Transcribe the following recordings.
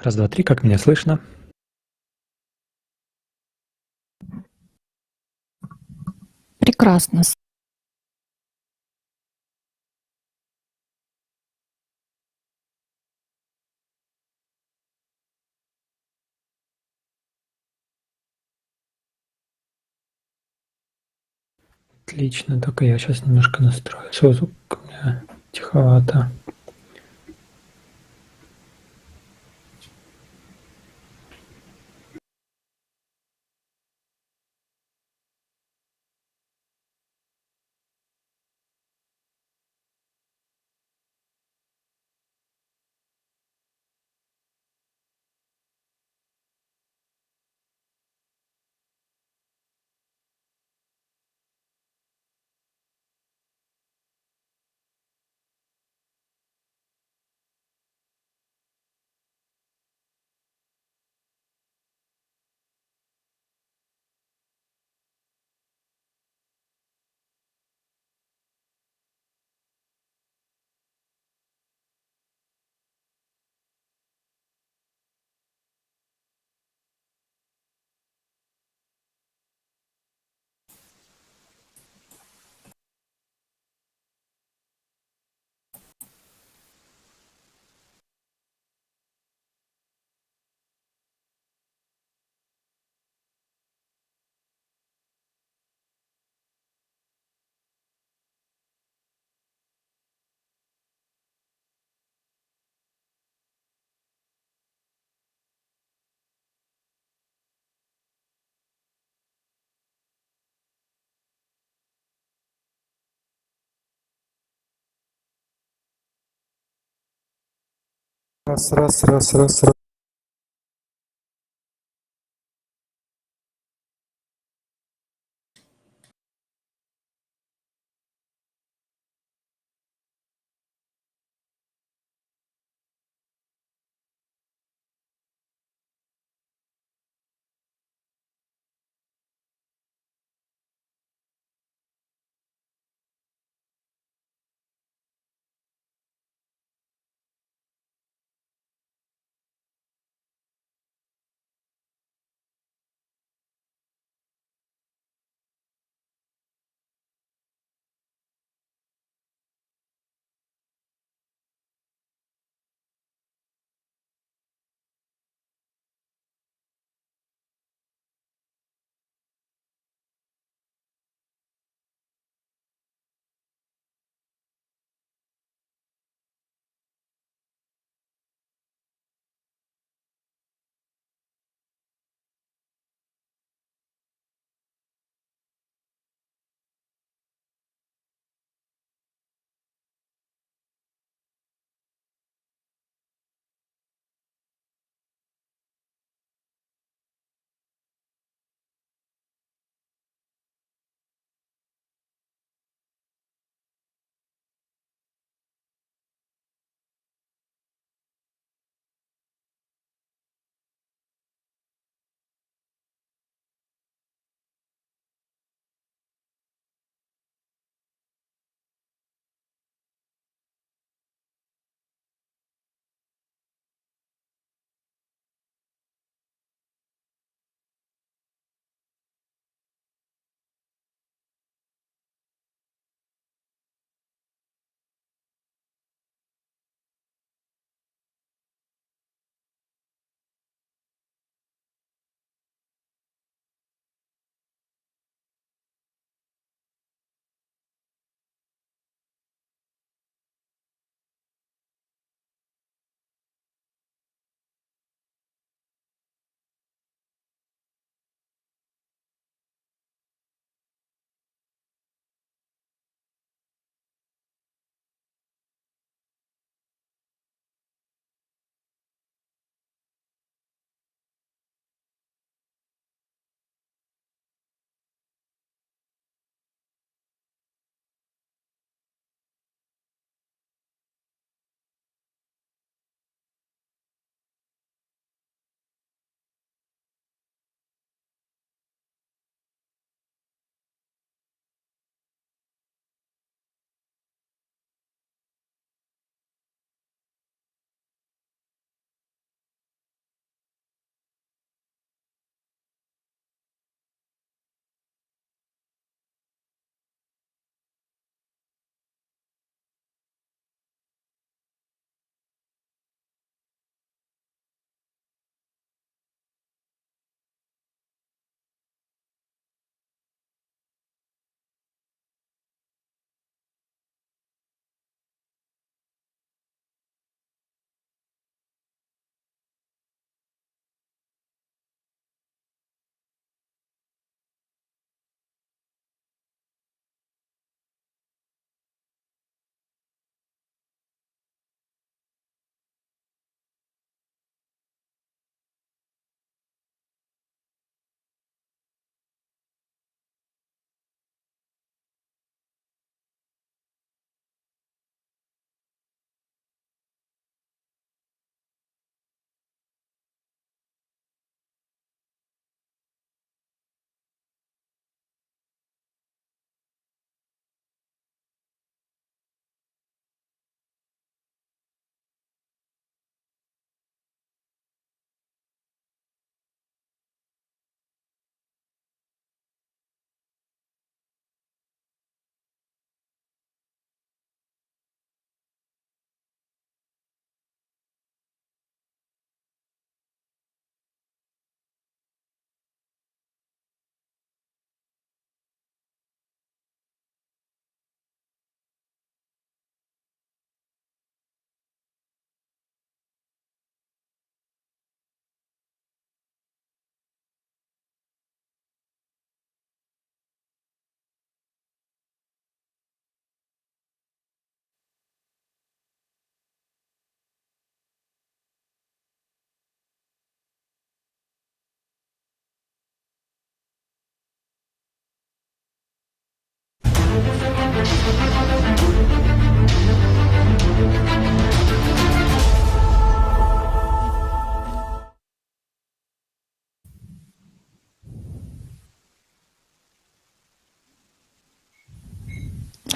Раз, два, три, как меня слышно? Прекрасно. Отлично, только я сейчас немножко настрою свой звук, у меня тиховато. Раз.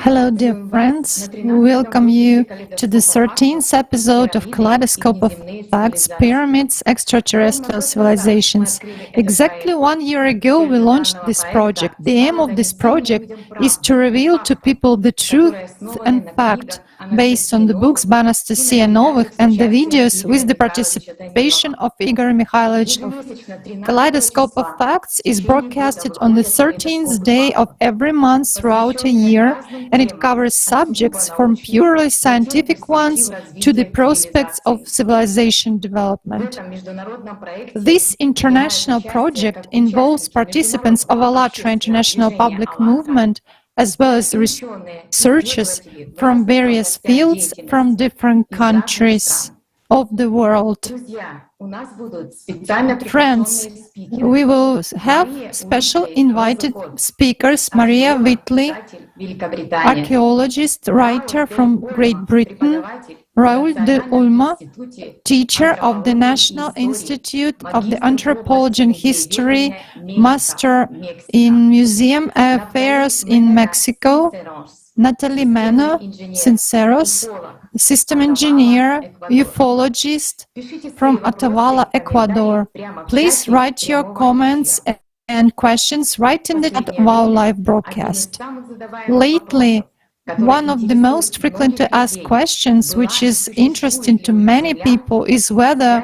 Hello, dear friends. We welcome you to the 13th episode of Kaleidoscope of Facts, Pyramids, Extraterrestrial Civilizations. Exactly 1 year ago, we launched this project. The aim of this project is to reveal to people the truth and fact based on the books by Anastasia Novych and the videos with the participation of Igor Mikhailovich. Kaleidoscope of Facts is broadcasted on the 13th day of every month throughout a year, and it covers subjects from purely scientific ones to the prospects of civilization development. This international project involves participants of ALLATRA international public movement as well as researchers from various fields from different countries of the world. Friends, we will have special invited speakers: Maria Whitley, archaeologist, writer from Great Britain; Raoul de Ulma, teacher of the National Institute of the Anthropology and History, master in museum affairs in Mexico; Natalie Mano, Sinceros, system engineer, ufologist from Atavala, Ecuador. Please write your comments and questions right in the chat of our live broadcast. Lately, one of the most frequently asked questions, which is interesting to many people, is whether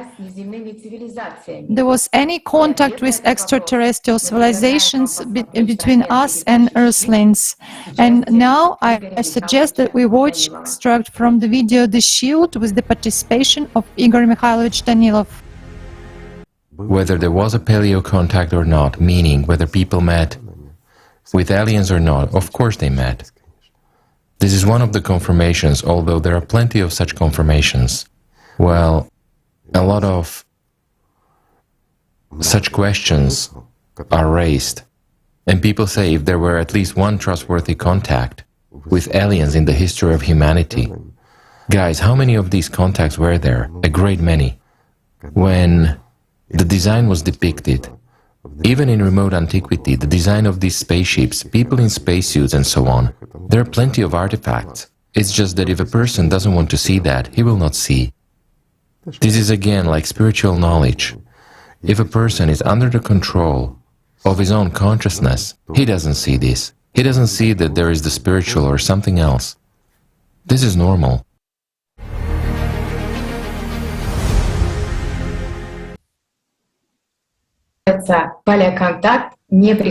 there was any contact with extraterrestrial civilizations between us and Earthlings. And now I suggest that we watch an extract from the video "The Shield" with the participation of Igor Mikhailovich Danilov. Whether there was a paleocontact or not, meaning whether people met with aliens or not, of course they met. This is one of the confirmations, although there are plenty of such confirmations. Well, a lot of such questions are raised, and people say if there were at least one trustworthy contact with aliens in the history of humanity. Guys, how many of these contacts were there? A great many. When the design was depicted, even in remote antiquity, the design of these spaceships, people in spacesuits and so on, there are plenty of artifacts. It's just that if a person doesn't want to see that, he will not see. This is again like spiritual knowledge. If a person is under the control of his own consciousness, he doesn't see this. He doesn't see that there is the spiritual or something else. This is normal.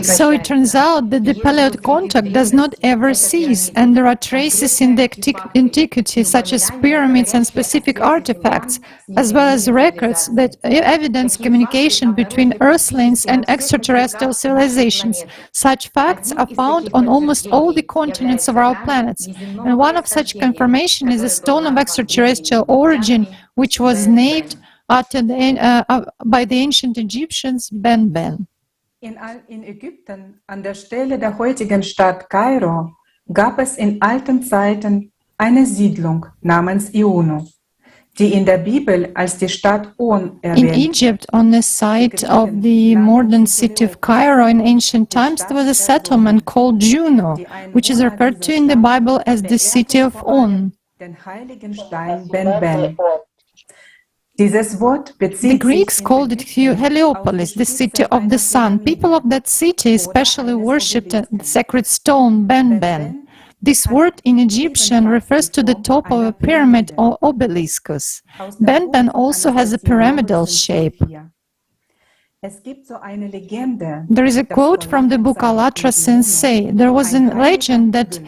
So it turns out that the paleocontact does not ever cease, and there are traces in the antiquity, such as pyramids and specific artifacts, as well as records that evidence communication between Earthlings and extraterrestrial civilizations. Such facts are found on almost all the continents of our planets, and one of such confirmation is a stone of extraterrestrial origin, which was named after by the ancient Egyptians Ben. In Ägypten, an der Stelle der heutigen Stadt Kairo, gab es in alten Zeiten eine Siedlung namens Iono, die in der Bibel als die Stadt On erwähnt. In Egypt, on the site of the modern city of Cairo in ancient times, there was a settlement called Juno, which is referred to in the Bible as the city of On. Den heiligen Stein Ben. The Greeks called it Heliopolis, the city of the sun. People of that city especially worshipped the sacred stone Ben. This word in Egyptian refers to the top of a pyramid or obeliscus. Ben also has a pyramidal shape. There is a quote from the book ALLATRA Sensei. There was a legend that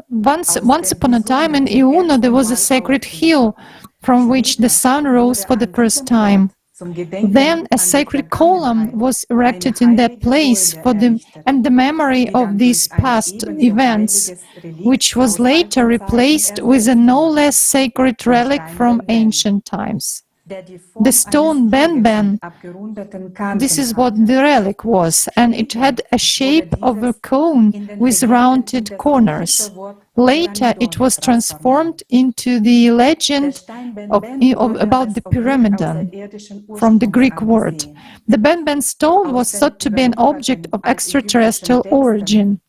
once upon a time in Iono there was a sacred hill from which the sun rose for the first time. Then a sacred column was erected in that place and the memory of these past events, which was later replaced with a no less sacred relic from ancient times. The stone Ben, this is what the relic was, and it had a shape of a cone with rounded corners. Later, it was transformed into the legend about the pyramidal, from the Greek word. The Ben stone was thought to be an object of extraterrestrial origin.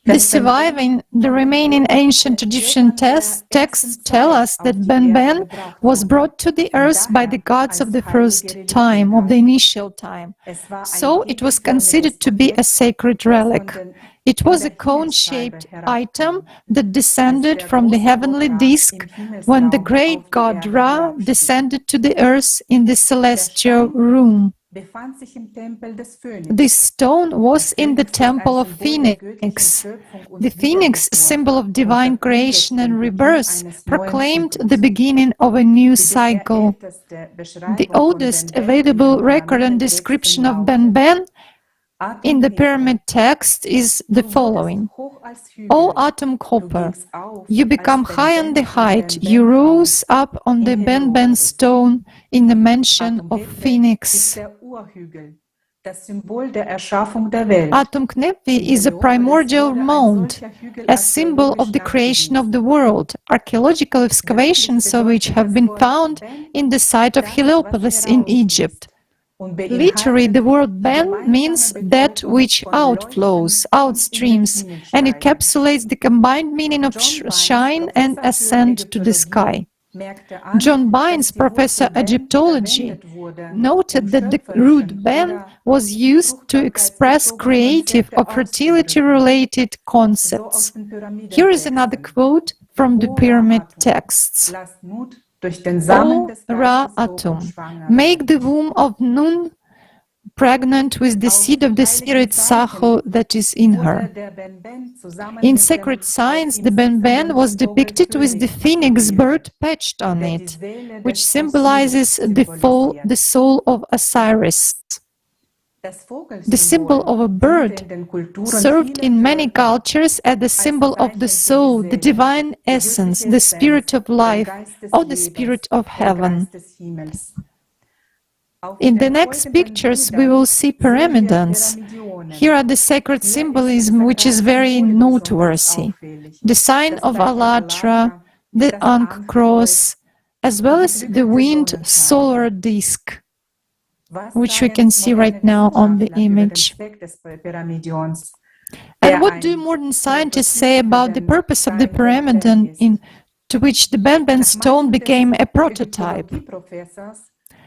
The remaining ancient Egyptian texts tell us that Ben was brought to the earth by the gods of the first time, of the initial time. So it was considered to be a sacred relic. It was a cone-shaped item that descended from the heavenly disk when the great god Ra descended to the earth in the celestial room. This stone was in the temple of Phoenix. The phoenix, symbol of divine creation and rebirth, proclaimed the beginning of a new cycle. The oldest available record and description of Ben in the pyramid text is the following: O atom copper, you become high on the height, you rose up on the Ben stone in the mansion of Phoenix. Atom Knepi is a primordial mound, a symbol of the creation of the world, archaeological excavations of which have been found in the site of Heliopolis in Egypt. Literally, the word Ben means that which outflows, outstreams, and encapsulates the combined meaning of shine and ascent to the sky. John Bynes, professor of Egyptology, noted that the root Ben was used to express creative or fertility-related concepts. Here is another quote from the pyramid texts. O Ra Atum, make the womb of Nun pregnant with the seed of the spirit Saho that is in her. In sacred signs, the Ben was depicted with the phoenix bird patched on it, which symbolizes the soul of Osiris. The symbol of a bird served in many cultures as the symbol of the soul, the divine essence, the spirit of life, or the spirit of heaven. In the next pictures, we will see pyramids. Here are the sacred symbolism, which is very noteworthy. The sign of ALLATRA, the Ankh cross, as well as the winged solar disk, which we can see right now on the image. And what do modern scientists say about the purpose of the pyramid, to which the Ben stone became a prototype?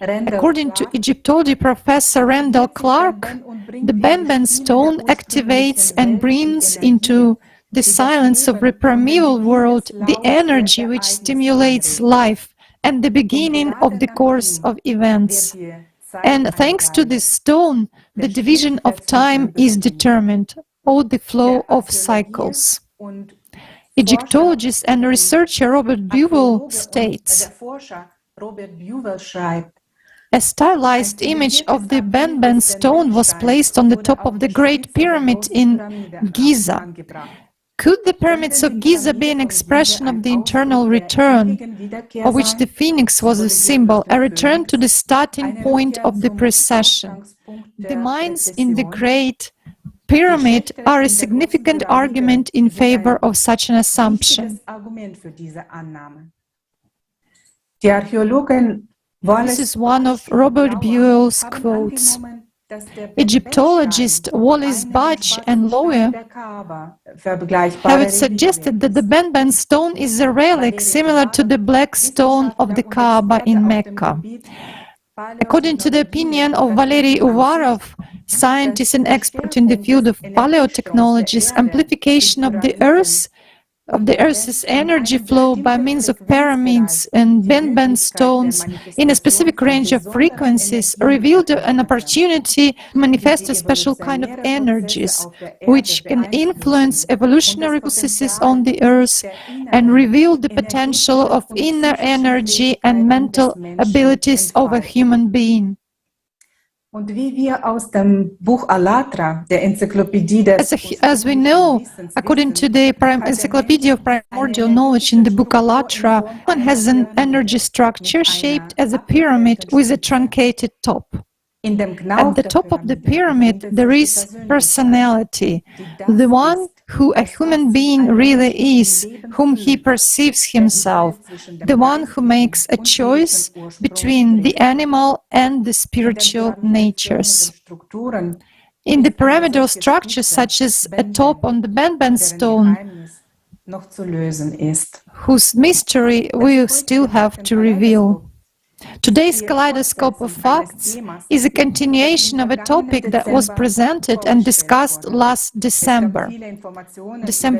According to Egyptology professor Randall Clark, the Ben stone activates and brings into the silence of the primeval world the energy which stimulates life and the beginning of the course of events. And thanks to this stone, the division of time is determined, or the flow of cycles. Egyptologist and researcher Robert Buell states, a stylized image of the Ben stone was placed on the top of the Great Pyramid in Giza. Could the pyramids of Giza be an expression of the internal return, of which the phoenix was a symbol, a return to the starting point of the precession? The mines in the Great Pyramid are a significant argument in favor of such an assumption. This is one of Robert Buell's quotes. Egyptologist Wallace Budge and lawyer have suggested that the Ben stone is a relic similar to the black stone of the Kaaba in Mecca. According to the opinion of Valery Uvarov, scientist and expert in the field of paleotechnologies, amplification of the Earth's energy flow by means of pyramids and Ben stones in a specific range of frequencies revealed an opportunity to manifest a special kind of energies, which can influence evolutionary processes on the Earth and reveal the potential of inner energy and mental abilities of a human being. As we know, according to the Encyclopedia of Primordial Knowledge in the book ALLATRA, one has an energy structure shaped as a pyramid with a truncated top. At the top of the pyramid, there is personality, the one who a human being really is, whom he perceives himself, the one who makes a choice between the animal and the spiritual natures. In the pyramidal structures, such as a top on the Benben stone, noch zu lösen ist. whose mystery we still have to reveal. Today's Kaleidoscope of Facts is a continuation of a topic that was presented and discussed last December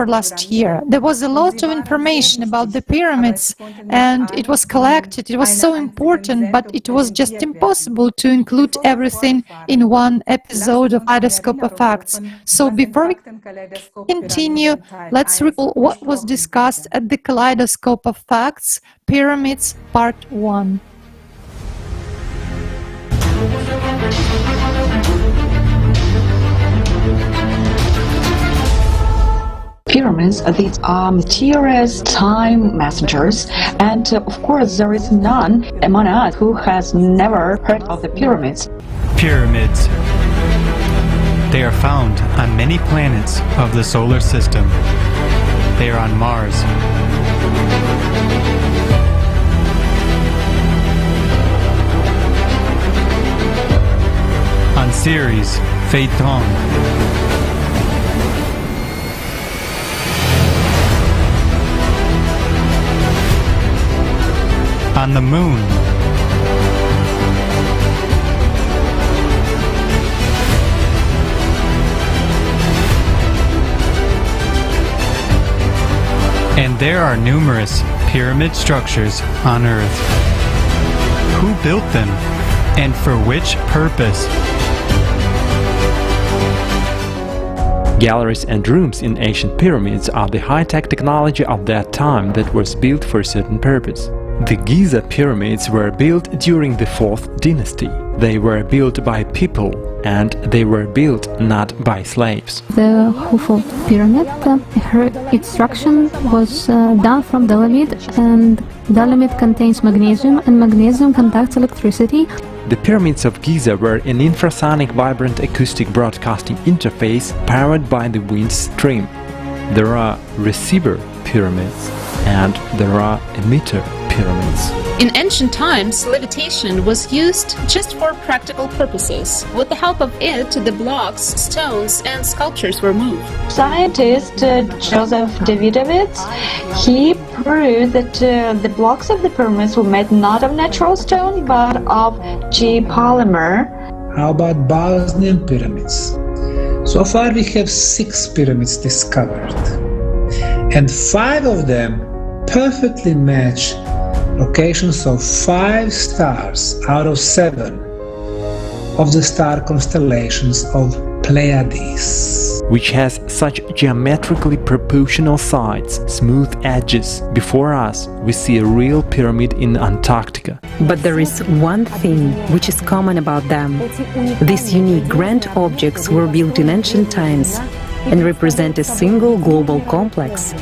last year. There was a lot of information about the pyramids and it was collected. It was so important, but it was just impossible to include everything in one episode of Kaleidoscope of Facts. So before we continue, let's recall what was discussed at the Kaleidoscope of Facts, Pyramids, Part 1. Pyramids, these are mysterious time messengers, and of course there is none among us who has never heard of the pyramids. Pyramids. They are found on many planets of the solar system. They are on Mars, on Sirius, Phaethon, on the Moon, and there are numerous pyramid structures on Earth. Who built them, and for which purpose? Galleries and rooms in ancient pyramids are the high-tech technology of that time that was built for a certain purpose. The Giza pyramids were built during the 4th dynasty. They were built by people, and they were built not by slaves. The Khufu pyramid, her extraction was done from dolomite, and dolomite contains magnesium, and magnesium conducts electricity. The pyramids of Giza were an infrasonic vibrant acoustic broadcasting interface powered by the wind stream. There are receiver pyramids and there are emitter pyramids. In ancient times, levitation was used just for practical purposes. With the help of it, the blocks, stones, and sculptures were moved. Scientist Joseph Davidovich, he proved that the blocks of the pyramids were made not of natural stone but of G-polymer. How about Bosnian pyramids? So far we have 6 pyramids discovered, and 5 of them perfectly match locations of 5 stars out of 7 of the star constellations of Pleiades, which has such geometrically proportional sides, smooth edges. Before us, we see a real pyramid in Antarctica. But there is one thing which is common about them. These unique grand objects were built in ancient times and represent a single global complex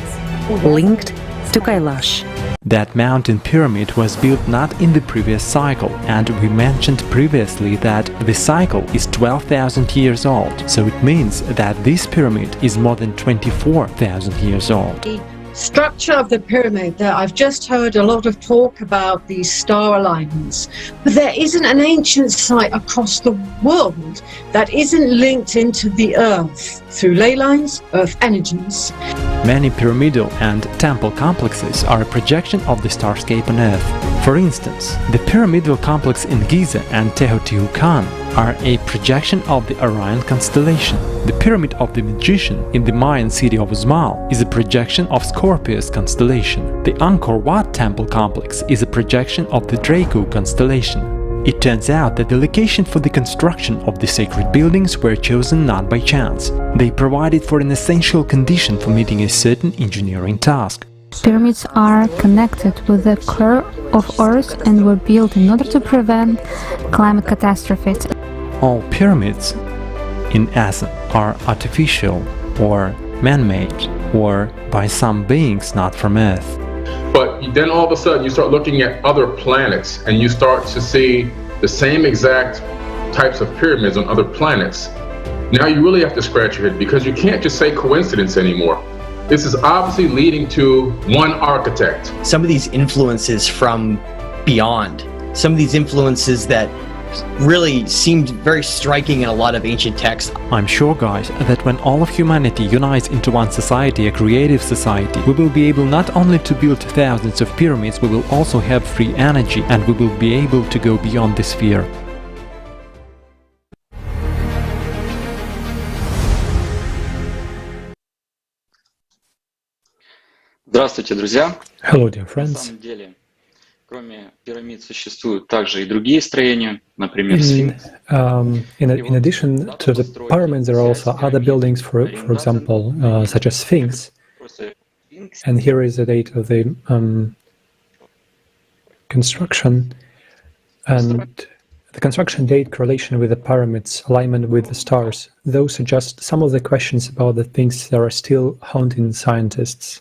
linked to Kailash. That mountain pyramid was built not in the previous cycle, and we mentioned previously that the cycle is 12,000 years old, so it means that this pyramid is more than 24,000 years old. Structure of the pyramid, I've just heard a lot of talk about these star alignments, but there isn't an ancient site across the world that isn't linked into the Earth through ley lines, Earth energies. Many pyramidal and temple complexes are a projection of the starscape on Earth. For instance, the pyramidal complex in Giza and Teotihuacan are a projection of the Orion constellation. The Pyramid of the Magician in the Mayan city of Uzmal is a projection of Scorpius constellation. The Angkor Wat temple complex is a projection of the Draco constellation. It turns out that the location for the construction of the sacred buildings were chosen not by chance. They provided for an essential condition for meeting a certain engineering task. Pyramids are connected with the core of Earth and were built in order to prevent climate catastrophes. All pyramids, in essence, are artificial or man-made or by some beings not from Earth. But then all of a sudden you start looking at other planets and you start to see the same exact types of pyramids on other planets. Now you really have to scratch your head because you can't just say coincidence anymore. This is obviously leading to one architect. Some of these influences from beyond, some of these influences that really seemed very striking in a lot of ancient texts. I'm sure, guys, that when all of humanity unites into one society, a creative society, we will be able not only to build thousands of pyramids, we will also have free energy, and we will be able to go beyond this sphere. Здравствуйте, друзья! Hello, dear На friends. самом деле, кроме пирамид существуют также и другие строения, например, сфинкс. In addition to the pyramids, there are also other buildings, for example, such as Sphinx. And here is the date of the construction, and the construction date, correlation with the pyramids, alignment with the stars. Those are just some of the questions about the things that are still haunting scientists.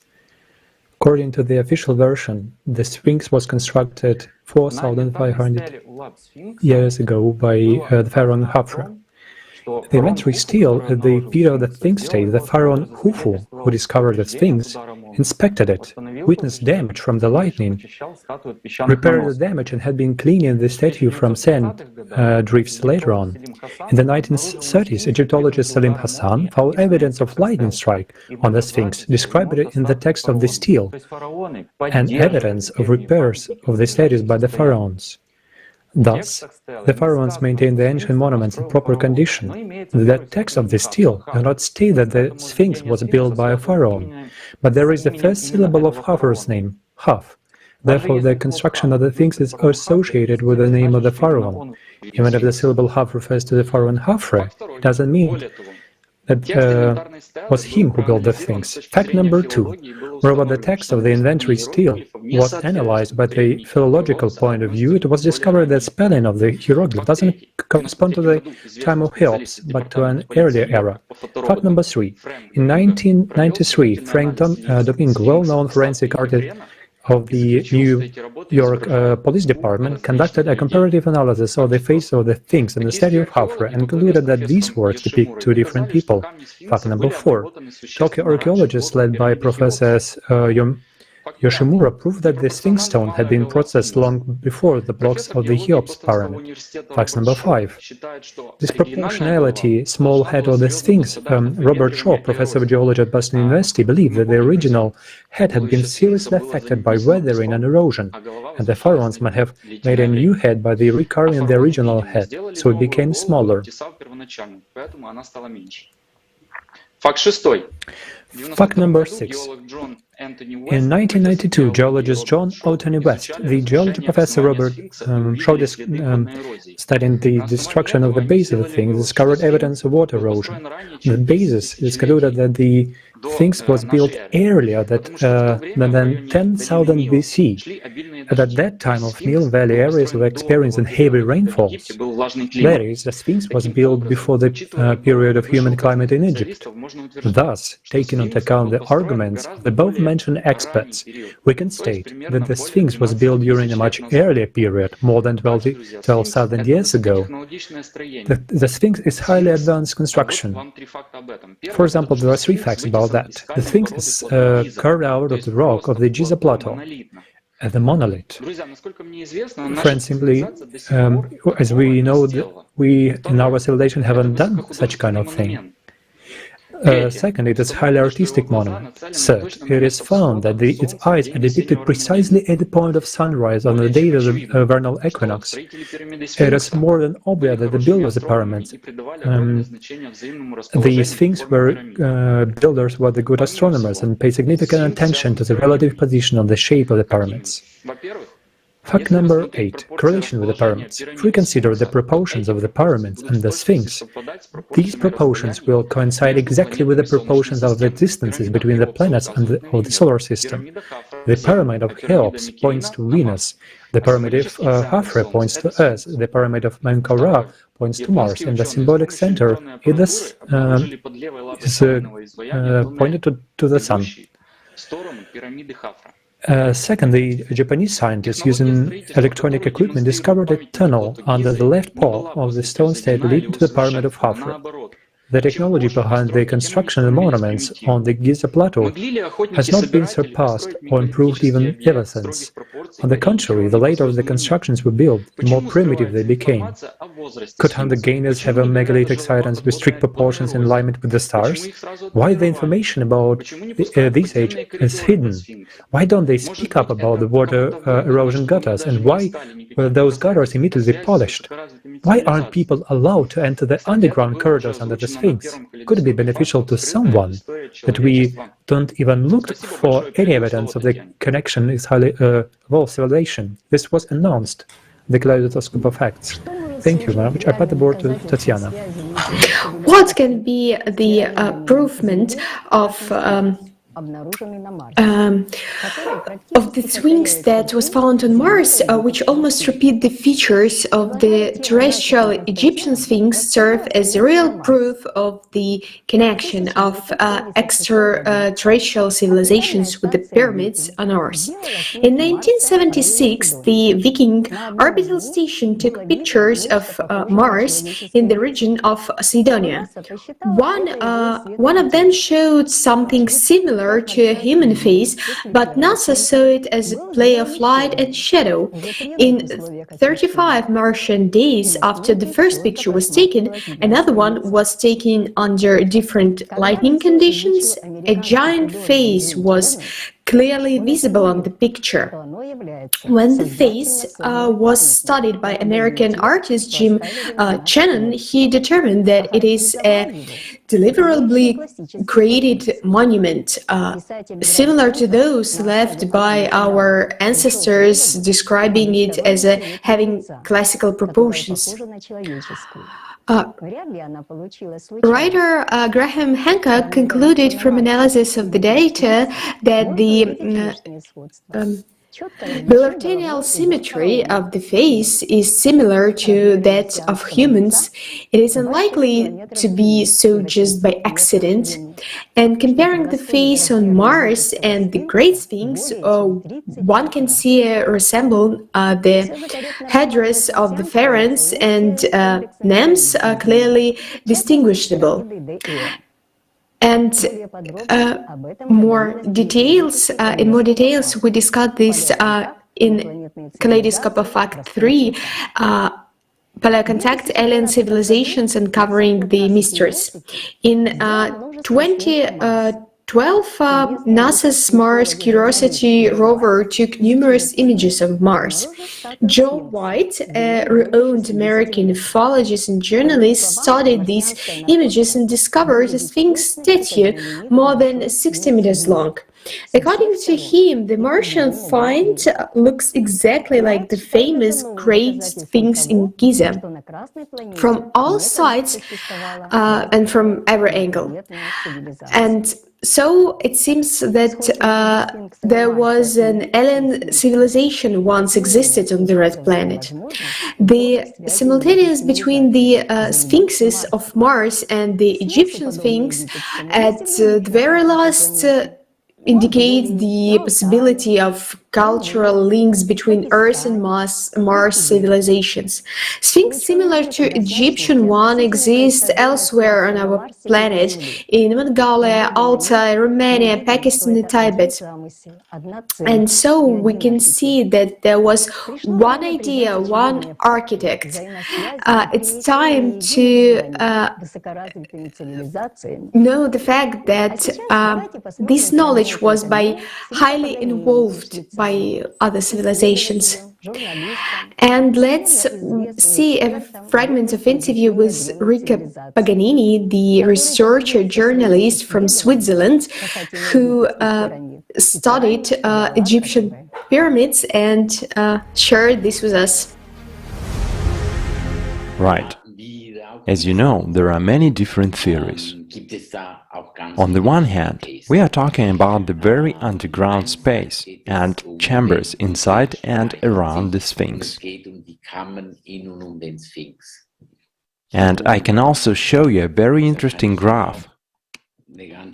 According to the official version, the Sphinx was constructed 4,500 years ago by the pharaoh Khafre. The inventory still, at the period of the Sphinx state, the pharaoh Khufu, who discovered the Sphinx, inspected it, witnessed damage from the lightning, repaired the damage, and had been cleaning the statue from sand drifts later on. In the 1930s, Egyptologist Salim Hassan found evidence of lightning strike on the Sphinx, described it in the text of the stele, and evidence of repairs of the statues by the pharaohs. Thus, the pharaohs maintained the ancient monuments in proper condition. The text of the stele does not state that the Sphinx was built by a pharaoh, but there is the first syllable of Khafre's name, Khaf. Therefore, the construction of the Sphinx is associated with the name of the pharaoh. Even if the syllable Khaf refers to the pharaoh Khafre, it doesn't mean that was him who built the Sphinx. Fact number 2. Wherever the text of the inventory stele was analyzed by the philological point of view, it was discovered that spelling of the hieroglyph doesn't correspond to the time of Cheops, but to an earlier era. Fact number 3. In 1993, Frank Domingo, well-known forensic artist of the New York Police Department, conducted a comparative analysis of the face of the Sphinx and the statue of Khafre and concluded that these works depict two different people. Fact number 4. Tokyo archaeologists led by Professor Yoshimura proved that the Sphinx stone had been processed long before the blocks of the Cheops pyramid. Fact number 5. Disproportionality, small head of the Sphinx. Robert Shaw, professor of geology at Boston University, believed that the original head had been seriously affected by weathering and erosion, and the pharaohs might have made a new head by recarving the original head, so it became smaller. Fact number 6. In 1992, geologist John Anthony West, the geology professor Robert Shaw, studying the destruction of the base of the Sphinx, discovered evidence of water erosion. The basis is concluded that the Sphinx was built earlier than 10,000 BC, and at that time of Nile Valley areas were experiencing heavy rainfalls. That is, the Sphinx was built before the period of human climate in Egypt. Thus, taking into account the arguments of the above-mentioned experts, we can state that the Sphinx was built during a much earlier period, more than 12,000 years ago. The Sphinx is highly advanced construction. For example, there are 3 facts about that. The Sphinx is carved out of the rock of the Giza Plateau, the monolith. Friends, simply, as we know, we in our civilization haven't done such kind of thing. Second, it is a highly artistic monument. Third, it is found that its eyes are depicted precisely at the point of sunrise on the day of the vernal equinox. It is more than obvious that the builders of the pyramids, the Sphinx builders were the good astronomers and paid significant attention to the relative position of the shape of the pyramids. Fact number 8. Correlation with the pyramids. If we consider the proportions of the pyramids and the Sphinx, these proportions will coincide exactly with the proportions of the distances between the planets and of the solar system. The pyramid of Cheops points to Venus, the pyramid of Khafre points to Earth, the pyramid of Menkaure points to Mars, and the symbolic center is pointed to the Sun. Second, the Japanese scientists, using electronic equipment, discovered a tunnel under the left pole of the stone state leading to the pyramid of Khafre. The technology behind the construction of monuments on the Giza Plateau has not been surpassed or improved even ever since. On the contrary, the later the constructions were built, the more primitive they became. Could hunter-gainers have a megalithic science with strict proportions in alignment with the stars? Why the information about this age is hidden? Why don't they speak up about the water erosion gutters, and why were those gutters immediately polished? Why aren't people allowed to enter the underground corridors under the Sphinx? Could it be beneficial to someone that we don't even look for any evidence of the connection is highly evolved civilization? This was announced in the Kaleidoscope of Facts. Thank you very much. I pass the board to Tatiana. What can be the provement of the Sphinx that was found on Mars, which almost repeat the features of the terrestrial Egyptian Sphinx, serve as a real proof of the connection of extraterrestrial civilizations with the pyramids on Earth. In 1976, the Viking orbital station took pictures of Mars in the region of Cydonia. One of them showed something similar to a human face, but NASA saw it as a play of light and shadow. In 35 Martian days after the first picture was taken, another one was taken under different lighting conditions. A giant face was clearly visible on the picture. When the face was studied by American artist Jim Shannon, he determined that it is a deliberately created monument, similar to those left by our ancestors, describing it as having classical proportions. Writer Graham Hancock concluded from analysis of the data that the bilateral symmetry of the face is similar to that of humans. It is unlikely to be so just by accident. And comparing the face on Mars and the Great Sphinx, one can see a resemble the headdress of the pharynx and names are clearly distinguishable. And in more details, we discussed this in Kaleidoscope of Fact 3, paleocontact alien civilizations uncovering the mysteries. In 2012, NASA's Mars Curiosity rover took numerous images of Mars. Joe White, a renowned American ufologist and journalist, studied these images and discovered a Sphinx statue more than 60 meters long. According to him, the Martian find looks exactly like the famous Great Sphinx in Giza, from all sides and from every angle. And so it seems that there was an alien civilization once existed on the red planet. The simultaneous between the sphinxes of Mars and the Egyptian Sphinx at the very last indicate the possibility of cultural links between Earth and Mars civilizations. Sphinx similar to Egyptian one exists elsewhere on our planet, in Mongolia, Altai, Romania, Pakistan and Tibet. And so we can see that there was one idea, one architect. It's time to know the fact that this knowledge was highly involved by other civilizations. And let's see a fragment of interview with Rika Paganini, the researcher journalist from Switzerland, who studied Egyptian pyramids and shared this with us. Right. As you know, there are many different theories. On the one hand, we are talking about the very underground space and chambers inside and around the Sphinx. And I can also show you a very interesting graph,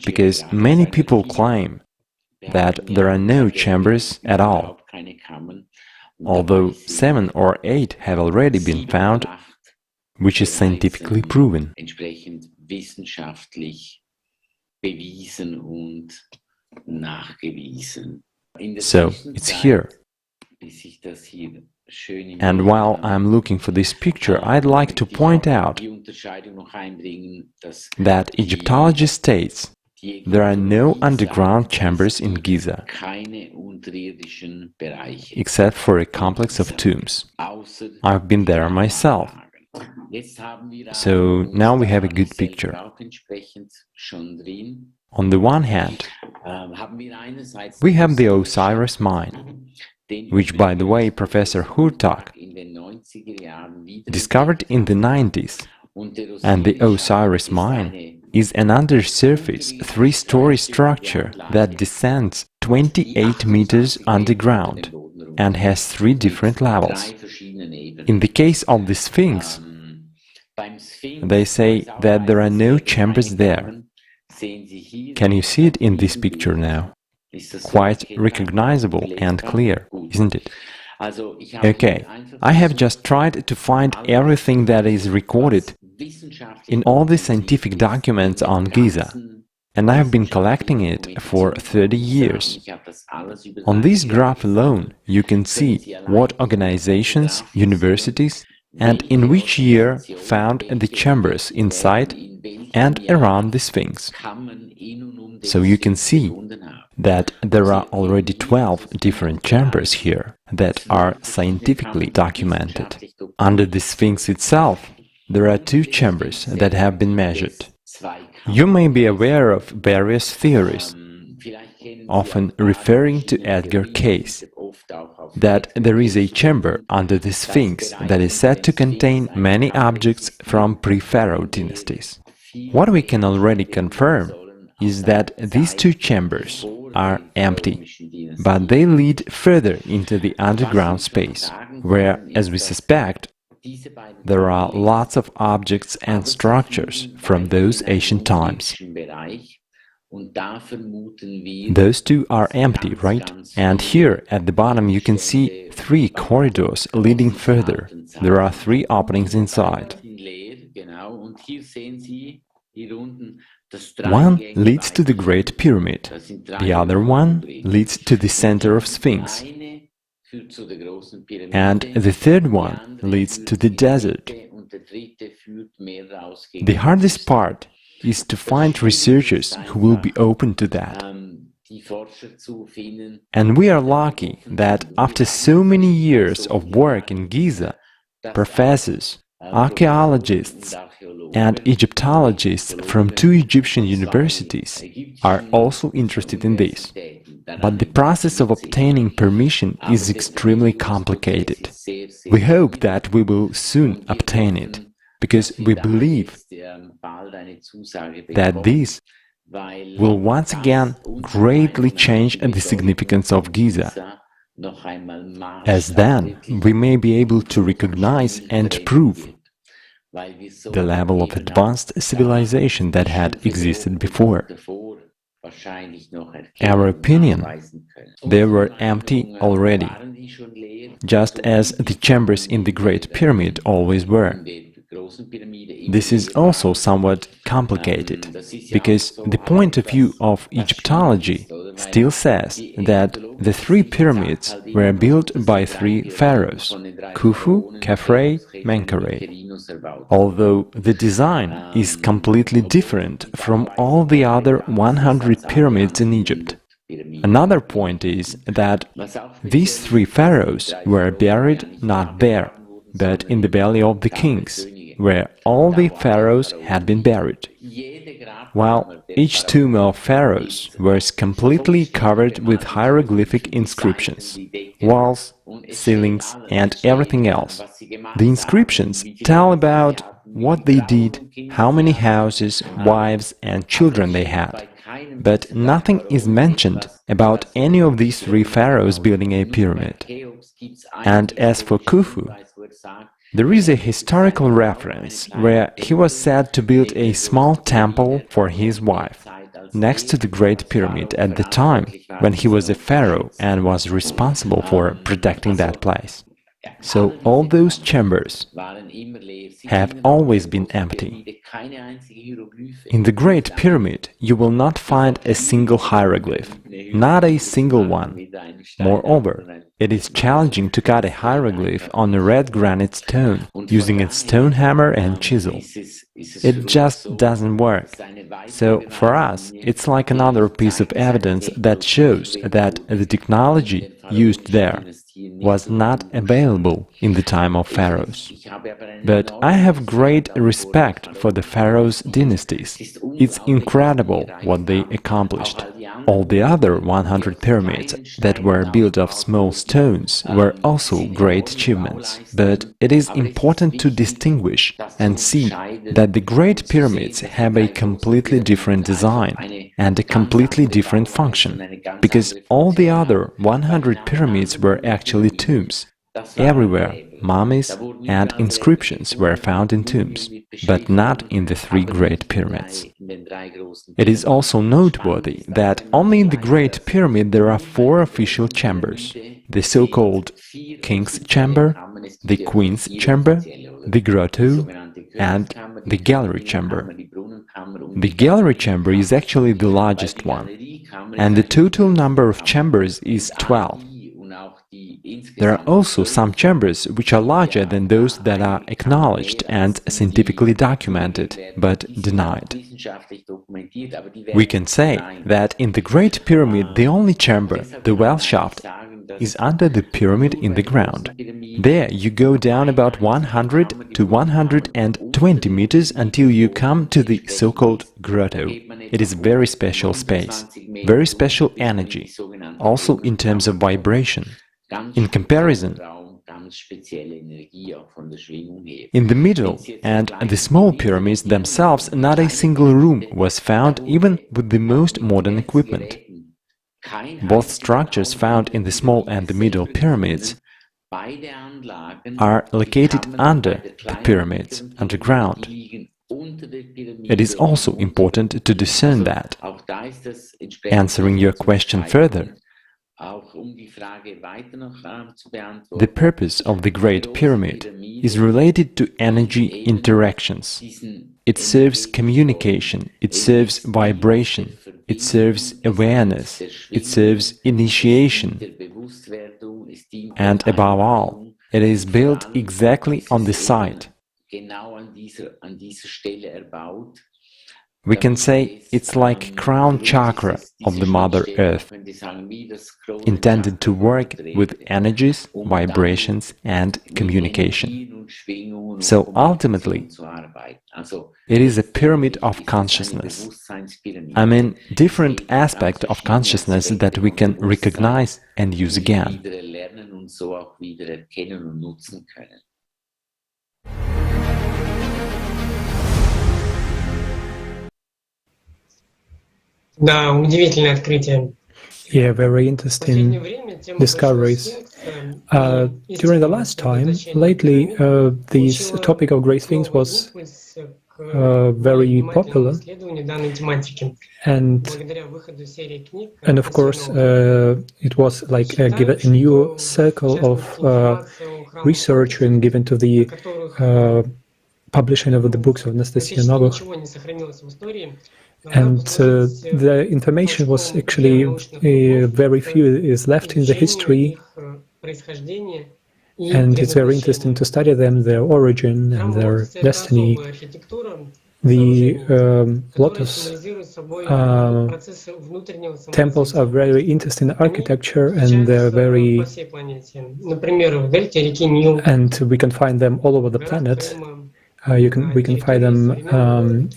because many people claim that there are no chambers at all, although 7 or 8 have already been found, which is scientifically proven. So, it's here. And while I'm looking for this picture, I'd like to point out that Egyptology states there are no underground chambers in Giza, except for a complex of tombs. I've been there myself. So now we have a good picture. On the one hand, we have the Osiris mine, which, by the way, Professor Hurtak discovered in the 90s. And the Osiris mine is an undersurface 3-story structure that descends 28 meters underground and has 3 different levels. In the case of the Sphinx, they say that there are no chambers there. Can you see it in this picture now? Quite recognizable and clear, isn't it? Okay, I have just tried to find everything that is recorded in all the scientific documents on Giza, and I have been collecting it for 30 years. On this graph alone, you can see what organizations, universities, and in which year found the chambers inside and around the Sphinx. So you can see that there are already 12 different chambers here that are scientifically documented. Under the Sphinx itself, there are 2 chambers that have been measured. You may be aware of various theories, often referring to Edgar Cayce, that there is a chamber under the Sphinx that is said to contain many objects from pre-Pharaoh dynasties. What we can already confirm is that these 2 chambers are empty, but they lead further into the underground space, where, as we suspect, there are lots of objects and structures from those ancient times. Those 2 are empty, right? And here at the bottom you can see 3 corridors leading further. There are 3 openings inside. One leads to the Great Pyramid, the other one leads to the center of Sphinx, and the third one leads to the desert. The hardest part is to find researchers who will be open to that. And we are lucky that after so many years of work in Giza, professors, archaeologists, and Egyptologists from 2 Egyptian universities are also interested in this. But the process of obtaining permission is extremely complicated. We hope that we will soon obtain it, because we believe that this will once again greatly change the significance of Giza, as then we may be able to recognize and prove the level of advanced civilization that had existed before. Our opinion, they were empty already, just as the chambers in the Great Pyramid always were. This is also somewhat complicated, because the point of view of Egyptology still says that the 3 pyramids were built by 3 pharaohs, Khufu, Khafre, Menkaure, although the design is completely different from all the other 100 pyramids in Egypt. Another point is that these 3 pharaohs were buried not there, but in the belly of the kings, where all the pharaohs had been buried, while each tomb of pharaohs was completely covered with hieroglyphic inscriptions, walls, ceilings, and everything else. The inscriptions tell about what they did, how many houses, wives, and children they had, but nothing is mentioned about any of these 3 pharaohs building a pyramid. And as for Khufu, there is a historical reference where he was said to build a small temple for his wife next to the Great Pyramid at the time when he was a pharaoh and was responsible for protecting that place. So all those chambers have always been empty. In the Great Pyramid, you will not find a single hieroglyph, not a single one. Moreover, it is challenging to cut a hieroglyph on a red granite stone using a stone hammer and chisel. It just doesn't work. So for us, it's like another piece of evidence that shows that the technology used there was not available in the time of pharaohs. But I have great respect for the pharaohs' dynasties. It's incredible what they accomplished. All the other 100 pyramids that were built of small stones were also great achievements. But it is important to distinguish and see that the Great Pyramids have a completely different design and a completely different function, because all the other 100 pyramids were actually tombs. Everywhere, mummies and inscriptions were found in tombs, but not in the three Great Pyramids. It is also noteworthy that only in the Great Pyramid there are 4 official chambers: the so-called King's Chamber, the Queen's Chamber, the Grotto, and the Gallery Chamber. The Gallery Chamber is actually the largest one, and the total number of chambers is 12. There are also some chambers which are larger than those that are acknowledged and scientifically documented, but denied. We can say that in the Great Pyramid the only chamber, the well shaft, is under the pyramid in the ground. There you go down about 100 to 120 meters until you come to the so-called grotto. It is a very special space, very special energy, also in terms of vibration. In comparison, in the middle and the small pyramids themselves, not a single room was found even with the most modern equipment. Both structures found in the small and the middle pyramids are located under the pyramids, underground. It is also important to discern that. Answering your question further, the purpose of the Great Pyramid is related to energy interactions. It serves communication, it serves vibration, it serves awareness, it serves initiation, and above all, it is built exactly on the site. We can say it's like crown chakra of the Mother Earth, intended to work with energies, vibrations, and communication. So ultimately, it is a pyramid of consciousness. I mean, different aspect of consciousness that we can recognize and use again. Да, удивительное открытие. Yeah, very interesting discoveries. During the last time, lately, this topic of great things was very popular, and of course, it was like given a new circle of research and given to the publishing of the books of Anastasia Novych. And the information was actually very few is left in the history, and it's very interesting to study them, their origin and their destiny. The lotus temples are very interesting architecture, and they're very, and we can find them all over the planet. We can find them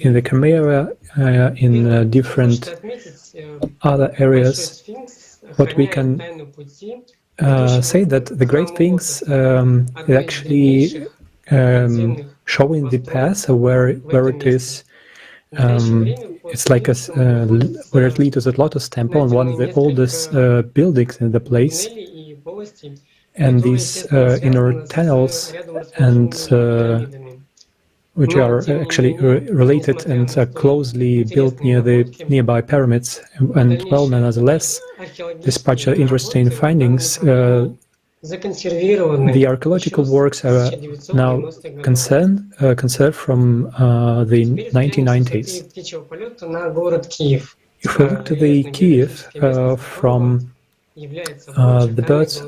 in the Crimea, in different other areas. What we can say that the great things is actually showing the path where it is. It's like where it leads to the Lotus Temple, and one of the oldest buildings in the place. And these inner tunnels and which are actually related and closely built near the nearby pyramids. And well, nonetheless, despite interesting findings, законсервированы The archaeological works are now conserved from the 1990s. птичьего полета на город Киев. If we look to the Kiev from the bird's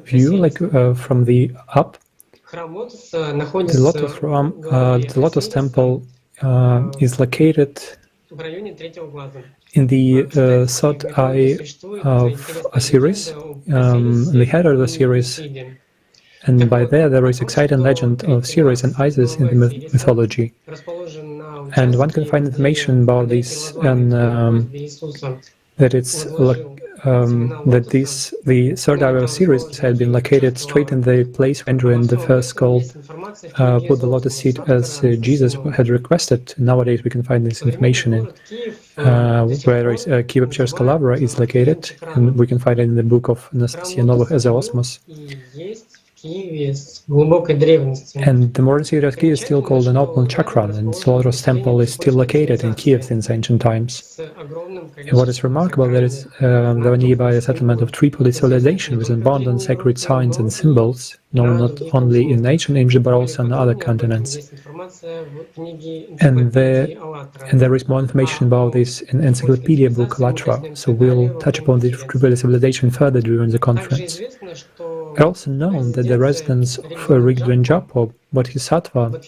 view, like from the up, the Lotus Temple is located in the third eye of Sirius, the head of the Sirius, and by there is exciting legend of Sirius and Isis in the mythology. And one can find information about this, and that it's the third eye of Sirius had been located straight in the place when the first called put the lotus seed as Jesus had requested. Nowadays we can find this information in where Kiev Calavra is located, and we can find it in the book of Anastasia Novых as Osmos. And the modern city of Kiev is still called an open chakra, and Lotus Temple is still located in Kiev since ancient times. And what is remarkable that is the nearby settlement of Tripoli civilization with abundant sacred signs and symbols, known not only in ancient Egypt but also on other continents. And there is more information about this in encyclopedia book ALLATRA, so we'll touch upon the Tripoli civilization further during the conference. It's also known that the residence of Rigdvenjapa, Bodhisattva,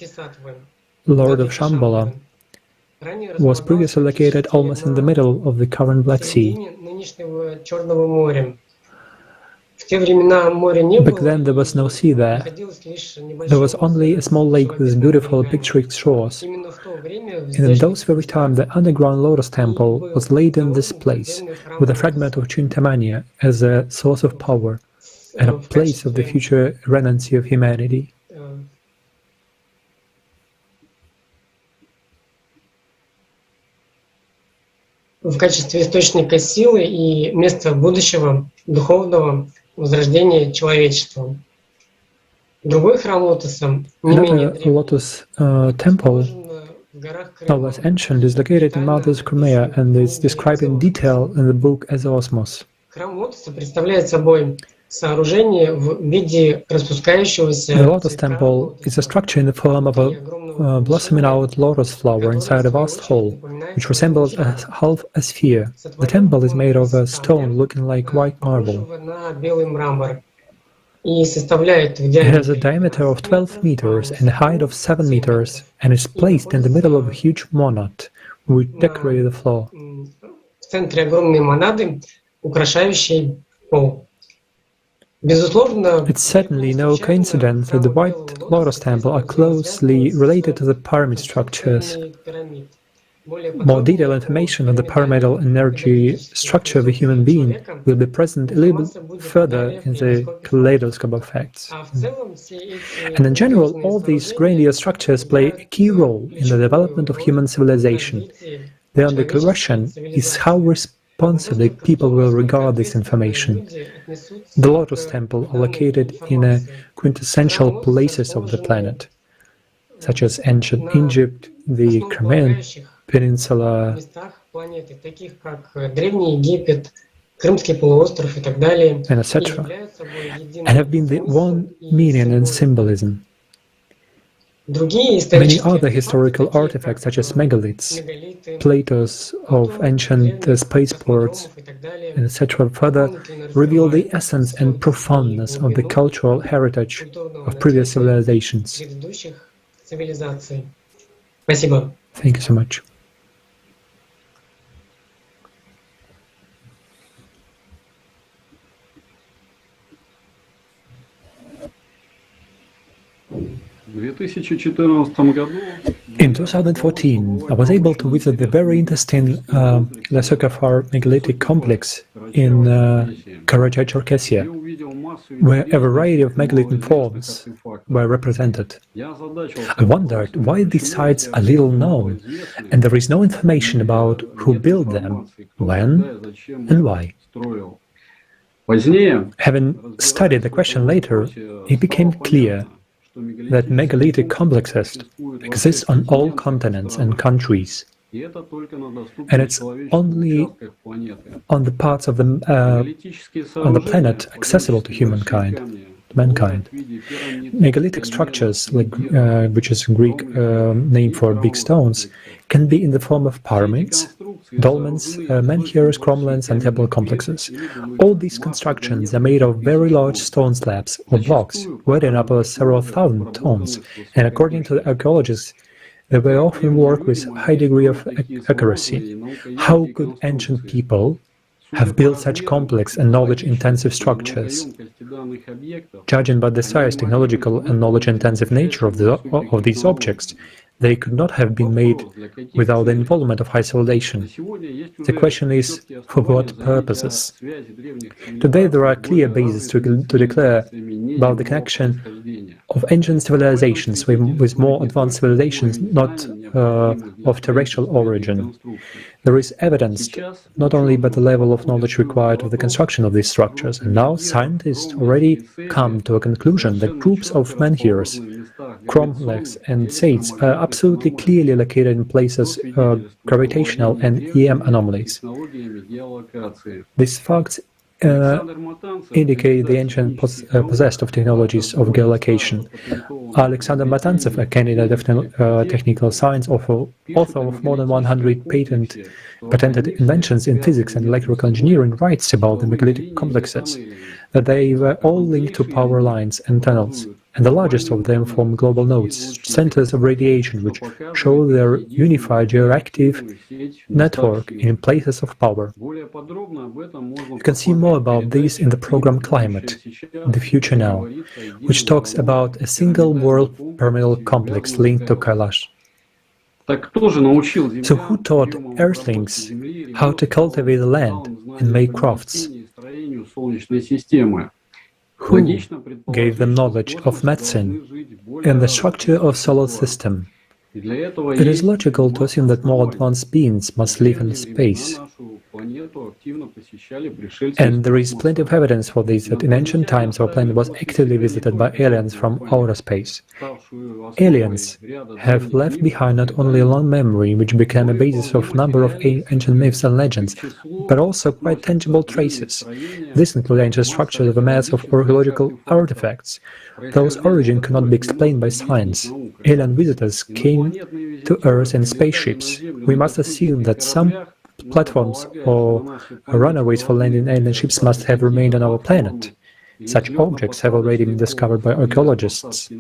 Lord of Shambhala, was previously located almost in the middle of the current Black Sea. Back then there was no sea there. There was only a small lake with beautiful picturesque shores. And in those very times the underground Lotus Temple was laid in this place, with a fragment of Chintamania as a source of power, and a place of the future renancy of humanity. В качестве источника силы и места будущего духовного возрождения человечества. Другой храм Лотоса, не менее Another Lotus temple, no less ancient, is located in Mount Crimea and is described in detail in the book as Osmos. Храм Лотоса представляет собой сооружение в виде распускающегося. The Lotus Temple is a structure in the form of a blossoming out lotus flower inside a vast hall, which resembles half a sphere. The temple is made of a stone looking like white marble. It has a diameter of 12 meters and a height of 7 meters, and is placed in the middle of a huge monad, which decorates the floor. В центре огромной монады, украшающей пол. It's certainly no coincidence that the White Lotus Temple are closely related to the pyramid structures. More detailed information on the pyramidal energy structure of a human being will be present a little bit further in the Kaleidoscope of Facts. And in general, all these grandiose structures play a key role in the development of human civilization. The only question is how responsibly people will regard this information. The Lotus Temple are located in quintessential places of the planet, such as ancient Egypt, the Crimean Peninsula, and etc., and have been the one meaning and symbolism. Many other historical artifacts, such as megaliths, plateaus of ancient spaceports, etc., further reveal the essence and profoundness of the cultural heritage of previous civilizations. Thank you so much. In 2014, I was able to visit the very interesting Lasokafar megalithic complex in Karachay-Cherkessia, where a variety of megalithic forms were represented. I wondered why these sites are little known, and there is no information about who built them, when, and why. Having studied the question later, it became clear that megalithic complexes exist on all continents and countries. And it's only on the parts of on the planet accessible to mankind. Megalithic structures, which is a Greek name for big stones, can be in the form of pyramids, dolmens, menhirs, cromlechs, and temple complexes. All these constructions are made of very large stone slabs or blocks, weighing up several thousand tons, and according to the archaeologists, they will often work with a high degree of accuracy. How could ancient people have built such complex and knowledge-intensive structures? Judging by the size, technological and knowledge-intensive nature of these objects, they could not have been made without the involvement of high civilization. The question is, for what purposes? Today there are clear bases to declare about the connection of ancient civilizations with more advanced civilizations not of terrestrial origin. There is evidence not only by the level of knowledge required of the construction of these structures, and now scientists already come to a conclusion that groups of menhirs, cromlechs and seides are absolutely clearly located in places gravitational and EM anomalies. These facts indicate the ancient possessed of technologies of geolocation. Alexander Matantsev, a candidate of technical science, author of more than 100 patented inventions in physics and electrical engineering, writes about the megalithic complexes, that they were all linked to power lines and tunnels, and the largest of them form global nodes, centers of radiation, which show their unified geoactive network in places of power. You can see more about this in the program Climate, the Future Now, which talks about a single world pyramidal complex linked to Kailash. So who taught Earthlings how to cultivate the land and make crafts? Who gave them knowledge of medicine and the structure of solar system? It is logical to assume that more advanced beings must live in space. And there is plenty of evidence for this, that in ancient times our planet was actively visited by aliens from outer space. Aliens have left behind not only a long memory, which became a basis of a number of ancient myths and legends, but also quite tangible traces. This includes ancient structures of a mass of archaeological artifacts. Those origins cannot be explained by science. Alien visitors came to Earth in spaceships. We must assume that some platforms or runaways for landing alien ships must have remained on our planet. Such objects have already been discovered by archaeologists. The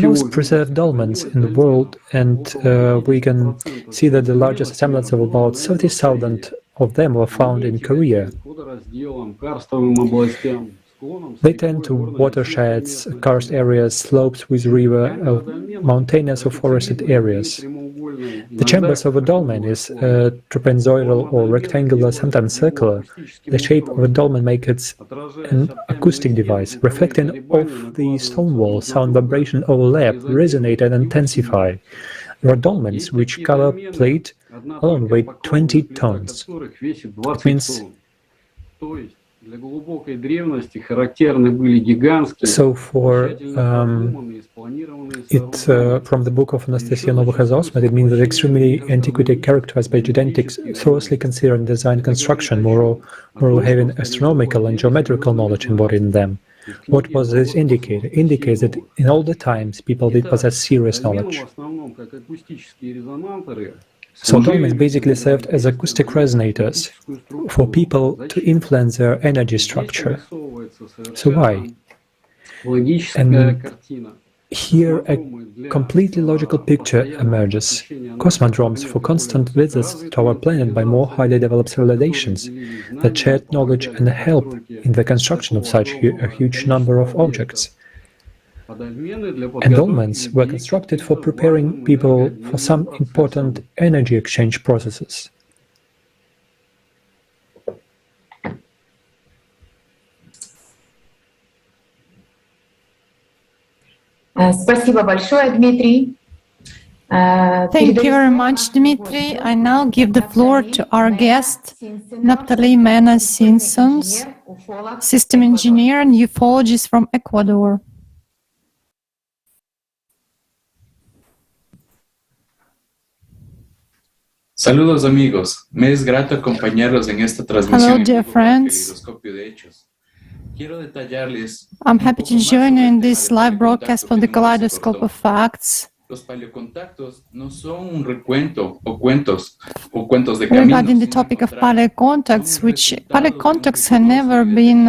most preserved dolmens in the world, and we can see that the largest assemblage of about 30,000 of them were found in Korea. They tend to watersheds, karst areas, slopes with river, mountainous or forested areas. The chambers of a dolmen is trapezoidal or rectangular, sometimes circular. The shape of a dolmen makes it an acoustic device, reflecting off the stone wall, sound vibration overlap, resonate and intensify. There are dolmens which cover plate alone weigh 20 tons. It means so from the book of Anastasia Novokazosmet, it means that extremely antiquity characterized by genetics, thoroughly considering design and construction, moreover having astronomical and geometrical knowledge embodied in them. What was this indicate? It indicates that in all the times people did possess serious knowledge. So dolmens basically served as acoustic resonators for people to influence their energy structure. So why? And here a completely logical picture emerges. Cosmodromes for constant visits to our planet by more highly developed civilizations that shared knowledge and help in the construction of such a huge number of objects. And dolmens were constructed for preparing people for some important energy exchange processes. Спасибо большое, Дмитрий. Thank you very much, Dmitry. I now give the floor to our guest, Naphtali Mena Simpsons, system engineer and ufologist from Ecuador. Saludos amigos, me es grato acompañarlos en esta transmisión Hello, dear friends. Caleidoscopio de Hechos. Quiero detallarles I'm happy to join you in this live broadcast from the Kaleidoscope of Facts. Los paleocontactos no son un recuento o cuentos de caminos. Regarding the topic of paleocontacts, which paleocontacts have never been,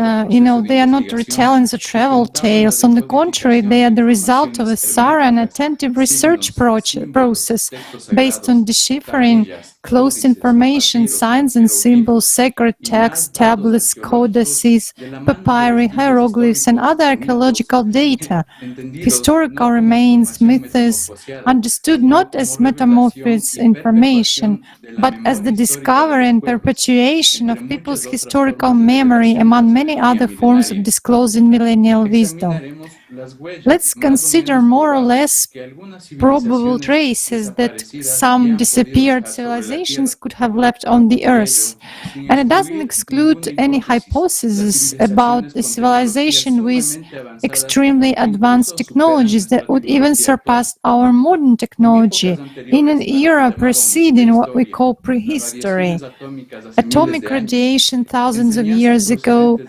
they are not retellings or travel tales. On the contrary, they are the result of a thorough and attentive research process based on deciphering closed information, signs and symbols, sacred texts, tablets, codices, papyri, hieroglyphs, and other archaeological data, historical remains, myths, understood not as metamorphosed information, but as the discovery and perpetuation of people's historical memory, among many other forms of disclosing millennial wisdom. Let's consider more or less probable traces that some disappeared civilizations could have left on the Earth. And it doesn't exclude any hypothesis about a civilization with extremely advanced technologies that would even surpass our modern technology in an era preceding what we call prehistory. Atomic radiation thousands of years ago,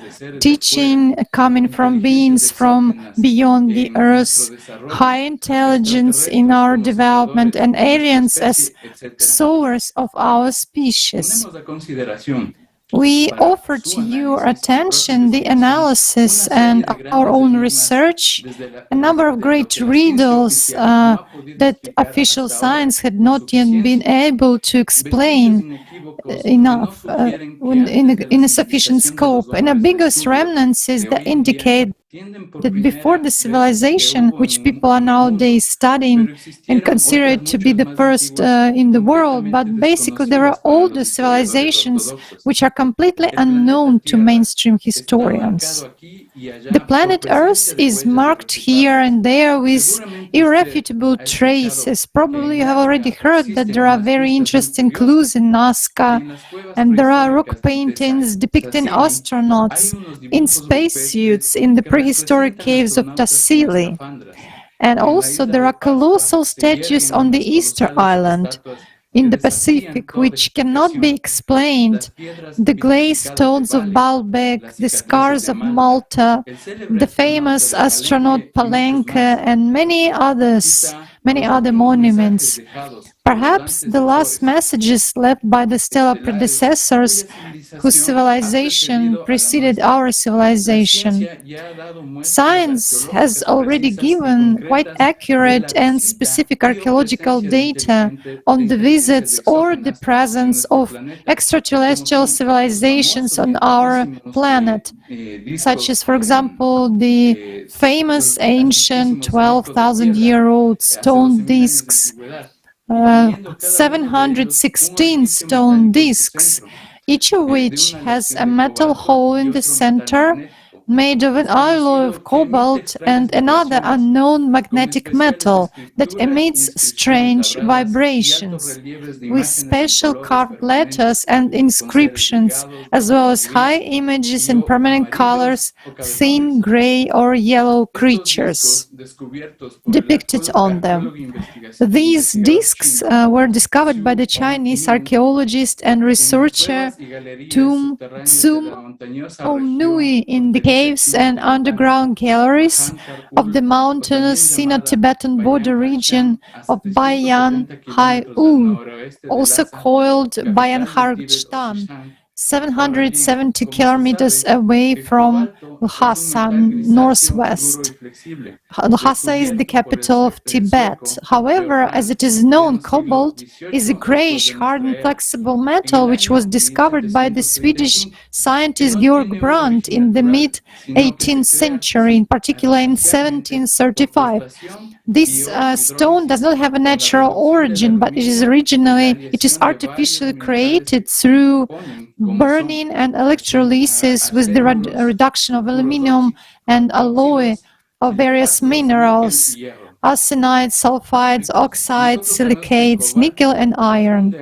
teaching coming from beings from beyond the Earth, high intelligence in our development, and aliens as source of our species. We offer to your attention the analysis and our own research, a number of great riddles that official science had not yet been able to explain enough in a sufficient scope, and ambiguous remnants that indicate that before the civilization, which people are nowadays studying and consider it to be the first in the world, but basically there are older civilizations which are completely unknown to mainstream historians. The planet Earth is marked here and there with irrefutable traces. Probably you have already heard that there are very interesting clues in Nazca, and there are rock paintings depicting astronauts in spacesuits in the prehistoric caves of Tassili. And also there are colossal statues on the Easter Island in the Pacific, which cannot be explained. The glazed stones of Baalbek, the scars of Malta, the famous astronaut Palenque, and many other monuments. Perhaps the last messages left by the stellar predecessors whose civilization preceded our civilization. Science has already given quite accurate and specific archaeological data on the visits or the presence of extraterrestrial civilizations on our planet, such as, for example, the famous ancient 12,000-year-old stone discs, 716 stone discs, each of which has a metal hole in the center made of an alloy of cobalt and another unknown magnetic metal that emits strange vibrations, with special carved letters and inscriptions, as well as high images in permanent colors, thin gray or yellow creatures depicted on them. These discs were discovered by the Chinese archaeologist and researcher Tsum Nui in the caves and underground galleries of the mountainous Sino-Tibetan border region of Bayan Hai-U, also called Bayan Hargstan, 770 kilometers away from Lhasa, northwest. Lhasa is the capital of Tibet. However, as it is known, cobalt is a grayish, hard and flexible metal which was discovered by the Swedish scientist Georg Brandt in the mid-18th century, in particular in 1735. This stone does not have a natural origin, but it is artificially created through burning and electrolysis with the reduction of aluminum and alloy of various minerals, arsenide, sulfides, oxides, silicates, nickel and iron.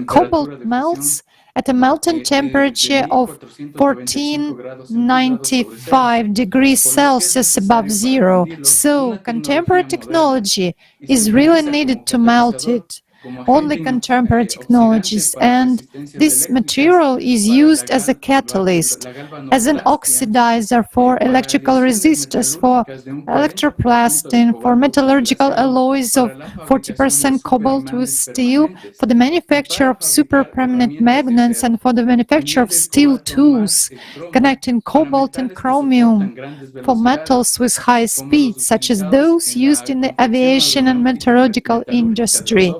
Cobalt melts at a melting temperature of 1495 degrees Celsius above zero, so contemporary technology is really needed to melt it. only contemporary technologies, and this material is used as a catalyst, as an oxidizer for electrical resistors, for electroplastin, for metallurgical alloys of 40% cobalt with steel, for the manufacture of super-permanent magnets, and for the manufacture of steel tools connecting cobalt and chromium, for metals with high speed, such as those used in the aviation and meteorological industry,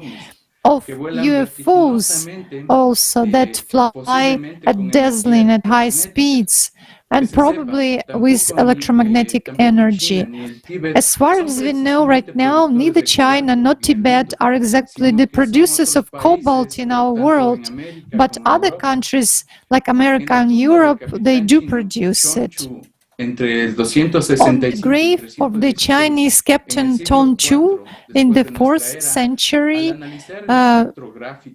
of UFOs also that fly at dazzling at high speeds, and probably with electromagnetic energy. As far as we know right now, neither China nor Tibet are exactly the producers of cobalt in our world, but other countries like America and Europe, they do produce it. On the grave of the Chinese Captain Tong Chu in the 4th century,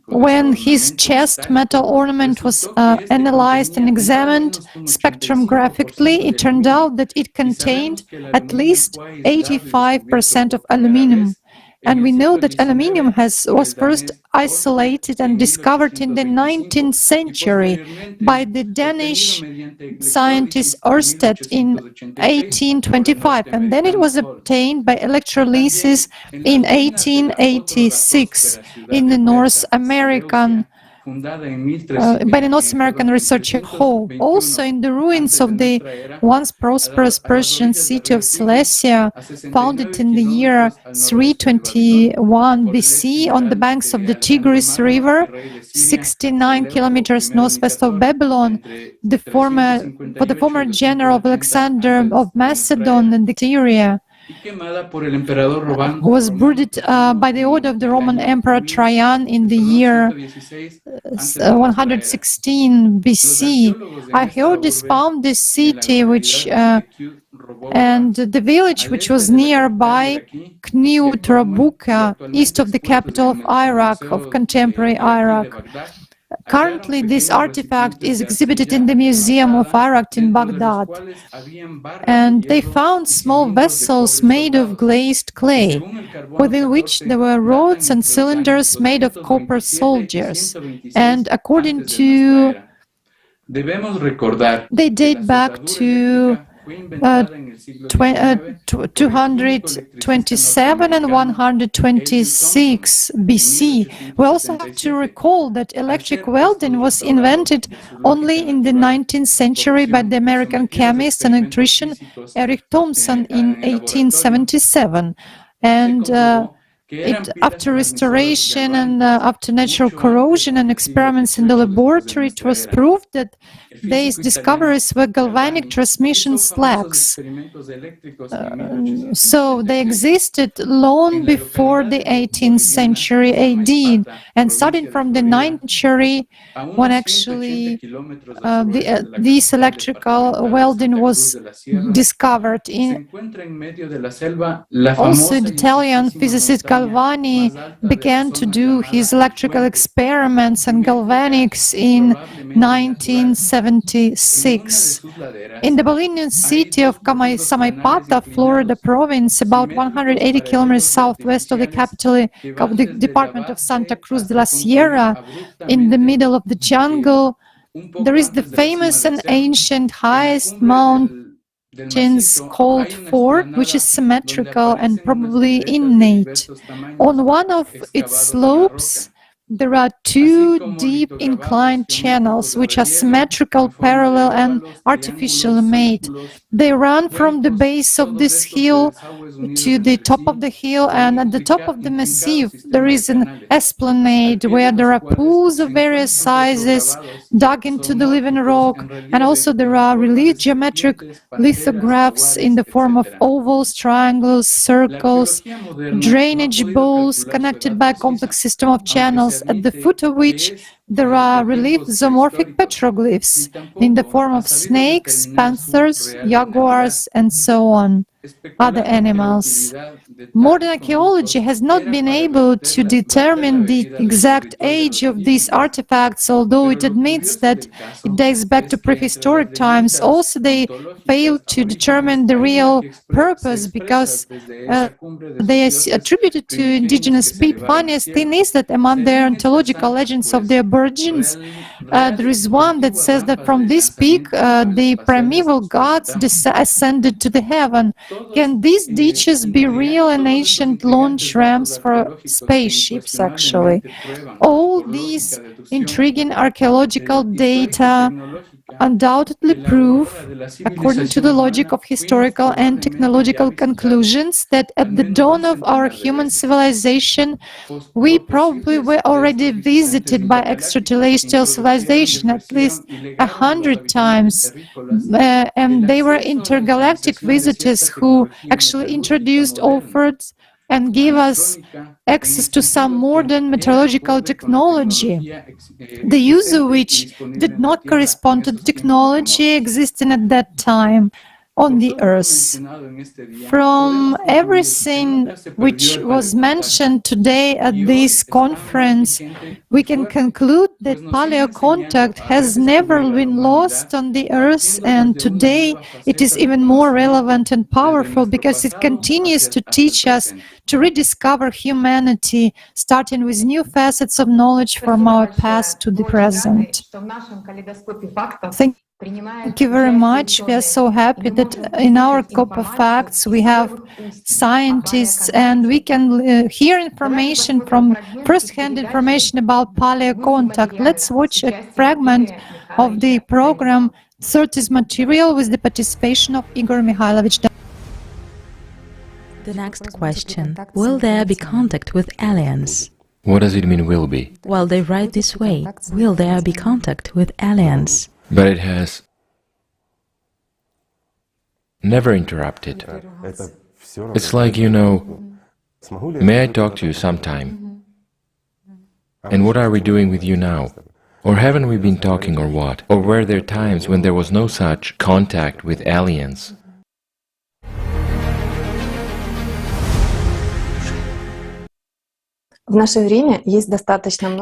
when his chest metal ornament was analyzed and examined spectrographically, it turned out that it contained at least 85% of aluminum. And we know that aluminum was first isolated and discovered in the 19th century by the Danish scientist Ørsted in 1825, and then it was obtained by electrolysis in 1886 in the North American by the North American researcher Ho. Also in the ruins of the once prosperous Persian city of Cilicia, founded in the year 321 BC on the banks of the Tigris River, 69 kilometers northwest of Babylon, the former general of Alexander of Macedon and the Syria, was buried by the order of the Roman Emperor Trajan in the year 116 BC. Archaeologists found this city, and the village which was nearby, Kniu Trabuka, east of the capital of Iraq, of contemporary Iraq. Currently, this artifact is exhibited in the Museum of Iraq in Baghdad, and they found small vessels made of glazed clay, within which there were rods and cylinders made of copper soldiers, and according to they date back to 227 and 126 BC. We also have to recall that electric welding was invented only in the 19th century by the American chemist and electrician Eric Thomson in 1877. And after restoration and after natural corrosion and experiments in the laboratory, it was proved that these discoveries were galvanic transmission slacks. So they existed long before the 18th century AD, and starting from the 9th century, when actually this electrical welding was discovered. Also, the Italian physicist Galvani began to do his electrical experiments and galvanics in 1976. In the Bolivian city of Samaipata, Florida province, about 180 kilometers southwest of the capital of the department of Santa Cruz de la Sierra, in the middle of the jungle, there is the famous and ancient highest mountains called Fort, which is symmetrical and probably innate. On one of its slopes, there are two deep inclined channels which are symmetrical, parallel, and artificially made. They run from the base of this hill to the top of the hill, and at the top of the massif there is an esplanade where there are pools of various sizes dug into the living rock, and also there are relief geometric lithographs in the form of ovals, triangles, circles, drainage bowls connected by a complex system of channels, at the foot of which there are relief zoomorphic petroglyphs in the form of snakes, panthers, jaguars, and so on, other animals. Modern archaeology has not been able to determine the exact age of these artifacts, although it admits that it dates back to prehistoric times. Also, they failed to determine the real purpose because they are attributed to indigenous people. Funniest thing is that among the ontological legends of the Aborigines, there is one that says that from this peak, the primeval gods ascended to the heaven. Can these ditches be real and ancient launch ramps for spaceships, actually? All these intriguing archaeological data undoubtedly prove, according to the logic of historical and technological conclusions, that at the dawn of our human civilization, we probably were already visited by extraterrestrial civilization at least 100 times. And they were intergalactic visitors who actually introduced, offered, and gave us access to some modern meteorological technology, the use of which did not correspond to the technology existing at that time on the Earth. From everything which was mentioned today at this conference, we can conclude that paleocontact has never been lost on the Earth, and today it is even more relevant and powerful because it continues to teach us to rediscover humanity, starting with new facets of knowledge from our past to the present. Thank you very much. We are so happy that in our Scope of Facts we have scientists and we can hear information from first-hand information about paleocontact. Let's watch a fragment of the program 30's material with the participation of Igor Mikhailovich. The next question: will there be contact with aliens? What does it mean, will be? Well, they write this way: will there be contact with aliens? But it has never interrupted. It's like, you know, may I talk to you sometime? And what are we doing with you now? Or haven't we been talking or what? Or were there times when there was no such contact with aliens?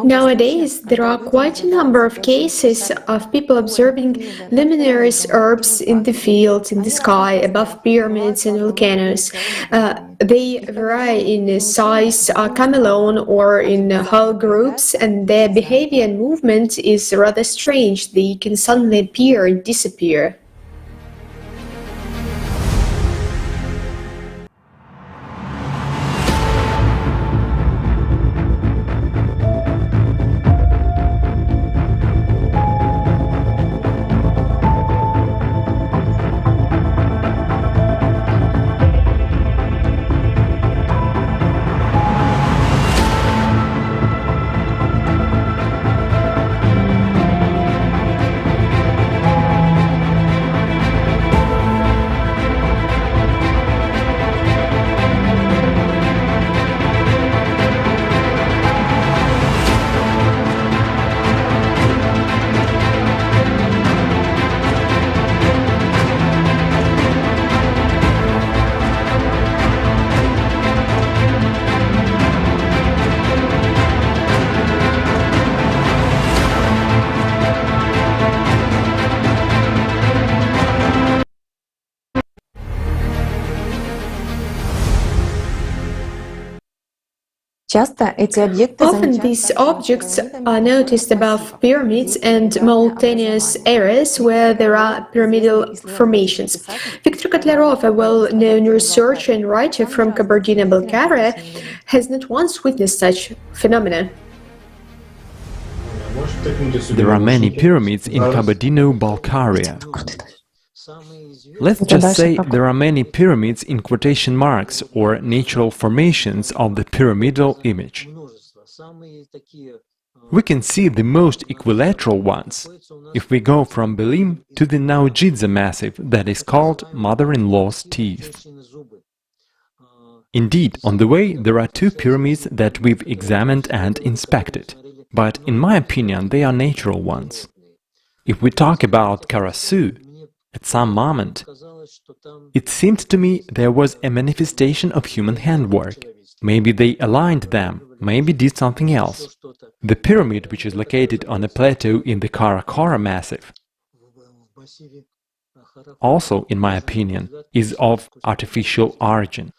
Nowadays, there are quite a number of cases of people observing luminous orbs in the field, in the sky, above pyramids and volcanoes. They vary in size, come alone or in whole groups, and their behavior and movement is rather strange. They can suddenly appear and disappear. Often these objects are noticed above pyramids and mountainous areas where there are pyramidal formations. Viktor Kotlarov, a well-known researcher and writer from Kabardino-Balkaria, has not once witnessed such phenomena. There are many pyramids in Kabardino-Balkaria. Let's just say there are many pyramids in quotation marks or natural formations of the pyramidal image. We can see the most equilateral ones if we go from Belim to the Naujidze massif that is called Mother-in-law's Teeth. Indeed, on the way there are two pyramids that we've examined and inspected, but in my opinion they are natural ones. If we talk about Karasu, At some moment, it seemed to me there was a manifestation of human handwork. Maybe they aligned them, maybe did something else. The pyramid, which is located on a plateau in the Karakoram Massif, also, in my opinion, is of artificial origin.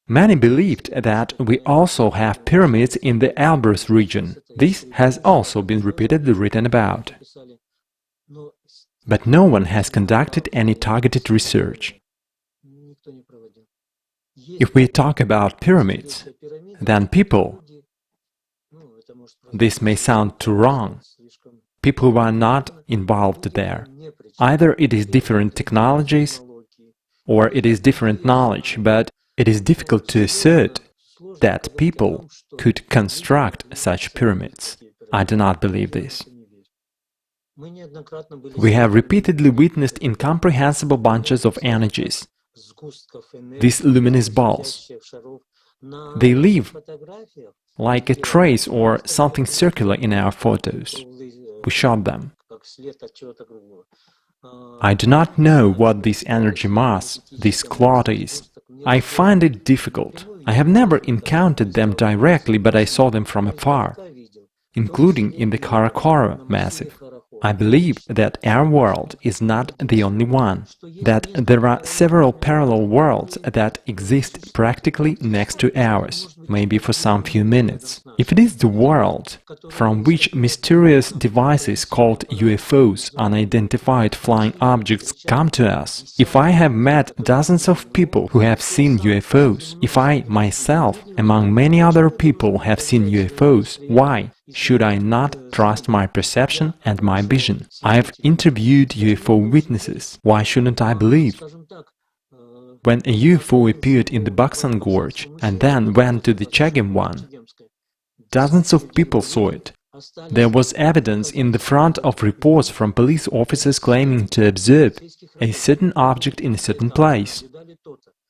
Many believed that we also have pyramids in the Elbrus region. This has also been repeatedly written about. But no one has conducted any targeted research. If we talk about pyramids, then people, this may sound too wrong, people who are not involved there. Either it is different technologies, or it is different knowledge, but it is difficult to assert that people could construct such pyramids. I do not believe this. We have repeatedly witnessed incomprehensible bunches of energies, these luminous balls. They leave like a trace or something circular in our photos. We shot them. I do not know what this energy mass, this cloud is. I find it difficult. I have never encountered them directly, but I saw them from afar, including in the Karakoram Massif. I believe that our world is not the only one, that there are several parallel worlds that exist practically next to ours, maybe for some few minutes. If it is the world from which mysterious devices called UFOs, unidentified flying objects, come to us, if I have met dozens of people who have seen UFOs, if I myself, among many other people, have seen UFOs, why should I not trust my perception and my vision? I have interviewed UFO witnesses. Why shouldn't I believe? When a UFO appeared in the Baksan Gorge and then went to the Chagim one, dozens of people saw it. There was evidence in the front of reports from police officers claiming to observe a certain object in a certain place.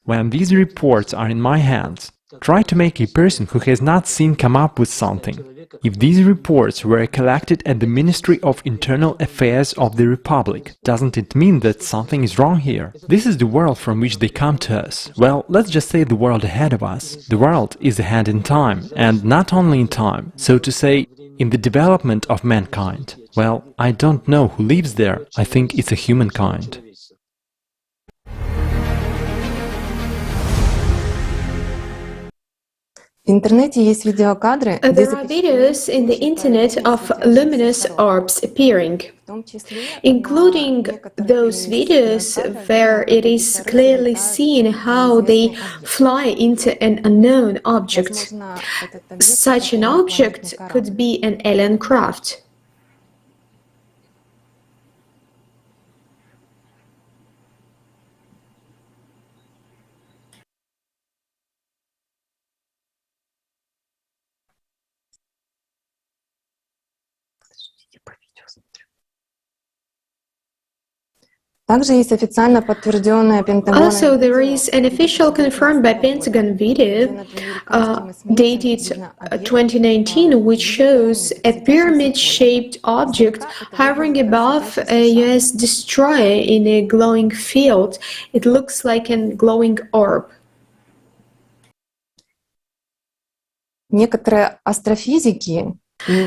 When these reports are in my hands, try to make a person who has not seen come up with something. If these reports were collected at the Ministry of Internal Affairs of the Republic, doesn't it mean that something is wrong here? This is the world from which they come to us. Well, let's just say the world ahead of us. The world is ahead in time, and not only in time, so to say, in the development of mankind. Well, I don't know who lives there. I think it's a humankind. There are videos in the internet of luminous orbs appearing, including those videos where it is clearly seen how they fly into an unknown object. Such an object could be an alien craft. Also, there is an official confirmed by Pentagon video dated 2019, which shows a pyramid-shaped object hovering above a US destroyer in a glowing field. It looks like a glowing orb.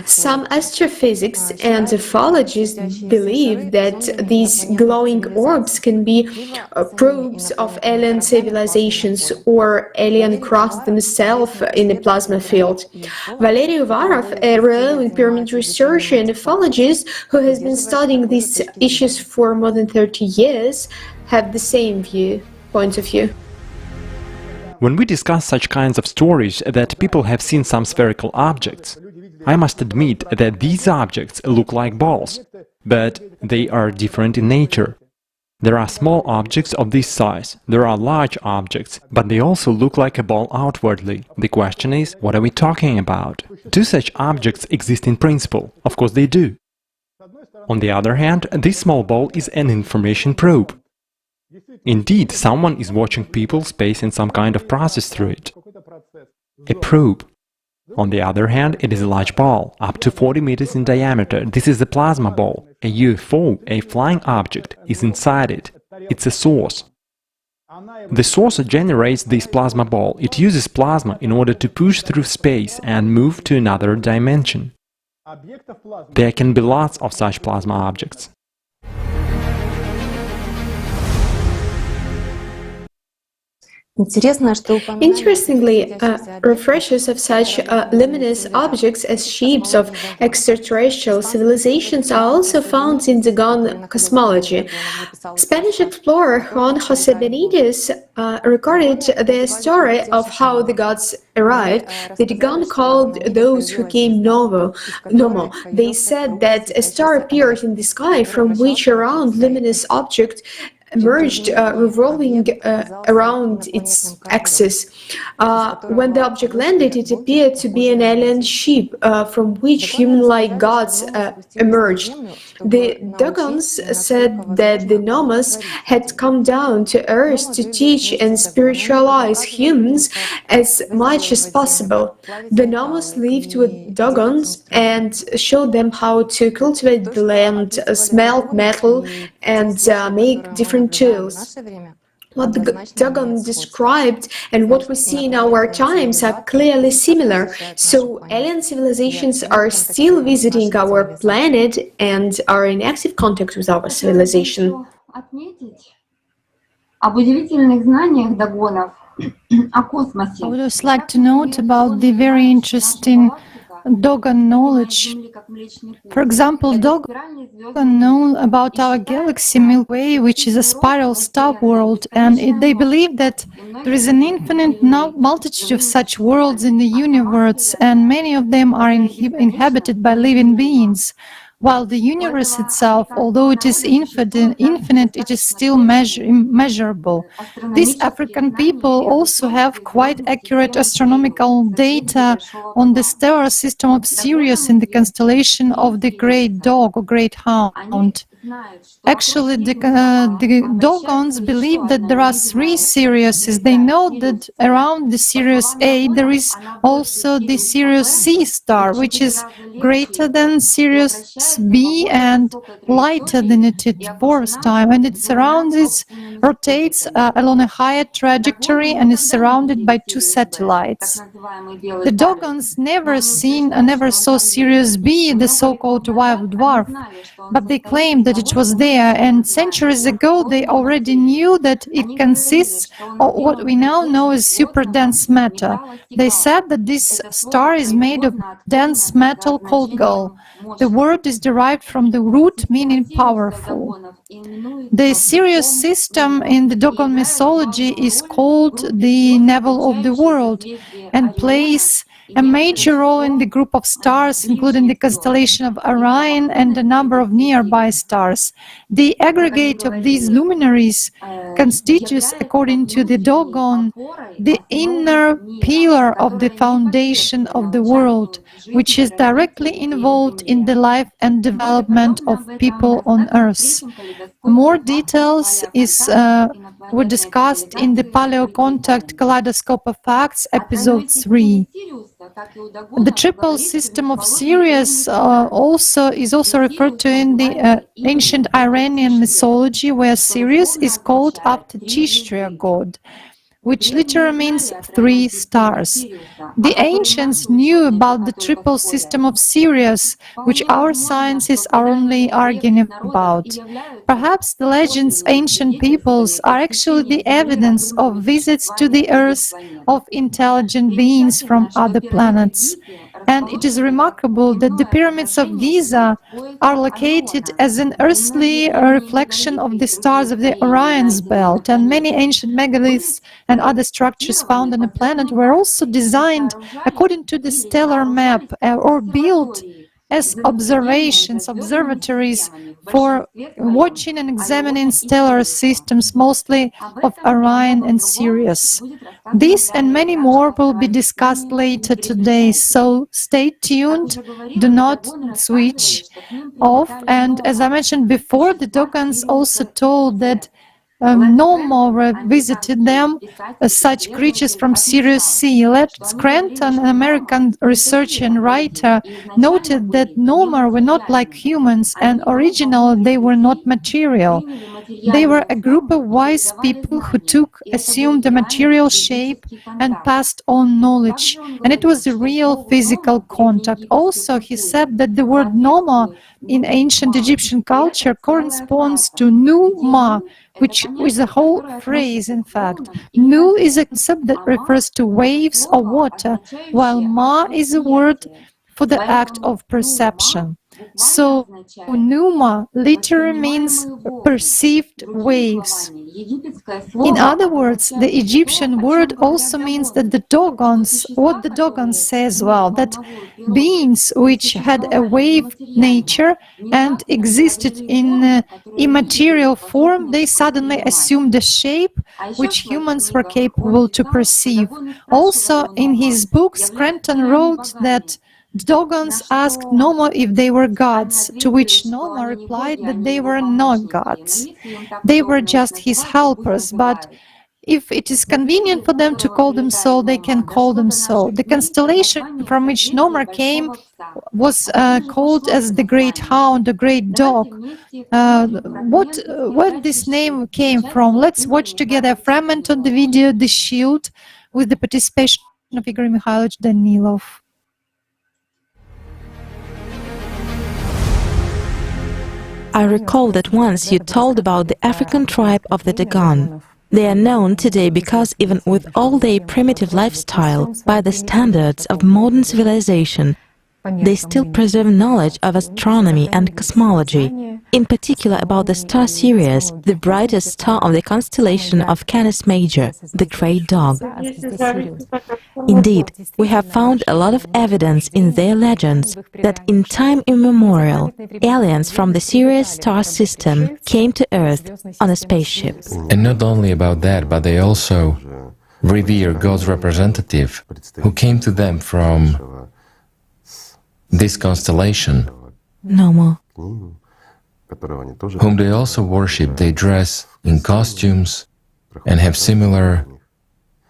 Some astrophysics and ufologists believe that these glowing orbs can be probes of alien civilizations or alien crafts themselves in the plasma field. Valery Uvarov, a renowned pyramid researcher and ufologist who has been studying these issues for more than 30 years, have the same point of view. When we discuss such kinds of stories that people have seen some spherical objects, I must admit that these objects look like balls, but they are different in nature. There are small objects of this size, there are large objects, but they also look like a ball outwardly. The question is, what are we talking about? Do such objects exist in principle? Of course they do. On the other hand, this small ball is an information probe. Indeed, someone is watching people, space and some kind of process through it. A probe. On the other hand, it is a large ball, up to 40 meters in diameter. This is a plasma ball. A UFO, a flying object, is inside it. It's a source. The source generates this plasma ball. It uses plasma in order to push through space and move to another dimension. There can be lots of such plasma objects. Interestingly, refreshes of such luminous objects as shapes of extraterrestrial civilizations are also found in Dogon cosmology. Spanish explorer Juan José Benítez recorded the story of how the gods arrived. The Dogon called those who came Nomo. They said that a star appeared in the sky from which a round luminous object emerged, revolving around its axis. When the object landed, it appeared to be an alien ship from which human-like gods emerged. The Dogons said that the Nomos had come down to Earth to teach and spiritualize humans as much as possible. The Nomos lived with Dogons and showed them how to cultivate the land, smelt metal, and make different tools. What the Dogon described and what we see in our times are clearly similar, so alien civilizations are still visiting our planet and are in active contact with our civilization. I would also like to note about the very interesting Dogon knowledge. For example, Dogon know about our galaxy Milky Way, which is a spiral star world, and they believe that there is an infinite multitude of such worlds in the universe, and many of them are inhabited by living beings. While the universe itself, although it is infinite, it is still immeasurable. These African people also have quite accurate astronomical data on the stellar system of Sirius in the constellation of the Great Dog or Great Hound. Actually, the Dogons believe that there are 3 Siriuses. They know that around the Sirius A there is also the Sirius C star, which is greater than Sirius B and lighter than it at 4th time, and it rotates along a higher trajectory and is surrounded by 2 satellites. The Dogons never saw Sirius B, the so-called white dwarf, but they claim that it was there, and centuries ago they already knew that it consists of what we now know as super dense matter. They said that this star is made of dense metal called gold. The word is derived from the root meaning powerful. The Sirius system in the Dogon mythology is called the navel of the world and plays a major role in the group of stars, including the constellation of Orion and a number of nearby stars. The aggregate of these luminaries constitutes, according to the Dogon, the inner pillar of the foundation of the world, which is directly involved in the life and development of people on Earth. More details were discussed in the paleocontact Kaleidoscope of Facts, episode 3. The triple system of Sirius is also referred to in the ancient Iranian mythology, where Sirius is called after Tishtria god, which literally means 3 stars. The ancients knew about the triple system of Sirius, which our sciences are only arguing about. Perhaps the legends ancient peoples are actually the evidence of visits to the Earth of intelligent beings from other planets. And it is remarkable that the pyramids of Giza are located as an earthly reflection of the stars of the Orion's belt, and many ancient megaliths and other structures found on the planet were also designed according to the stellar map or built as observatories for watching and examining stellar systems, mostly of Orion and Sirius. This and many more will be discussed later today, so stay tuned, do not switch off. And as I mentioned before, the Dogons also told that no more visited them. Such creatures from Sirius sea. Scranton, an American researcher and writer, noted that no more were not like humans, and originally they were not material. They were a group of wise people who assumed a material shape and passed on knowledge, and it was a real physical contact. Also, he said that the word Noma in ancient Egyptian culture corresponds to Numa, which is a whole phrase, in fact. Nu is a concept that refers to waves of water, while Ma is a word for the act of perception. So, Numa literally means perceived waves. In other words, the Egyptian word also means that the Dogons, what the Dogons say as well, that beings which had a wave nature and existed in immaterial form, they suddenly assumed a shape which humans were capable to perceive. Also, in his book, Scranton wrote that Dogons asked Noma if they were gods, to which Noma replied that they were not gods. They were just his helpers, but if it is convenient for them to call them so, they can call them so. The constellation from which Noma came was called as the Great Hound, the Great Dog. Where this name came from? Let's watch together a fragment of the video, The Shield, with the participation of Igor Mikhailovich Danilov. I recall that once you told about the African tribe of the Dogon. They are known today because even with all their primitive lifestyle, by the standards of modern civilization, they still preserve knowledge of astronomy and cosmology, in particular about the star Sirius, the brightest star of the constellation of Canis Major, the Great Dog. Indeed, we have found a lot of evidence in their legends that in time immemorial, aliens from the Sirius star system came to Earth on a spaceship. And not only about that, but they also revere God's representative who came to them from this constellation, Noma, whom they also worship. They dress in costumes and have similar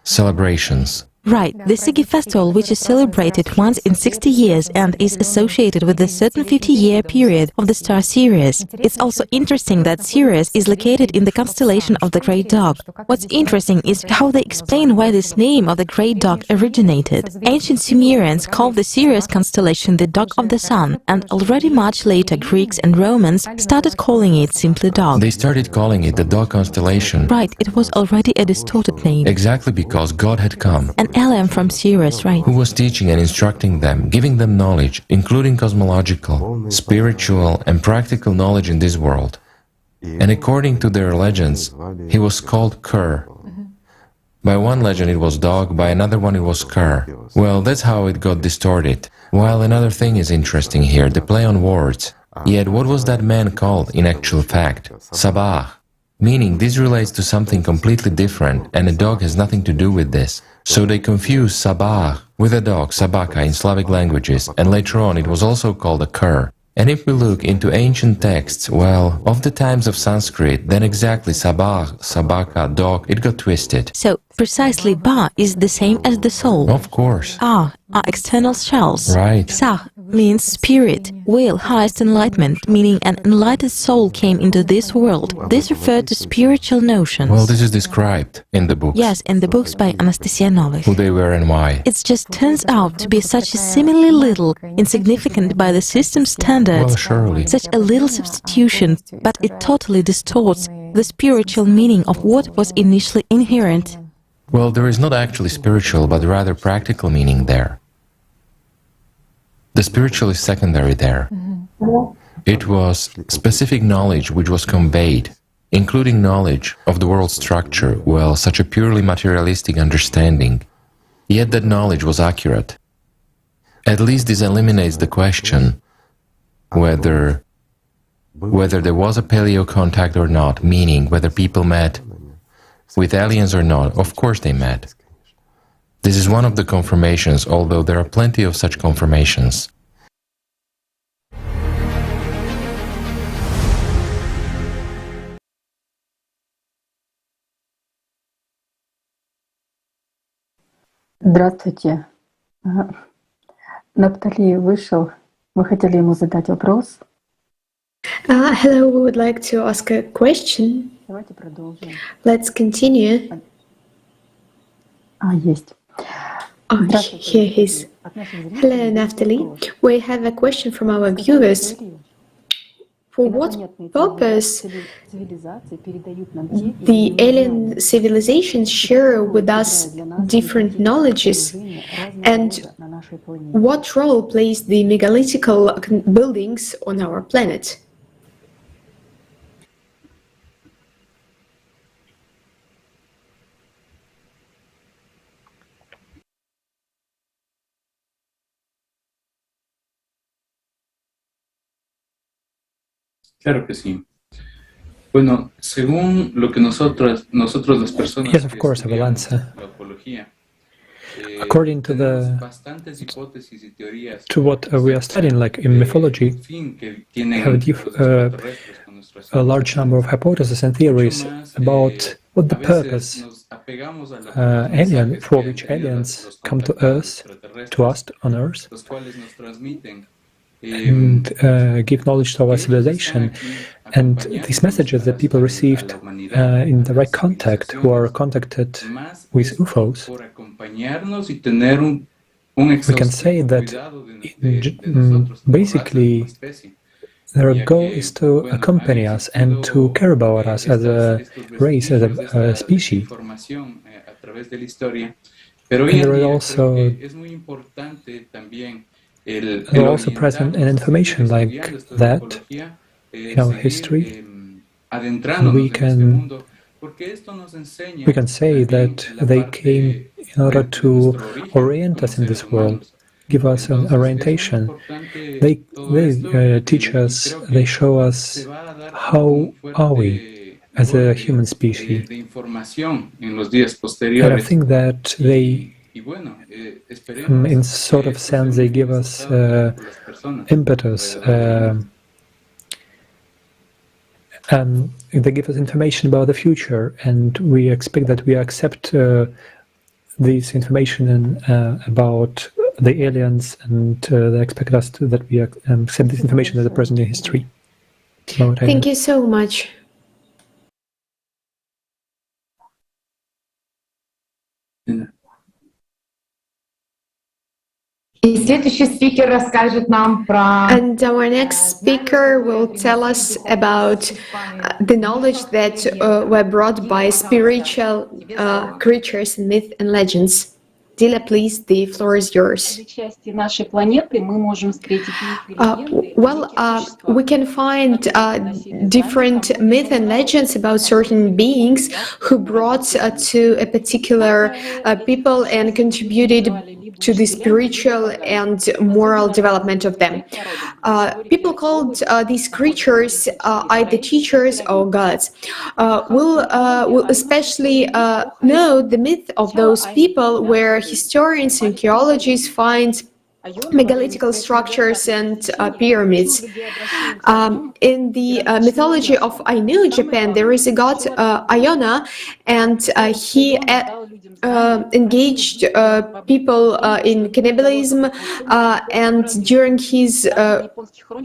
celebrations. Right, the Sigi festival, which is celebrated once in 60 years and is associated with a certain 50-year period of the star Sirius. It's also interesting that Sirius is located in the constellation of the Great Dog. What's interesting is how they explain why this name of the Great Dog originated. Ancient Sumerians called the Sirius constellation the Dog of the Sun, and already much later Greeks and Romans started calling it simply Dog. They started calling it the Dog constellation. Right, it was already a distorted name. Exactly because God had come. An alien from Sirius, right? Who was teaching and instructing them, giving them knowledge, including cosmological, spiritual, and practical knowledge in this world. And according to their legends, he was called Ker. By one legend it was dog, by another one it was Ker. Well, that's how it got distorted. While another thing is interesting here, the play on words. Yet what was that man called in actual fact? Sabah. Meaning this relates to something completely different, and a dog has nothing to do with this. So they confuse Sabah with a dog, Sabaka in Slavic languages, and later on it was also called a cur. And if we look into ancient texts, well, of the times of Sanskrit, then exactly Sabah, Sabaka, dog, it got twisted. So, precisely Ba is the same as the soul. Of course. Ah are external shells. Right. Sah means spirit, will, highest enlightenment, meaning an enlightened soul came into this world. This referred to spiritual notions. Well, this is described in the books. Yes, in the books by Anastasia Novych. Who they were and why. It just turns out to be such a seemingly little, insignificant by the system's standards, well, surely. Such a little substitution, but it totally distorts the spiritual meaning of what was initially inherent. Well, there is not actually spiritual, but rather practical meaning there. The spiritual is secondary there. It was specific knowledge which was conveyed, including knowledge of the world structure, well, such a purely materialistic understanding. Yet that knowledge was accurate. At least this eliminates the question whether there was a paleocontact or not, meaning whether people met with aliens or not. Of course they met. This is one of the confirmations, although there are plenty of such confirmations. Здравствуйте. Наптали вышел. Мы хотели ему задать вопрос. Hello, we would like to ask a question. Давайте продолжим. Let's continue. Есть. Here he is. Hello, Naftali. We have a question from our viewers. For what purpose the alien civilizations share with us different knowledges, and what role plays the megalithical buildings on our planet? Claro que sí. Bueno, según lo que nosotros las personas Yes, of course, I will answer. la ufología, According to what we are studying, like in mythology, we have a large number of hypotheses and theories about what the purpose for which aliens come to Earth, to us on Earth, and give knowledge to our civilization. And these messages that people received in direct contact, who are contacted with UFOs, we can say that basically their goal is to accompany us and to care about us as a race, as a species. And there is also present an information like that in our history. We can say that they came in order to orient us in this world, give us an orientation. They teach us, they show us how are we as a human species. And I think that they, in sort of sense, they give us impetus. They give us information about the future, and we expect that we accept this information about the aliens, and they expect us that we accept this information as a present in history. Thank you so much. And our next speaker will tell us about the knowledge that were brought by spiritual creatures in myth and legends. Dila, please, the floor is yours. We can find different myths and legends about certain beings who brought to a particular people and contributed to the spiritual and moral development of them. People called these creatures either teachers or gods. We'll especially know the myth of those people where historians and archaeologists find megalithical structures and pyramids. In the mythology of Ainu, Japan, there is a god Iona, and he engaged people in cannibalism, and during his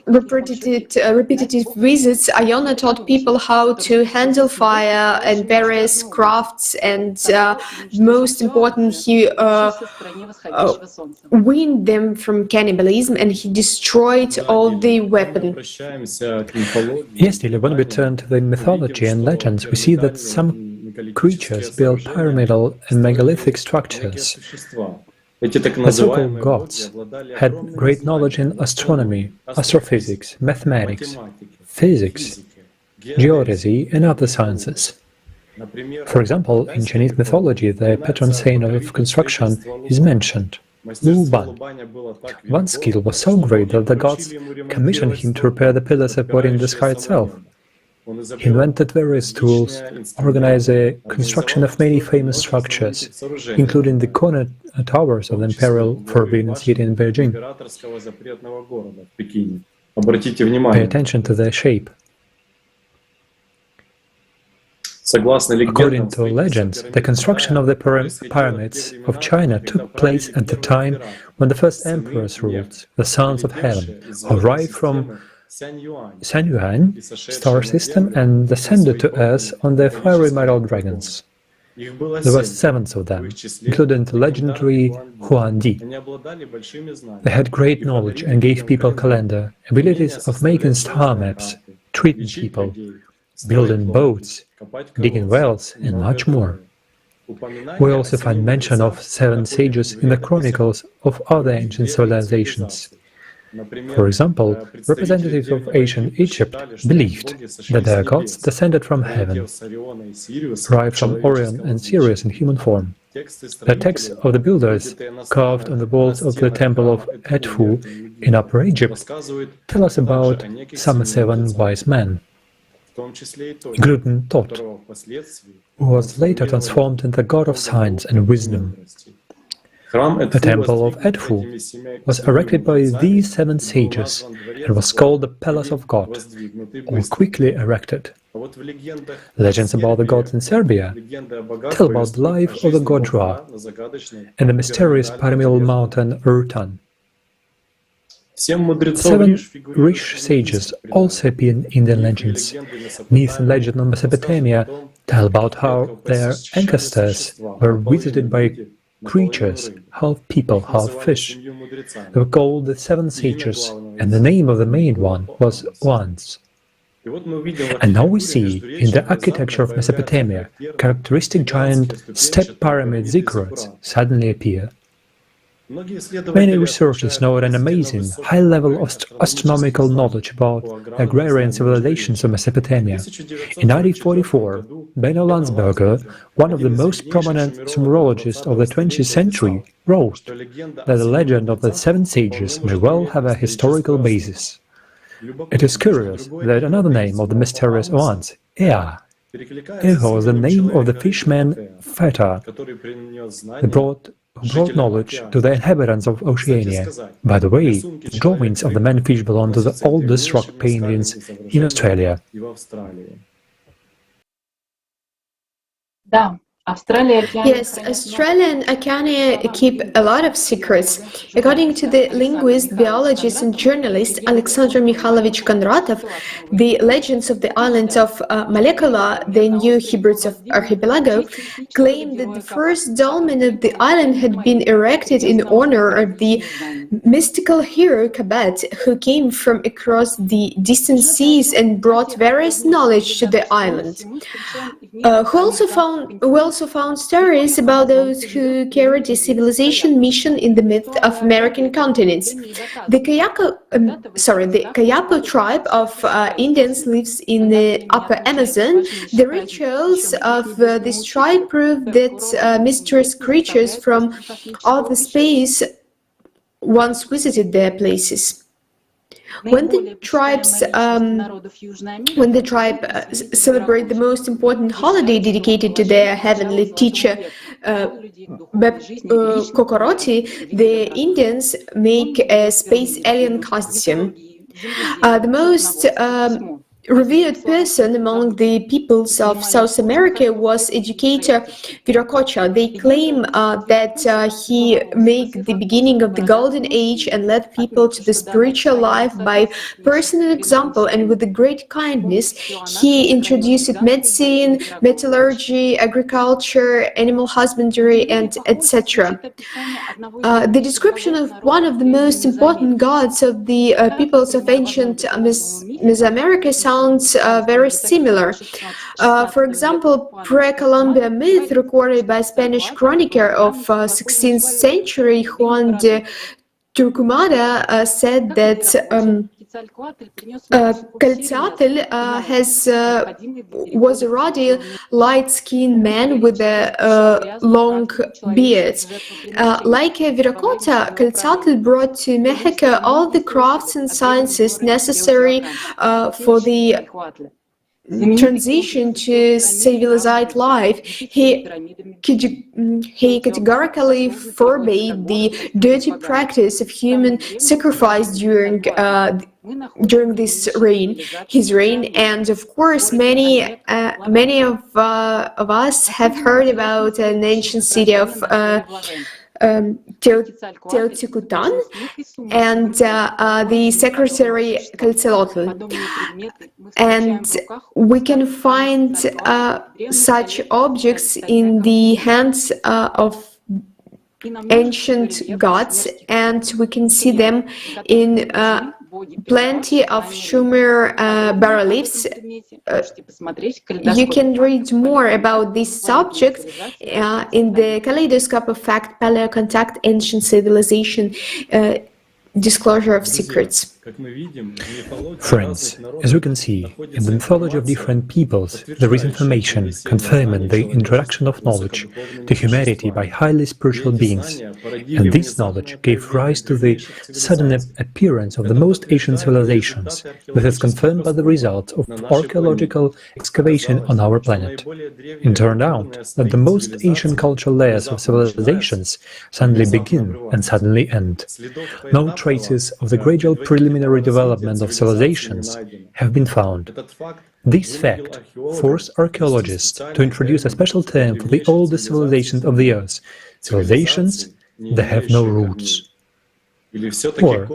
repetitive visits, Iona taught people how to handle fire and various crafts, and most important, he weaned them from cannibalism, and he destroyed all the weapons. Yes, Lily, when we turn to the mythology and legends, we see that some creatures built pyramidal and megalithic structures. The so-called gods had great knowledge in astronomy, astrophysics, mathematics, physics, geodesy, and other sciences. For example, in Chinese mythology, the patron saint of construction is mentioned, Wu Ban. One's skill was so great that the gods commissioned him to repair the pillars supporting the sky itself. He invented various tools, organized the construction of many famous structures, including the corner towers of the Imperial Forbidden City in Beijing. Pay attention to their shape. According to legends, the construction of the pyramids of China took place at the time when the first emperors ruled, the sons of heaven, who arrived from Yuan star system and descended to Earth on their fiery metal dragons. There were 7 of them, including the legendary Huan Di. They had great knowledge and gave people calendar, abilities of making star maps, treating people, building boats, digging wells, and much more. We also find mention of 7 sages in the chronicles of other ancient civilizations. For example, representatives of ancient Egypt believed that their gods descended from heaven, arrived from Orion and Sirius in human form. The texts of the builders, carved on the walls of the temple of Edfu in Upper Egypt, tell us about some 7 wise men, including Thoth, who was later transformed into the god of science and wisdom. The temple of Edfu was erected by these 7 sages and was called the Palace of God, or quickly erected. Legends about the gods in Serbia tell about the life of the god Ra and the mysterious pyramidal mountain Rutan. 7 rich sages also appear in the legends. Myth and legend of Mesopotamia tell about how their ancestors were visited by creatures, half people, half fish. They were called the 7 sages, and the name of the main one was Oans. And now we see, in the architecture of Mesopotamia, characteristic giant step pyramid ziggurats suddenly appear. Many researchers know an amazing, high level of astronomical knowledge about the agrarian civilizations of Mesopotamia. In 1944, Benno Landsberger, one of the most prominent sumerologists of the 20th century, wrote that the legend of the 7 sages may well have a historical basis. It is curious that another name of the mysterious Oans, Ea, was the name of the fishman Feta, who brought knowledge to the inhabitants of Oceania. By the way, drawings of the man-fish belong to the oldest rock paintings in Australia. Yes, Australian Acania keep a lot of secrets. According to the linguist, biologist and journalist Alexander Mikhailovich Konratov, the legends of the islands of Malekula, the New Hebrides of Archipelago, claim that the first dolmen of the island had been erected in honor of the mystical hero Kabat, who came from across the distant seas and brought various knowledge to the island. We also found stories about those who carried a civilization mission in the midst of American continents. The Kayapo tribe of Indians lives in the Upper Amazon. The rituals of this tribe prove that mysterious creatures from outer space once visited their places. When the tribe celebrate the most important holiday dedicated to their heavenly teacher, Kokoroti, the Indians make a space alien costume. The most revered person among the peoples of South America was educator Viracocha. They claim that he made the beginning of the golden age and led people to the spiritual life by personal example, and with a great kindness he introduced medicine, metallurgy, agriculture, animal husbandry, and etc. The description of one of the most important gods of the peoples of ancient Mesoamerica sounds very similar. For example, pre-Columbian myth recorded by Spanish chronicler of 16th century Juan de Turcumada said that Quetzalcoatl was a ruddy, light-skinned man with a long beard. Like a Viracota, Quetzalcoatl brought to Mexico all the crafts and sciences necessary for the transition to civilized life. He categorically forbade the dirty practice of human sacrifice during during his reign, and of course, many of us have heard about an ancient city of Teotihuacan and the secretary Quetzalcoatl, and we can find such objects in the hands of ancient gods, and we can see them in plenty of Sumer bas-reliefs. You can read more about this subject in the Kaleidoscope of Facts, Paleocontact, Ancient Civilization, Disclosure of Secrets. Friends, as we can see, in the mythology of different peoples, there is information confirming the introduction of knowledge to humanity by highly spiritual beings, and this knowledge gave rise to the sudden appearance of the most ancient civilizations, that is confirmed by the result of archaeological excavation on our planet. It turned out that the most ancient cultural layers of civilizations suddenly begin and suddenly end. No traces of the gradual preliminary development of civilizations have been found. This fact forced archaeologists to introduce a special term for the oldest civilizations of the Earth, civilizations that have no roots. Or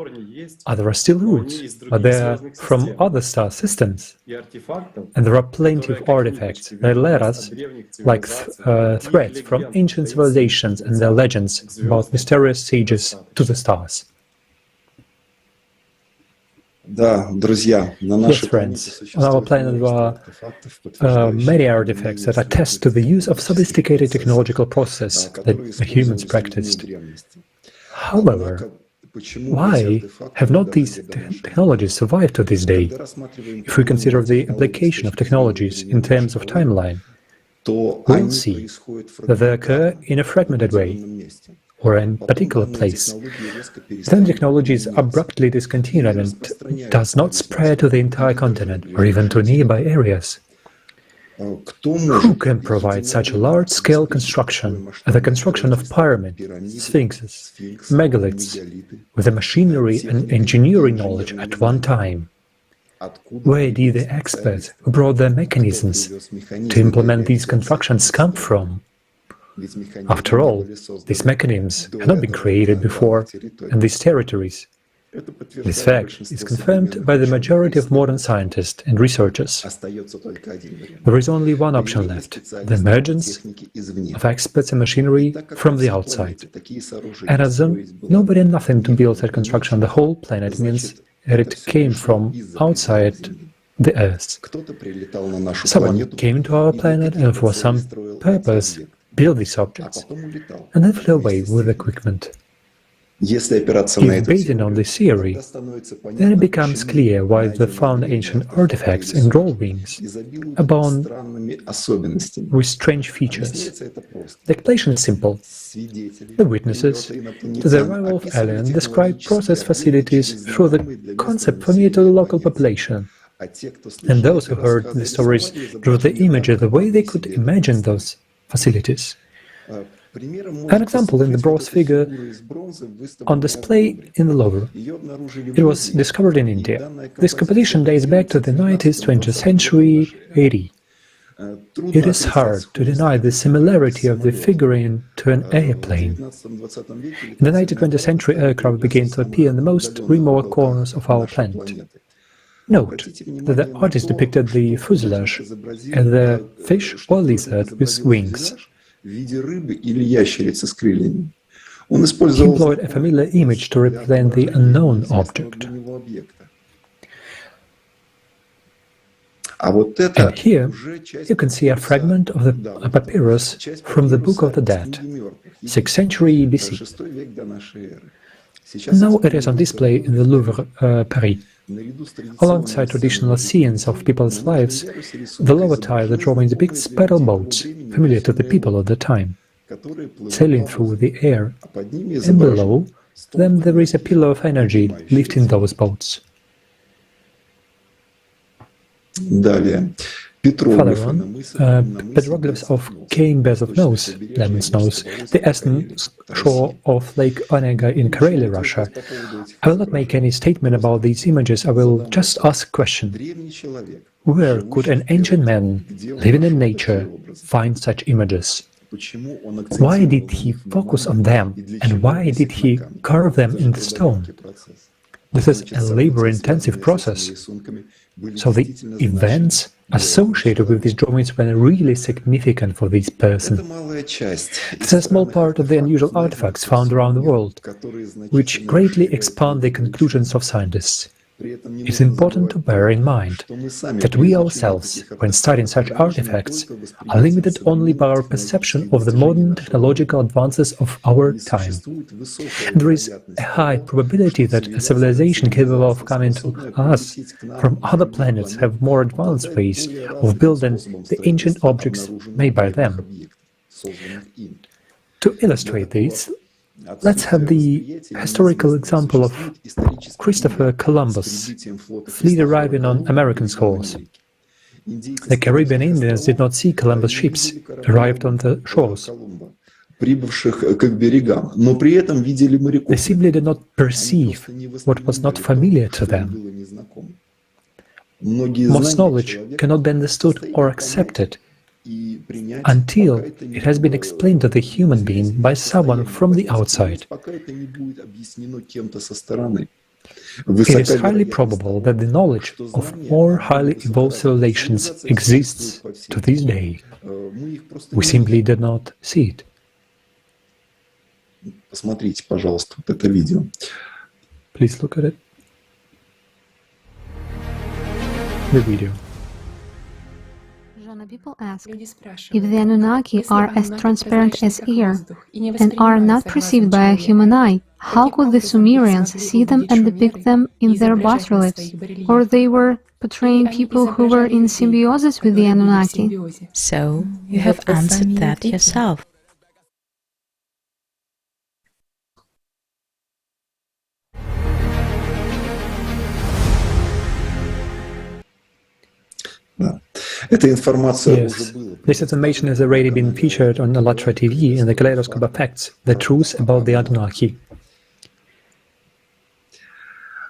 there are still roots, but they are from other star systems. And there are plenty of artifacts that led us, like threads from ancient civilizations and their legends about mysterious sages, to the stars. Yes, friends, on our planet there are many artifacts that attest to the use of sophisticated technological process that the humans practiced. However, why have not these technologies survived to this day? If we consider the application of technologies in terms of timeline, we'll see that they occur in a fragmented way, or in a particular place. Then technology is abruptly discontinued and does not spread to the entire continent or even to nearby areas. Who can provide such a large-scale construction as the construction of pyramids, sphinxes, megaliths, with the machinery and engineering knowledge at one time? Where did the experts who brought their mechanisms to implement these constructions come from? After all, these mechanisms had not been created before in these territories. This fact is confirmed by the majority of modern scientists and researchers. There is only one option left: the emergence of experts and machinery from the outside. And as nobody and nothing to build that construction on the whole planet means that it came from outside the Earth. Someone came into our planet and for some purpose built these objects, and then flew away with equipment. If based on this theory, then it becomes clear why they found ancient artifacts and drawings abound with strange features. The explanation is simple. The witnesses to the arrival of aliens describe process facilities through the concept familiar to the local population. And those who heard the stories drew the images the way they could imagine those facilities. An example in the bronze figure on display in the Louvre. It was discovered in India. This composition dates back to the 20th century AD. It is hard to deny the similarity of the figurine to an airplane. In the 19th century, aircraft began to appear in the most remote corners of our planet. Note that the artist depicted the fuselage as a fish or lizard with wings. He employed a familiar image to represent the unknown object. And here you can see a fragment of a papyrus from the Book of the Dead, 6th century BC. Now it is on display in the Louvre, Paris. Alongside traditional scenes of people's lives, the lower tile drawing depicts paddle boats, familiar to the people of the time, sailing through the air, and below them there is a pillar of energy lifting those boats. Further on, petroglyphs of cane Bezov nose, lemon's nose, the eastern shore of Lake Onega in Karelia, Russia. I will not make any statement about these images, I will just ask a question. Where could an ancient man, living in nature, find such images? Why did he focus on them, and why did he carve them in the stone? This is a labor-intensive process, so the events associated with these drawings were really significant for this person. It's a small part of the unusual artifacts found around the world, which greatly expand the conclusions of scientists. It's important to bear in mind that we ourselves, when studying such artifacts, are limited only by our perception of the modern technological advances of our time. And there is a high probability that a civilization capable of coming to us from other planets have more advanced ways of building the ancient objects made by them. To illustrate this, let's have the historical example of Christopher Columbus, fleet arriving on American shores. The Caribbean Indians did not see Columbus ships arrived on the shores. They simply did not perceive what was not familiar to them. Most knowledge cannot be understood or accepted until it has been explained to the human being by someone from the outside. It is highly probable that the knowledge of more highly evolved civilizations exists to this day. We simply did not see it. Please look at it. The video. People ask, if the Anunnaki are as transparent as air and are not perceived by a human eye, how could the Sumerians see them and depict them in their bas-reliefs? Or they were portraying people who were in symbiosis with the Anunnaki? So, you have answered that yourself. Yes, this information has already been featured on ALLATRA TV in the Kaleidoscope of Facts, the truth about the Anunnaki.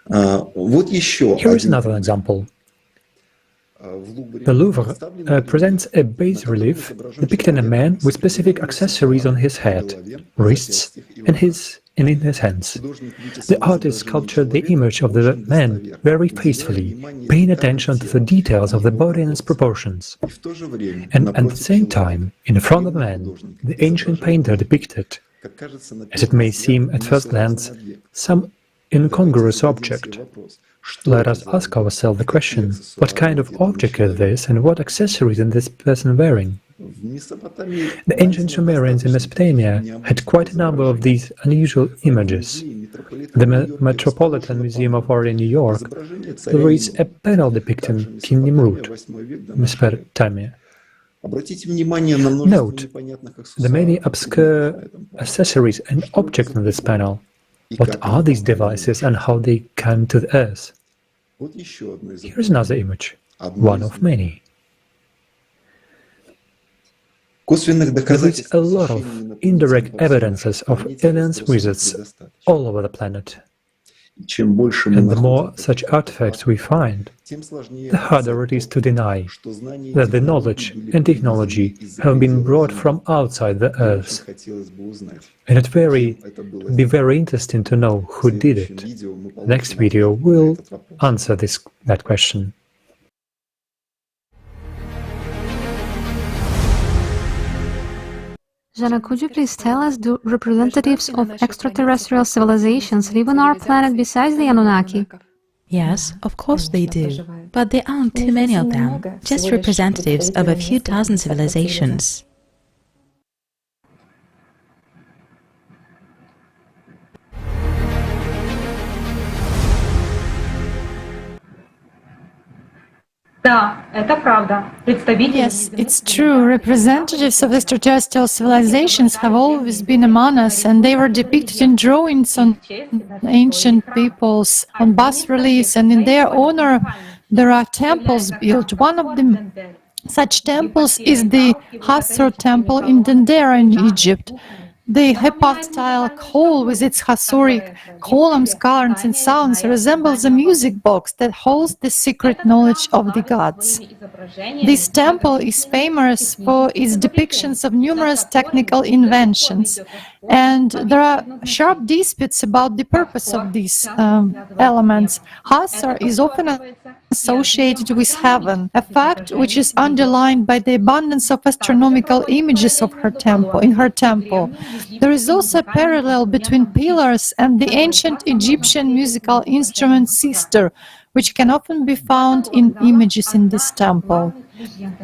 Here is another example. The Louvre presents a bas relief depicting a man with specific accessories on his head, wrists, and in his hands. The artist sculptured the image of the man very faithfully, paying attention to the details of the body and its proportions. And at the same time, in front of the man, the ancient painter depicted, as it may seem at first glance, some incongruous object. Let us ask ourselves the question, what kind of object is this and what accessories is this person wearing? The ancient Sumerians in Mesopotamia had quite a number of these unusual images. The Metropolitan Museum of Art in New York there is a panel depicting King Nimrud, Mesopotamia. Note the many obscure accessories and objects on this panel. What are these devices and how they came to the Earth? Here's another image, one of many. There is a lot of indirect evidences of aliens visits all over the planet. And the more such artifacts we find, the harder it is to deny that the knowledge and technology have been brought from outside the Earth. And it would be very interesting to know who did it. The next video will answer that question. Jana, could you please tell us, do representatives of extraterrestrial civilizations live on our planet besides the Anunnaki? Yes, of course they do. But there aren't too many of them, just representatives of a few dozen civilizations. Yes, it's true. Representatives of extraterrestrial civilizations have always been among us, and they were depicted in drawings on ancient peoples, on bas-reliefs, and in their honor there are temples built. One of the such temples is the Hathor temple in Dendera in Egypt. The hypostyle hall with its Hathoric columns, currents and sounds resembles a music box that holds the secret knowledge of the gods. This temple is famous for its depictions of numerous technical inventions, and there are sharp disputes about the purpose of these elements. Hathor is often associated with heaven, a fact which is underlined by the abundance of astronomical images of her temple. There is also a parallel between pillars and the ancient Egyptian musical instrument sitar, which can often be found in images in this temple.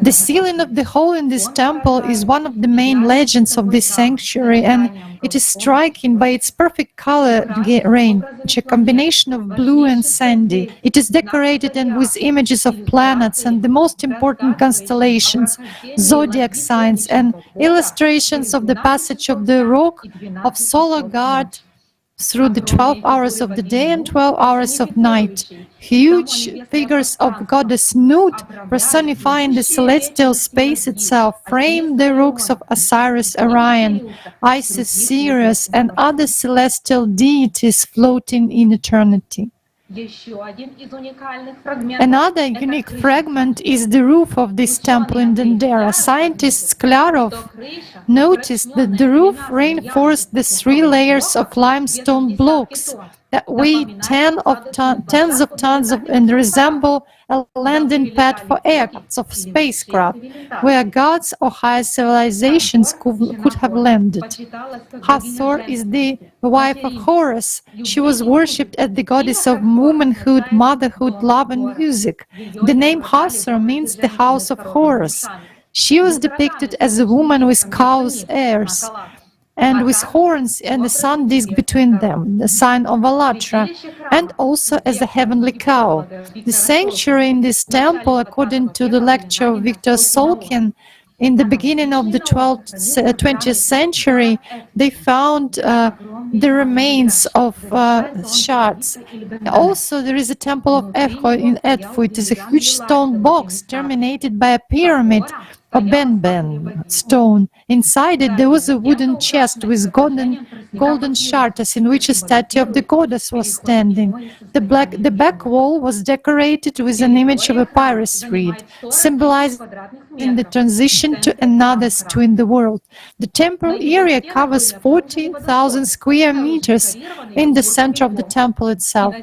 The ceiling of the hall in this temple is one of the main legends of this sanctuary, and it is striking by its perfect color range, a combination of blue and sandy. It is decorated and with images of planets and the most important constellations, zodiac signs, and illustrations of the passage of the rock of solar guard through the 12 hours of the day and 12 hours of night. Huge figures of goddess Nut, personifying the celestial space itself, frame the rooks of Osiris, Orion, Isis, Sirius, and other celestial deities floating in eternity. Another unique fragment is the roof of this temple in Dendera. Scientist Sklarov noticed that the roof reinforced the 3 layers of limestone blocks that weigh tens of tons and resemble a landing pad for aircraft of spacecraft, where gods or higher civilizations could have landed. Hathor is the wife of Horus. She was worshipped as the goddess of womanhood, motherhood, love, and music. The name Hathor means the house of Horus. She was depicted as a woman with cow's ears and with horns and a sun disk between them, the sign of ALLATRA, and also as a heavenly cow. The sanctuary in this temple, according to the lecture of Viktor Solkin, in the beginning of the 20th century, they found the remains of shards. Also, there is a temple of Echo in Edfu. It is a huge stone box terminated by a pyramid, a ben stone. Inside it, there was a wooden chest with golden shards in which a statue of the goddess was standing. The back wall was decorated with an image of a papyrus reed, symbolizing the transition to another stew in the world. The temple area covers 14,000 square meters in the center of the temple itself.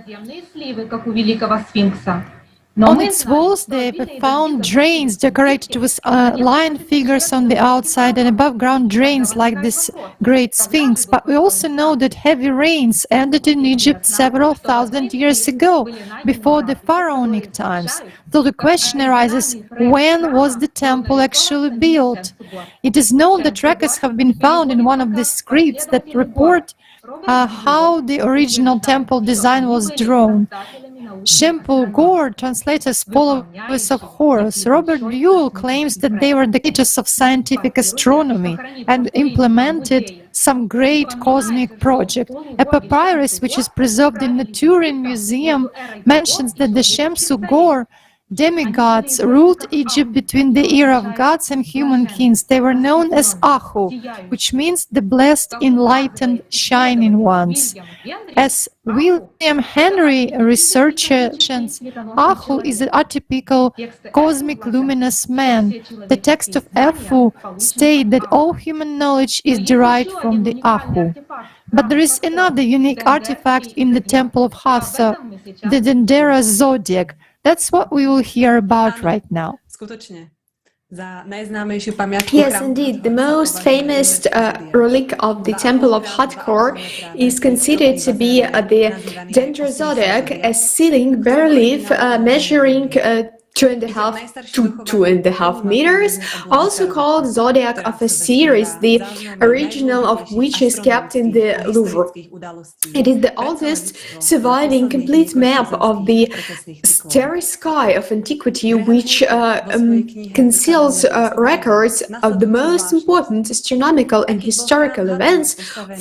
On its walls, they found drains decorated with lion figures on the outside and above-ground drains like this great sphinx. But we also know that heavy rains ended in Egypt several thousand years ago, before the pharaonic times. So the question arises, when was the temple actually built? It is known that records have been found in one of the scripts that report how the original temple design was drawn. Shempul Gore translates as followers of Horus. Robert Buell claims that they were the creators of scientific astronomy and implemented some great cosmic project. A papyrus, which is preserved in the Turin Museum, mentions that the Shemsu Gore demigods ruled Egypt between the era of gods and human kings. They were known as Ahu, which means the blessed, enlightened, shining ones. As William Henry researches, Ahu is an atypical cosmic luminous man. The text of Efu states that all human knowledge is derived from the Ahu. But there is another unique artifact in the temple of Hathor, the Dendera zodiac. That's what we will hear about right now. Yes, indeed. The most famous relic of the Temple of Hathor is considered to be the Dendera zodiac, a ceiling relief measuring 2.5 to 2.5 meters, also called Zodiac of Osiris, the original of which is kept in the Louvre. It is the oldest surviving complete map of the starry sky of antiquity, which conceals records of the most important astronomical and historical events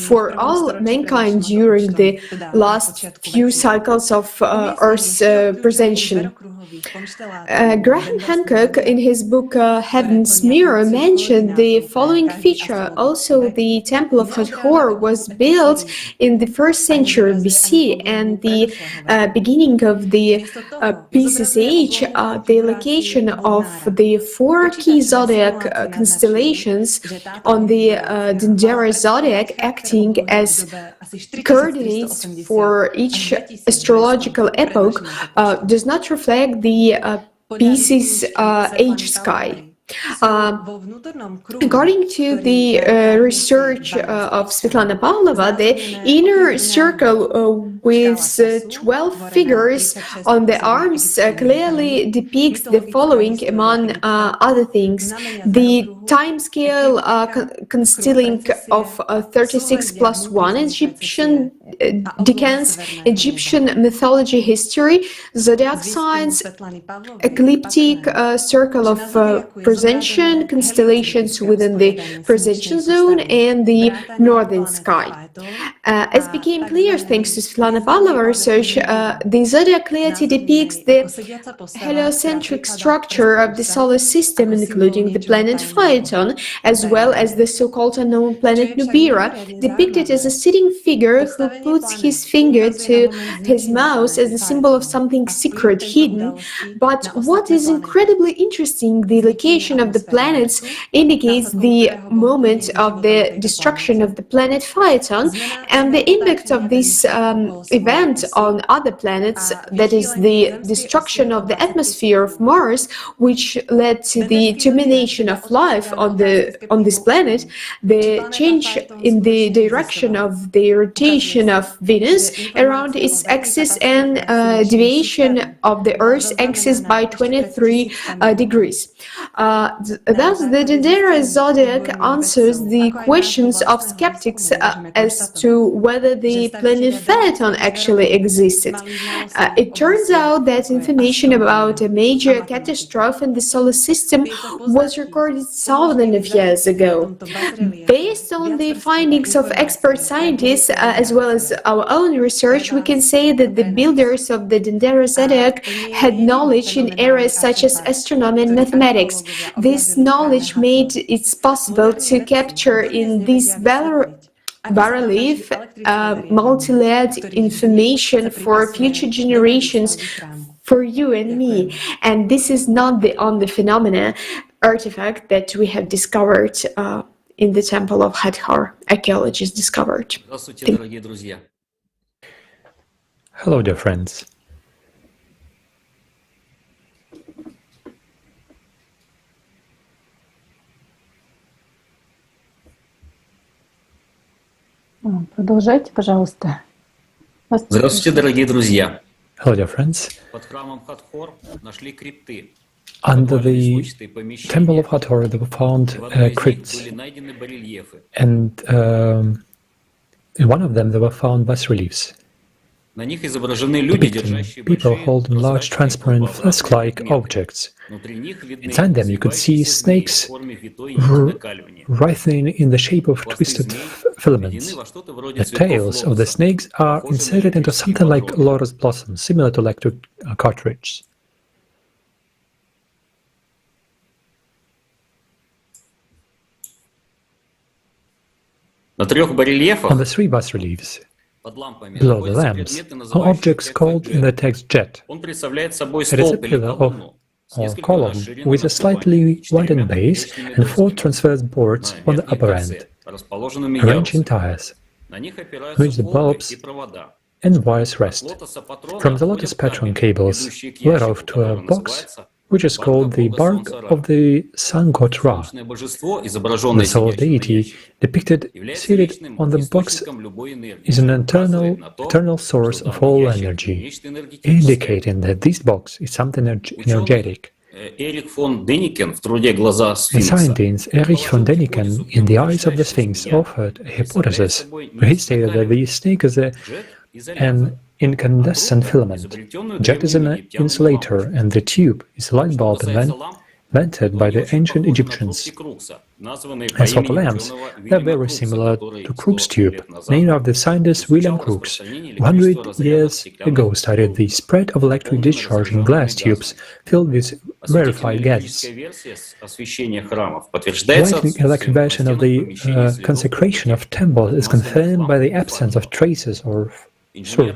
for all mankind during the last few cycles of Earth's presentation. Graham Hancock, in his book Heaven's Mirror, mentioned the following feature. Also, the Temple of Hathor was built in the 1st century BC, and the beginning of the Pisces age, the location of the 4 key zodiac constellations on the Dendera zodiac, acting as coordinates for each astrological epoch, does not reflect the Pisces age sky. According to the research of Svetlana Pavlova, the inner circle with 12 figures on the arms clearly depicts the following, among other things: the time scale constellation of 36 plus 1 Egyptian decans, Egyptian mythology history, zodiac signs, ecliptic circle of Presentian constellations within the Presentian zone, and the northern sky. As became clear thanks to Svetlana Pavlova research, the zodiac clearly depicts the heliocentric structure of the solar system, including the planet Phaeton, as well as the so-called unknown planet Nibiru, depicted as a sitting figure who puts his finger to his mouth as a symbol of something secret hidden. But what is incredibly interesting, the location of the planets indicates the moment of the destruction of the planet Phaeton and the impact of this event on other planets, that is the destruction of the atmosphere of Mars, which led to the termination of life on this planet, the change in the direction of the rotation of Venus around its axis, and deviation of the Earth's axis by 23 degrees. Thus, the Dendera zodiac answers the questions of skeptics as to whether the planet Phaeton actually existed. It turns out that information about a major catastrophe in the solar system was recorded thousands of years ago. Based on the findings of expert scientists, as well as our own research, we can say that the builders of the Dendera zodiac had knowledge in areas such as astronomy and mathematics. This knowledge made it possible to capture in this bas-relief multi-layered information for future generations, for you and me. And this is not the only phenomena artifact that we have discovered in the Temple of Hathor. Archaeologists discovered. Hello, dear friends. Продолжайте, пожалуйста. Здравствуйте, дорогие друзья. Hello, dear friends. Под храмом Хатхор нашли крипты. Under the Temple of Hathor, they were found crypts, and in one of them there were found bas-reliefs depicting people holding large transparent flask-like objects. Inside them you could see snakes writhing in the shape of twisted filaments. The tails of the snakes are inserted into something like lotus blossoms, similar to electric cartridges. На 3 барельефах on the 3 bas-reliefs below the lamps are objects called in the text jet. It is a pillar or column with a slightly widened base and 4 transverse boards on the upper end, arranged in tiers, which the bulbs and wires rest. From the lotus patron cables led off to a box which is called the bark of the sun god Ra. The solar deity depicted seated on the box is an eternal source of all energy, indicating that this box is something energetic. The scientist Erich von Däniken, in The Eyes of the Sphinx, offered a hypothesis where he stated that the snake is an incandescent filament. Jet is an insulator, and the tube is a light bulb, and then invented by the ancient Egyptians. As for the lamps, they are very similar to Crookes tube, named after the scientist William Crookes, who 100 years ago studied the spread of electric discharge in glass tubes filled with rarefied gases. The lightning electric version of the consecration of temples is confirmed by the absence of traces or soot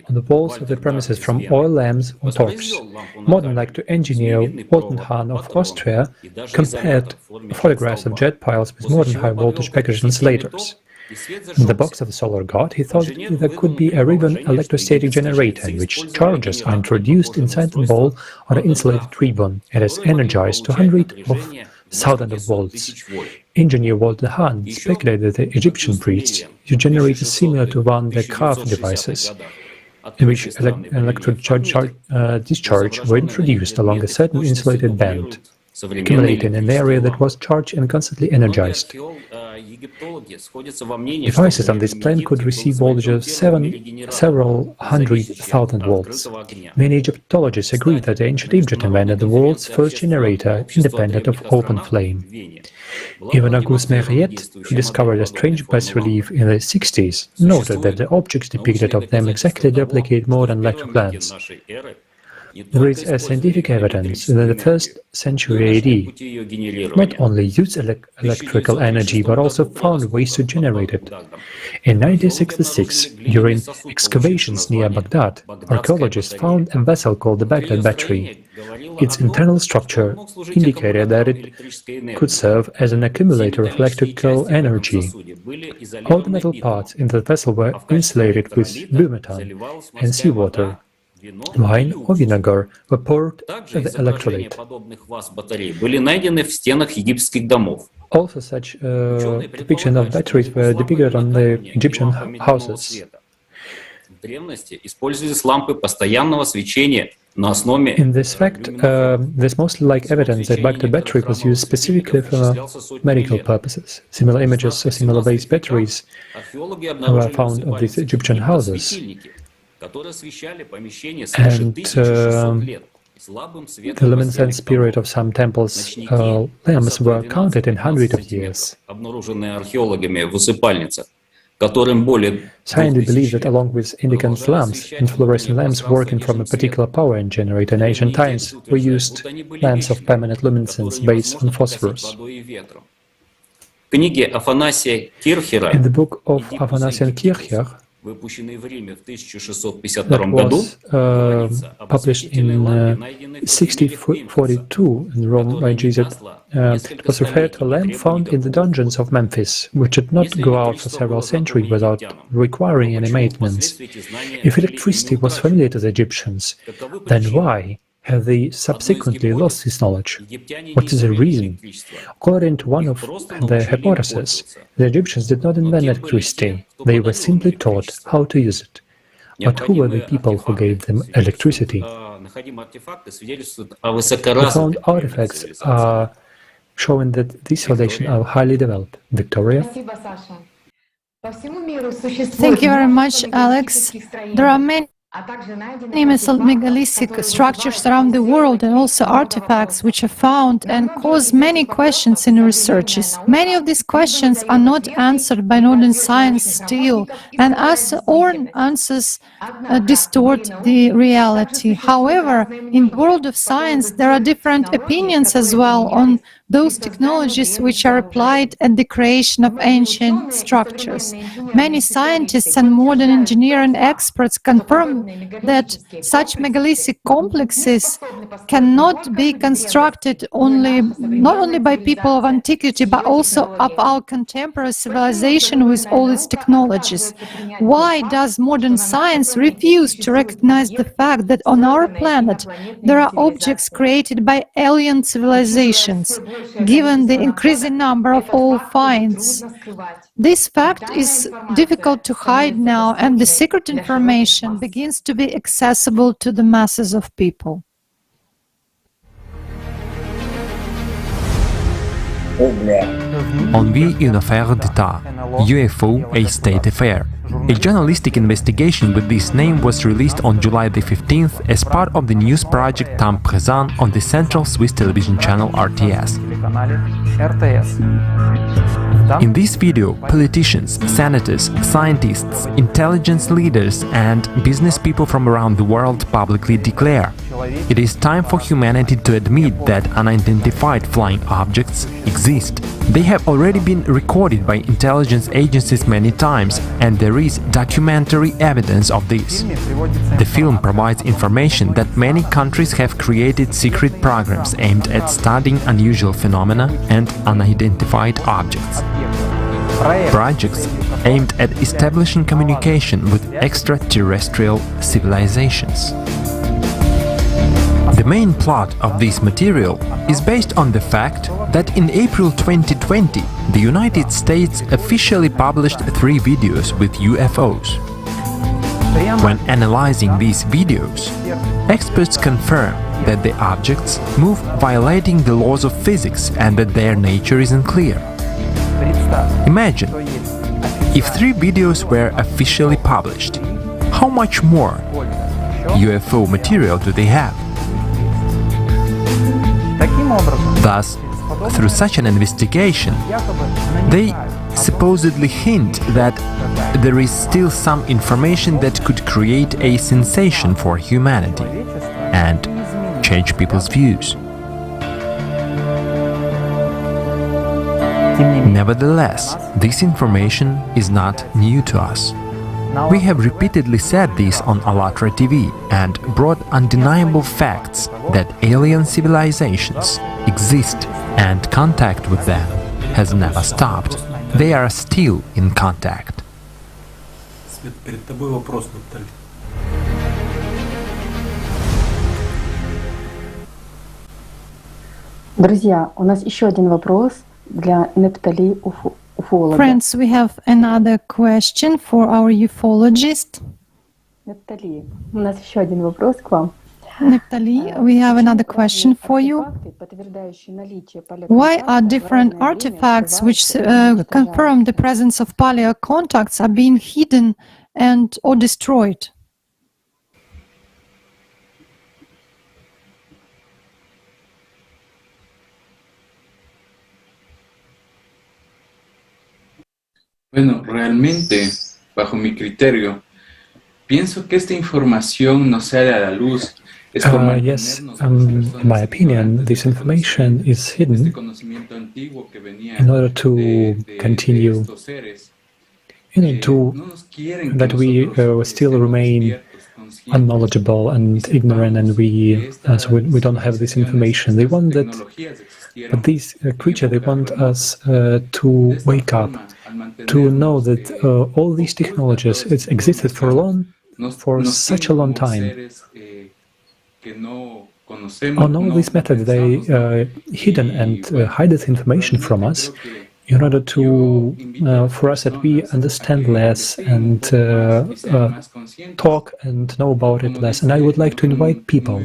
on the walls of the premises from oil lamps or torches. Modern electric engineer Walton Hahn of Austria compared photographs of jet piles with modern high-voltage package insulators. In the box of the solar god, he thought there could be a ribbon electrostatic generator in which charges are introduced inside the ball on an insulated ribbon and is energized to hundreds of thousands of volts. Engineer Walter Hahn speculated that the Egyptian priests used generators similar to one their calf devices, in which electric discharge were introduced along a certain insulated band, accumulating in an area that was charged and constantly energized. Devices on this plan could receive voltage of several hundred thousand volts. Many Egyptologists agree that the ancient Egypt invented the world's first generator independent of open flame. Even Auguste Mariette, who discovered a strange bas-relief in the 60s, noted that the objects depicted of them exactly replicate modern electric lamps. There is scientific evidence that the 1st century AD not only used electrical energy but also found ways to generate it. In 1966, during excavations near Baghdad, archaeologists found a vessel called the Baghdad battery. Its internal structure indicated that it could serve as an accumulator of electrical energy. All the metal parts in the vessel were insulated with biomethan and seawater. Wine or vinegar were poured at the electrolyte. Also, such depiction of batteries were depicted on the Egyptian houses. In this fact, there's mostly like evidence that Baghdad battery was used specifically for medical purposes. Similar images of similar base batteries were found of these Egyptian houses. And the luminescence period of some temples' lamps were counted in hundreds of years. Scientists believe that along with incandescent lamps and fluorescent lamps working from a particular power generator in ancient times, we used lamps of permanent luminescence based on phosphorus. In the book of Afanasian Kircher, that was published in 1642 in Rome by Jesus. It was referred to a lamp found in the dungeons of Memphis, which did not go out for several centuries without requiring any maintenance. If electricity was familiar to the Egyptians, then why have they subsequently lost this knowledge? What is the reason? According to one of the hypotheses, the Egyptians did not invent electricity, they were simply taught how to use it. But who were the people who gave them electricity? The found artifacts are showing that these civilizations are highly developed. Victoria? Thank you very much, Alex. There are many megalithic structures around the world and also artifacts which are found and cause many questions in researches. Many of these questions are not answered by modern science still, and answers distort the reality. However, in the world of science, there are different opinions as well on those technologies which are applied at the creation of ancient structures. Many scientists and modern engineering experts confirm that such megalithic complexes cannot be constructed not only by people of antiquity, but also of our contemporary civilization with all its technologies. Why does modern science refuse to recognize the fact that on our planet there are objects created by alien civilizations, given the increasing number of all finds? This fact is difficult to hide now, and the secret information begins to be accessible to the masses of people. Envie une affaire d'État, UFO a state affair. A journalistic investigation with this name was released on July the 15th as part of the news project Temps Présent on the central Swiss television channel RTS. In this video, politicians, senators, scientists, intelligence leaders and business people from around the world publicly declare it is time for humanity to admit that unidentified flying objects exist. They have already been recorded by intelligence agencies many times, and there is documentary evidence of this. The film provides information that many countries have created secret programs aimed at studying unusual phenomena and unidentified objects. Projects aimed at establishing communication with extraterrestrial civilizations. The main plot of this material is based on the fact that in April 2020, the United States officially published 3 videos with UFOs. When analyzing these videos, experts confirm that the objects move violating the laws of physics and that their nature is unclear. Imagine, if 3 videos were officially published, how much more UFO material do they have? Thus, through such an investigation, they supposedly hint that there is still some information that could create a sensation for humanity and change people's views. Nevertheless, this information is not new to us. We have repeatedly said this on ALLATRA TV and brought undeniable facts that alien civilizations exist and contact with them has never stopped. They are still in contact. Друзья, у нас еще один вопрос для Нептали ufology. Friends, we have another question for our ufologist. Нептали, у нас еще один вопрос к вам. Neptali, we have another question for you. Why are different artifacts which confirm the presence of paleocontacts are being hidden and or destroyed? Bueno, realmente, bajo mi criterio, pienso que esta información no sale a la luz. Yes, in my opinion, this information is hidden in order to continue, that we still remain unknowledgeable and ignorant, and we don't have this information. They want that, but these creatures, they want us to wake up, to know that all these technologies, it's existed for such a long time. On all these methods, they hidden and hide this information from us in order to, for us that we understand less and talk and know about it less. And I would like to invite people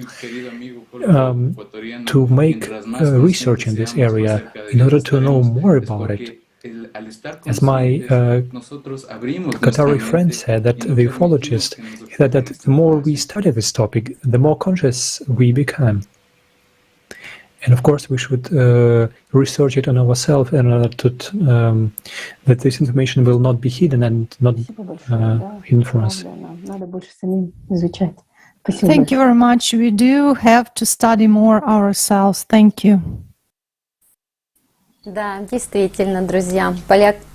to make research in this area in order to know more about it. As my Qatari friend said, that the ufologist said that the more we study this topic, the more conscious we become. And of course, we should research it on ourselves in order to that this information will not be hidden and not hidden from us. Thank you very much. We do have to study more ourselves. Thank you.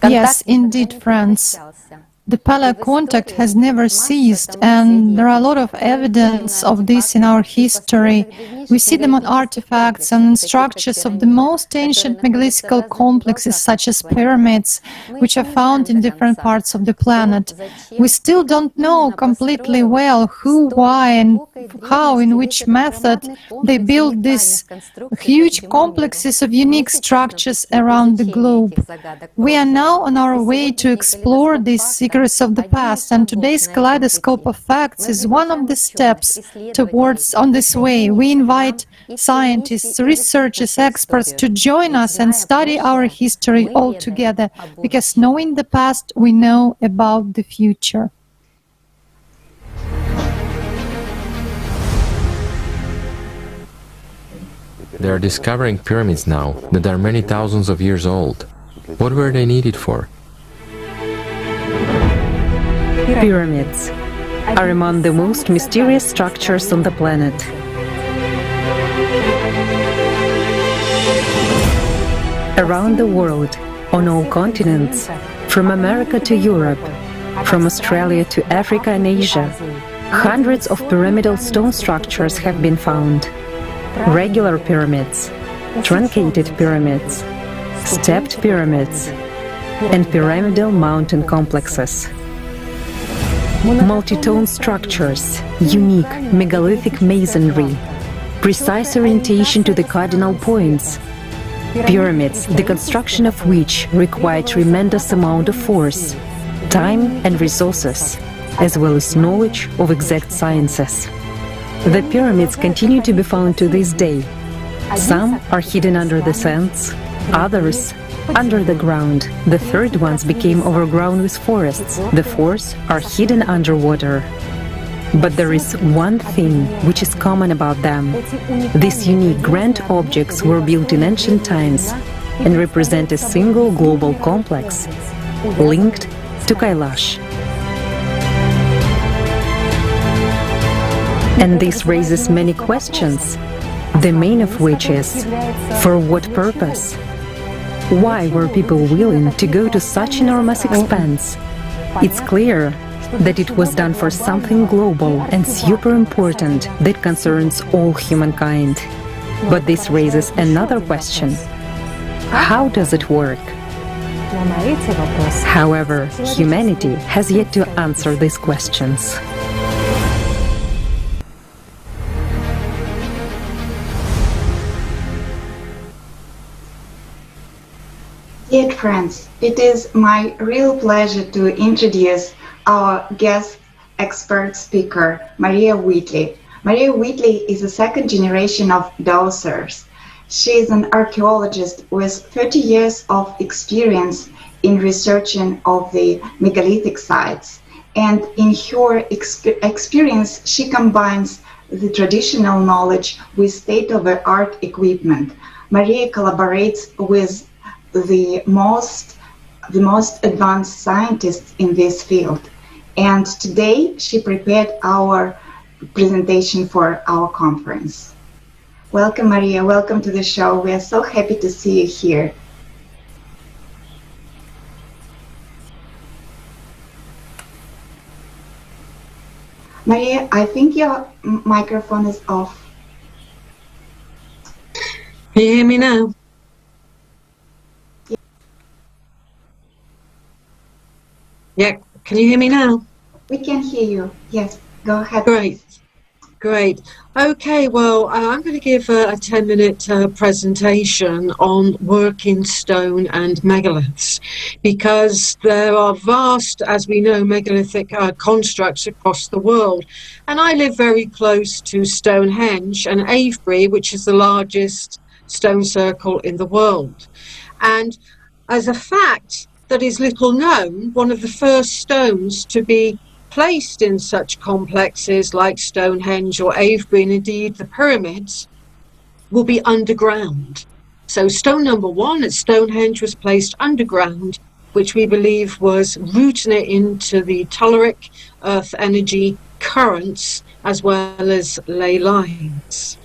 Yes, indeed, friends. The paleocontact has never ceased, and there are a lot of evidence of this in our history. We see them on artifacts and structures of the most ancient megalithic complexes, such as pyramids, which are found in different parts of the planet. We still don't know completely well who, why, and how, in which method they built these huge complexes of unique structures around the globe. We are now on our way to explore these secret makers of the past, and today's Kaleidoscope of Facts is one of the steps towards on this way. We invite scientists, researchers, experts to join us and study our history all together, because knowing the past, we know about the future. They are discovering pyramids now that are many thousands of years old. What were they needed for? Pyramids are among the most mysterious structures on the planet. Around the world, on all continents, from America to Europe, from Australia to Africa and Asia, hundreds of pyramidal stone structures have been found. Regular pyramids, truncated pyramids, stepped pyramids, and pyramidal mountain complexes. Multi-tone structures, unique megalithic masonry, precise orientation to the cardinal points. Pyramids, the construction of which required tremendous amount of force, time and resources, as well as knowledge of exact sciences. The pyramids continue to be found to this day. Some are hidden under the sands, others under the ground. The third ones became overgrown with forests. The fourth are hidden underwater. But there is one thing which is common about them. These unique grand objects were built in ancient times and represent a single global complex linked to Kailash. And this raises many questions, the main of which is, for what purpose? Why were people willing to go to such enormous expense? It's clear that it was done for something global and super important that concerns all humankind. But this raises another question. How does it work? However, humanity has yet to answer these questions. Dear friends, it is my real pleasure to introduce our guest expert speaker, Maria Wheatley. Maria Wheatley is a second generation of dowsers. She is an archaeologist with 30 years of experience in researching of the megalithic sites. And in her experience, she combines the traditional knowledge with state-of-the-art equipment. Maria collaborates with the most advanced scientists in this field. And today she prepared our presentation for our conference. Welcome, Maria. Welcome to the show. We are so happy to see you here. Maria, I think your microphone is off. Can you hear me now? Yeah, can you hear me now? We can hear you. Yes, go ahead. Great. Okay, well, I'm going to give a 10-minute presentation on working stone and megaliths, because there are vast, as we know, megalithic constructs across the world. And I live very close to Stonehenge and Avebury, which is the largest stone circle in the world. And as a fact that is little known, one of the first stones to be placed in such complexes like Stonehenge or Avebury, and indeed the pyramids, will be underground. So stone number one at Stonehenge was placed underground, which we believe was rooting it into the telluric earth energy currents as well as ley lines.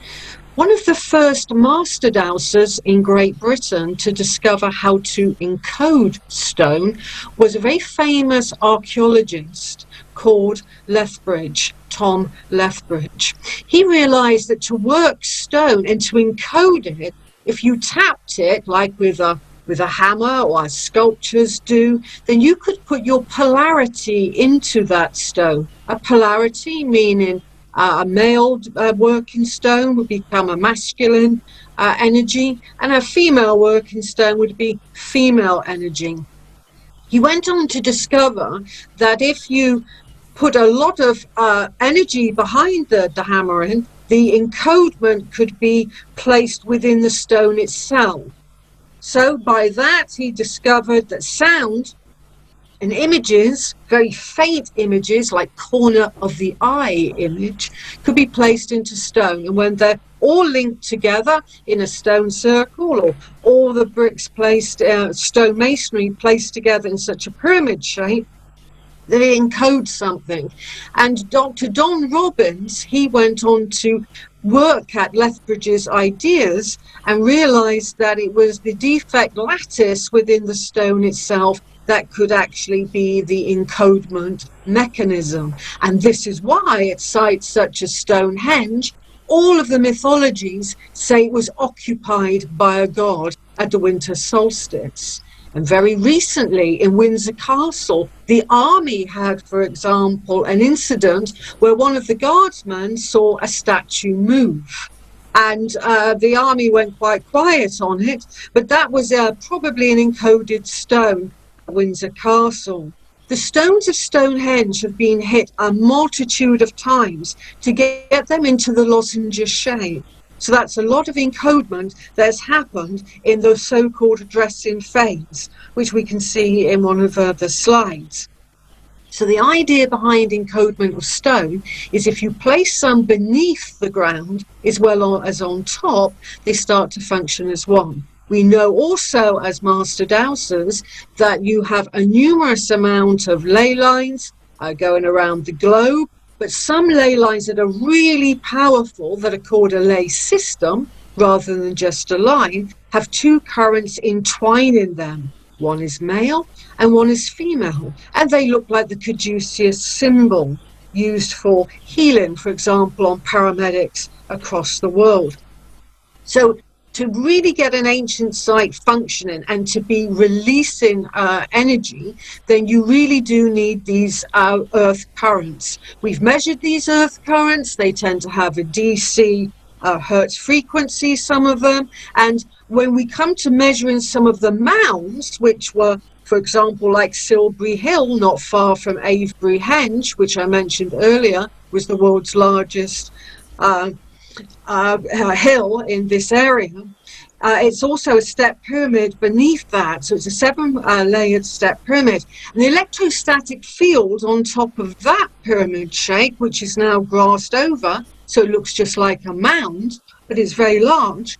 One of the first master dowsers in Great Britain to discover how to encode stone was a very famous archaeologist called Lethbridge, Tom Lethbridge. He realized that to work stone and to encode it, if you tapped it like with a hammer, or as sculptures do, then you could put your polarity into that stone. A polarity meaning a male working stone would become a masculine energy, and a female working stone would be female energy. He went on to discover that if you put a lot of energy behind the hammering, the encodement could be placed within the stone itself. So by that, he discovered that sound and images, very faint images like corner of the eye image, could be placed into stone. And when they're all linked together in a stone circle, or all the bricks placed, stone masonry placed together in such a pyramid shape, that it encodes something. And Dr. Don Robbins, he went on to work at Lethbridge's ideas and realized that it was the defect lattice within the stone itself that could actually be the encodement mechanism. And this is why at sites such as Stonehenge, all of the mythologies say it was occupied by a god at the winter solstice. And very recently in Windsor Castle, the army had, for example, an incident where one of the guardsmen saw a statue move. And the army went quite quiet on it, but that was probably an encoded stone at Windsor Castle. The stones of Stonehenge have been hit a multitude of times to get them into the lozenge shape. So that's a lot of encodement that has happened in the so-called dressing phase, which we can see in one of the slides. So the idea behind encodement of stone is if you place some beneath the ground as well as on top, they start to function as one. We know also as master dowsers that you have a numerous amount of ley lines going around the globe, but some ley lines that are really powerful, that are called a ley system, rather than just a line, have two currents entwined in them. One is male and one is female, and they look like the caduceus symbol used for healing, for example, on paramedics across the world. So to really get an ancient site functioning and to be releasing energy, then you really do need these earth currents. We've measured these earth currents. They tend to have a DC hertz frequency, some of them. And when we come to measuring some of the mounds, which were, for example, like Silbury Hill, not far from Avebury Henge, which I mentioned earlier, was the world's largest hill in this area. It's also a step pyramid beneath that, so it's a 7-layered step pyramid. And the electrostatic field on top of that pyramid shape, which is now grassed over, so it looks just like a mound, but it's very large,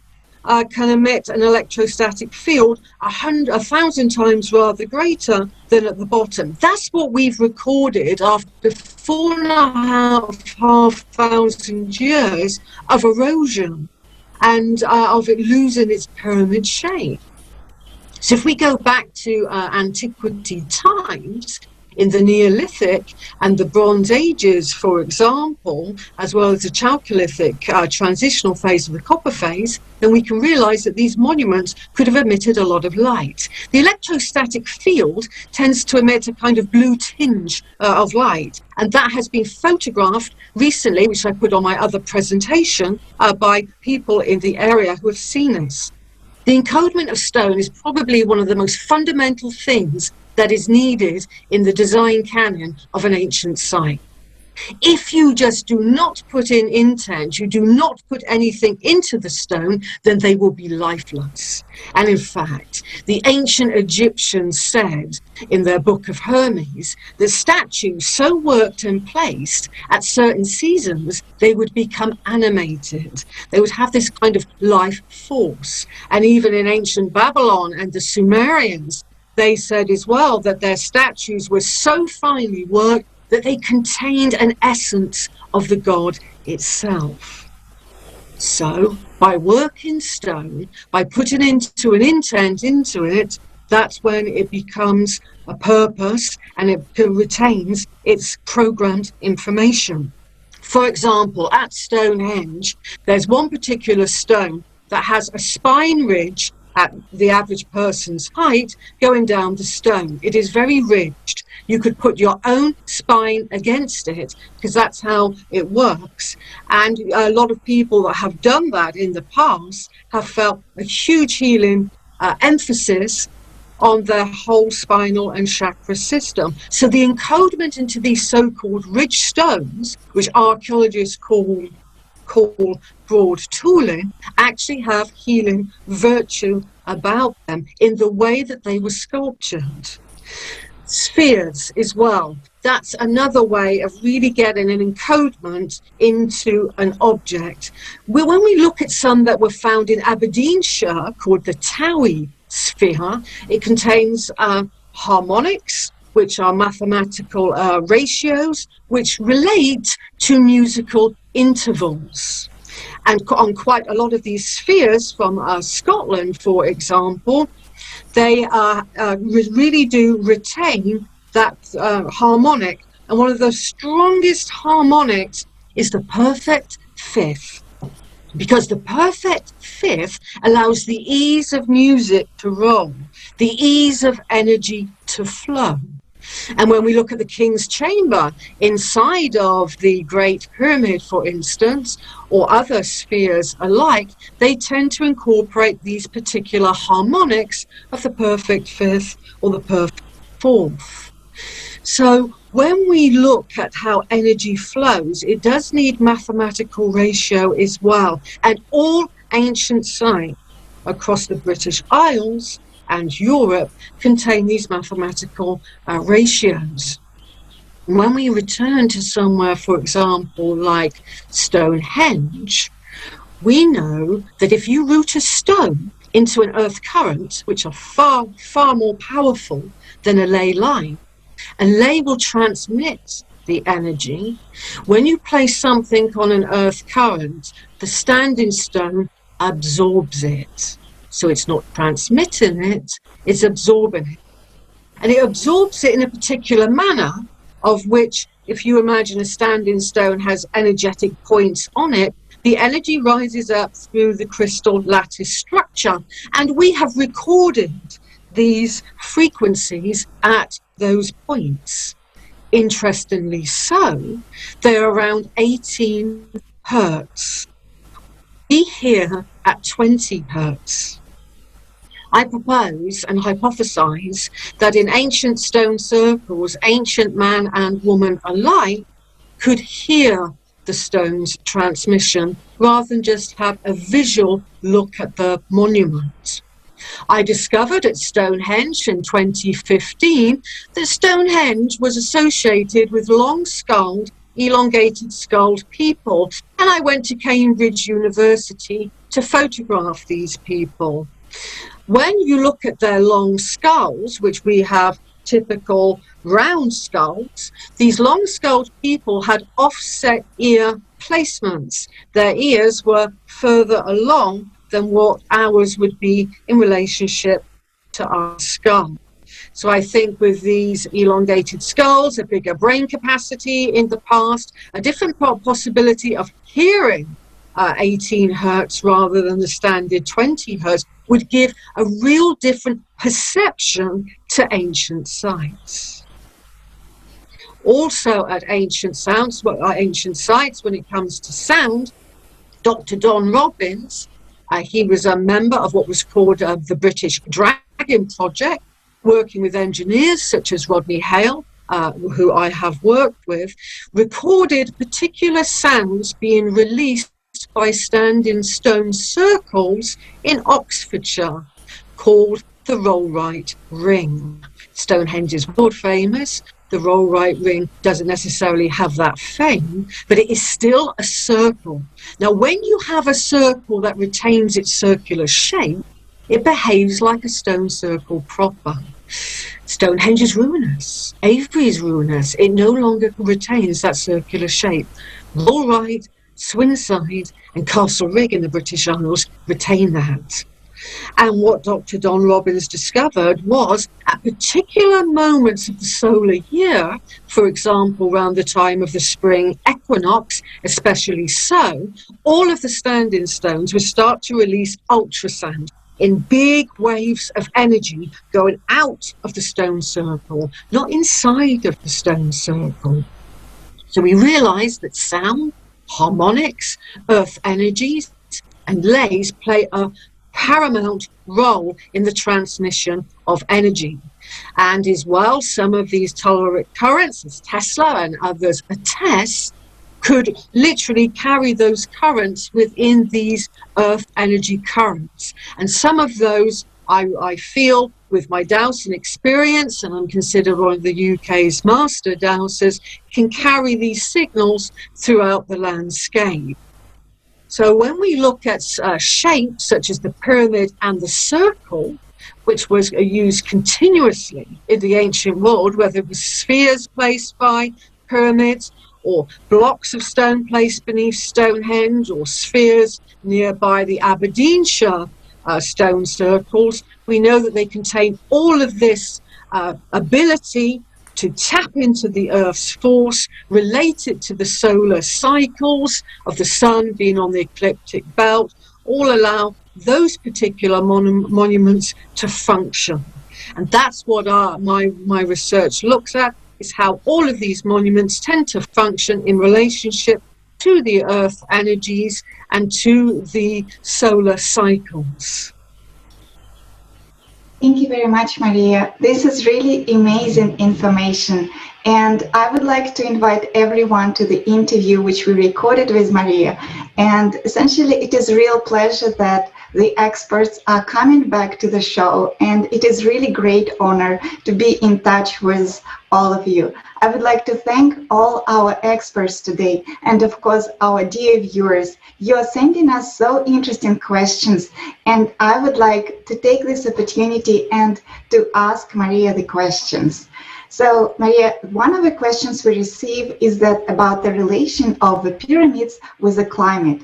can emit an electrostatic field 1,000 times rather greater than at the bottom. That's what we've recorded after 4,500 years of erosion and of it losing its pyramid shape. So if we go back to antiquity times, in the Neolithic and the Bronze Ages, for example, as well as the Chalcolithic transitional phase of the Copper phase, then we can realize that these monuments could have emitted a lot of light. The electrostatic field tends to emit a kind of blue tinge of light, and that has been photographed recently, which I put on my other presentation, by people in the area who have seen this. The encodement of stone is probably one of the most fundamental things that is needed in the design canon of an ancient site. If you just do not put in intent, you do not put anything into the stone, then they will be lifeless. And in fact, the ancient Egyptians said in their Book of Hermes that statues so worked and placed at certain seasons, they would become animated. They would have this kind of life force. And even in ancient Babylon and the Sumerians, they said as well that their statues were so finely worked that they contained an essence of the god itself. So, by working stone, by putting into an intent into it, that's when it becomes a purpose and it retains its programmed information. For example, at Stonehenge, there's one particular stone that has a spine ridge at the average person's height going down the stone. It is very ridged. You could put your own spine against it because that's how it works. And a lot of people that have done that in the past have felt a huge healing emphasis on their whole spinal and chakra system. So the encodement into these so-called ridge stones, which archaeologists call broad tooling, actually have healing virtue about them in the way that they were sculptured. Spheres as well. That's another way of really getting an encodement into an object. When we look at some that were found in Aberdeenshire called the Towie sphere, it contains harmonics, which are mathematical ratios, which relate to musical intervals. And on quite a lot of these spheres from Scotland, for example, they really do retain that harmonic. And one of the strongest harmonics is the perfect fifth, because the perfect fifth allows the ease of music to roll, the ease of energy to flow. And when we look at the King's Chamber inside of the Great Pyramid, for instance, or other spheres alike, they tend to incorporate these particular harmonics of the perfect fifth or the perfect fourth. So when we look at how energy flows, it does need mathematical ratio as well. And all ancient sites across the British Isles and Europe contain these mathematical ratios. When we return to somewhere, for example, like Stonehenge, we know that if you root a stone into an earth current, which are far, far more powerful than a ley line, a ley will transmit the energy. When you place something on an earth current, the standing stone absorbs it. So it's not transmitting it, it's absorbing it. And it absorbs it in a particular manner, of which, if you imagine a standing stone has energetic points on it, the energy rises up through the crystal lattice structure. And we have recorded these frequencies at those points. Interestingly so, they're around 18 hertz. We hear at 20 hertz. I propose and hypothesize that in ancient stone circles, ancient man and woman alike could hear the stone's transmission rather than just have a visual look at the monument. I discovered at Stonehenge in 2015 that Stonehenge was associated with long-skulled, elongated-skulled people, and I went to Cambridge University to photograph these people. When you look at their long skulls, which we have typical round skulls, these long-skulled people had offset ear placements. Their ears were further along than what ours would be in relationship to our skull. So I think with these elongated skulls, a bigger brain capacity in the past, a different possibility of hearing 18 hertz rather than the standard 20 hertz would give a real different perception to ancient sites. Also at ancient sites, when it comes to sound, Dr. Don Robbins, he was a member of what was called the British Dragon Project, working with engineers such as Rodney Hale, who I have worked with, recorded particular sounds being released by standing stone circles in Oxfordshire called the Rollright Ring. Stonehenge is world famous. The Rollright Ring doesn't necessarily have that fame, but it is still a circle. Now, when you have a circle that retains its circular shape, it behaves like a stone circle proper. Stonehenge is ruinous. Avebury is ruinous. It no longer retains that circular shape. Rollright, Swinside and Castle Rigg in the British Isles retain that. And what Dr. Don Robbins discovered was at particular moments of the solar year, for example, around the time of the spring equinox, especially so, all of the standing stones would start to release ultrasound in big waves of energy going out of the stone circle, not inside of the stone circle. So we realized that sound, harmonics, earth energies, and lays play a paramount role in the transmission of energy. And as well, some of these telluric currents, as Tesla and others attest, could literally carry those currents within these Earth energy currents. And some of those, I feel, with my dowsing experience, and I'm considered one of the UK's master dowsers, can carry these signals throughout the landscape. So when we look at shapes such as the pyramid and the circle, which was used continuously in the ancient world, whether it was spheres placed by pyramids, or blocks of stone placed beneath Stonehenge, or spheres nearby the Aberdeenshire stone circles, we know that they contain all of this ability to tap into the Earth's force, related to the solar cycles of the sun being on the ecliptic belt, all allow those particular monuments to function. And that's what my research looks at, is how all of these monuments tend to function in relationship to the Earth energies and to the solar cycles. Thank you very much, Maria. This is really amazing information. And I would like to invite everyone to the interview which we recorded with Maria. And essentially, it is a real pleasure that the experts are coming back to the show. And it is really great honor to be in touch with all of you. I would like to thank all our experts today. And of course, our dear viewers. You're sending us so interesting questions. And I would like to take this opportunity and to ask Maria the questions. So, Maria, one of the questions we receive is that about the relation of the pyramids with the climate.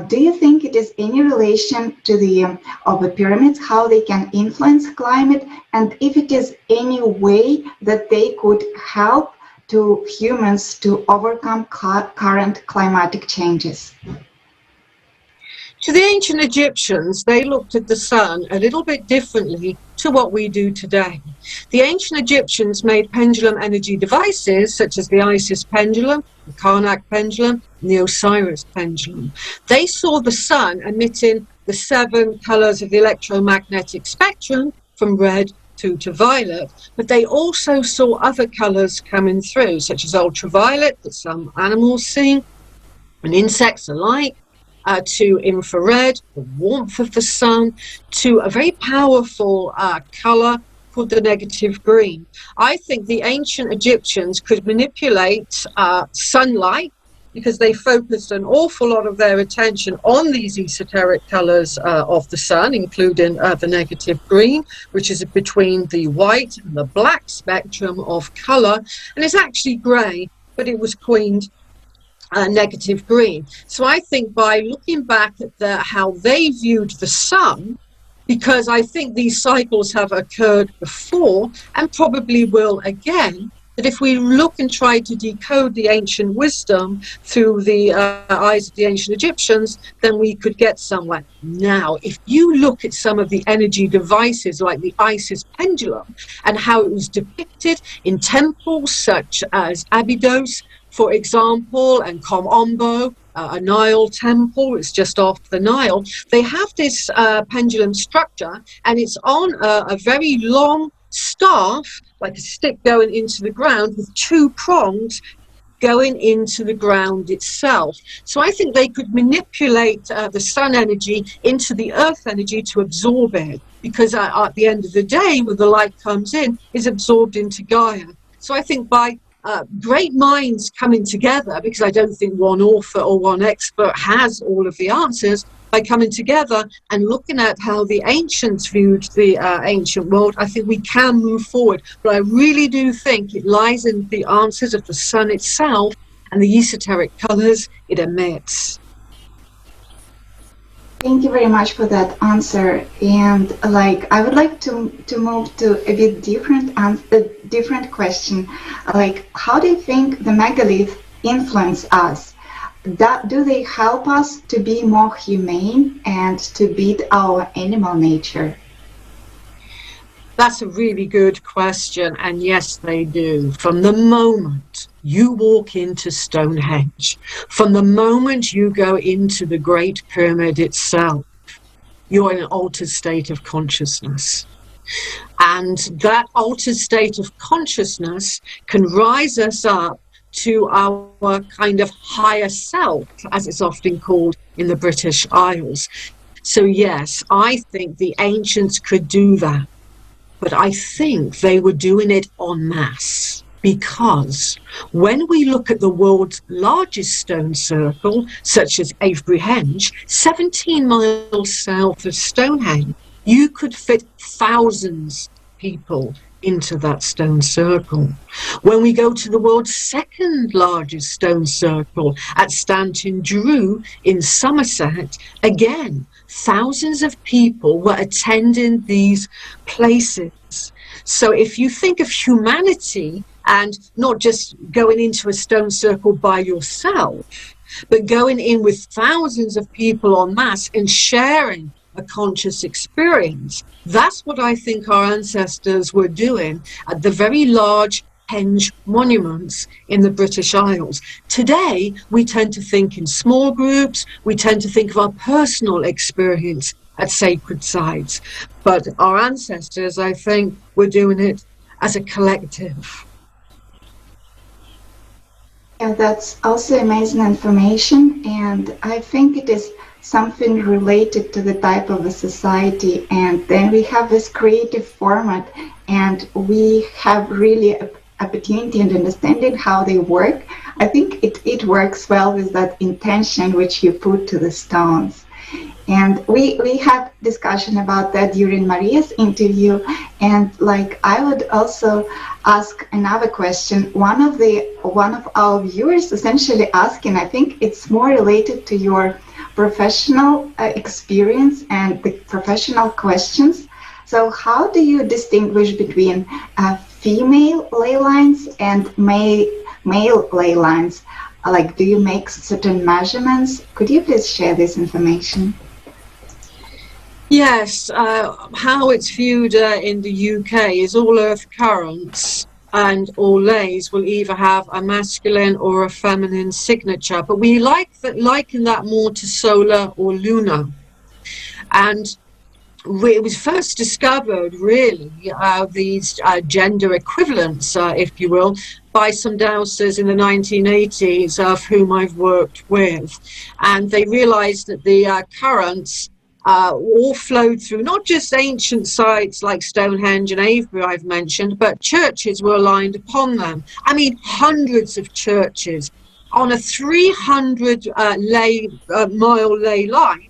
Do you think it is any relation to the pyramids, how they can influence climate, and if it is any way that they could help to humans to overcome current climatic changes? To the ancient Egyptians, they looked at the sun a little bit differently to what we do today. The ancient Egyptians made pendulum energy devices such as the Isis pendulum, the Karnak pendulum, and the Osiris pendulum. They saw the sun emitting the 7 colors of the electromagnetic spectrum from red to violet, but they also saw other colors coming through, such as ultraviolet that some animals see and insects alike, to infrared, the warmth of the sun, to a very powerful color called the negative green. I think the ancient Egyptians could manipulate sunlight because they focused an awful lot of their attention on these esoteric colors of the sun, including the negative green, which is between the white and the black spectrum of color, and it's actually gray, but it was coined negative green. So I think by looking back at how they viewed the sun, because I think these cycles have occurred before and probably will again, that if we look and try to decode the ancient wisdom through the eyes of the ancient Egyptians, then we could get somewhere. Now, if you look at some of the energy devices like the Isis pendulum and how it was depicted in temples such as Abydos, for example, and Kom Ombo, a Nile temple, it's just off the Nile, they have this pendulum structure, and it's on a very long staff, like a stick going into the ground, with 2 prongs going into the ground itself. So I think they could manipulate the sun energy into the earth energy to absorb it, because at the end of the day, when the light comes in, is absorbed into Gaia. So I think by great minds coming together, because I don't think one author or one expert has all of the answers, by coming together and looking at how the ancients viewed the ancient world, I think we can move forward. But I really do think it lies in the answers of the sun itself and the esoteric colors it emits. Thank you very much for that answer. And I would like to move to a bit different question. How do you think the megalith influence us? Do they help us to be more humane and to beat our animal nature? That's a really good question, and yes, they do. From the moment you walk into Stonehenge, from the moment you go into the Great Pyramid itself, you're in an altered state of consciousness. And that altered state of consciousness can rise us up to our kind of higher self, as it's often called in the British Isles. So yes, I think the ancients could do that, but I think they were doing it en masse. Because when we look at the world's largest stone circle, such as Avebury-Henge, 17 miles south of Stonehenge, you could fit thousands of people into that stone circle. When we go to the world's second largest stone circle at Stanton Drew in Somerset, again, thousands of people were attending these places. So if you think of humanity and not just going into a stone circle by yourself, but going in with thousands of people en masse and sharing a conscious experience, that's what I think our ancestors were doing at the very large Henge monuments in the British Isles. Today, we tend to think in small groups, we tend to think of our personal experience at sacred sites, but our ancestors, I think, were doing it as a collective. Yeah, that's also amazing information, and I think it is something related to the type of a society, and then we have this creative format, and we have really opportunity and understanding how they work. I think it works well with that intention which you put to the stones. And we had discussion about that during Maria's interview, and like I would also ask another question. One of our viewers essentially asking, I think it's more related to your professional experience and the professional questions. So how do you distinguish between female ley lines and male ley lines? Like, do you make certain measurements? Could you please share this information? Yes, how it's viewed in the UK is all earth currents and all lays will either have a masculine or a feminine signature, but we liken that more to solar or lunar. And it was first discovered, really, these gender equivalents, if you will, by some dowsers in the 1980s, of whom I've worked with. And they realized that the currents all flowed through not just ancient sites like Stonehenge and Avebury I've mentioned, but churches were aligned upon them. I mean, hundreds of churches on a 300 mile ley line.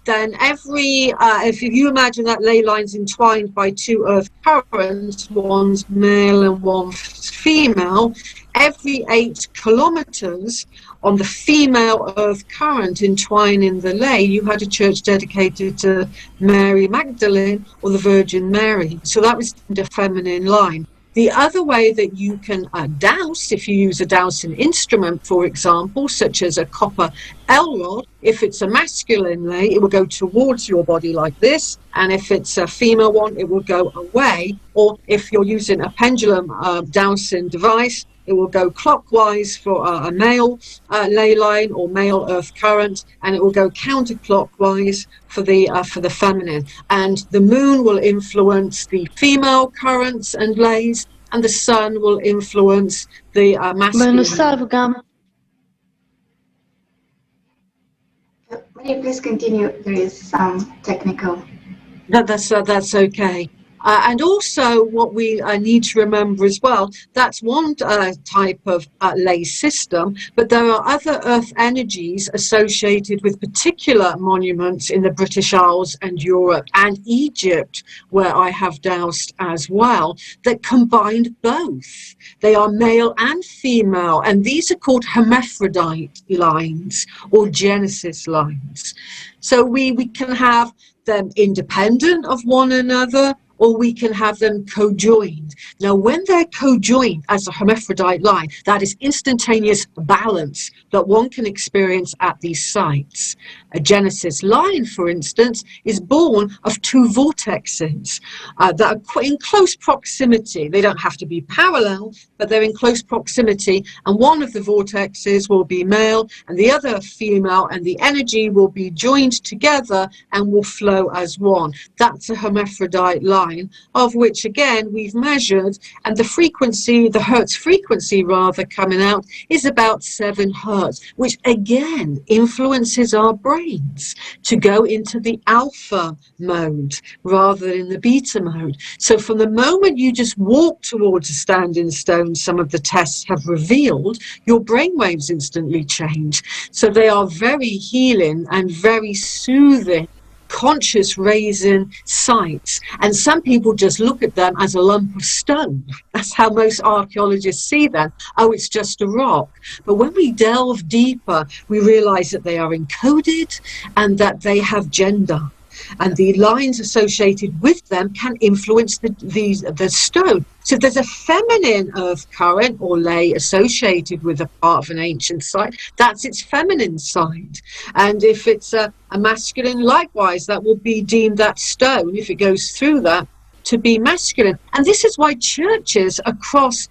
Then every, if you imagine that ley line's entwined by two earth currents, one's male and one's female, every 8 kilometers on the female earth current entwining the ley, you had a church dedicated to Mary Magdalene or the Virgin Mary. So that was the feminine line. The other way that you can dowse, if you use a dowsing instrument, for example, such as a copper L-rod, if it's a masculine ley, it will go towards your body like this, and if it's a female one, it will go away. Or if you're using a pendulum dowsing device, it will go clockwise for a male ley line or male earth current, and it will go counterclockwise for the feminine. And the moon will influence the female currents and lays, and the sun will influence the masculine. May you please continue? There is some technical. That's okay. And also what we need to remember as well, that's one type of ley system, but there are other earth energies associated with particular monuments in the British Isles and Europe and Egypt, where I have dowsed as well, that combined both. They are male and female, and these are called hermaphrodite lines or Genesis lines. So we can have them independent of one another, or we can have them co-joined. Now, when they're co-joined as a hermaphrodite line, that is instantaneous balance that one can experience at these sites. A Genesis line, for instance, is born of two vortexes that are in close proximity. They don't have to be parallel, but they're in close proximity, and one of the vortexes will be male and the other female, and the energy will be joined together and will flow as one. That's a hermaphrodite line, of which again we've measured, and the frequency, the Hertz frequency rather, coming out is about 7 Hertz, which again influences our brains to go into the alpha mode rather than the beta mode. So from the moment you just walk towards a standing stone, some of the tests have revealed, your brainwaves instantly change. So they are very healing and very soothing, conscious raising sites, and some people just look at them as a lump of stone. That's how most archaeologists see them. Oh, it's just a rock. But when we delve deeper, we realize that they are encoded and that they have gender, and the lines associated with them can influence the stone. So there's a feminine earth current or ley associated with a part of an ancient site. That's its feminine side. And if it's a masculine, likewise, that will be deemed, that stone, if it goes through that, to be masculine. And this is why churches across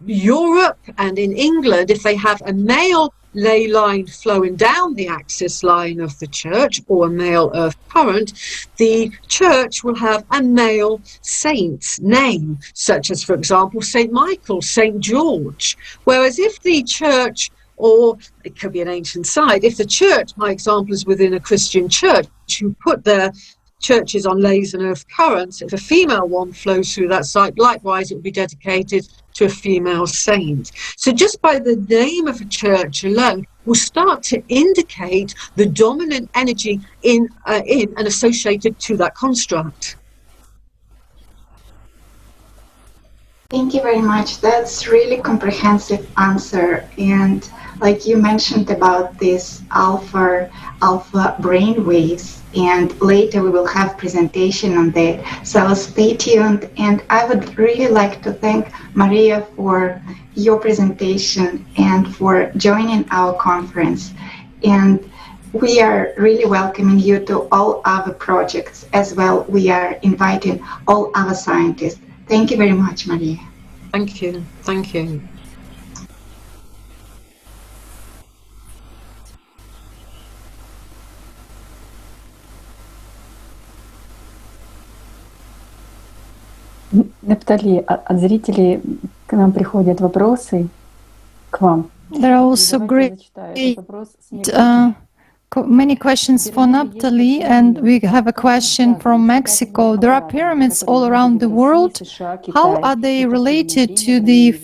Europe and in England, if they have a male ley line flowing down the axis line of the church, or a male earth current, the church will have a male saint's name, such as, for example, St. Michael, St. George. Whereas if the church, or it could be an ancient site, if the church, my example is within a Christian church, who put their churches on leys and earth currents, if a female one flows through that site, likewise it will be dedicated to a female saint. So just by the name of a church alone will start to indicate the dominant energy in and associated to that construct. Thank you very much. That's really comprehensive answer. And like you mentioned about this alpha brain waves, and later we will have presentation on that. So stay tuned. And I would really like to thank Maria for your presentation and for joining our conference. And we are really welcoming you to all our projects as well. We are inviting all our scientists. Thank you very much, Maria. Thank you. Thank you. Наптали, от зрителей к нам приходят вопросы, к вам. There are also many questions for Naphtali, and we have a question from Mexico. There are pyramids all around the world. How are they related to the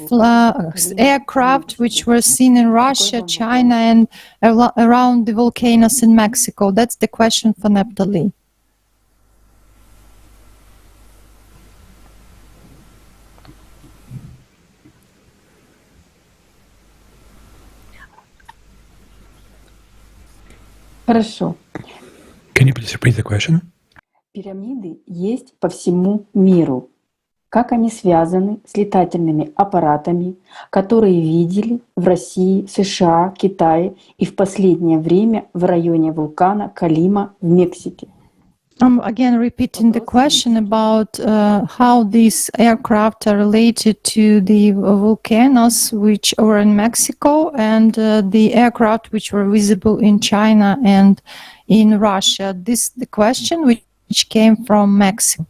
aircraft which were seen in Russia, China, and around the volcanoes in Mexico? That's the question for Naphtali. Хорошо. Can you please repeat the question? Пирамиды есть по всему миру. Как они связаны с летательными аппаратами, которые видели в России, США, Китае и в последнее время в районе вулкана Колима в Мексике? I'm again repeating the question about how these aircraft are related to the volcanoes which were in Mexico and the aircraft which were visible in China and in Russia. This is the question which came from Mexico.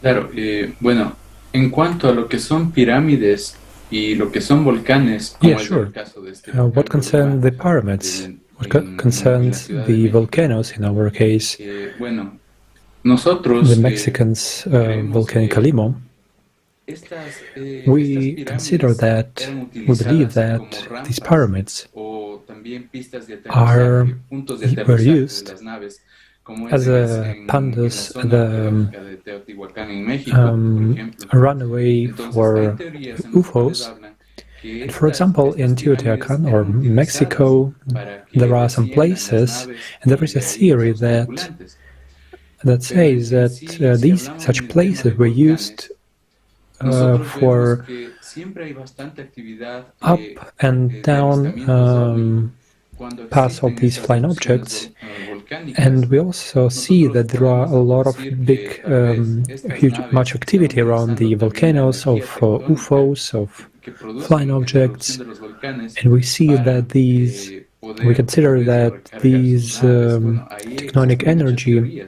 Claro, bueno, en cuanto a lo que son pirámides y lo que son volcanes, como es el caso de este what concerns the pyramids, what concerns the volcanoes in our case, bueno, nosotros, the Mexicans volcano Calimo, we consider that, we believe that these pyramids were used as a pandus, a runaway for UFOs. And for example, in Teotihuacan or Mexico, there are some places, and there is a theory that says that these such places were used for up and down paths of these flying objects. And we also see that there are a lot of big, much activity around the volcanoes of UFOs, of flying objects, and we see that we consider that these tectonic energy,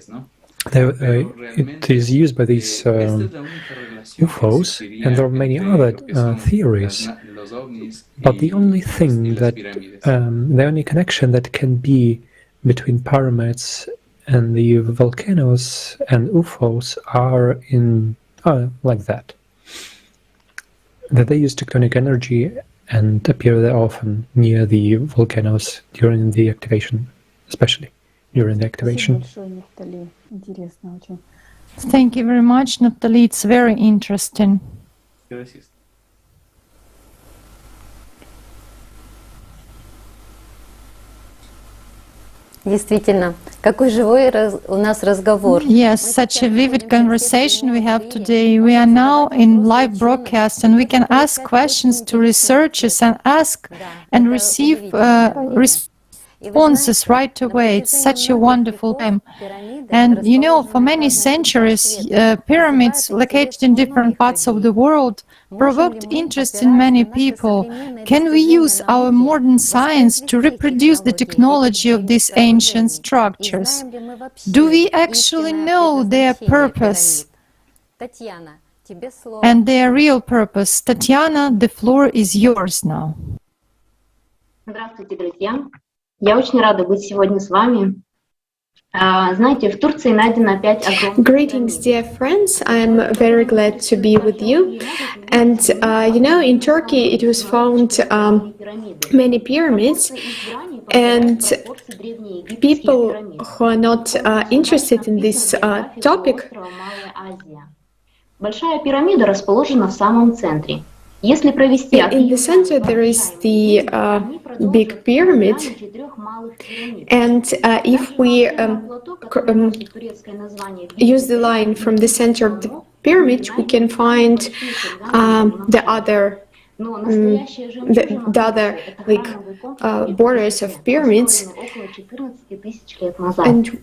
it is used by these UFOs, and there are many other theories. But the only thing that, the only connection that can be between pyramids and the volcanoes and UFOs are in like that. That they use tectonic energy and appear there often near the volcanoes during the activation, especially during the activation. Thank you very much, Natalie. It's very interesting. Действительно, какой живой у нас разговор. Yes, such a vivid conversation we have today. We are now in live broadcast and we can ask questions to researchers and ask and receive responses right away. It's such a wonderful time. And you know, for many centuries, pyramids located in different parts of the world provoked interest in many people. Can we use our modern science to reproduce the technology of these ancient structures? Do we actually know their purpose and their real purpose? Tatiana, the floor is yours now. Здравствуйте, друзья. Я очень рада быть сегодня с вами. Знаете, в Турции найдено 5 огромных... Greetings, dear friends. I'm very glad to be with you. And you know, in Turkey it was found many pyramids, and people who are not interested in this topic. Большая пирамида расположена в самом центре. In the center there is the big pyramid, and if we use the line from the center of the pyramid, we can find the other like borders of pyramids. And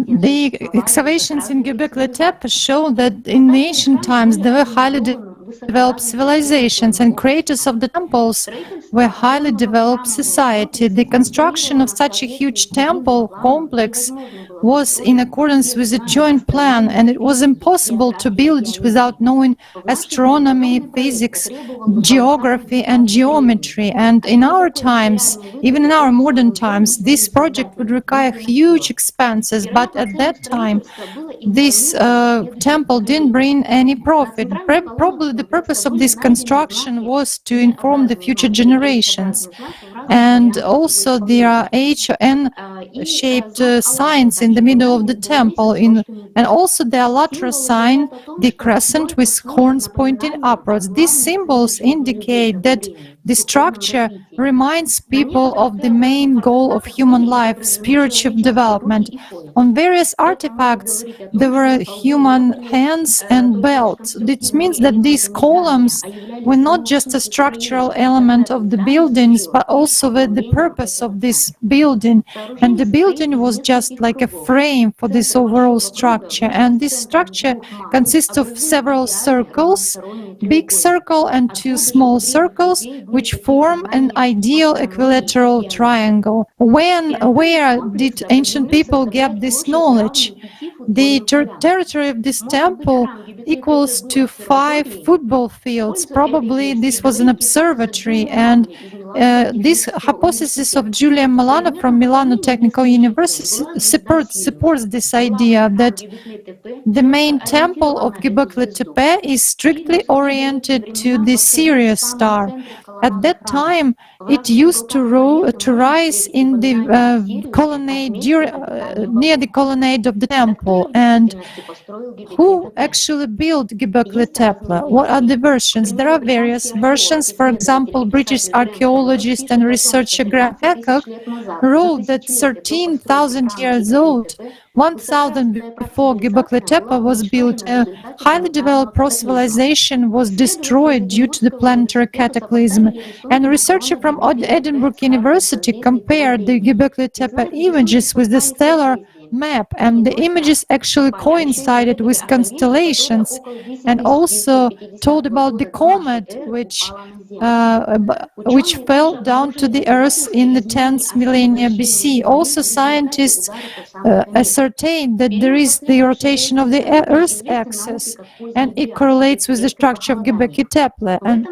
the excavations in Göbekli Tepe show that in ancient times there were highly developed civilizations, and creators of the temples were highly developed society. The construction of such a huge temple complex was in accordance with a joint plan, and it was impossible to build it without knowing astronomy, physics, geography, and geometry. And in our times, even in our modern times, this project would require huge expenses, but at that time this temple didn't bring any profit. Probably the purpose of this construction was to inform the future generations. And also there are H or N-shaped signs in the middle of the temple, and also the ALLATRA sign, the crescent with horns pointing upwards. These symbols indicate that the structure reminds people of the main goal of human life, spiritual development. On various artifacts, there were human hands and belts. This means that these columns were not just a structural element of the buildings, but also the purpose of this building. And the building was just like a frame for this overall structure. And this structure consists of several circles, big circle and 2 small circles, which form an ideal equilateral triangle. Where did ancient people get this knowledge? The territory of this temple equals to 5 football fields. Probably this was an observatory, and this hypothesis of Giulia Milano from Milano Technical University supports this idea that the main temple of Göbekli Tepe is strictly oriented to the Sirius star. At that time, it used to rise in the colonnade near the colonnade of the temple. And who actually built Göbekli Tepe? What are the versions? There are various versions. For example, British archaeologist and researcher Graham Hancock wrote that 13,000 years old, 1,000 before Göbekli Tepe was built, a highly developed pro-civilization was destroyed due to the planetary cataclysm. And a researcher from Edinburgh University compared the Göbekli Tepe images with the stellar map, and the images actually coincided with constellations, and also told about the comet which fell down to the Earth in the 10th millennia BC. Also, scientists ascertained that there is the rotation of the Earth's axis, and it correlates with the structure of Göbekli Tepe. And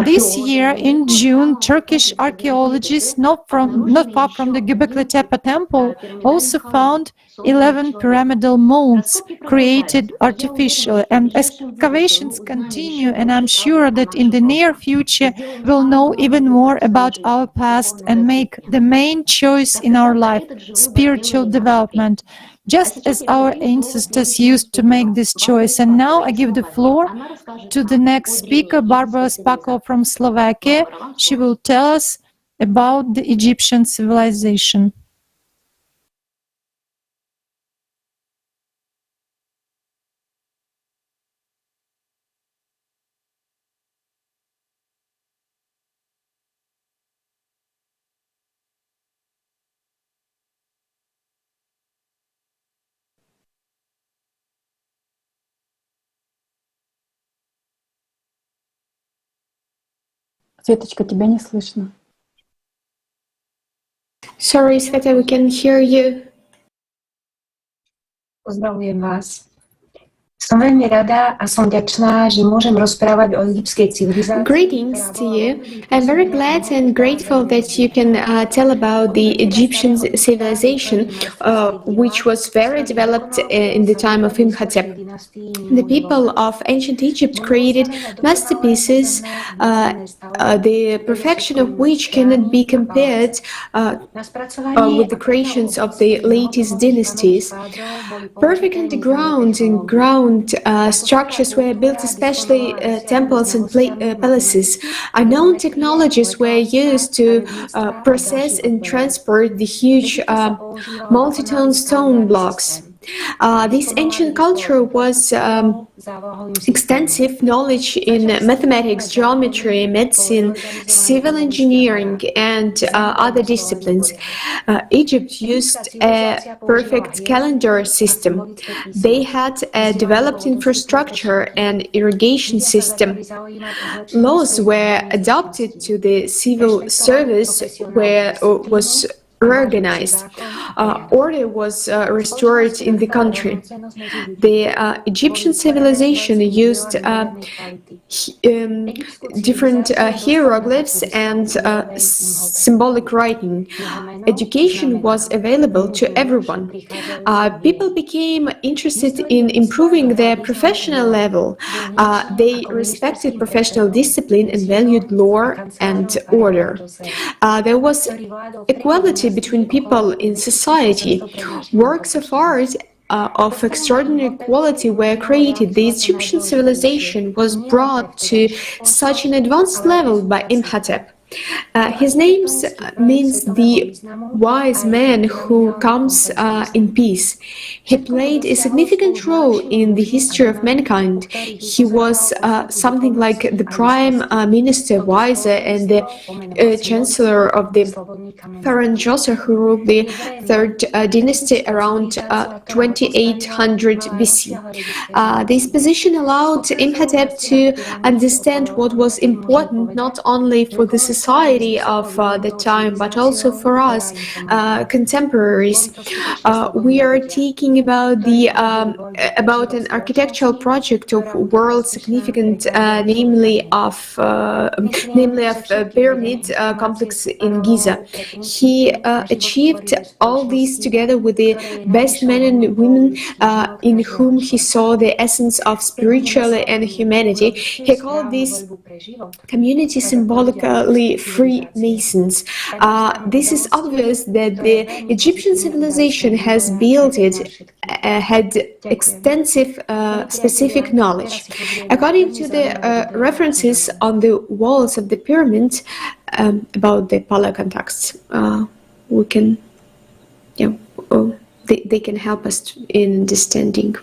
this year, in June, Turkish archaeologists not far from the Göbekli Tepe temple also found 11 pyramidal molds created artificially, and excavations continue, and I'm sure that in the near future we'll know even more about our past and make the main choice in our life, spiritual development, just as our ancestors used to make this choice. And now I give the floor to the next speaker, Barbara Spakova from Slovakia. She will tell us about the Egyptian civilization. Светочка, тебя не слышно. Sorry, Sveta, we can hear you. Pozdravujem vás. Som veľmi rada a som vďačná, že môžem rozprávať o egyptskej civilizácii. Greetings to you. I'm very glad and grateful that you can tell about the Egyptian civilization, which was very developed in the time of Imhotep. The people of ancient Egypt created masterpieces, the perfection of which cannot be compared with the creations of the latest dynasties. Perfect underground and ground structures were built, especially temples and palaces. Unknown technologies were used to process and transport the huge multi-ton stone blocks. This ancient culture was extensive knowledge in mathematics, geometry, medicine, civil engineering, and other disciplines. Egypt used a perfect calendar system. They had a developed infrastructure and irrigation system. Laws were adopted to the civil service where was organized. Order was restored in the country. The Egyptian civilization used different hieroglyphs and symbolic writing. Education was available to everyone. People became interested in improving their professional level. They respected professional discipline and valued law and order. There was equality between people in society. Works of art of extraordinary quality were created. The Egyptian civilization was brought to such an advanced level by Imhotep. His name means the wise man who comes in peace. He played a significant role in the history of mankind. He was something like the prime minister, vizier, and the chancellor of the Pharaoh Djoser, who ruled the third dynasty around 2800 BC. This position allowed Imhotep to understand what was important not only for the society society of the time, but also for us contemporaries. We are talking about about an architectural project of world significant, namely of pyramid complex in Giza. He achieved all these together with the best men and women in whom he saw the essence of spirituality and humanity. He called this community symbolically Freemasons. This is obvious that the Egyptian civilization has built it, had extensive specific knowledge. According to the references on the walls of the pyramid about the paleocontacts, we can, they can help us in understanding.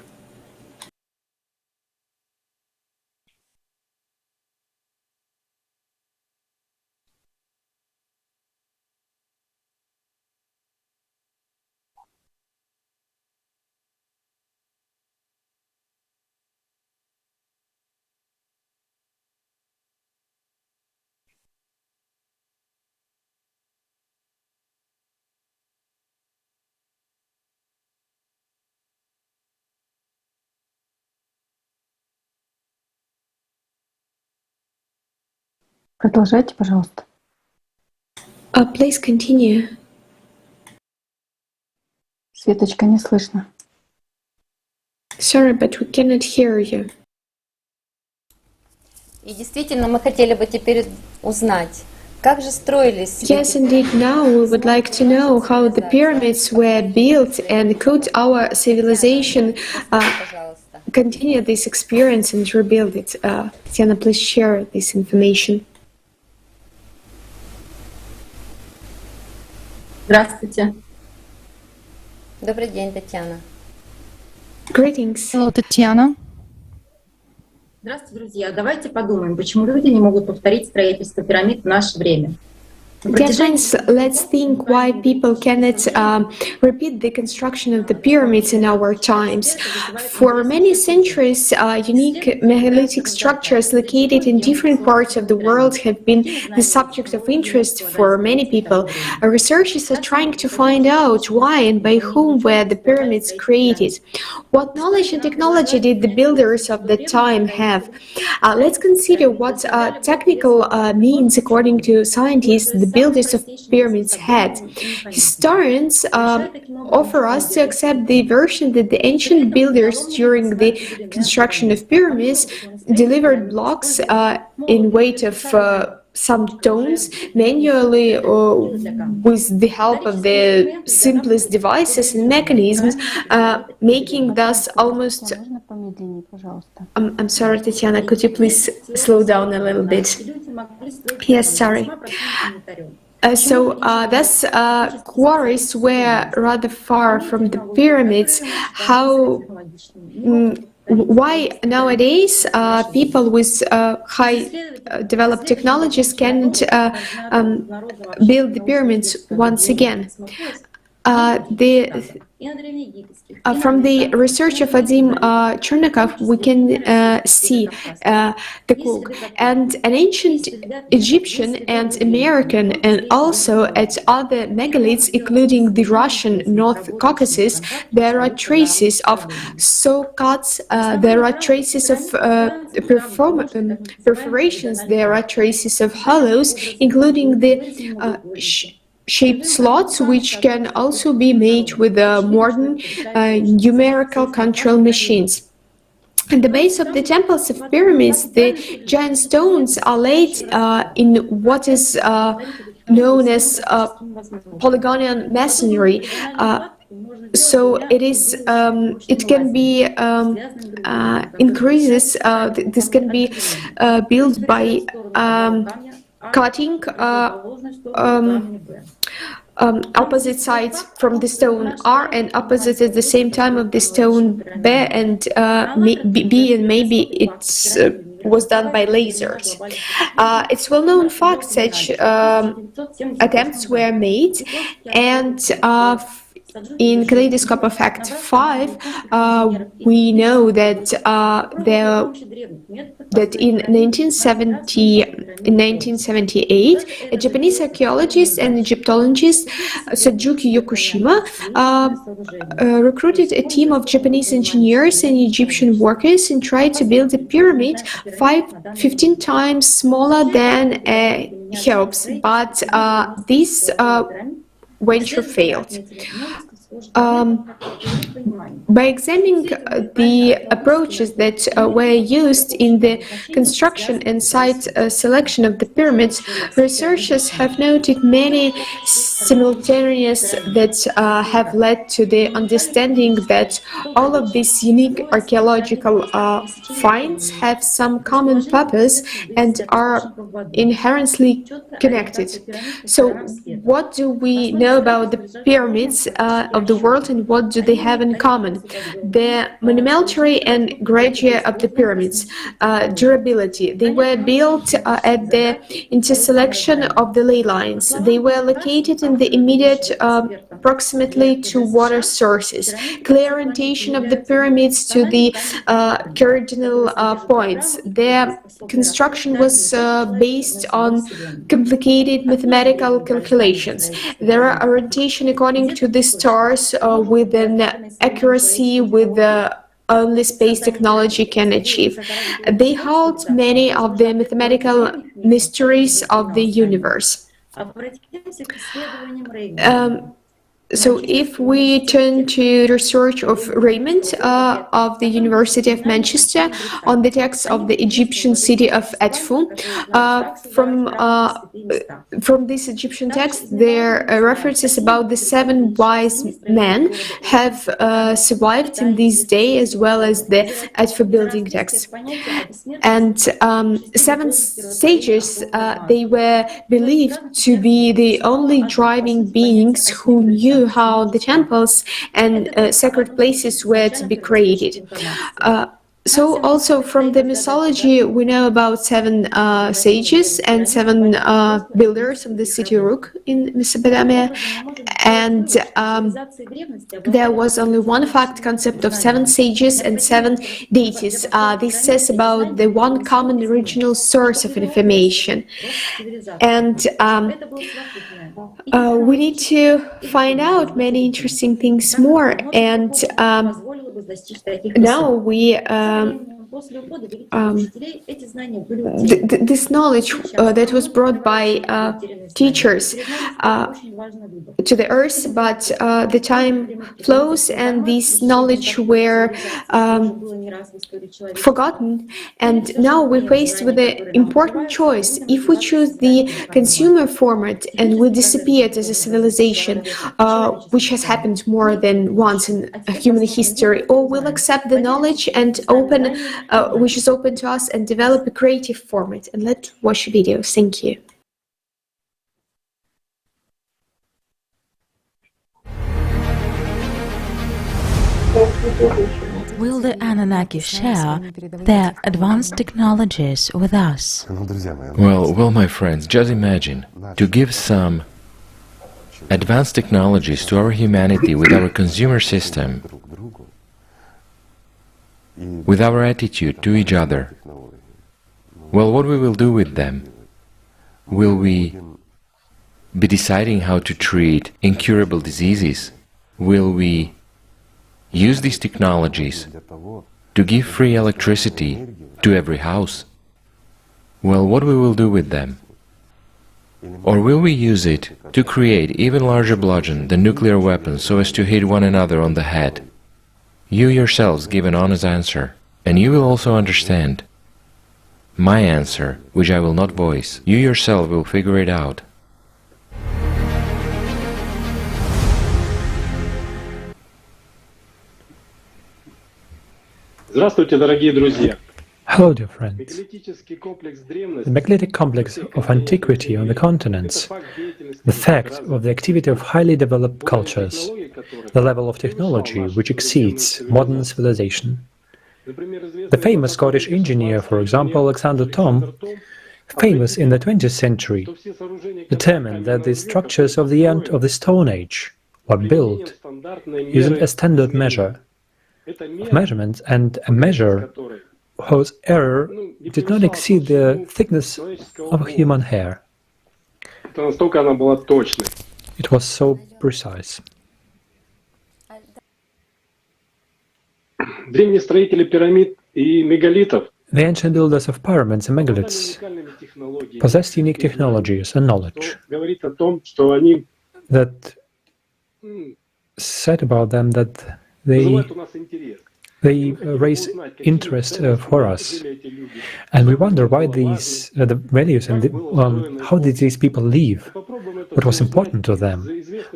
Продолжайте, пожалуйста. Please continue. Светочка, не слышно. Sorry, but we cannot hear you. И действительно, мы хотели бы теперь узнать, как же строились. Yes, indeed. Now we would like to know how the pyramids were built, and could our civilization continue this experience and rebuild it? Tatiana, please share this information. Здравствуйте. Добрый день, Татьяна. Greetings. Hello, Tatiana. Здравствуйте, друзья. Давайте подумаем, почему люди не могут повторить строительство пирамид в наше время. Dear friends, let's think why people cannot repeat the construction of the pyramids in our times. For many centuries, unique megalithic structures located in different parts of the world have been the subject of interest for many people. Researchers are trying to find out why and by whom were the pyramids created. What knowledge and technology did the builders of that time have? Let's consider what technical means, according to scientists, the builders of pyramids had. Historians offer us to accept the version that the ancient builders during the construction of pyramids delivered blocks in weight of some tons manually or with the help of the simplest devices and mechanisms, making thus almost... I'm sorry, Tatiana, could you please slow down a little bit? Yes, sorry. Thus, quarries were rather far from the pyramids. Why nowadays people with high developed technologies can't build the pyramids once again? From the research of Vadim Chernakov, we can see the cloak. And an ancient Egyptian and American, and also at other megaliths, including the Russian North Caucasus, there are traces of saw cuts, there are traces of perforations, there are traces of hollows, including the shaped slots, which can also be made with modern numerical control machines. At the base of the temples of pyramids, the giant stones are laid in what is known as polygonal masonry. So it is. It can be increases. This can be built by cutting opposite sides from the stone R and opposite at the same time of the stone B, and B, and maybe it's was done by lasers. It's well-known fact such attempts were made, and in Kaleidoscope of Fact 5, we know that in 1978, a Japanese archaeologist and Egyptologist, Sajuki Yokoshima, recruited a team of Japanese engineers and Egyptian workers and tried to build a pyramid 15 times smaller than Cheops, but this venture failed. By examining the approaches that were used in the construction and site selection of the pyramids, researchers have noted many similarities that have led to the understanding that all of these unique archaeological finds have some common purpose and are inherently connected. So, what do we know about the pyramids of the world and what do they have in common? The monumentary and grandeur of the pyramids, durability. They were built at the intersection of the ley lines. They were located in the immediate proximity to water sources. Clear orientation of the pyramids to the cardinal points. Their construction was based on complicated mathematical calculations. Their orientation according to the stars with an accuracy with the only space technology can achieve. They hold many of the mathematical mysteries of the universe. So if we turn to research of Raymond of the University of Manchester on the text of the Egyptian city of Edfu, from this Egyptian text, there are references about the 7 wise men have survived in this day, as well as the Edfu building text. And 7 sages, they were believed to be the only driving beings who knew how the temples and sacred places were to be created. So also from the mythology, we know about 7 sages and 7 builders of the city Uruk in Mesopotamia. And there was only one fact concept of 7 sages and 7 deities. This says about the one common original source of information. And we need to find out many interesting things more. And now we this knowledge that was brought by teachers to the earth, but the time flows and this knowledge were forgotten, and now we're faced with an important choice. If we choose the consumer format and we disappeared as a civilization, which has happened more than once in human history, or we'll accept the knowledge and open which is open to us and develop a creative format. And let's watch videos. Thank you. Will the Anunnaki share their advanced technologies with us? Well, my friends, just imagine to give some advanced technologies to our humanity with our consumer system, with our attitude to each other. Well, what we will do with them? Will we be deciding how to treat incurable diseases? Will we use these technologies to give free electricity to every house? Well, what we will do with them? Or will we use it to create even larger bludgeon than nuclear weapons so as to hit one another on the head? You yourselves give an honest answer, and you will also understand my answer, which I will not voice. You yourself will figure it out. Здравствуйте, дорогие друзья. Hello, dear friends. The megalithic complex of antiquity on the continents, the fact of the activity of highly developed cultures, the level of technology which exceeds modern civilization. The famous Scottish engineer, for example, Alexander Thom, famous in the 20th century, determined that the structures of the end of the Stone Age, were built using a standard measure of measurements, and a measure whose error did not exceed the thickness of a human hair. It was so precise. Древние строители пирамид и мегалитов The ancient builders of pyramids and megaliths possessed unique technologies and knowledge говорит о том, что они that said about them that вызывают у нас интерес. they raise interest for us, and we wonder why these the values and how did these people live, what was important to them,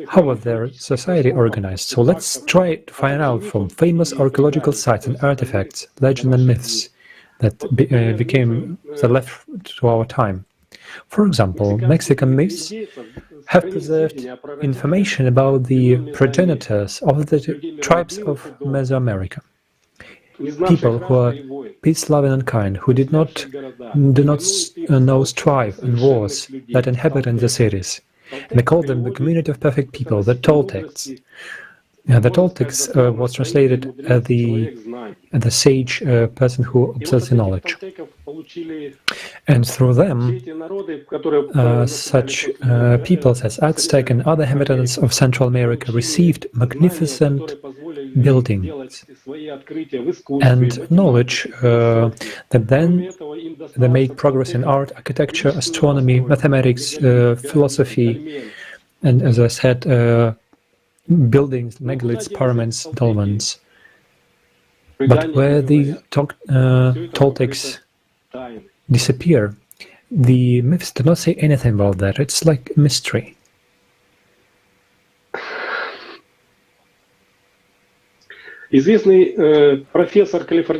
how was their society organized. So let's try to find out from famous archaeological sites and artifacts, legends and myths that became the left to our time. For example, Mexican myths have preserved information about the progenitors of the tribes of Mesoamerica. People who are peace-loving and kind, who do not know strife and wars that inhabit the cities. And they call them the community of perfect people, the Toltecs. The Toltecs was translated as the sage person who observes the knowledge. And through them, such peoples as Aztec and other inhabitants of Central America received magnificent buildings and knowledge that then they make progress in art, architecture, astronomy, mathematics, philosophy, and as I said, buildings, megaliths, pyramids, dolmens. But where the Toltecs disappear, the myths do not say anything about that. It's like a mystery.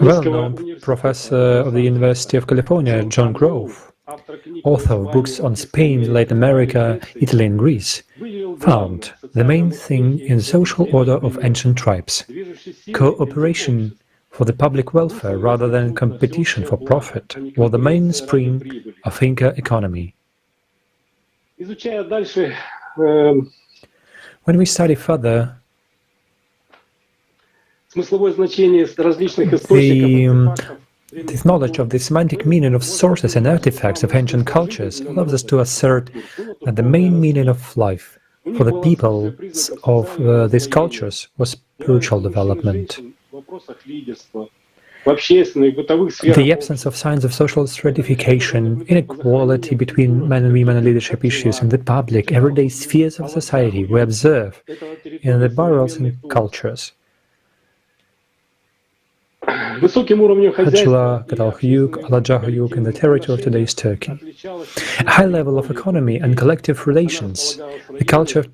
Well-known professor of the University of California, John Grove, author of books on Spain, Latin America, Italy and Greece, found the main thing in the social order of ancient tribes: cooperation for the public welfare rather than competition for profit was the mainspring of Inca economy. When we study further this knowledge of the semantic meaning of sources and artifacts of ancient cultures allows us to assert that the main meaning of life for the peoples of these cultures was spiritual development. The absence of signs of social stratification, inequality between men and women, and leadership issues in the public, everyday spheres of society we observe in the burials and cultures. Hachla, Catalhuyuk, ALLATRA in the territory of today's Turkey. A high level of economy and collective relations. The culture of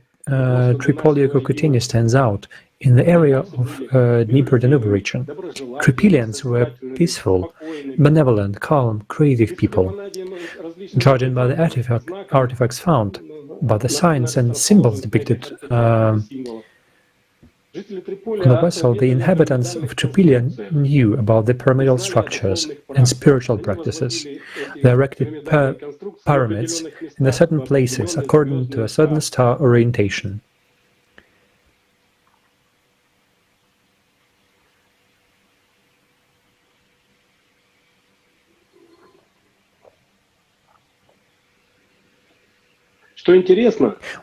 Tripoli-Kokutini stands out in the area of Dnieper-Danube region. Tripilians were peaceful, benevolent, calm, creative people. Judging by the artifacts found, by the signs and symbols depicted on the vessel, the inhabitants of Tripilia knew about the pyramidal structures and spiritual practices. They erected pyramids in certain places according to a certain star orientation.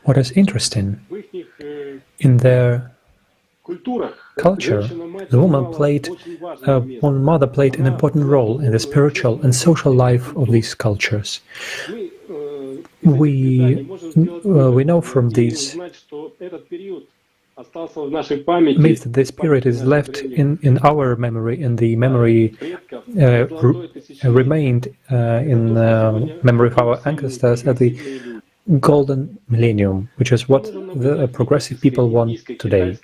What is interesting, in their culture, the one mother played an important role in the spiritual and social life of these cultures. We know from these myths that this period is left in our memory, and the memory remained in the memory of our ancestors at the Golden Millennium, which is what the progressive people want today.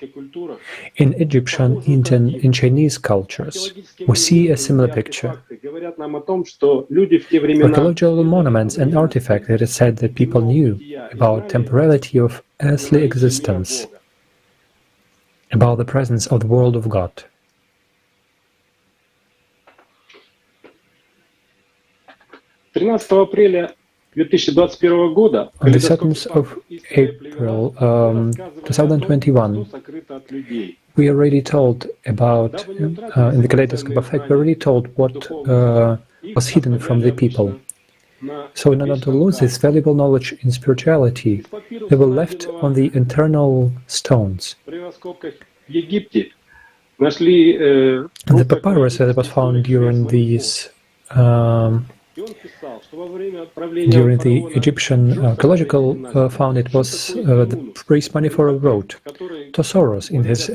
In Egyptian, Indian, and Chinese cultures, we see a similar picture. Archaeological monuments and artifacts that said that people knew about temporality of earthly existence, about the presence of the world of God. 2021 года On the 7th of April 2021, we already told about, in the Kaleidoscope of Facts, we already told what was hidden from the people. So in order to lose this valuable knowledge in spirituality, they were left on the internal stones. The papyrus that was found during these during the Egyptian archaeological found it was the priest Maniphora wrote, Tosoros in his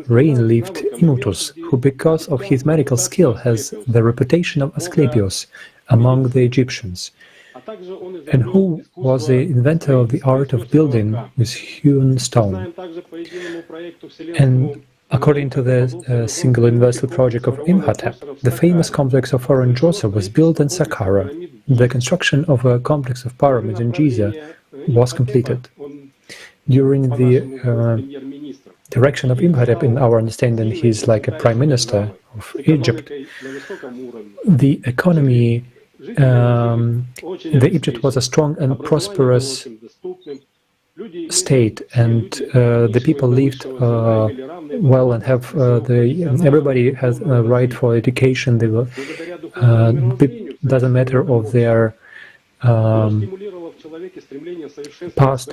reign lived Immutus, who because of his medical skill has the reputation of Asclepius among the Egyptians, and who was the inventor of the art of building with hewn stone. And according to the single universal project of Imhotep, the famous complex of Orion was built in Saqqara. The construction of a complex of pyramids in Giza was completed. During the direction of Imhotep, in our understanding, he is like a prime minister of Egypt. The economy, the Egypt was a strong and prosperous state, and the people lived well and have everybody has a right for education. They were, doesn't matter of their past,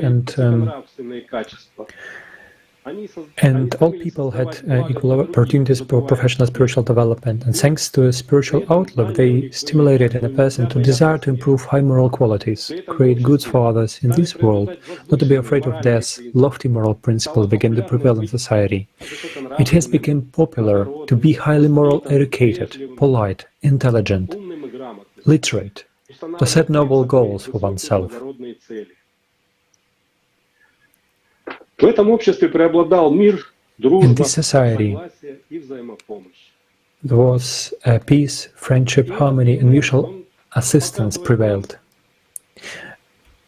and all people had equal opportunities for professional spiritual development. And thanks to a spiritual outlook, they stimulated in a person to desire to improve high moral qualities, create goods for others in this world, not to be afraid of death. Lofty moral principles began to prevail in society. It has become popular to be highly moral, educated, polite, intelligent, literate, to set noble goals for oneself. In this society, there was peace, friendship, harmony, and mutual assistance prevailed.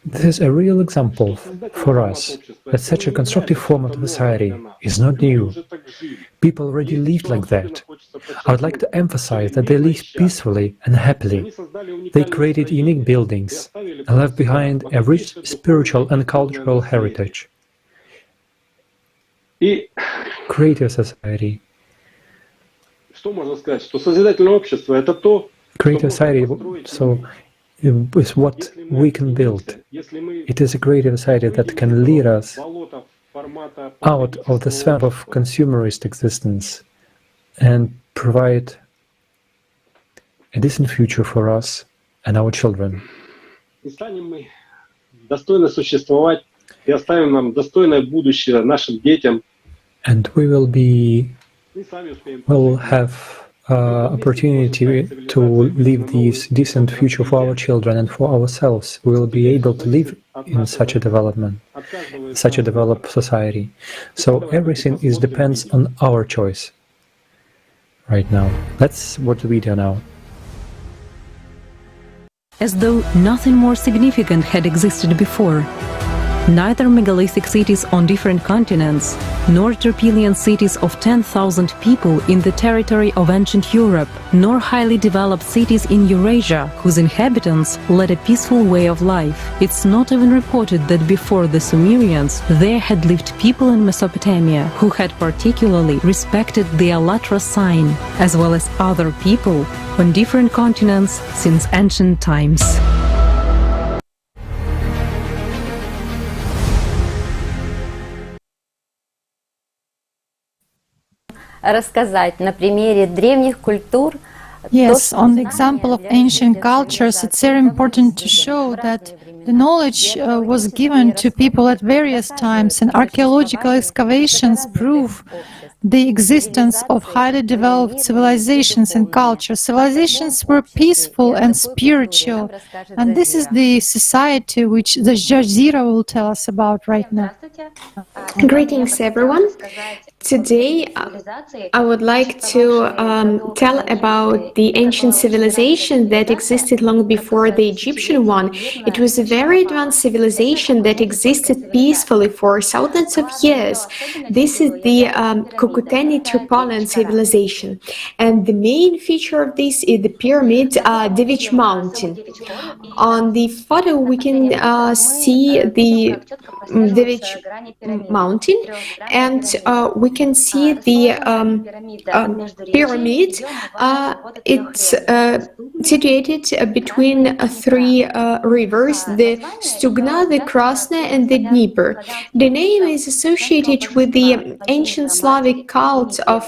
This is a real example for us that such a constructive form of society is not new. People already lived like that. I would like to emphasize that they lived peacefully and happily. They created unique buildings and left behind a rich spiritual and cultural heritage. Creative society. Creative society, so is what we can build. It is a creative society that can lead us out of the swamp of consumerist existence and provide a decent future for us and our children. And we will have opportunity to live this decent future for our children and for ourselves. We will be able to live in such a development, such a developed society. So everything depends on our choice right now. Let's watch the video now. As though nothing more significant had existed before. Neither megalithic cities on different continents, nor Terpelian cities of 10,000 people in the territory of ancient Europe, nor highly developed cities in Eurasia, whose inhabitants led a peaceful way of life. It's not even reported that before the Sumerians, there had lived people in Mesopotamia who had particularly respected the ALLATRA sign, as well as other people on different continents since ancient times. Рассказать на примере древних культур. Yes, on the example of ancient cultures, it's very important to show that the knowledge was given to people at various times, and archaeological excavations prove the existence of highly developed civilizations and cultures. Civilizations were peaceful and spiritual, and this is the society which the Jazira will tell us about right now. Greetings, everyone. Today, I would like to tell about the ancient civilization that existed long before the Egyptian one. It was a very advanced civilization that existed peacefully for thousands of years. This is the Cucuteni-Tripolitan civilization. And the main feature of this is the pyramid Devich Mountain. On the photo, we can see the Devich Mountain, and we can see the pyramid. It's situated between three rivers, the Stugna, the Krasna, and the Dnieper. The name is associated with the ancient Slavic cult of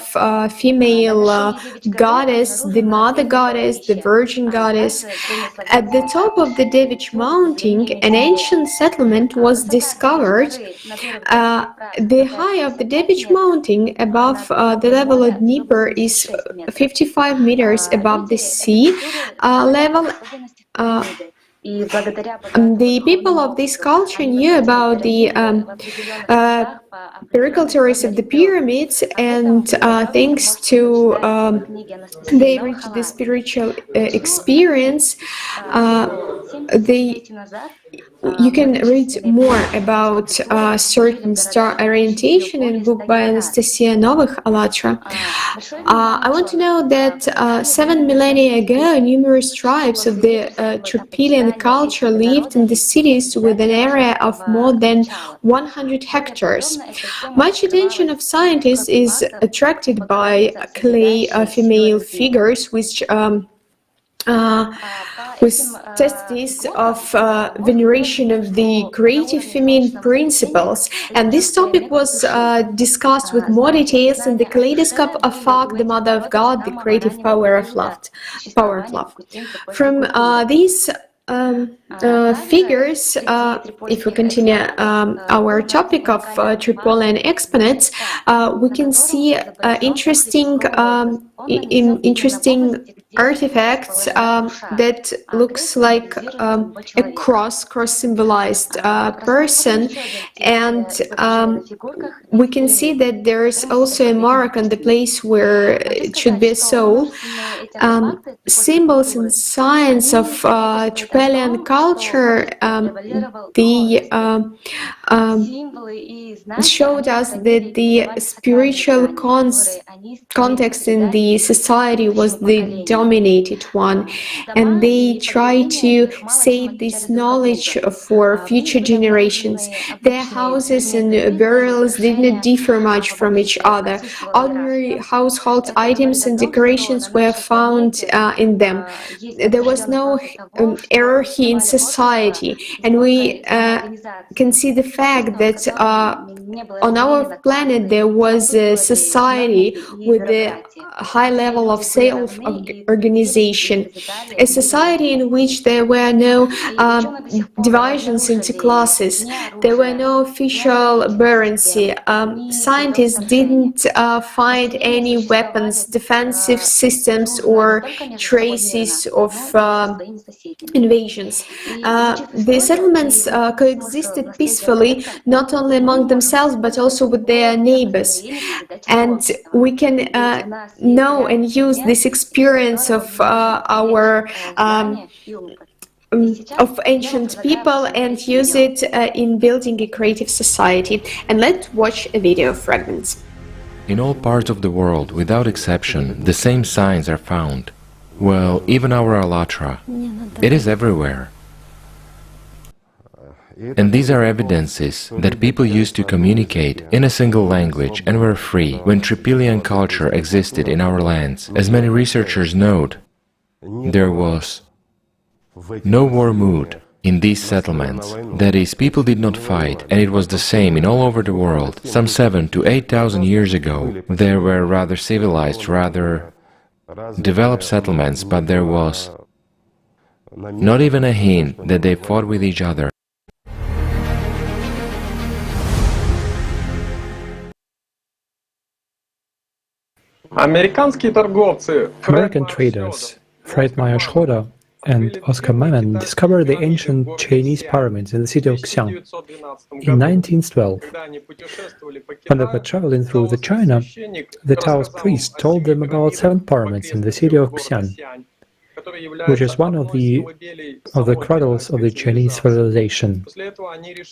female goddess, the mother goddess, the virgin goddess. At the top of the Devich Mountain, an ancient settlement was discovered. The height of the Devich Mountain above the level of Dnieper is 55 meters above the sea level. The people of this culture knew about the pericultures of the pyramids, and thanks to they reached the spiritual experience. You can read more about certain star orientation in a book by Anastasia Novych, ALLATRA. I want to know that 7 millennia ago, numerous tribes of the Tripolitan culture lived in the cities with an area of more than 100 hectares. Much attention of scientists is attracted by clay female figures which with testes of veneration of the creative feminine principles, and this topic was discussed with more details in the Kaleidoscope of Facts, the Mother of God, the creative power of love. From these figures, if we continue our topic of Tripolitan exponents, we can see interesting artifacts that looks like a cross symbolized person, and we can see that there is also a mark on the place where it should be a soul. Symbols and signs of Tripolitan culture, they showed us that the spiritual context in the society was the dominated one, and they try to save this knowledge for future generations. Their houses and burials did not differ much from each other. Ordinary household items and decorations were found in them. There was no hierarchy in society, and we can see the fact that on our planet there was a society with a high level of self-organization, a society in which there were no divisions into classes, there were no official bureaucracy, scientists didn't find any weapons, defensive systems, or traces of invasions. The settlements coexisted peacefully, not only among themselves but also with their neighbors, and we can know and use this experience of our of ancient people and use it in building a creative society. And let's watch a video fragments. In all parts of the world, without exception, the same signs are found. Well, even our ALLATRA. It is everywhere. And these are evidences that people used to communicate in a single language and were free when Tripolitan culture existed in our lands. As many researchers note, there was no war mood in these settlements. That is, people did not fight, and it was the same in all over the world. Some 7,000 to 8,000 years ago, there were rather civilized, rather developed settlements, but there was not even a hint that they fought with each other. American traders Fred Meyer Schroeder and Oscar Mammon discovered the ancient Chinese pyramids in the city of Xi'an in 1912. When they were traveling through the China, the Taoist priest told them about 7 pyramids in the city of Xi'an, which is one of the cradles of the Chinese civilization.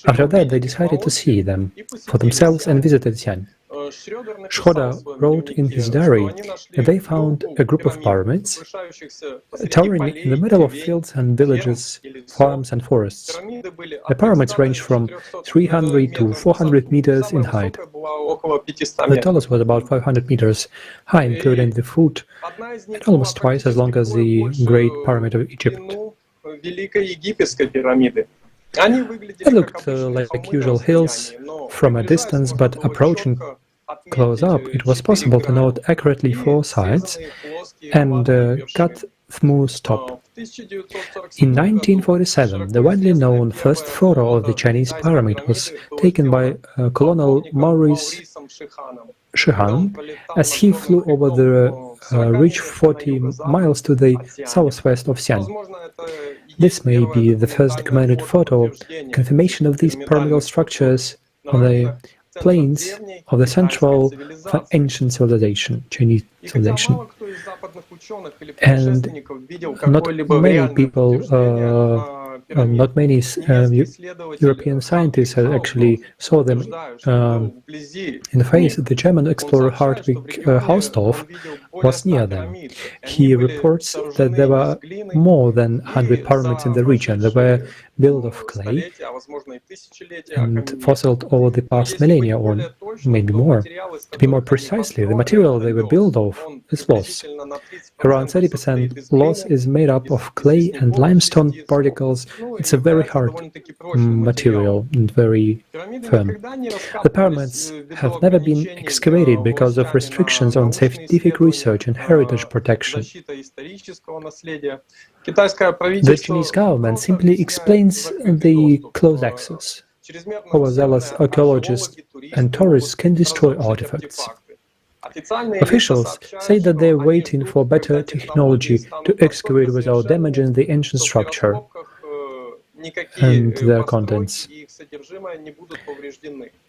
After that, they decided to see them for themselves and visited Xi'an. Schroeder wrote in his diary that they found a group of pyramids towering in the middle of fields and villages, farms and forests. The pyramids range from 300 to 400 meters in height. The tallest was about 500 meters high, including the foot, and almost twice as long as the Great Pyramid of Egypt. They looked like usual hills from a distance, but approaching close up, it was possible to note accurately 4 sides and cut smooth top. In 1947, the widely known first photo of the Chinese pyramid was taken by Colonel Maurice Schumann as he flew over the ridge 40 miles to the southwest of Xi'an. This may be the first documented photo, confirmation of these pyramidal structures on the plains of the central ancient civilization, Chinese civilization. And not many people, not many European scientists actually saw them in the face. The German explorer Hartwig Hausdorff was near them. He reports that there were more than 100 pyramids in the region. They were built of clay and fossiled over the past millennia, or maybe more. To be more precisely, the material they were built of is loss. Around 30% loss is made up of clay and limestone particles. It's a very hard material and very firm. The pyramids have never been excavated because of restrictions on scientific research and heritage protection. The Chinese government simply explains the closed access. Overzealous archaeologists and tourists can destroy artifacts. Officials say that they are waiting for better technology to excavate without damaging the ancient structure and their contents.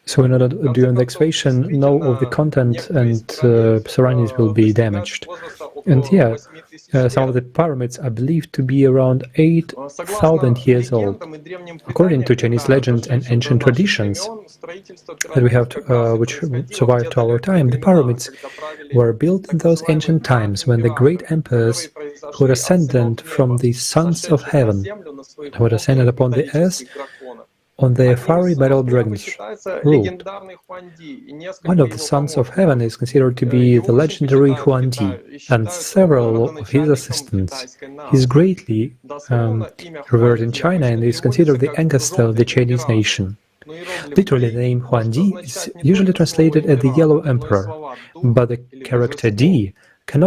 So in order during the excavation, no of the content and surroundings will be damaged. And yeah, some of the pyramids are believed to be around 8,000 years old. According to Chinese legends and ancient traditions that we have, which survived to our time, the pyramids were built in those ancient times when the great emperors who were ascendant from the sons of heaven, who were ascended upon the earth on their fiery battle dragons ruled. One of the sons of heaven is considered to be the legendary Huangdi, and several of his assistants. He is greatly revered in China and is considered the ancestor of the Chinese nation. Literally, the name Huangdi is usually translated as the Yellow Emperor, but the character Di can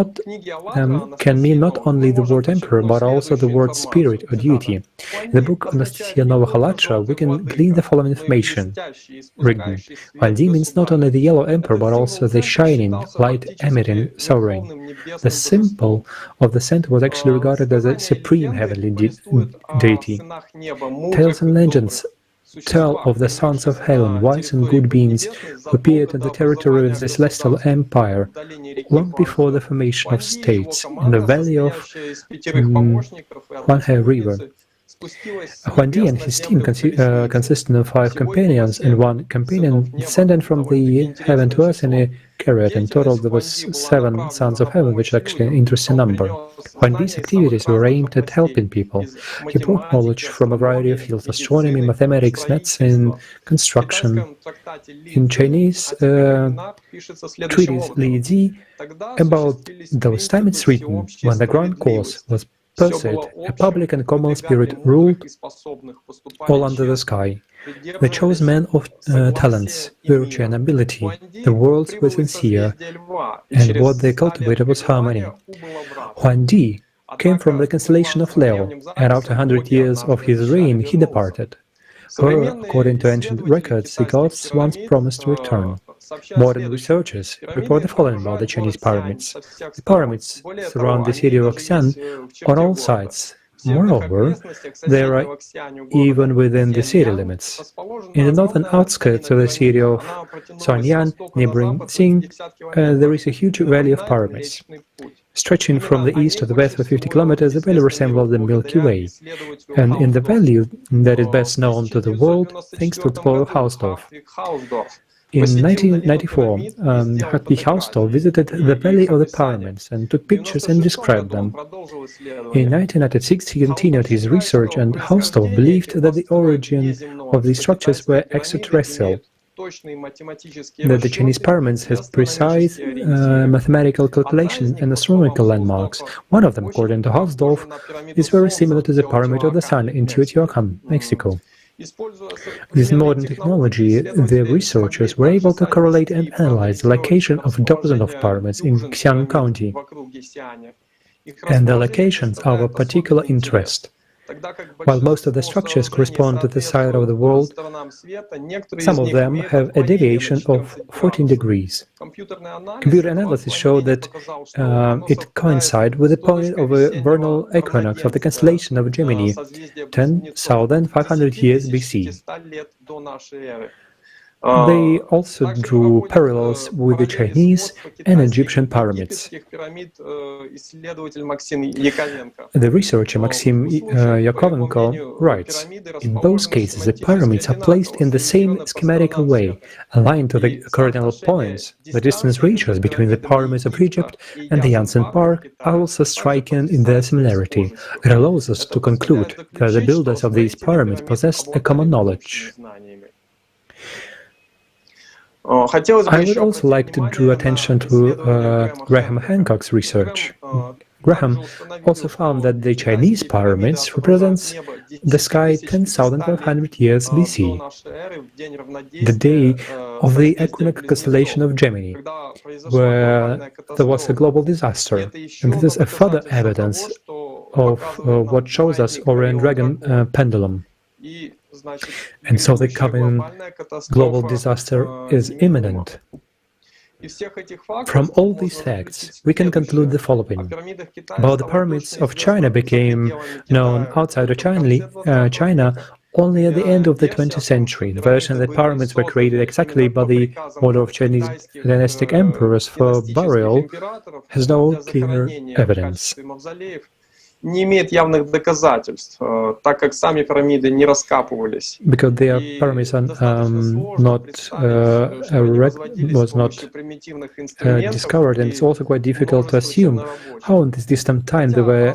mean not only the word emperor, but also the word spirit or deity. In the book Anastasia Novых ALLATRA, we can glean the following information. Written, Huangdi means not only the yellow emperor, but also the shining, light-emitting sovereign. The symbol of the center was actually regarded as a supreme heavenly deity. Tales and legends tell of the sons of heaven, wise and good beings, who appeared in the territory of the celestial empire long before the formation of states in the valley of Huanghe River. Huangdi and his team consisted of 5 companions, and 1 companion descended from the heaven to earth in a chariot. In total, there was 7 sons of heaven, which is actually an interesting number. Huangdi's activities were aimed at helping people. He brought knowledge from a variety of fields: astronomy, mathematics, medicine, construction. In Chinese treatise Li Ji, about those time it's written, when the grand cause was pursued, a public and common spirit ruled all under the sky. They chose men of talents, virtue and ability. The worlds were sincere, and what they cultivated was harmony. Huangdi came from the constellation of Leo, and after 100 years of his reign, he departed. However, according to ancient records, the gods once promised to return. Modern researchers report the following about the Chinese pyramids. The pyramids surround the city of Xi'an on all sides. Moreover, they are even within the city limits. In the northern outskirts of the city of Suanyan, neighboring Xing, there is a huge valley of pyramids. Stretching from the east to the west for 50 kilometers, the valley resembles the Milky Way. And in the valley that is best known to the world, thanks to explorer Hausdorff. In 1994, Hartwig Hausdorff visited the Valley of the Pyramids and took pictures and described them. In 1996, he continued his research, and Hausdorff believed that the origin of these structures were extraterrestrial, that the Chinese pyramids has precise mathematical calculations and astronomical landmarks. One of them, according to Hausdorff, is very similar to the Pyramid of the Sun in Teotihuacan, Mexico. With modern technology, the researchers were able to correlate and analyze the location of dozens of pyramids in Xi'an County, and the locations are of particular interest. While most of the structures correspond to the side of the world, some of them have a deviation of 14 degrees. Computer analysis showed that it coincides with the point of a vernal equinox of the constellation of Gemini, 10,500 years BC. They also drew parallels with the Chinese and Egyptian pyramids. The researcher Maxim Yakovenko writes, "In both cases, the pyramids are placed in the same schematical way, aligned to the cardinal points. The distance ratios between the pyramids of Egypt and the Yangtze Park are also striking in their similarity. It allows us to conclude that the builders of these pyramids possessed a common knowledge." I would also like to draw attention to Graham Hancock's research. Graham also found that the Chinese pyramids represents the sky 10,500 years BC, the day of the equinox constellation of Gemini, where there was a global disaster. And this is a further evidence of what shows us Orion Dragon pendulum. And so the coming global disaster is imminent. From all these facts, we can conclude the following. About the pyramids of China became known outside of China only at the end of the 20th century. The version that pyramids were created exactly by the order of Chinese dynastic emperors for burial has no clear evidence. Не имеет явных доказательств, так как сами пирамиды не раскапывались. Because their pyramids are was not discovered, and it's also quite difficult to assume how in this distant time they were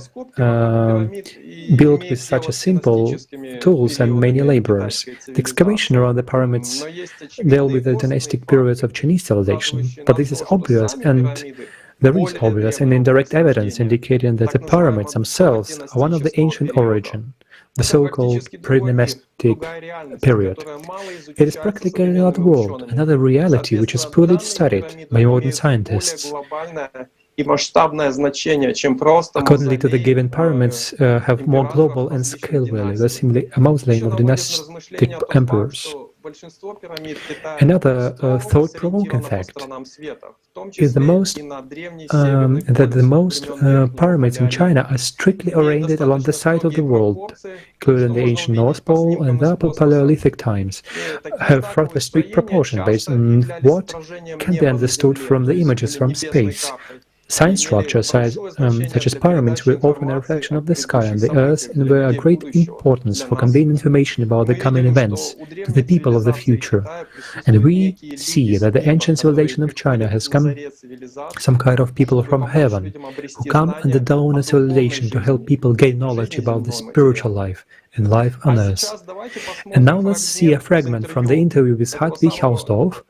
built with such a simple tools and many laborers. The excavation around the pyramids dealt with the dynastic periods of Chinese civilization, but this is obvious, and there is obvious and indirect evidence indicating that the pyramids themselves are one of the ancient origin, the so-called pre-Neolithic period. It is practically another world, another reality which is poorly studied by modern scientists. Accordingly to the given pyramids have more global and scale value than simply a mausoleum of dynastic emperors. Another thought-provoking fact is that the most pyramids in China are strictly oriented along the side of the world, including the ancient North Pole and the Upper Paleolithic times, have rather strict proportion based on what can be understood from the images from space. Science structures such as pyramids were often a reflection of the sky and the earth and were of great importance for conveying information about the coming events to the people of the future. And we see that the ancient civilization of China has come some kind of people from heaven who come and the dawn of civilization to help people gain knowledge about the spiritual life and life on earth. And now let's see a fragment from the interview with Hartwig Hausdorff,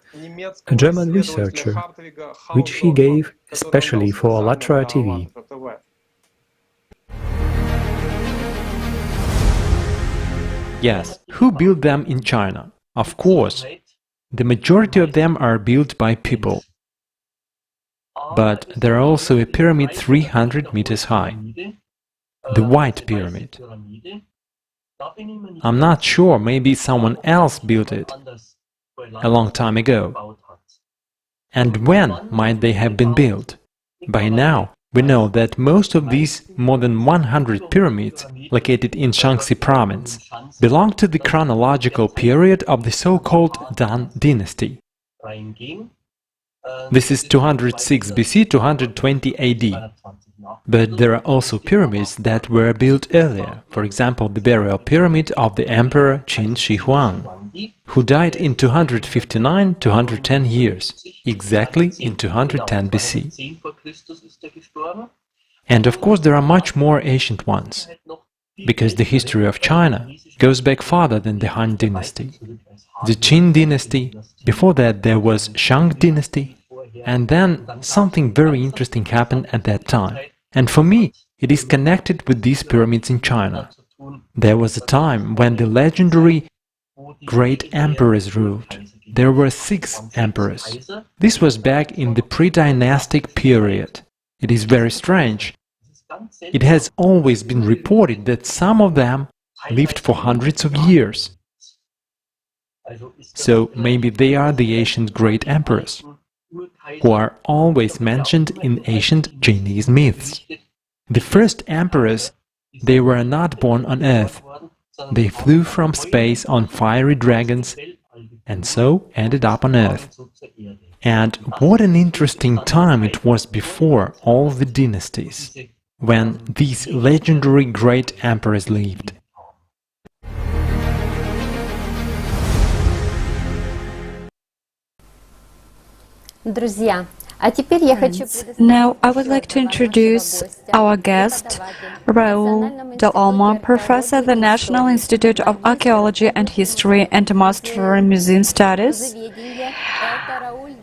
a German researcher, which he gave especially for ALLATRA TV. Yes, who built them in China? Of course, the majority of them are built by people. But there are also a pyramid 300 meters high, the White Pyramid. I'm not sure, maybe someone else built it a long time ago. And when might they have been built? By now, we know that most of these more than 100 pyramids located in Shaanxi province belong to the chronological period of the so-called Dan dynasty. This is 206 BC, 220 AD. But there are also pyramids that were built earlier, for example the burial pyramid of the Emperor Qin Shi Huang. who died in 259 to 110 years, exactly in 210 BC. And of course there are much more ancient ones, because the history of China goes back farther than the Han Dynasty. The Qin Dynasty, before that there was Shang Dynasty, and then something very interesting happened at that time. And for me, it is connected with these pyramids in China. There was a time when the legendary great emperors ruled. There were 6 emperors. This was back in the pre-dynastic period. It is very strange. It has always been reported that some of them lived for hundreds of years. So maybe they are the ancient great emperors, who are always mentioned in ancient Chinese myths. The first emperors, they were not born on Earth. They flew from space on fiery dragons and so ended up on Earth. And what an interesting time it was before all the dynasties, when these legendary great emperors lived. Друзья, а теперь я хочу Now I would like to introduce our guest, Raul Del Olmo, Professor at the National Institute of Archaeology and History and Master in Museum Studies.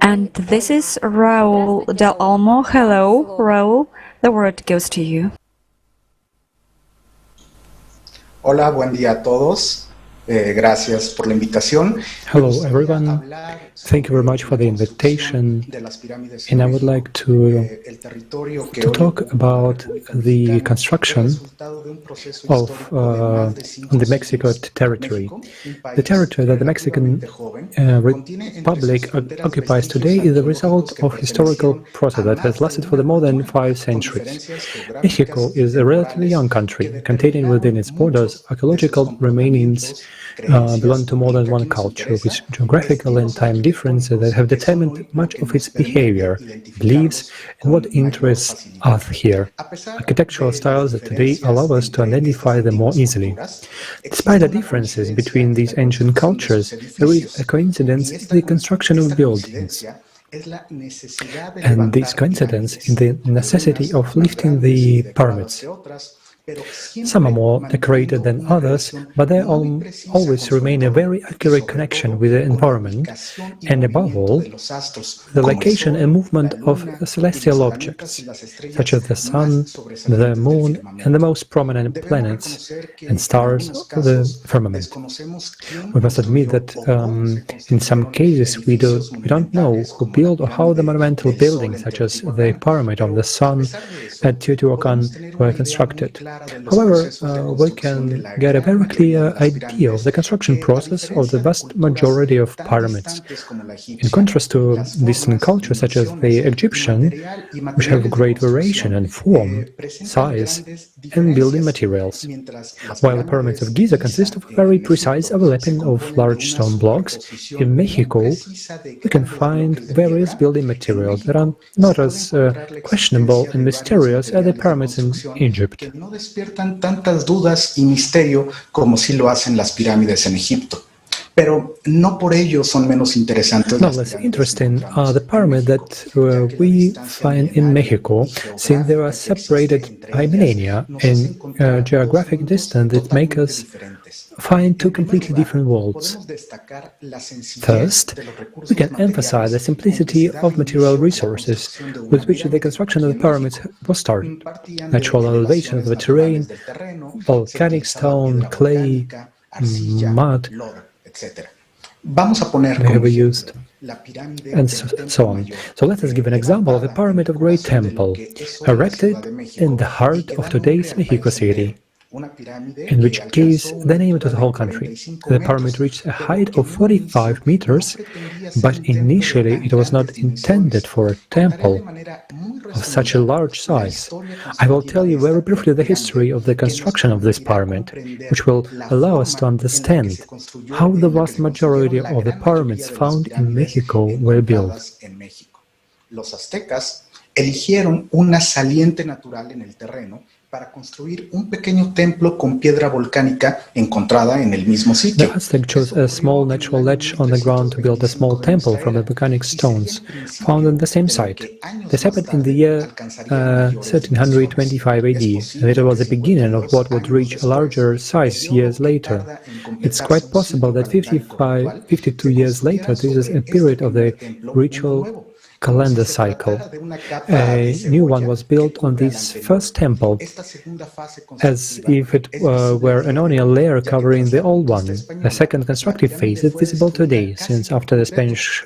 And this is Raul Del Olmo. Hello, Raul. The word goes to you. Hola, buen día a todos. Gracias por la invitación. Hello everyone, thank you very much for the invitation, and I would like to talk about the construction of the Mexico territory. The territory that the Mexican Republic occupies today is the result of historical process that has lasted for more than 5 centuries. Mexico is a relatively young country, containing within its borders archaeological remains belong to more than one culture, with geographical and time differences that have determined much of its behavior, beliefs, and what interests us here. Architectural styles that today allow us to identify them more easily. Despite the differences between these ancient cultures, there is a coincidence in the construction of buildings. And this coincidence in the necessity of lifting the pyramids. Some are more decorated than others, but they always remain a very accurate connection with the environment, and above all, the location and movement of celestial objects, such as the sun, the moon, and the most prominent planets and stars of the firmament. We must admit that in some cases we don't know who built or how the monumental buildings, such as the Pyramid of the Sun at Teotihuacan, were constructed. However, we can get a very clear idea of the construction process of the vast majority of pyramids. In contrast to distant cultures such as the Egyptian, which have great variation in form, size, and building materials, while the pyramids of Giza consist of a very precise overlapping of large stone blocks, in Mexico we can find various building materials that are not as questionable and mysterious as the pyramids in Egypt. Tantas dudas y misterio como si lo hacen las pirámides en Egipto. Pero no por ello son menos interesantes. No less interesting are the pyramids that we find in Mexico, since they are separated by millennia and geographic distance that make us find 2 completely different worlds. First, we can emphasize the simplicity of material resources with which the construction of the pyramids was started. Natural elevation of the terrain, volcanic stone, clay, mud, they have used, and so on. So let us give an example of the Pyramid of Great Temple, erected in the heart of today's Mexico City, in which gives the name to the whole country. The pyramid reached a height of 45 meters, but initially it was not intended for a temple of such a large size. I will tell you very briefly the history of the construction of this pyramid, which will allow us to understand how the vast majority of the pyramids found in Mexico were built. Los aztecas eligieron una saliente natural en el terreno para construir un pequeño templo con piedra volcánica encontrada en el mismo sitio. The Aztec chose a small natural ledge on the ground to build a small temple from the volcanic stones found on the same site. This happened in the year 1325 AD, and it was the beginning of what would reach a larger size years later. It's quite possible that 52 years later, this is a period of the ritual calendar cycle. A new one was built on this first temple, as if it were an onion layer covering the old one. The second constructive phase is visible today, since after the Spanish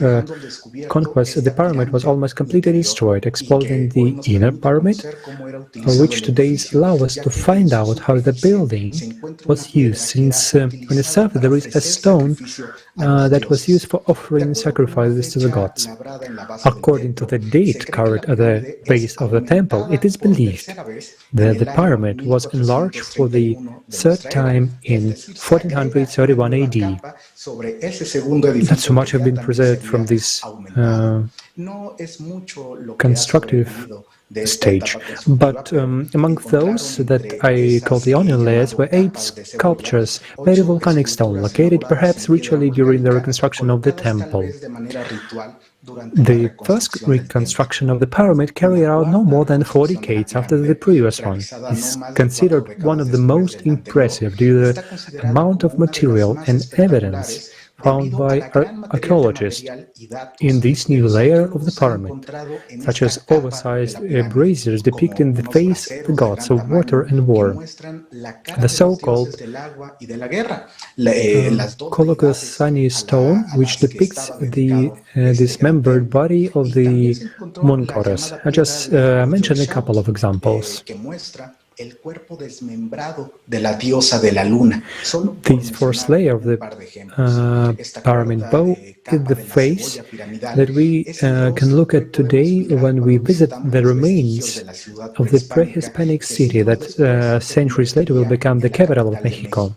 conquest, the pyramid was almost completely destroyed, exposing the inner pyramid, which today allows us to find out how the building was used, since on the surface there is a stone that was used for offering sacrifices to the gods. According to the date carved at the base of the temple, it is believed that the pyramid was enlarged for the third time in 1431 AD. Not so much have been preserved from this constructive stage, but among those that I call the onion layers were 8 sculptures made of volcanic stone, located perhaps ritually during the reconstruction of the temple. The first reconstruction of the pyramid carried out no more than 4 decades after the previous one. It's considered one of the most impressive due to the amount of material and evidence found by archaeologists in this new layer of the pyramid, such as oversized braziers depicting the face of the gods of water and war, the so-called Colocosani stone, which depicts the dismembered body of the moon goddess. I just mentioned a couple of examples. This fourth layer of the pyramid bow is the face that we can look at today when we visit the remains of the pre-Hispanic city that centuries later will become the capital of Mexico.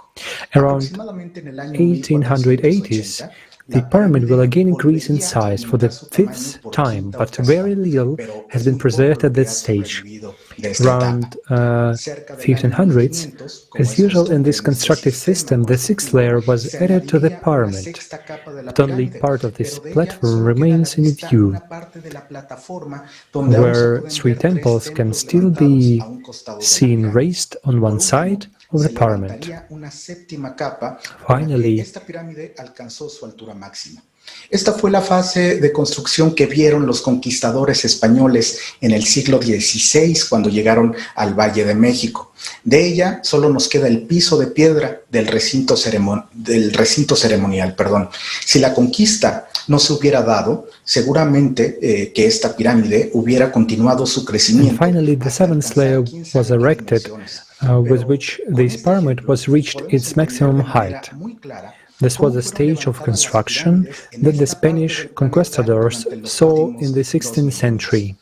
Around 1880s, the pyramid will again increase in size for the 5th time, but very little has been preserved at this stage. Around 1500s, as usual in this constructive system, the 6th layer was added to the pyramid, but only part of this platform remains in view, where 3 temples can still be seen raised on one side of the pyramid. Finally, esta fue la fase de construcción que vieron los conquistadores españoles en el siglo XVI cuando llegaron al Valle de México. De ella solo nos queda el piso de piedra del recinto ceremonial. Si la conquista no se hubiera dado, seguramente que esta pirámide hubiera continuado su crecimiento. Finally, the 7th layer was erected, with which this pyramid was reached its maximum height. This was a stage of construction that the Spanish conquistadors saw in the 16th century.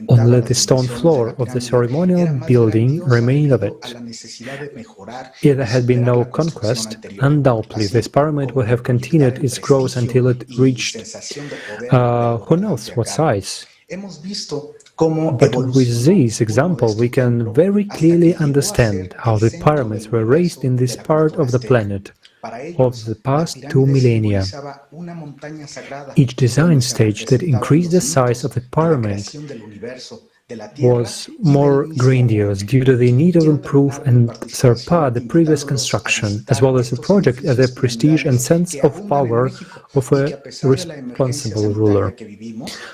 Only the stone floor of the ceremonial building remained of it. If there had been no conquest, undoubtedly this pyramid would have continued its growth until it reached who knows what size. But with this example, we can very clearly understand how the pyramids were raised in this part of the planet of the past 2 millennia. Each design stage that increased the size of the pyramid was more grandiose due to the need to improve and surpass the previous construction, as well as the project as a prestige and sense of power of a responsible ruler.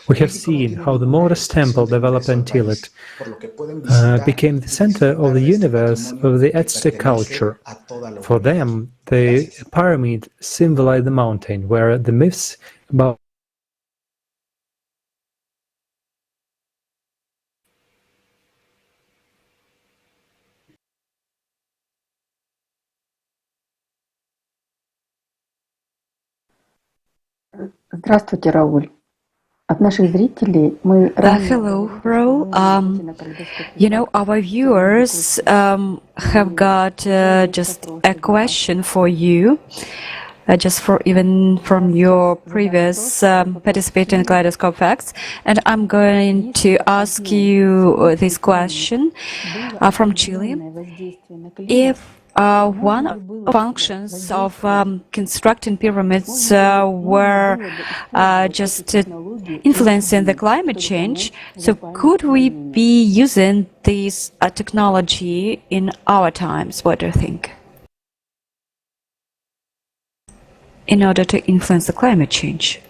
We have seen how the modest temple developed until it became the center of the universe of the Aztec culture. For them, the pyramid symbolized the mountain, where the myths about Здравствуйте, Рауль. От наших зрителей мы Hello, Raul. Our viewers have got just a question for you. just for even from your previous participation in Kaleidoscope Facts. And I'm going to ask you this question from Chile. If one of the functions of constructing pyramids were just influencing the climate change, so could we be using this technology in our times? What do you think? In order to influence the climate change.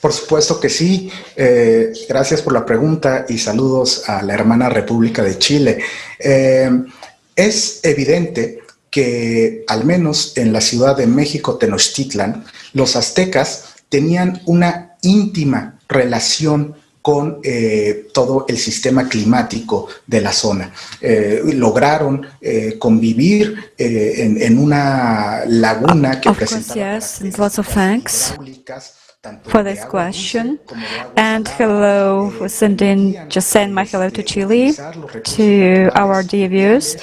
Por supuesto que sí. Gracias por la pregunta y saludos a la hermana República de Chile. Es evidente que al menos en la Ciudad de México, Tenochtitlan, los aztecas tenían una íntima relación con todo el sistema climático de la zona. Lograron convivir en una laguna que presentaba características hidráulicas for this question, and hello, send my hello to Chile, to our dear viewers,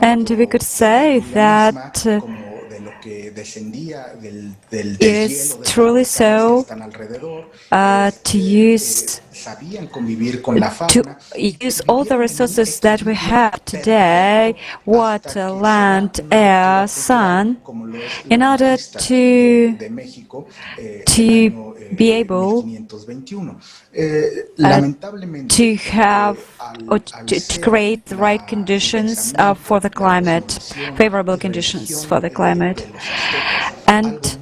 and we could say that it is truly so to use all the resources that we have today, water, land, air, sun, in order to be able to have or to create the right conditions for the climate, favorable conditions for the climate. And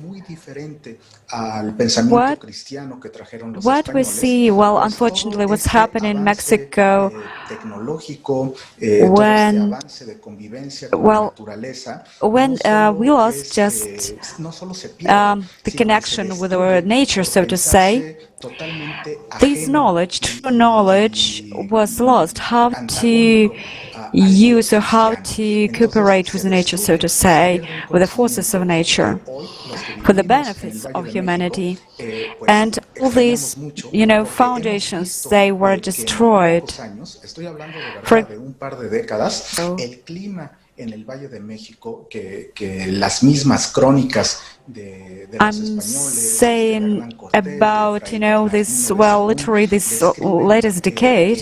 what we see, well, unfortunately, what's happening in Mexico when we lost just the connection with our nature, so to say, this knowledge, true knowledge, was lost. How to use or how to cooperate with nature, so to say, with the forces of nature, for the benefits of humanity. And all these, foundations, they were destroyed. I'm saying about, this, well, literally this latest decade,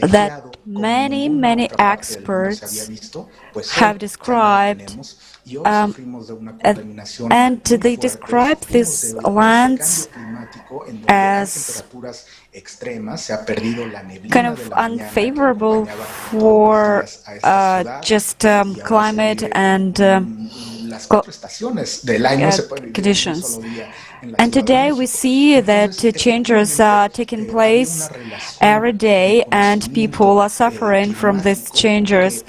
that many experts have described, and they describe these lands as kind of unfavorable for just climate and conditions. And today we see that changes are taking place every day, and people are suffering from these changes,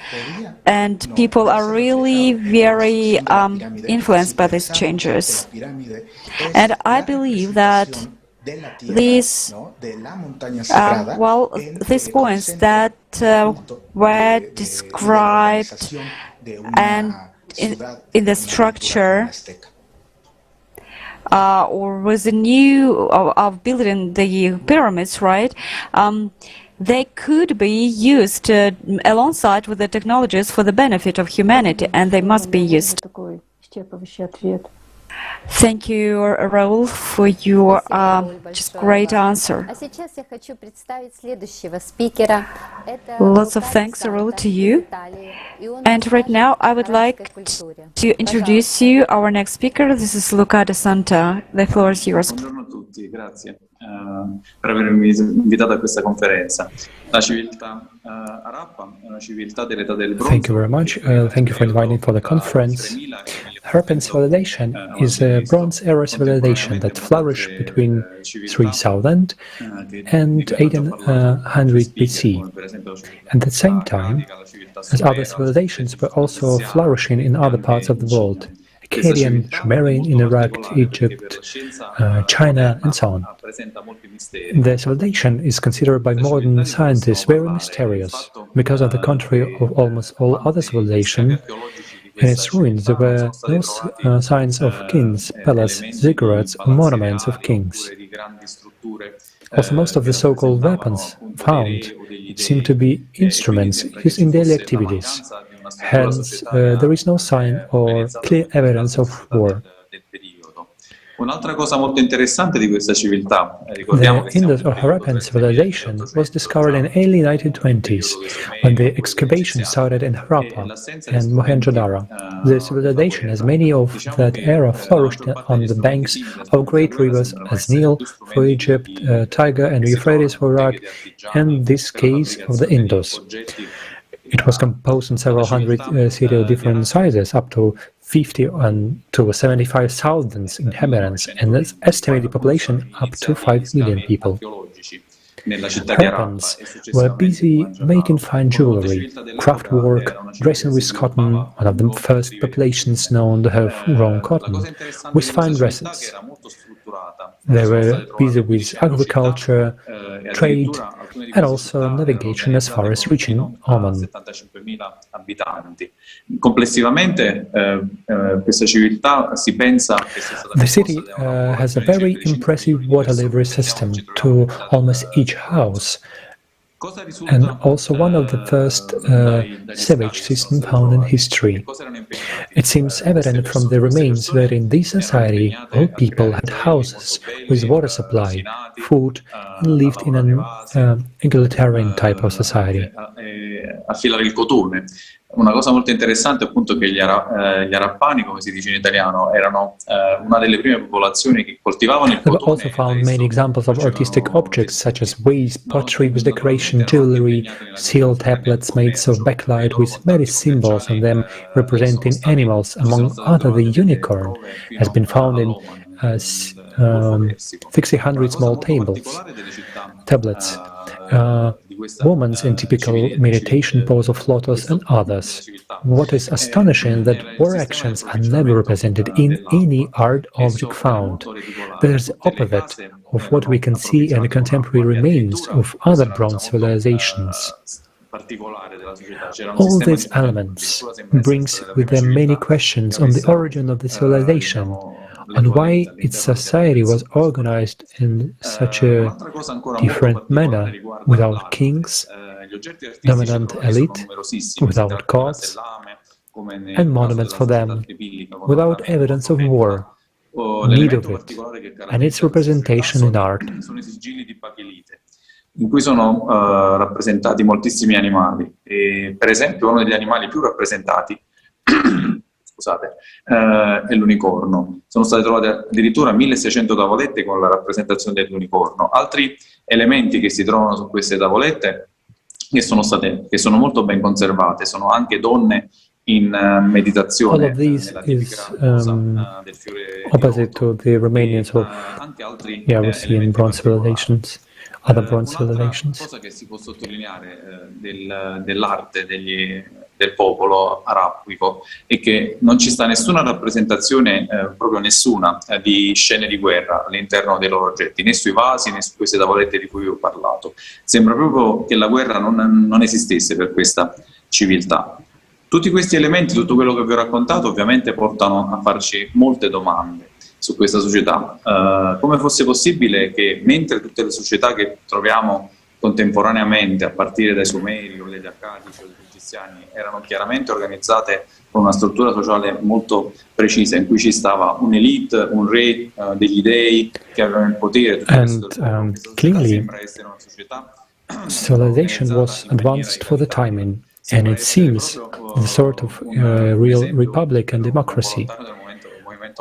and people are really very influenced by these changes. And I believe that these points that were described and in the structure or with the new of building the pyramids, right? They could be used alongside with the technologies for the benefit of humanity, and they must be used. Thank you, Raul, for your just great answer. Lots of thanks, Raul, to you. And right now, I would like to introduce you our next speaker. This is Luca de Santa. The floor is yours. Per avermi invitato a questa conferenza. La civiltà Harappa è una civiltà dell'età del bronzo. Thank you very much. Thank you for inviting for the conference. Harappan civilization is a Bronze Era civilization that flourished between 3000 and 1800 BC. At the same time, as other civilizations were also flourishing in other parts of the world. Akkadian, Sumerian in Iraq, Egypt, China, and so on. The civilization is considered by modern scientists very mysterious, because on the contrary of almost all other civilizations, in its ruins there were no signs of kings, palaces, ziggurats, or monuments of kings. Also, most of the so-called weapons found seem to be instruments used in daily activities. Hence, there is no sign or clear evidence of war. Un'altra cosa molto interessante di questa civiltà, ricordiamo The che Indus or Harappan civilization was discovered in early 1920s when the excavation started in Harappa and Mohenjo-daro. The civilization, as many of that era, flourished on the banks of great rivers as Nile for Egypt, Tigre and Euphrates for Iraq, and this case of the Indus. It was composed in several hundred cities of different sizes, up to 50 and to 75,000 inhabitants, and its estimated population up to 5 million people. Harappans were busy making fine jewelry, craft work, dressing with cotton, one of the first populations known to have grown cotton, with fine dresses. They were busy with agriculture, trade, and also navigation as far as reaching Oman. Complessivamente questa civiltà si pensa che sia stata The city has a very impressive water delivery system to almost each house, and also one of the first sewage systems found in history. It seems evident from the remains that in this society all people had houses with water supply, food, and lived in an egalitarian type of society. A filare il cotone. Una cosa molto interessante è appunto che gli Arappani, come si dice in italiano, erano una delle prime popolazioni che coltivavano il We cotone. also found many examples of artistic objects such as vase, pottery with decoration, jewelry, seal tablets made of bakelite with many symbols on them representing animals. Among other, the unicorn has been found in 600 small tablets. Women in typical meditation pose of lotus and others. What is astonishing that war actions are never represented in any art object found. That is the opposite of what we can see in the contemporary remains of other bronze civilizations. All these elements brings with them many questions on the origin of the civilization, and why its society was organized in such a different manner, without kings, dominant elite, without gods, and monuments for them, without evidence of war, need of it, and its representation in art. In cui sono rappresentati moltissimi animali. Per esempio, uno degli animali più rappresentati è l'unicorno. Sono state trovate addirittura 1600 tavolette con la rappresentazione dell'unicorno. Altri elementi che si trovano su queste tavolette che sono molto ben conservate sono anche donne in meditazione. All of these is opposite to the remains of we see in bronze civilizations. Other bronze civilizations. Una cosa che si può sottolineare dell'arte del popolo arabico è che non ci sta nessuna rappresentazione, proprio nessuna, di scene di guerra all'interno dei loro oggetti, né sui vasi né su queste tavolette di cui vi ho parlato. Sembra proprio che la guerra non esistesse per questa civiltà. Tutti questi elementi, tutto quello che vi ho raccontato, ovviamente portano a farci molte domande su questa società. Come fosse possibile che mentre tutte le società che troviamo contemporaneamente, a partire dai Sumeri o dagli Accadici o dagli Egiziani, erano chiaramente organizzate con una struttura sociale molto precisa, in cui ci stava un'elite, un re, degli dei che avevano il potere. And clearly, civilization was advanced for the timing, and it seems the sort of real republic and democracy,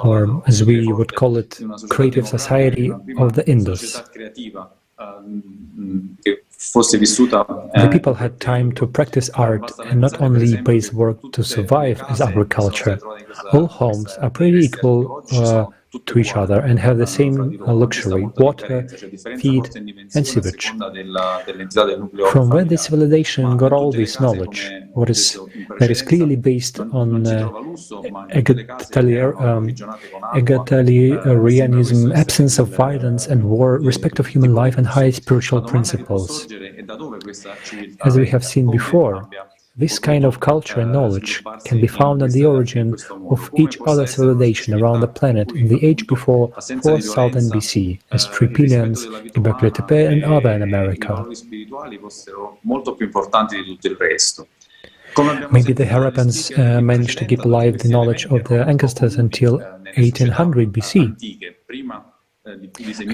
or as we would call it, creative society of the Indus. The people had time to practice art and not only base work to survive as agriculture. All homes are pretty equal to each other and have the same luxury: water, feed, and sewage. From where the civilization got all this knowledge, that is clearly based on egalitarianism, absence of violence and war, respect of human life, and high spiritual principles. As we have seen before, This kind of culture and knowledge can be found at the origin of each other civilization around the planet in the age before 4000 BC, as Tripilians, Göbekli Tepe and other in America. Maybe the Harappans managed to keep alive the knowledge of their ancestors until 1800 BC.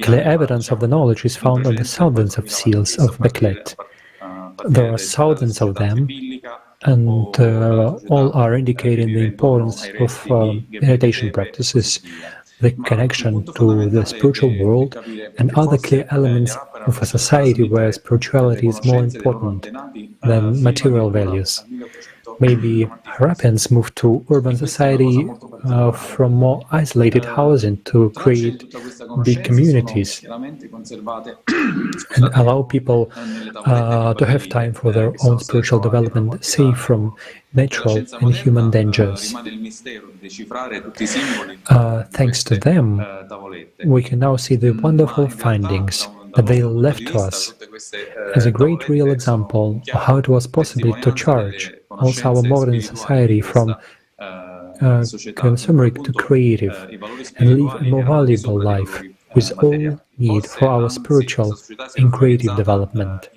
Clear evidence of the knowledge is found on the thousands of seals of Beklet. There are thousands of them, and all are indicating the importance of meditation practices, the connection to the spiritual world, and other clear elements of a society where spirituality is more important than material values. Maybe Harappans moved to urban society from more isolated housing to create big communities and allow people to have time for their own spiritual development, safe from natural and human dangers. Thanks to them, we can now see the wonderful findings that they left to us as a great real example of how it was possible to charge also our modern society from consumeric to creative and live a more valuable life with all need for our spiritual and creative development.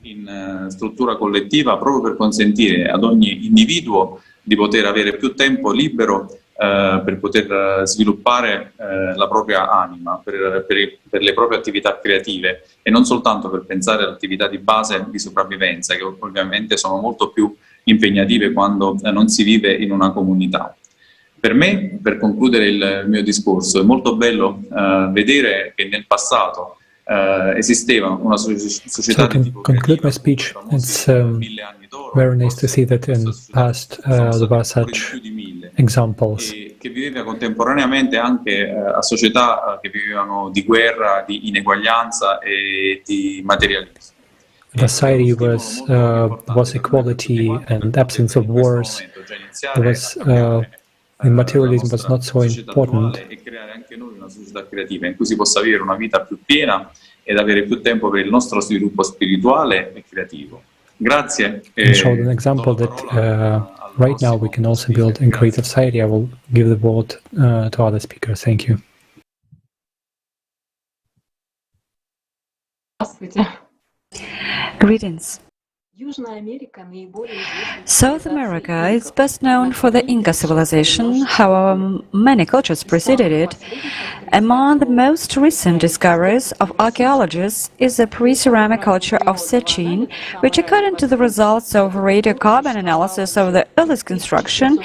In struttura collettiva proprio per consentire ad ogni individuo di poter avere più tempo libero per poter sviluppare la propria anima, per le proprie attività creative e non soltanto per pensare all'attività di base di sopravvivenza, che ovviamente sono molto più impegnative quando non si vive in una comunità. Per me, per concludere il mio discorso, è molto bello vedere che nel passato esisteva una società di tipo conclude my speech. It's very nice to see that in past there were such examples. Che viveva contemporaneamente anche a società che vivevano di guerra, di ineguaglianza e di materialismo. The society was equality and absence of wars. There was materialism was not so important. E creare anche noi una società creativa in cui si possa vivere una vita più piena ed avere più tempo per il nostro sviluppo spirituale e creativo. Grazie. And showed an example that right now we can also build a creative society. I will give the word to other speakers. Thank you. Greetings. South America is best known for the Inca civilization, however many cultures preceded it. Among the most recent discoveries of archaeologists is the pre-ceramic culture of Sechin, which, according to the results of radiocarbon analysis of the earliest construction,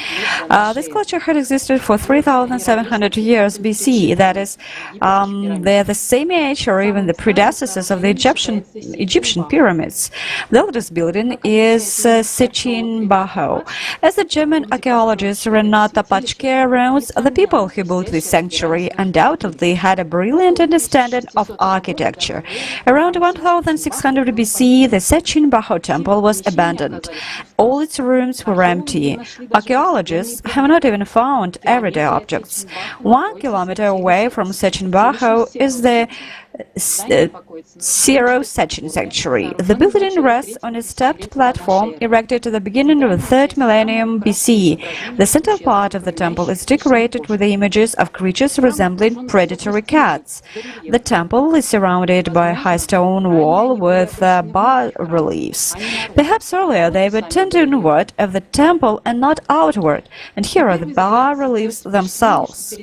this culture had existed for 3,700 years BC. That is, they're the same age or even the predecessors of the Egyptian pyramids. The oldest building is Sechin Baho. As the German archaeologist Renata Pachke wrote, the people who built this sanctuary undoubtedly had a brilliant understanding of architecture. Around 1600 BC, the Sechin Baho temple was abandoned. All its rooms were empty. Archaeologists have not even found everyday objects. 1 kilometer away from Sechin Baho is the Sechin sanctuary. The building rests on a stepped platform erected at the beginning of the 3rd millennium BC. The central part of the temple is decorated with the images of creatures resembling predatory cats. The temple is surrounded by a high stone wall with bas-reliefs. Perhaps earlier they were turned inward of the temple and not outward, and here are the bas-reliefs themselves.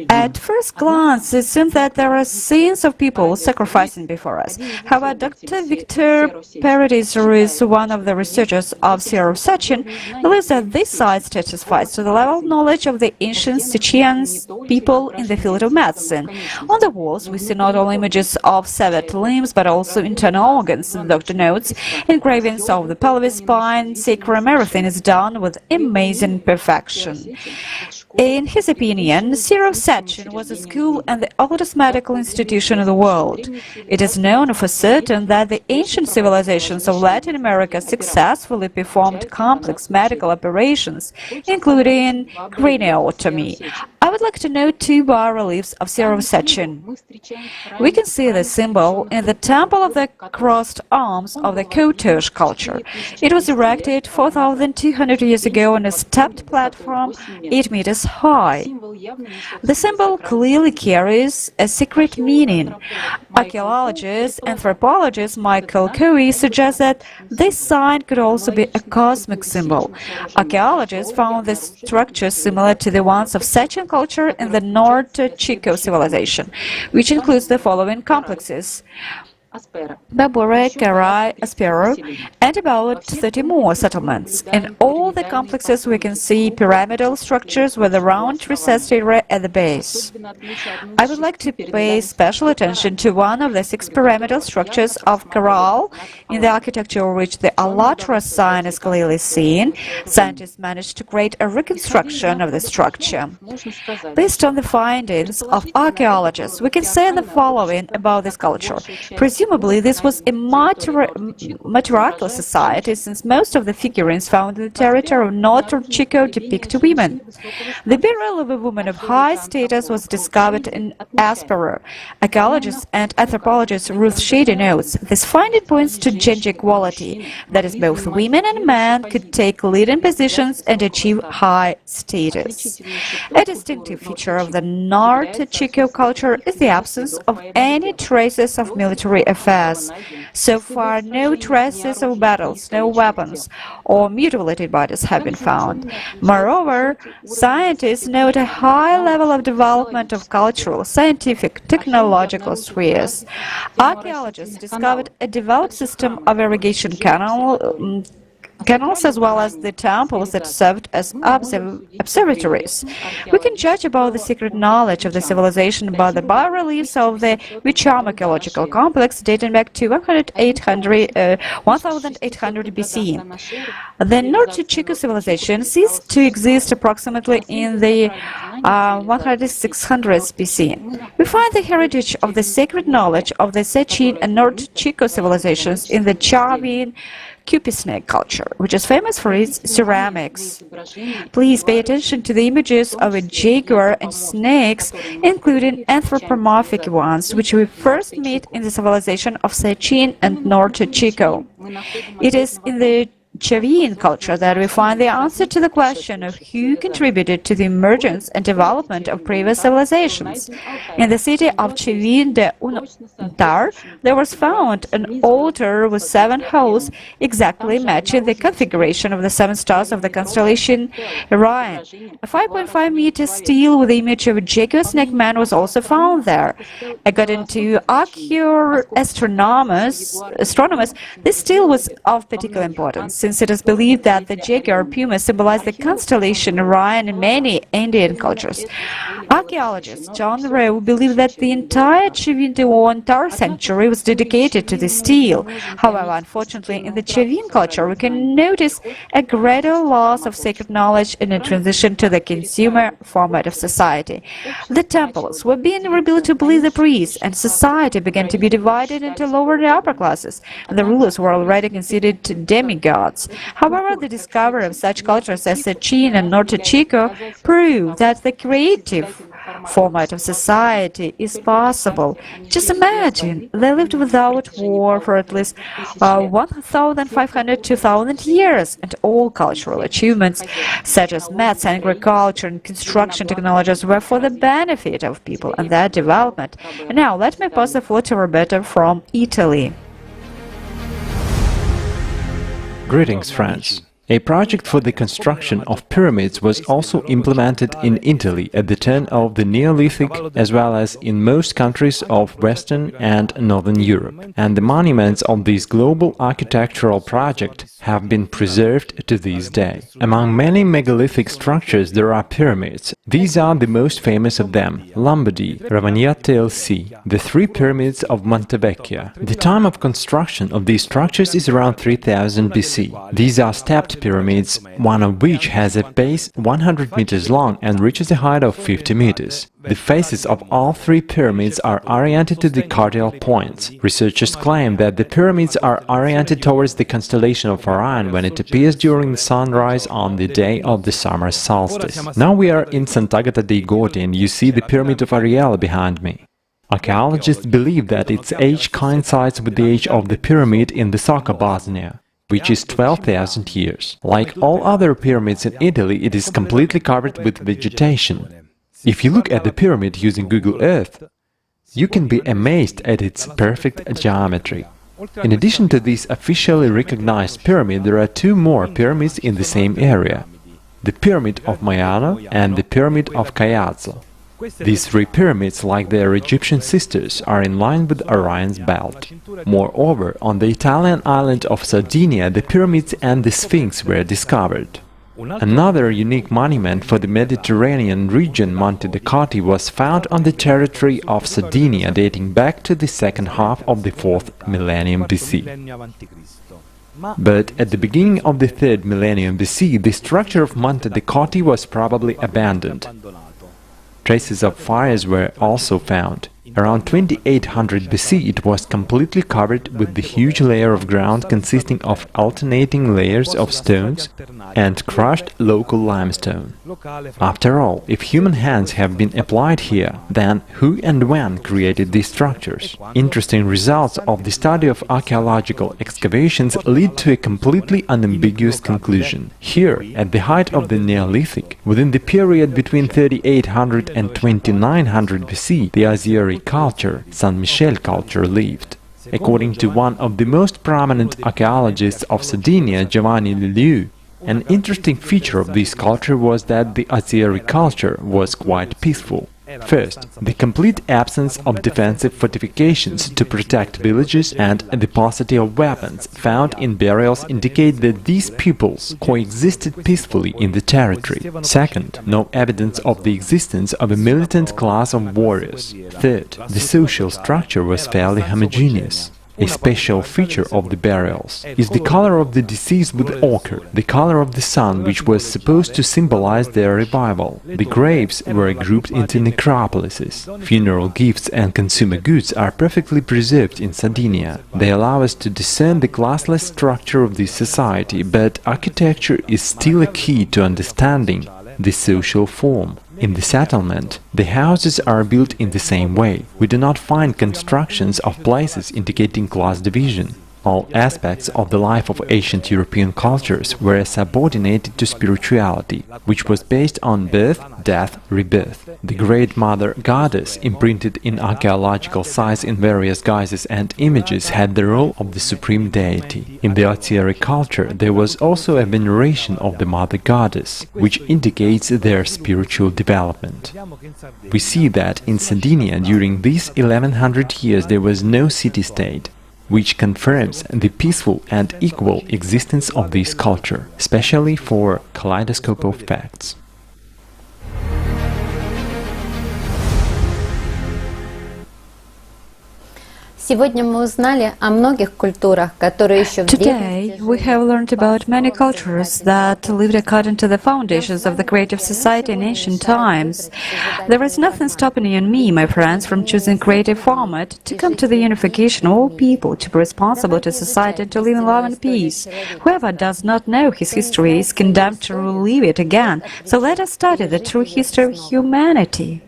At first glance, it seems that there are scenes of people sacrificing before us. However, Dr. Victor Paradis, who is one of the researchers of Sirius Sechin, believes that this site testifies to the level of knowledge of the ancient Sechian people in the field of medicine. On the walls, we see not only images of severed limbs, but also internal organs, the doctor notes, engravings of the pelvis, spine, sacrum, everything is done with amazing perfection. In his opinion, Sirius Sechin was a school and the oldest medical institution in the world. It is known for certain that the ancient civilizations of Latin America successfully performed complex medical operations, including craniotomy. Our would like to note two bas-reliefs of Sirius. We can see the symbol in the Temple of the Crossed Arms of the Kotosh culture. It was erected 4,200 years ago on a stepped platform 8 meters high. The symbol clearly carries a secret meaning. Archaeologist, anthropologist Michael Coe suggests that this sign could also be a cosmic symbol. Archaeologists found the structures similar to the ones of Sechin culture in the North Chico civilization, which includes the following complexes: Babure, Karai, Aspero, and about 30 more settlements. In all the complexes we can see pyramidal structures with a round recessed area at the base. I would like to pay special attention to one of the 6 pyramidal structures of Karal, in the architecture of which the ALLATRA sign is clearly seen. Scientists managed to create a reconstruction of the structure. Based on the findings of archaeologists, we can say the following about this culture. Presumably, this was a matriarchal society, since most of the figurines found in the territory of North Chico depict women. The burial of a woman of high status was discovered in Aspero. Archaeologist and anthropologist Ruth Shady notes, this finding points to gender equality, that is, both women and men could take leading positions and achieve high status. A distinctive feature of the North Chico culture is the absence of any traces of military affairs. So far, no traces of battles, no weapons, or mutilated bodies have been found. Moreover, scientists note a high level of development of cultural, scientific, technological spheres. Archaeologists discovered a developed system of irrigation canals as well as the temples that served as observatories. We can judge about the secret knowledge of the civilization by the bas-reliefs of the Wicham archaeological complex dating back to 1800 BC. The North Chico civilization ceased to exist approximately in the 1600s BC. We find the heritage of the sacred knowledge of the Sechin and North Chico civilizations in the Chavin Cupisnake culture, which is famous for its ceramics. Please pay attention to the images of a jaguar and snakes, including anthropomorphic ones, which we first meet in the civilization of Sechin and North Chico. It is in the Chavin culture that we find the answer to the question of who contributed to the emergence and development of previous civilizations. In the city of Chavin de Untar, there was found an altar with 7 holes exactly matching the configuration of the 7 stars of the constellation Orion. A 5.5-meter stele with the image of a jaguar snake man was also found there. According to astronomers, this stele was of particular importance, since it is believed that the jaguar puma symbolized the constellation Orion in many Indian cultures. Archaeologist John Rowe believed that the entire Chavin de Ontar sanctuary was dedicated to this stele. However, unfortunately, in the Chavin culture, we can notice a gradual loss of sacred knowledge and a transition to the consumer format of society. The temples were being rebuilt to please the priests, and society began to be divided into lower and upper classes, and the rulers were already considered demigods. However, the discovery of such cultures as Sechin and North Chico prove that the creative format of society is possible. Just imagine, they lived without war for at least 1,500 to 2,000 years, and all cultural achievements, such as maths, agriculture, and construction technologies, were for the benefit of people and their development. And now, let me pass the floor to Roberto from Italy. Greetings, friends. A project for the construction of pyramids was also implemented in Italy at the turn of the Neolithic, as well as in most countries of Western and Northern Europe. And the monuments of this global architectural project have been preserved to this day. Among many megalithic structures there are pyramids. These are the most famous of them: Lombardy, Ravagnate LC, the 3 pyramids of Montevecchia. The time of construction of these structures is around 3000 BC. These are stepped large pyramids, one of which has a base 100 meters long and reaches a height of 50 meters. The faces of all three pyramids are oriented to the cardinal points. Researchers claim that the pyramids are oriented towards the constellation of Orion when it appears during the sunrise on the day of the summer solstice. Now we are in Sant'Agata dei Goti and you see the pyramid of Ariel behind me. Archaeologists believe that its age coincides with the age of the pyramid in the Saka Bosnia, which is 12,000 years. Like all other pyramids in Italy, it is completely covered with vegetation. If you look at the pyramid using Google Earth, you can be amazed at its perfect geometry. In addition to this officially recognized pyramid, there are two more pyramids in the same area: the Pyramid of Maiano and the Pyramid of Caiazzo. These three pyramids, like their Egyptian sisters, are in line with Orion's belt. Moreover, on the Italian island of Sardinia, the pyramids and the Sphinx were discovered. Another unique monument for the Mediterranean region, Monte de Coti, was found on the territory of Sardinia, dating back to the second half of the 4th millennium BC. But at the beginning of the 3rd millennium BC, the structure of Monte de Coti was probably abandoned. Traces of fires were also found. Around 2800 BC, it was completely covered with the huge layer of ground consisting of alternating layers of stones and crushed local limestone. After all, if human hands have been applied here, then who and when created these structures? Interesting results of the study of archaeological excavations lead to a completely unambiguous conclusion. Here, at the height of the Neolithic, within the period between 3800 and 2900 BC, the Azeri culture, San Michel culture, lived. According to one of the most prominent archaeologists of Sardinia, Giovanni Liliu, an interesting feature of this culture was that the Azeri culture was quite peaceful. First, the complete absence of defensive fortifications to protect villages and the paucity of weapons found in burials indicate that these peoples coexisted peacefully in the territory. Second, no evidence of the existence of a militant class of warriors. Third, the social structure was fairly homogeneous. A special feature of the burials is the color of the deceased with ochre, the color of the sun, which was supposed to symbolize their revival. The graves were grouped into necropolises. Funeral gifts and consumer goods are perfectly preserved in Sardinia. They allow us to discern the classless structure of this society, but architecture is still a key to understanding the social form. In the settlement, the houses are built in the same way. We do not find constructions of places indicating class division. All aspects of the life of ancient European cultures were subordinated to spirituality, which was based on birth, death, rebirth. The Great Mother Goddess, imprinted in archaeological sites in various guises and images, had the role of the supreme deity. In the Azeri culture, there was also a veneration of the Mother Goddess, which indicates their spiritual development. We see that in Sardinia during these 1100 years there was no city-state, which confirms the peaceful and equal existence of this culture, especially for Kaleidoscope of Facts. Сегодня мы узнали о многих культурах, которые еще в Today, we have learned about many cultures that lived according to the foundations of the creative society in ancient times. There is nothing stopping you and me, my friends, from choosing creative format to come to the unification of all people, to be responsible to society and to live in love and peace. Whoever does not know his history is condemned to relive it again. So let us study the true history of humanity.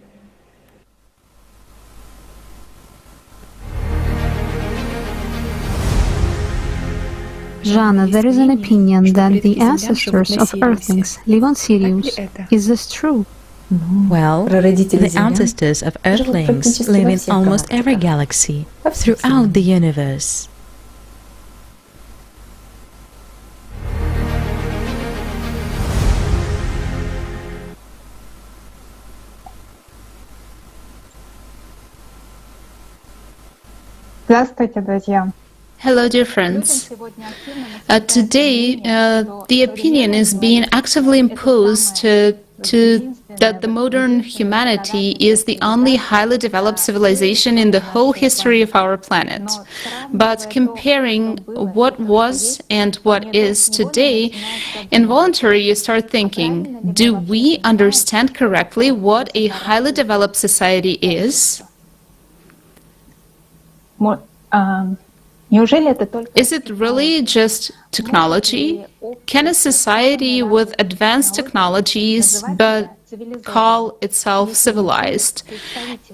Jana, there is an opinion that the ancestors of Earthlings live on Sirius. Is this true? Well, the ancestors of Earthlings live in almost every galaxy, throughout the universe. Здравствуйте, друзья. Hello, dear friends. Today, the opinion is being actively imposed to that the modern humanity is the only highly developed civilization in the whole history of our planet. But comparing what was and what is today, involuntarily you start thinking, do we understand correctly what a highly developed society is? Is it really just technology? Can a society with advanced technologies but call itself civilized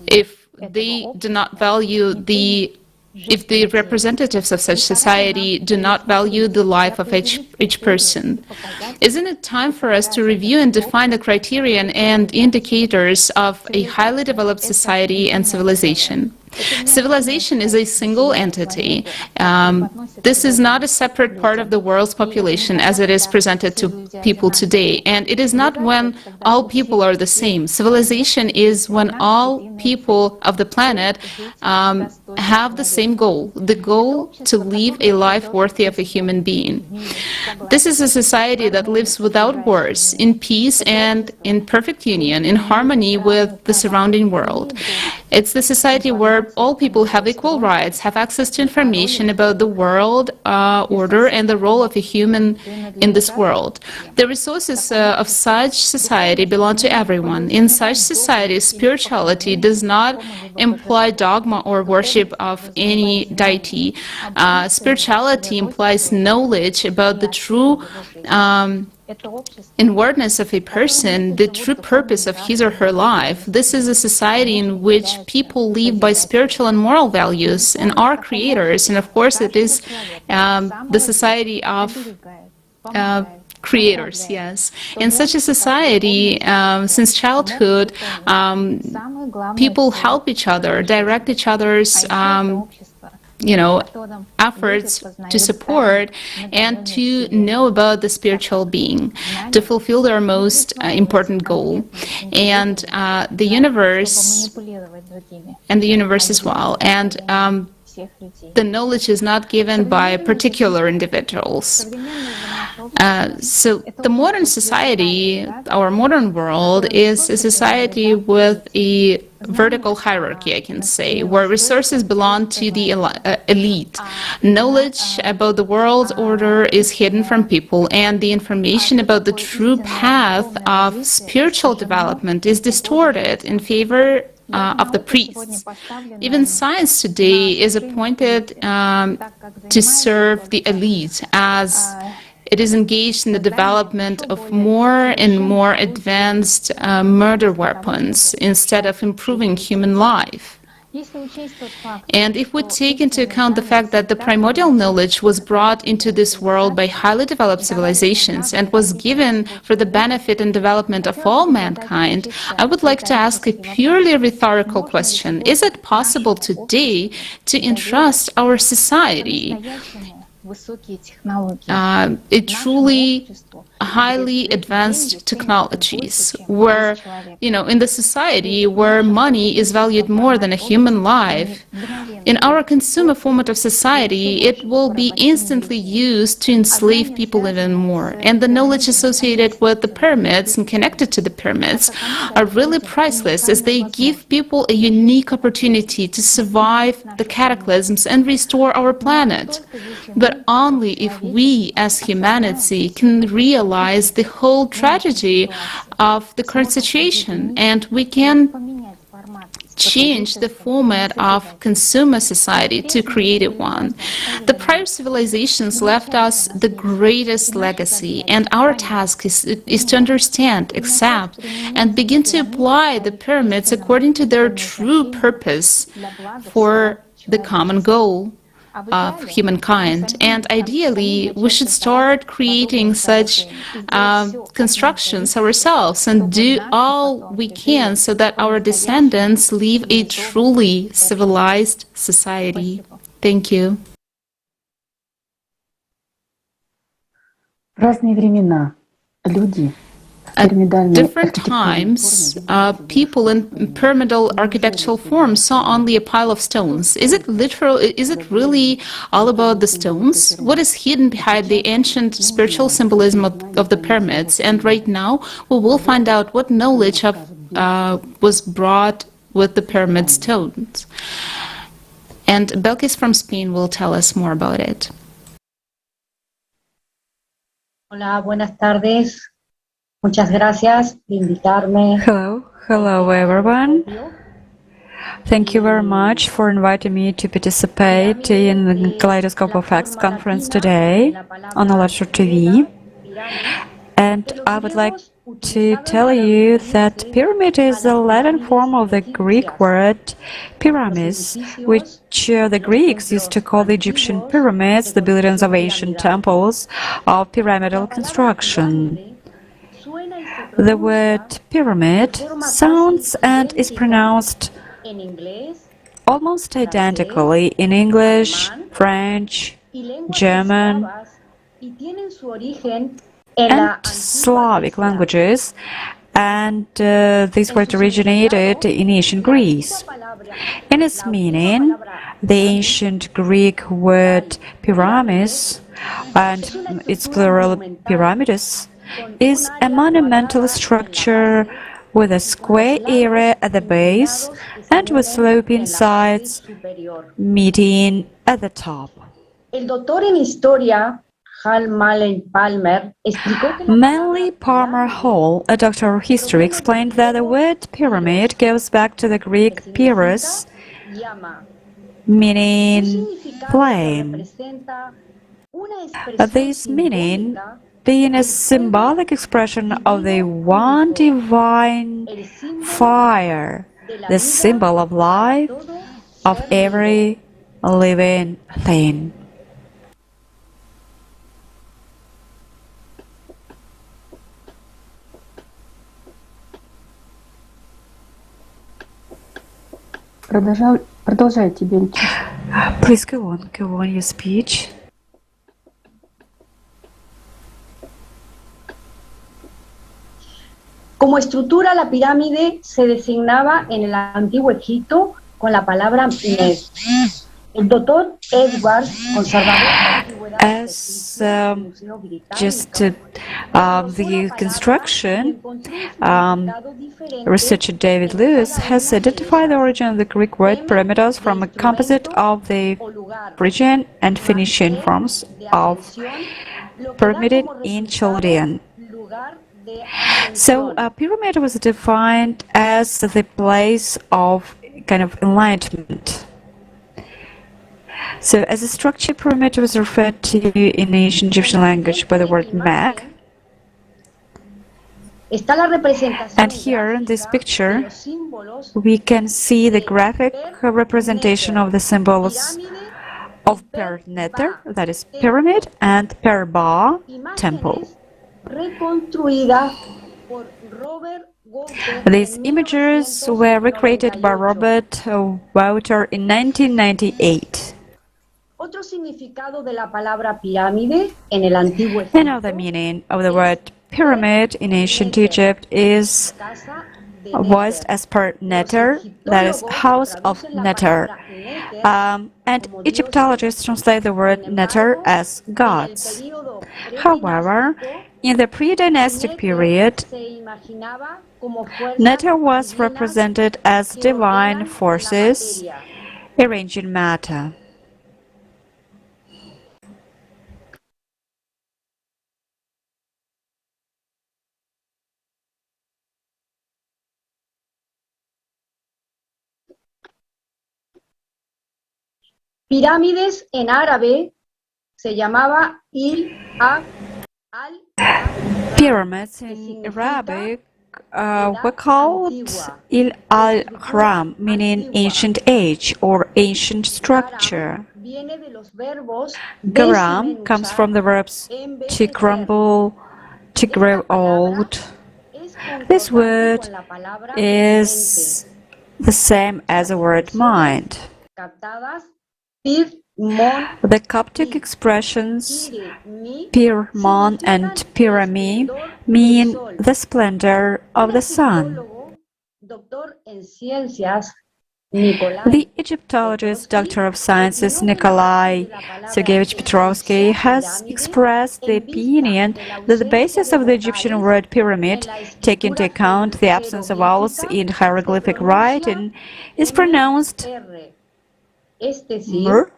if they do not value if the representatives of such society do not value the life of each person? Isn't it time for us to review and define the criterion and indicators of a highly developed society and civilization? Civilization is a single entity. This is not a separate part of the world's population as it is presented to people today. And it is not when all people are the same. Civilization is when all people of the planet have the same goal, the goal to live a life worthy of a human being. This is a society that lives without wars, in peace and in perfect union, in harmony with the surrounding world. It's the society where all people have equal rights, have access to information about the world order and the role of a human in this world. The resources of such society belong to everyone. In such society, spirituality does not imply dogma or worship of any deity. Spirituality implies knowledge about the true inwardness of a person, the true purpose of his or her life. This is a society in which people live by spiritual and moral values and are creators. And of course, it is the society of creators, yes. In such a society, since childhood, people help each other, direct each other's efforts to support and to know about the spiritual being, to fulfill their most important goal, and the universe as well. And the knowledge is not given by particular individuals. So the modern society, our modern world, is a society with a vertical hierarchy, I can say, where resources belong to the elite. Knowledge about the world's order is hidden from people, and the information about the true path of spiritual development is distorted in favor of the priests. Even science today is appointed to serve the elite, as it is engaged in the development of more and more advanced murder weapons instead of improving human life. And if we take into account the fact that the primordial knowledge was brought into this world by highly developed civilizations and was given for the benefit and development of all mankind, I would like to ask a purely rhetorical question. Is it possible today to entrust our society a truly highly advanced technologies, where, in the society where money is valued more than a human life, in our consumer format of society, it will be instantly used to enslave people even more. And the knowledge associated with the pyramids and connected to the pyramids are really priceless, as they give people a unique opportunity to survive the cataclysms and restore our planet. But only if we, as humanity, can realize the whole tragedy of the current situation, and we can change the format of consumer society to create one. The prior civilizations left us the greatest legacy, and our task is to understand, accept, and begin to apply the pyramids according to their true purpose for the common goal of humankind. And ideally, we should start creating such constructions ourselves and do all we can so that our descendants live a truly civilized society. Thank you. В разные времена люди At different times, people in pyramidal architectural form saw only a pile of stones. Is it literal? Is it really all about the stones? What is hidden behind the ancient spiritual symbolism of the pyramids? And right now, we will find out what knowledge was brought with the pyramid stones. And Belkis from Spain will tell us more about it. Hola, buenas tardes. Muchas gracias por invitarme. Hello everyone. Thank you very much for inviting me to participate in the Kaleidoscope of Facts conference today on ALLATRA TV. And I would like to tell you that pyramid is the Latin form of the Greek word pyramids, which the Greeks used to call the Egyptian pyramids, the buildings of ancient temples of pyramidal construction. The word pyramid sounds and is pronounced almost identically in English, French, German, and Slavic languages, and this word originated in ancient Greece. In its meaning, the ancient Greek word pyramids, and its plural pyramidus, is a monumental structure with a square area at the base and with sloping sides meeting at the top. Manly Palmer Hall, a doctor of history, explained that the word pyramid goes back to the Greek pyrrhus, meaning flame. This meaning being a symbolic expression of the one divine fire, the symbol of life of every living thing. Продолжайте, Белкис. Please go on your speech. Como estructura, la pirámide se designaba en el antiguo Egipto con la palabra Meg. El doctor Edwards, conservador the construction, researcher David Lewis has identified the origin of the Greek word pyramidos from a composite of the Phrygian and Phoenician forms of pyramid in Chaldean. So a pyramid was defined as the place of kind of enlightenment. So as a structure, pyramid was referred to in ancient Egyptian language by the word Meg. And here in this picture, we can see the graphic representation of the symbols of Per Neter, that is pyramid, and Per Ba, temple. These images were recreated by Robert Wouter in 1998. Another meaning of the word pyramid in ancient Egypt is voiced as per Neter, that is, house of Neter. And Egyptologists translate the word Neter as gods. However, in the pre-dynastic period, Neter was represented as divine forces arranging matter. Pirámides en árabe se llamaba Pyramids in Arabic were called Il al-Hram, meaning ancient age or ancient structure. Garam comes from the verbs to crumble, to grow old. This word is the same as the word mind. The Coptic expressions Pirmon and Pirami mean the splendor of the sun. The Egyptologist, Doctor of Sciences Nikolai Sergeyevich Petrovsky has expressed the opinion that the basis of the Egyptian word pyramid, taking into account the absence of vowels in hieroglyphic writing, is pronounced Mur,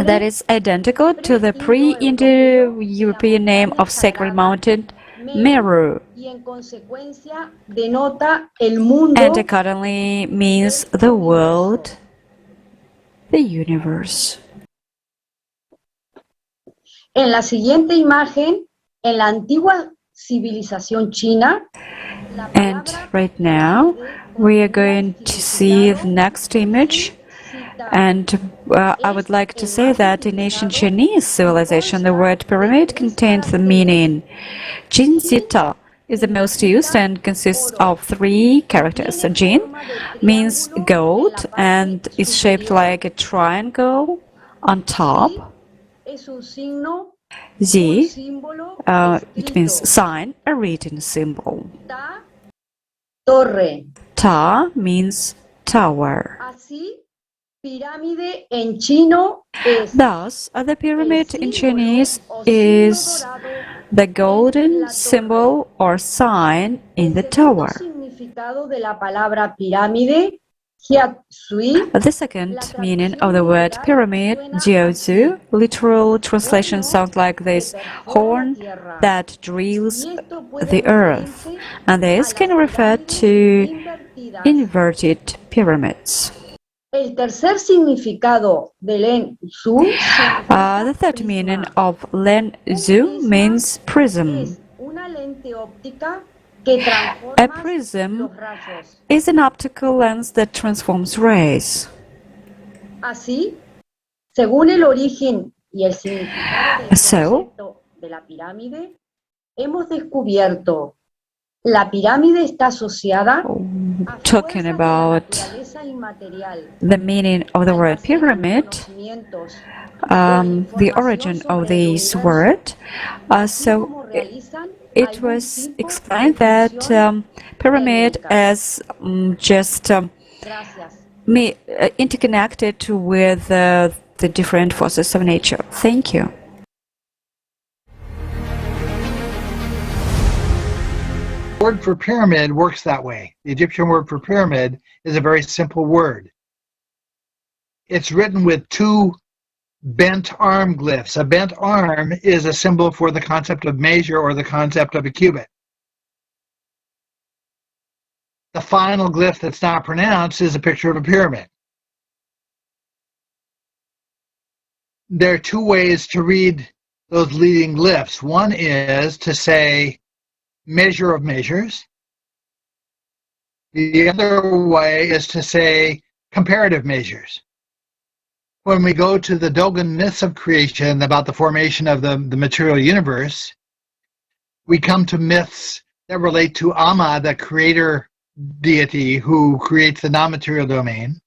that is identical to the pre-Indo-European name of sacred mountain Meru, and accordingly means the world, the universe. En la siguiente imagen, en la antigua civilización china, and right now we are going to see the next image. And I would like to say that in ancient Chinese civilization, the word pyramid contained the meaning Jin Zita is the most used and consists of 3 characters. Jin means gold and is shaped like a triangle on top. Z, it means sign, a written symbol. Ta means tower. Thus, the pyramid in Chinese is the golden symbol or sign in the tower. The second meaning of the word pyramid, jiaozu, literal translation sounds like this horn that drills the earth, and this can refer to inverted pyramids. The third meaning of len zu means prism. A prism is an optical lens that transforms rays. So, talking about the meaning of the word pyramid, the origin of this word, so it was explained that pyramid is just interconnected with the different forces of nature. Thank you. The word for pyramid works that way. The Egyptian word for pyramid is a very simple word. It's written with 2 bent arm glyphs. A bent arm is a symbol for the concept of measure or the concept of a cubit. The final glyph that's not pronounced is a picture of a pyramid. There are 2 ways to read those leading glyphs. One is to say measure of measures. The other way is to say comparative measures. When we go to the Dogon myths of creation about the formation of the material universe, we come to myths that relate to Amma, the creator deity who creates the non-material domain,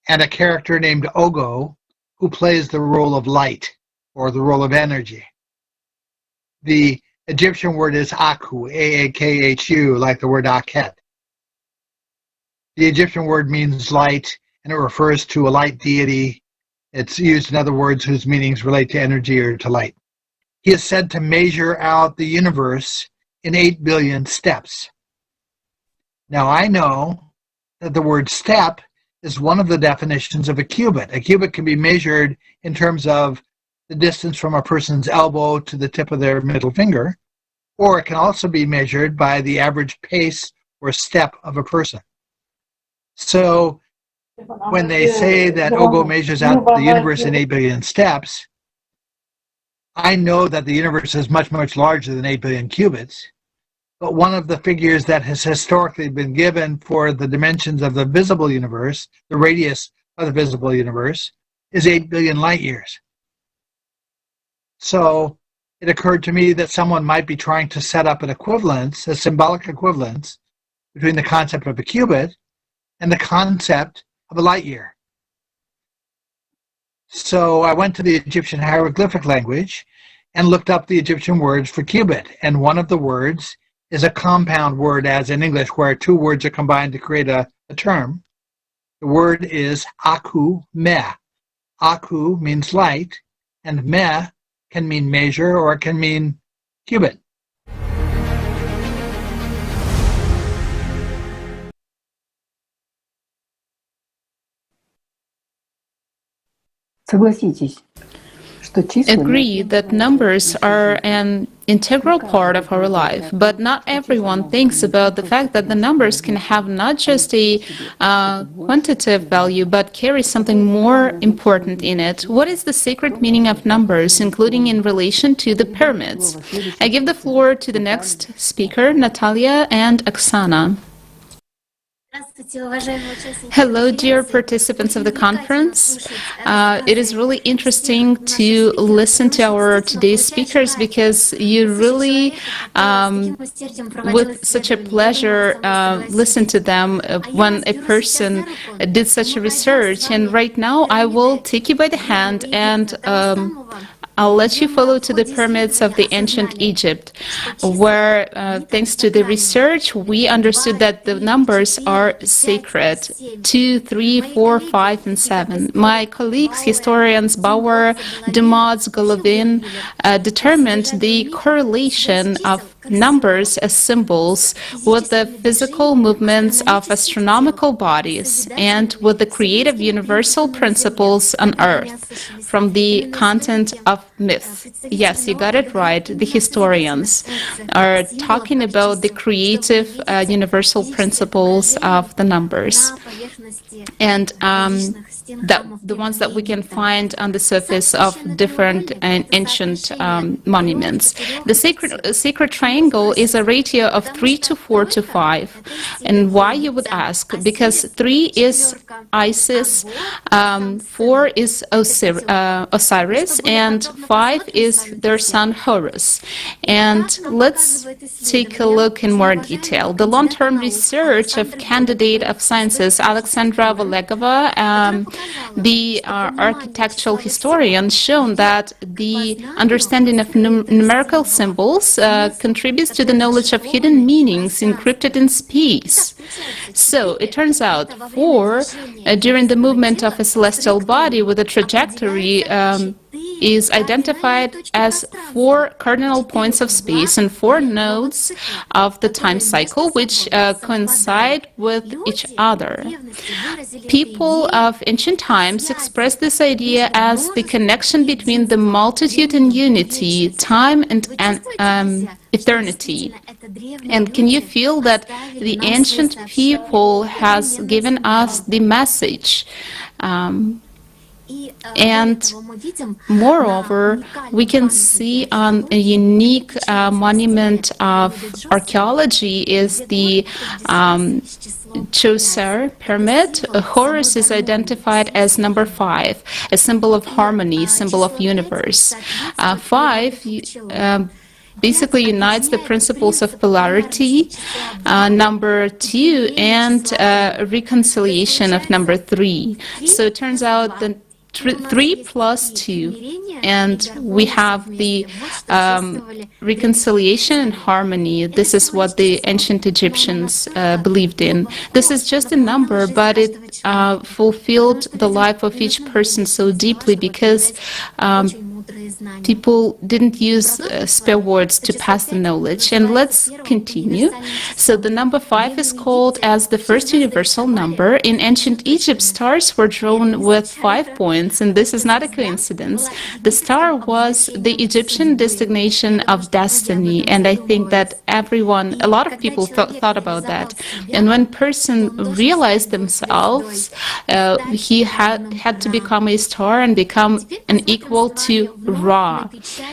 and a character named Ogo who plays the role of light or the role of energy. The Egyptian word is Aku, A-A-K-H-U, like the word Akhet. The Egyptian word means light, and it refers to a light deity. It's used in other words whose meanings relate to energy or to light. He is said to measure out the universe in 8 billion steps. Now I know that the word step is one of the definitions of a cubit. A cubit can be measured in terms of the distance from a person's elbow to the tip of their middle finger, or it can also be measured by the average pace or step of a person. So when they say that Ogo measures out the universe in 8 billion steps, I know that the universe is much, much larger than 8 billion cubits. But one of the figures that has historically been given for the dimensions of the visible universe, the radius of the visible universe, is 8 billion light years. So it occurred to me that someone might be trying to set up an equivalence, a symbolic equivalence, between the concept of a cubit and the concept of a light year. So I went to the Egyptian hieroglyphic language and looked up the Egyptian words for cubit. And one of the words is a compound word, as in English, where two words are combined to create a term. The word is aku meh. Aku means light, and meh can mean measure or it can mean cubit. Согласитесь, что числа... Agree that numbers are an integral part of our life, but not everyone thinks about the fact that the numbers can have not just a quantitative value, but carry something more important in it. What is the sacred meaning of numbers, including in relation to the pyramids? I give the floor to the next speaker, Natalia and Oksana. Hello, dear participants of the conference. It is really interesting to listen to our today's speakers because you really, with such a pleasure, listen to them when a person did such a research. And right now, I will take you by the hand and I'll let you follow to the pyramids of the ancient Egypt, where, thanks to the research, we understood that the numbers are sacred, 2, 3, 4, 5, and 7. My colleagues, historians Bauer, Demods, Golovin, determined the correlation of numbers as symbols with the physical movements of astronomical bodies and with the creative universal principles on Earth from the content of myth. Yes, you got it right. The historians are talking about the creative universal principles of the numbers. And the ones that we can find on the surface of different ancient monuments. The sacred triangle is a ratio of 3 to 4 to 5. And why, you would ask? Because 3 is Isis, 4 is Osiris, and 5 is their son Horus. And let's take a look in more detail. The long-term research of candidate of sciences Alexandra Valegova, the architectural historian, shown that the understanding of numerical symbols contributes to the knowledge of hidden meanings encrypted in space. So it turns out 4, during the movement of a celestial body with a trajectory, is identified as 4 cardinal points of space and 4 nodes of the time cycle, which coincide with each other. People of ancient times expressed this idea as the connection between the multitude and unity, time and eternity. And can you feel that the ancient people has given us the message? And moreover, we can see on a unique monument of archaeology is the Djoser pyramid. Horus is identified as number 5, a symbol of harmony, symbol of universe. 5 basically unites the principles of polarity, number 2, and reconciliation of number 3. So it turns out that 3 plus 2, and we have the reconciliation and harmony. This is what the ancient Egyptians believed in. This is just a number, but it fulfilled the life of each person so deeply because people didn't use spare words to pass the knowledge. And let's continue. So the number 5 is called as the first universal number. In ancient Egypt, stars were drawn with 5 points, and this is not a coincidence. The star was the Egyptian designation of destiny, and I think that a lot of people thought about that. And when person realized themselves, he had to become a star and become an equal to Ra.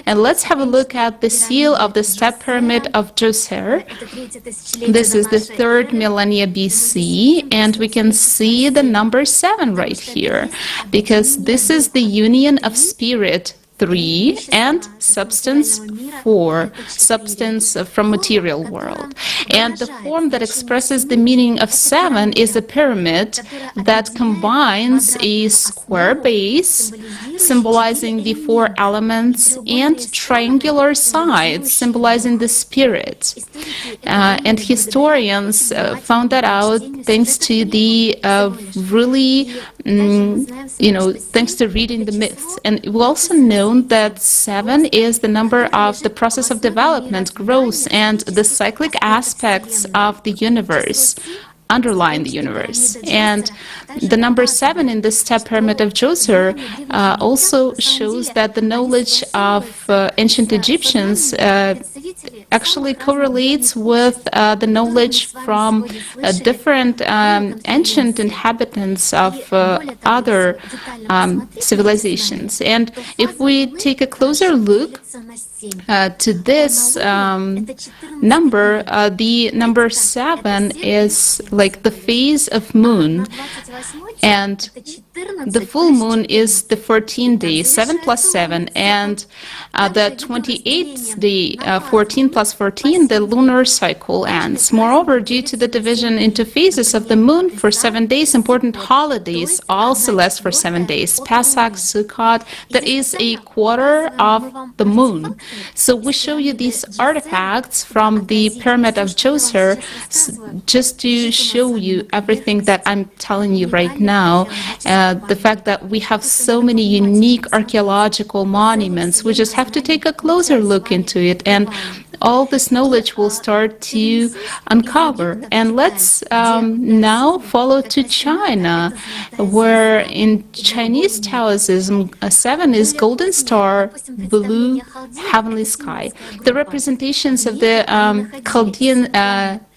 And let's have a look at the seal of the step pyramid of Djoser. This is the 3rd millennia BC, and we can see the number 7 right here, because this is the union of spirit 3, and substance 4, substance from material world. And the form that expresses the meaning of 7 is a pyramid that combines a square base, symbolizing the 4 elements, and triangular sides, symbolizing the spirit. And historians found that out thanks to the thanks to reading the myths. And we also know that 7 is the number of the process of development, growth, and the cyclic aspects of the universe, underlying the universe. And the number 7 in the step pyramid of Djoser also shows that the knowledge of ancient Egyptians actually correlates with the knowledge from different ancient inhabitants of other civilizations. And if we take a closer look to this number, the number 7 is like the phase of moon, and the full moon is the 14th day, 7 plus 7, and the 28th day, 14 plus 14, the lunar cycle ends. Moreover, due to the division into phases of the moon for 7 days, important holidays also last for 7 days. Pesach, Sukkot, that is a quarter of the moon. So we show you these artifacts from the pyramid of Djoser just to show you everything that I'm telling you right now. The fact that we have so many unique archaeological monuments, we just have to take a closer look into it, and all this knowledge will start to uncover. And let's now follow to China, where in Chinese Taoism, 7 is golden star, blue heavenly sky. The representations of the Chaldean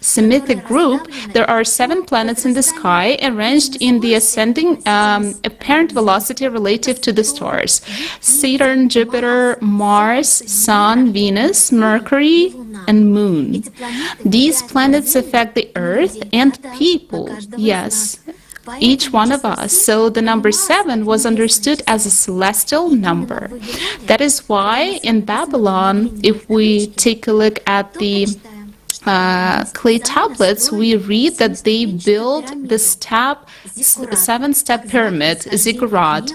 Semitic group, there are 7 planets in the sky arranged in the ascending apparent velocity relative to the stars: Saturn, Jupiter, Mars, Sun, Venus, Mercury, and Moon. These planets affect the Earth and people, yes, each one of us. So the number 7 was understood as a celestial number. That is why in Babylon, if we take a look at the clay tablets, we read that they built the 7-step pyramid, ziggurat,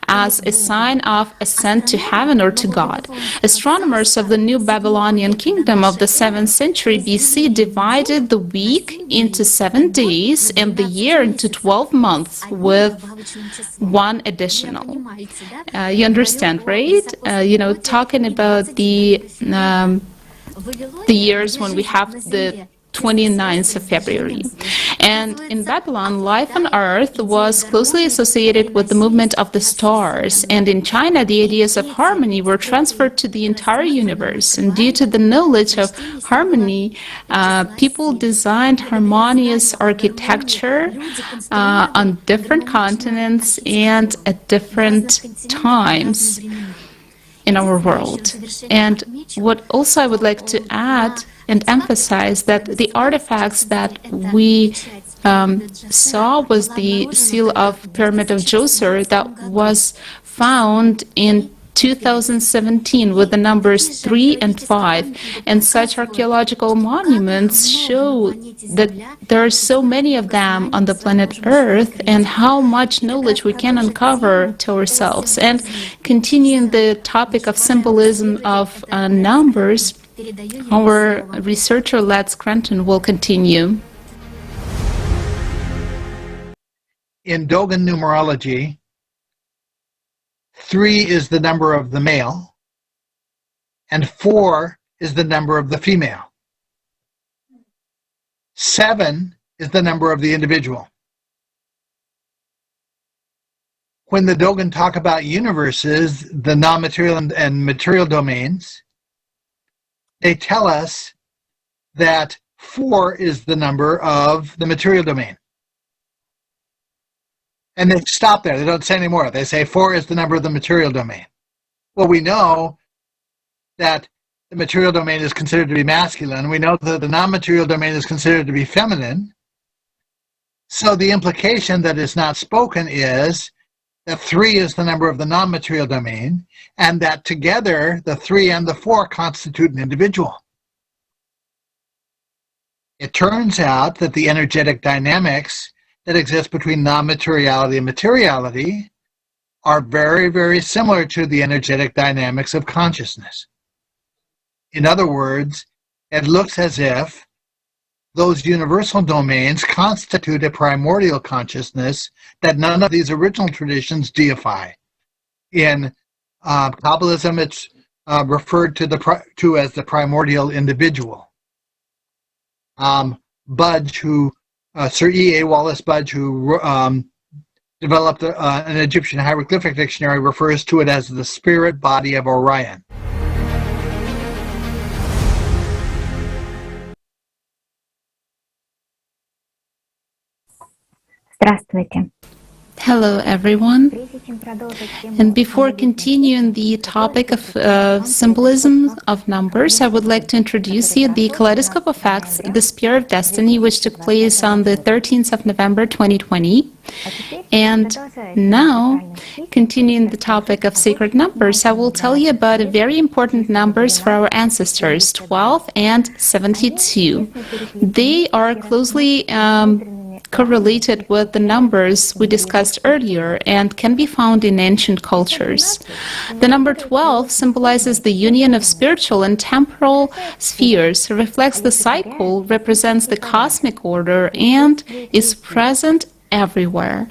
as a sign of ascent to heaven or to God. Astronomers of the New Babylonian Kingdom of the 7th century BC divided the week into 7 days and the year into 12 months with one additional. You understand, right? Talking about the years when we have the 29th of February. And in Babylon, life on Earth was closely associated with the movement of the stars. And in China, the ideas of harmony were transferred to the entire universe. And due to the knowledge of harmony, people designed harmonious architecture on different continents and at different times in our world. And what also I would like to add and emphasize that the artifacts that we saw was the seal of Pyramid of Djoser that was found in 2017 with the numbers 3 and 5. And such archaeological monuments show that there are so many of them on the planet Earth and how much knowledge we can uncover to ourselves. And continuing the topic of symbolism of numbers, our researcher Lad Scranton will continue. In Dogon numerology, 3 is the number of the male, and 4 is the number of the female. 7 is the number of the individual. When the Dogon talk about universes, the non-material and material domains, they tell us that 4 is the number of the material domain. And they stop there. They don't say any more. They say 4 is the number of the material domain. Well, we know that the material domain is considered to be masculine. We know that the non-material domain is considered to be feminine. So the implication that is not spoken is that 3 is the number of the non-material domain, and that together the 3 and the 4 constitute an individual. It turns out that the energetic dynamics that exist between non-materiality and materiality are very, very similar to the energetic dynamics of consciousness. In other words, it looks as if those universal domains constitute a primordial consciousness that none of these original traditions deify. In Kabbalism, it's referred to as the primordial individual. Budge, Sir E.A. Wallace Budge, who developed an Egyptian hieroglyphic dictionary, refers to it as the spirit body of Orion. Здравствуйте. Hello, everyone. And before continuing the topic of symbolism of numbers, I would like to introduce you the Kaleidoscope of Facts, the Spear of Destiny, which took place on the 13th of November 2020. And now, continuing the topic of sacred numbers, I will tell you about very important numbers for our ancestors, 12 and 72. They are closely correlated with the numbers we discussed earlier and can be found in ancient cultures. The number 12 symbolizes the union of spiritual and temporal spheres, reflects the cycle, represents the cosmic order, and is present everywhere.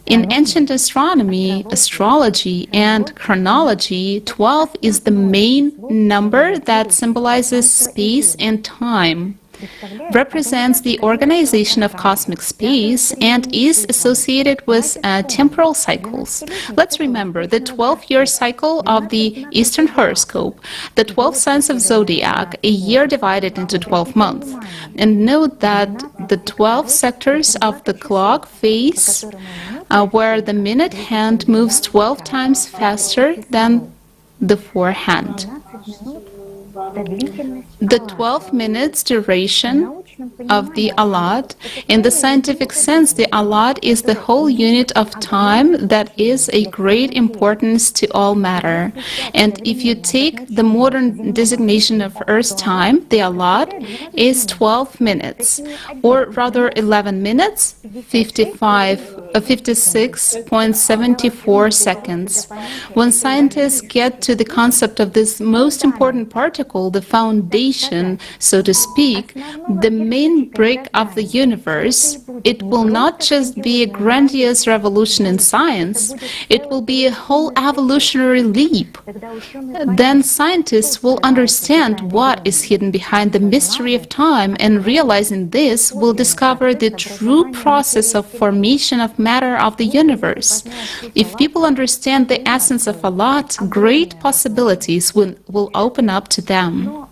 In ancient astronomy, astrology, and chronology, 12 is the main number that symbolizes space and time, represents the organization of cosmic space, and is associated with temporal cycles. Let's remember the 12-year cycle of the Eastern horoscope, the 12 signs of zodiac, a year divided into 12 months. And note that the 12 sectors of the clock face where the minute hand moves 12 times faster than the forehand. The 12 minutes duration of the allot. In the scientific sense, the allot is the whole unit of time that is a great importance to all matter. And if you take the modern designation of Earth's time, the allot is 12 minutes, or rather 11 minutes, 56.74 seconds. When scientists get to the concept of this most important particle, the foundation, so to speak, the main brick of the universe, it will not just be a grandiose revolution in science, it will be a whole evolutionary leap. Then scientists will understand what is hidden behind the mystery of time, and realizing this will discover the true process of formation of matter of the universe. If people understand the essence of allot, great possibilities will open up to them.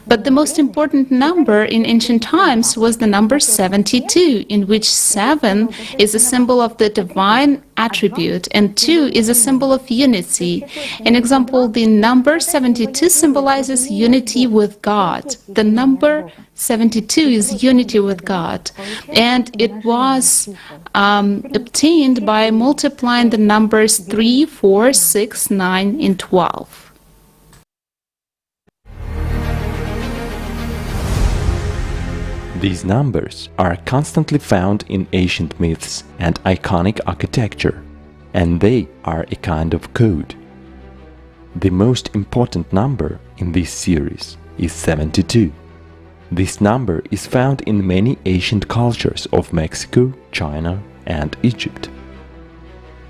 But the most important number in ancient times was the number 72, in which 7 is a symbol of the divine attribute and 2 is a symbol of unity. An example, the number 72 symbolizes unity with God. The number 72 is unity with God, and it was obtained by multiplying the numbers 3, 4, 6, 9, and 12. These numbers are constantly found in ancient myths and iconic architecture, and they are a kind of code. The most important number in this series is 72. This number is found in many ancient cultures of Mexico, China, and Egypt.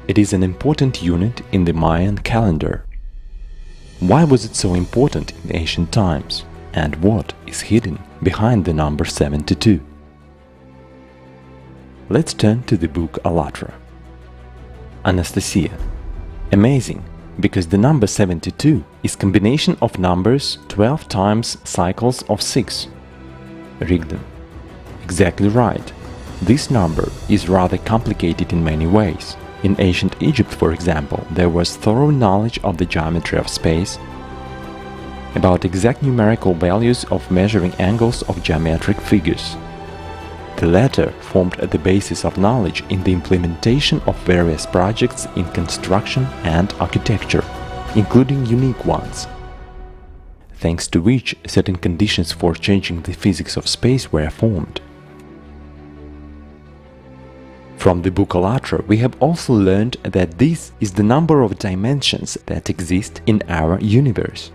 It is an important unit in the Mayan calendar. Why was it so important in ancient times? And what is hidden behind the number 72? Let's turn to the book ALLATRA. Anastasia. Amazing, because the number 72 is combination of numbers 12 times cycles of 6. Rigdon. Exactly right. This number is rather complicated in many ways. In ancient Egypt, for example, there was thorough knowledge of the geometry of space, about exact numerical values of measuring angles of geometric figures. The latter formed the basis of knowledge in the implementation of various projects in construction and architecture, including unique ones, thanks to which certain conditions for changing the physics of space were formed. From the book ALLATRA, we have also learned that this is the number of dimensions that exist in our universe.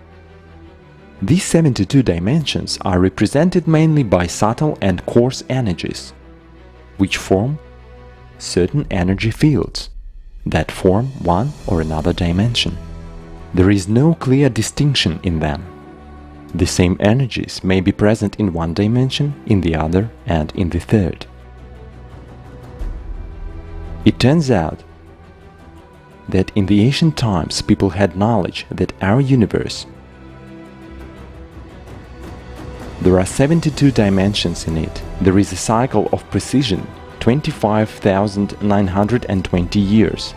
These 72 dimensions are represented mainly by subtle and coarse energies, which form certain energy fields that form one or another dimension. There is no clear distinction in them. The same energies may be present in one dimension, in the other, and in the third. It turns out that in the ancient times people had knowledge that our universe, there are 72 dimensions in it. There is a cycle of precision, 25,920 years,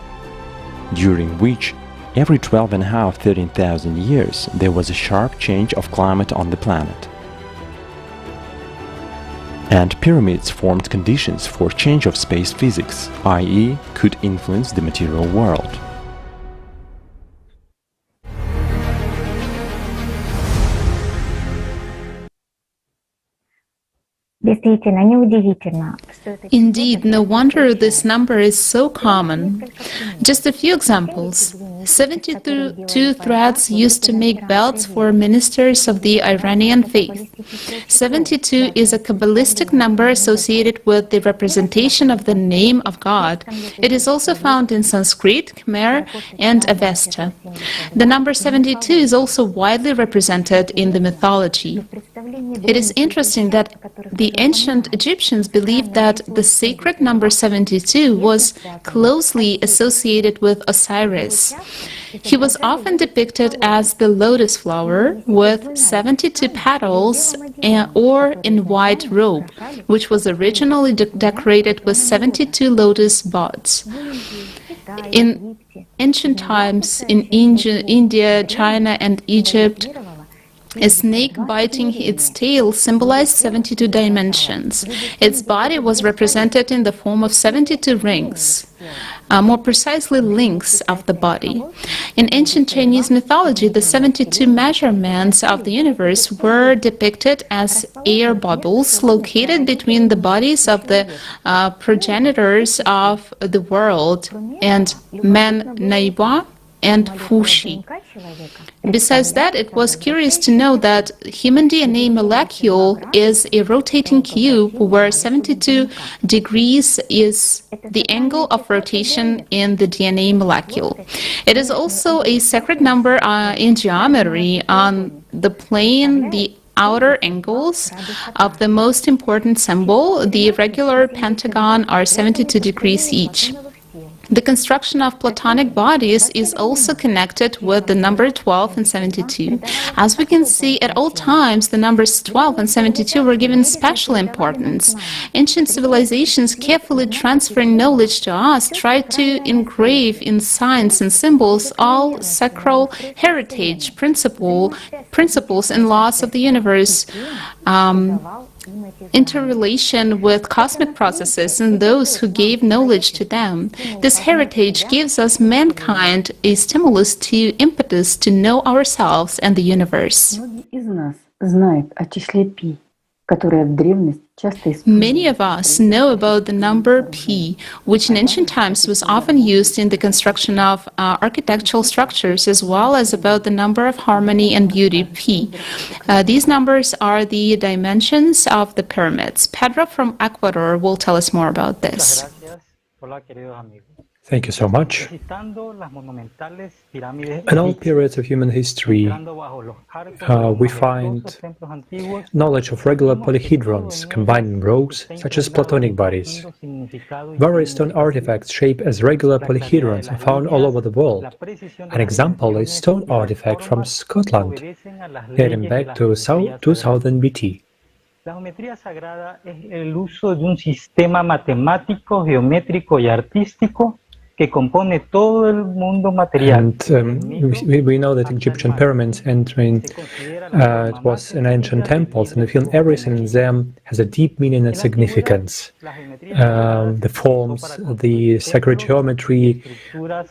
during which every 13,000 years there was a sharp change of climate on the planet. And pyramids formed conditions for change of space physics, i.e., could influence the material world. Indeed, no wonder this number is so common. Just a few examples. 72 threads used to make belts for ministers of the Iranian faith. 72 is a Kabbalistic number associated with the representation of the name of God. It is also found in Sanskrit, Khmer, and Avesta. The number 72 is also widely represented in the mythology. It is interesting that the ancient Egyptians believed that the sacred number 72 was closely associated with Osiris. He was often depicted as the lotus flower with 72 petals or in white robe, which was originally decorated with 72 lotus buds. In ancient times, in India, China, and Egypt, a snake biting its tail symbolized 72 dimensions. Its body was represented in the form of 72 rings, more precisely links of the body. In ancient Chinese mythology, the 72 measurements of the universe were depicted as air bubbles located between the bodies of the progenitors of the world, and Men Naiwa and Fushi. Besides that, it was curious to know that human DNA molecule is a rotating cube where 72 degrees is the angle of rotation in the DNA molecule. It is also a sacred number in geometry. On the plane, the outer angles of the most important symbol, the regular pentagon, are 72 degrees each. The construction of Platonic bodies is also connected with the number 12 and 72. As we can see, at all times, the numbers 12 and 72 were given special importance. Ancient civilizations, carefully transferring knowledge to us, tried to engrave in signs and symbols all sacral heritage principles and laws of the universe, interrelation with cosmic processes and those who gave knowledge to them. This heritage gives us, mankind, a stimulus to impetus to know ourselves and the universe. Many of us know about the number P, which in ancient times was often used in the construction of architectural structures, as well as about the number of harmony and beauty, P. These numbers are the dimensions of the pyramids. Pedro from Ecuador will tell us more about this. Thank you so much. In all periods of human history, we find knowledge of regular polyhedrons combining rows, such as Platonic bodies. Various stone artifacts shaped as regular polyhedrons are found all over the world. An example is stone artifact from Scotland, dating back to 2000 BT. La geometría sagrada es el uso de un sistema matemático, geométrico y artístico que compone todo el mundo material. And we know that Egyptian pyramids entering it was in ancient temples, and we feel everything in them has a deep meaning and significance. The forms, the sacred geometry,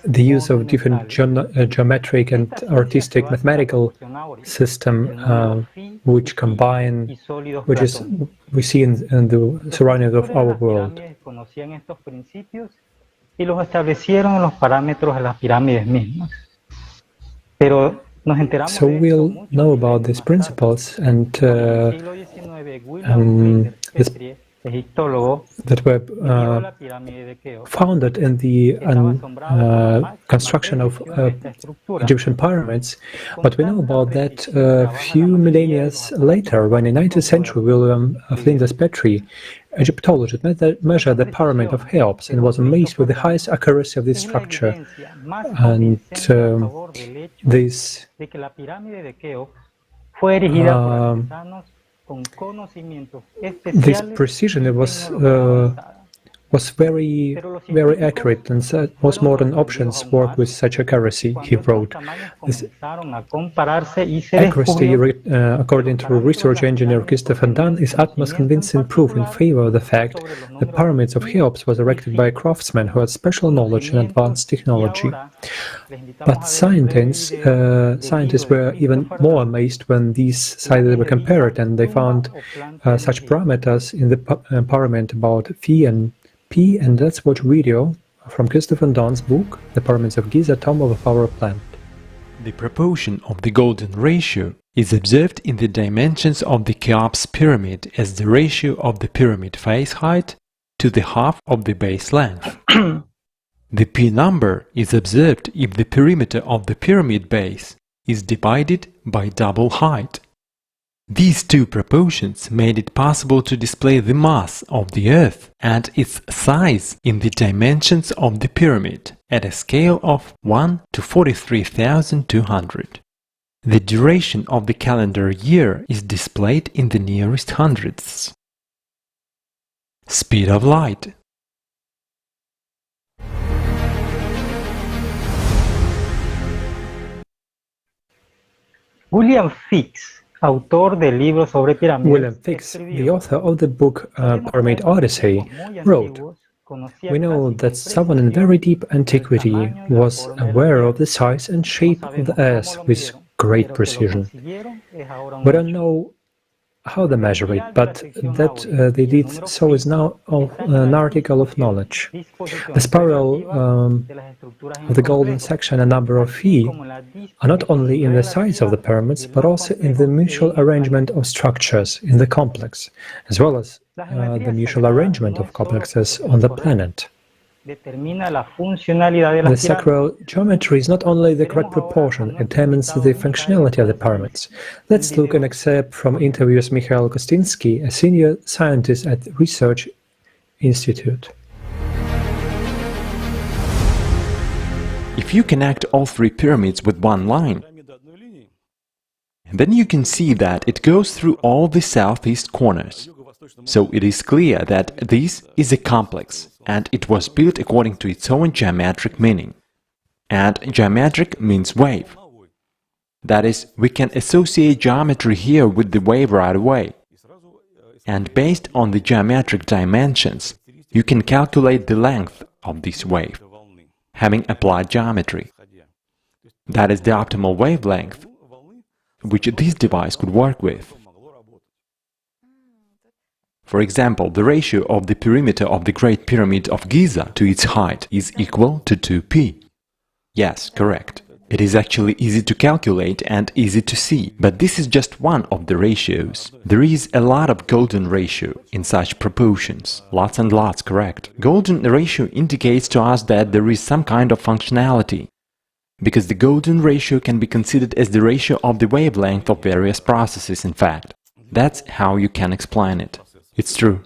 the use of different geometric and artistic mathematical system, which combine, which is we see in the surroundings of our world. Y los establecieron en los parámetros de las pirámides mismas. Pero nos enteramos So we'll know about these principles and that were founded in the construction of Egyptian pyramids, but we know about that a few millennia later, when in the 19th century William Flinders Petrie, Egyptologist, measured the pyramid of Cheops and was amazed with the highest accuracy of this structure. And this precision was very accurate, and most modern options work with such accuracy, he wrote. This accuracy, according to research engineer Christopher Dunn, is utmost convincing proof in favor of the fact the pyramids of Cheops was erected by a craftsman who had special knowledge and advanced technology. But scientists were even more amazed when these sizes were compared, and they found such parameters in the pyramid about phi and P, and let's watch video from Christopher Dunn's book, The Pyramids of Giza, Tomb of a Power Plant. The proportion of the golden ratio is observed in the dimensions of the Cheops pyramid as the ratio of the pyramid face height to the half of the base length. The P number is observed if the perimeter of the pyramid base is divided by double height. These two proportions made it possible to display the mass of the Earth and its size in the dimensions of the pyramid at a scale of 1 to 43,200. The duration of the calendar year is displayed in the nearest hundredths. Speed of light. William Fix, autor del libro sobre pirámides. William Fix, the author of the book Pyramid Odyssey, wrote, "We know that someone in very deep antiquity was aware of the size and shape of the Earth with great precision. We don't know how they measure it, but that they did so is now an article of knowledge. The spiral of the golden section and number of phi are not only in the size of the pyramids, but also in the mutual arrangement of structures in the complex, as well as the mutual arrangement of complexes on the planet. The sacral geometry is not only the correct proportion, it determines the functionality of the pyramids. Let's look at an excerpt from interview with Mikhail Kostinsky, a senior scientist at the Research Institute. If you connect all three pyramids with one line, then you can see that it goes through all the southeast corners. So it is clear that this is a complex, and it was built according to its own geometric meaning. And geometric means wave. That is, we can associate geometry here with the wave right away. And based on the geometric dimensions, you can calculate the length of this wave, having applied geometry. That is the optimal wavelength which this device could work with. For example, the ratio of the perimeter of the Great Pyramid of Giza to its height is equal to 2p. Yes, correct. It is actually easy to calculate and easy to see, but this is just one of the ratios. There is a lot of golden ratio in such proportions. Lots and lots, correct. Golden ratio indicates to us that there is some kind of functionality, because the golden ratio can be considered as the ratio of the wavelength of various processes, in fact. That's how you can explain it. It's true.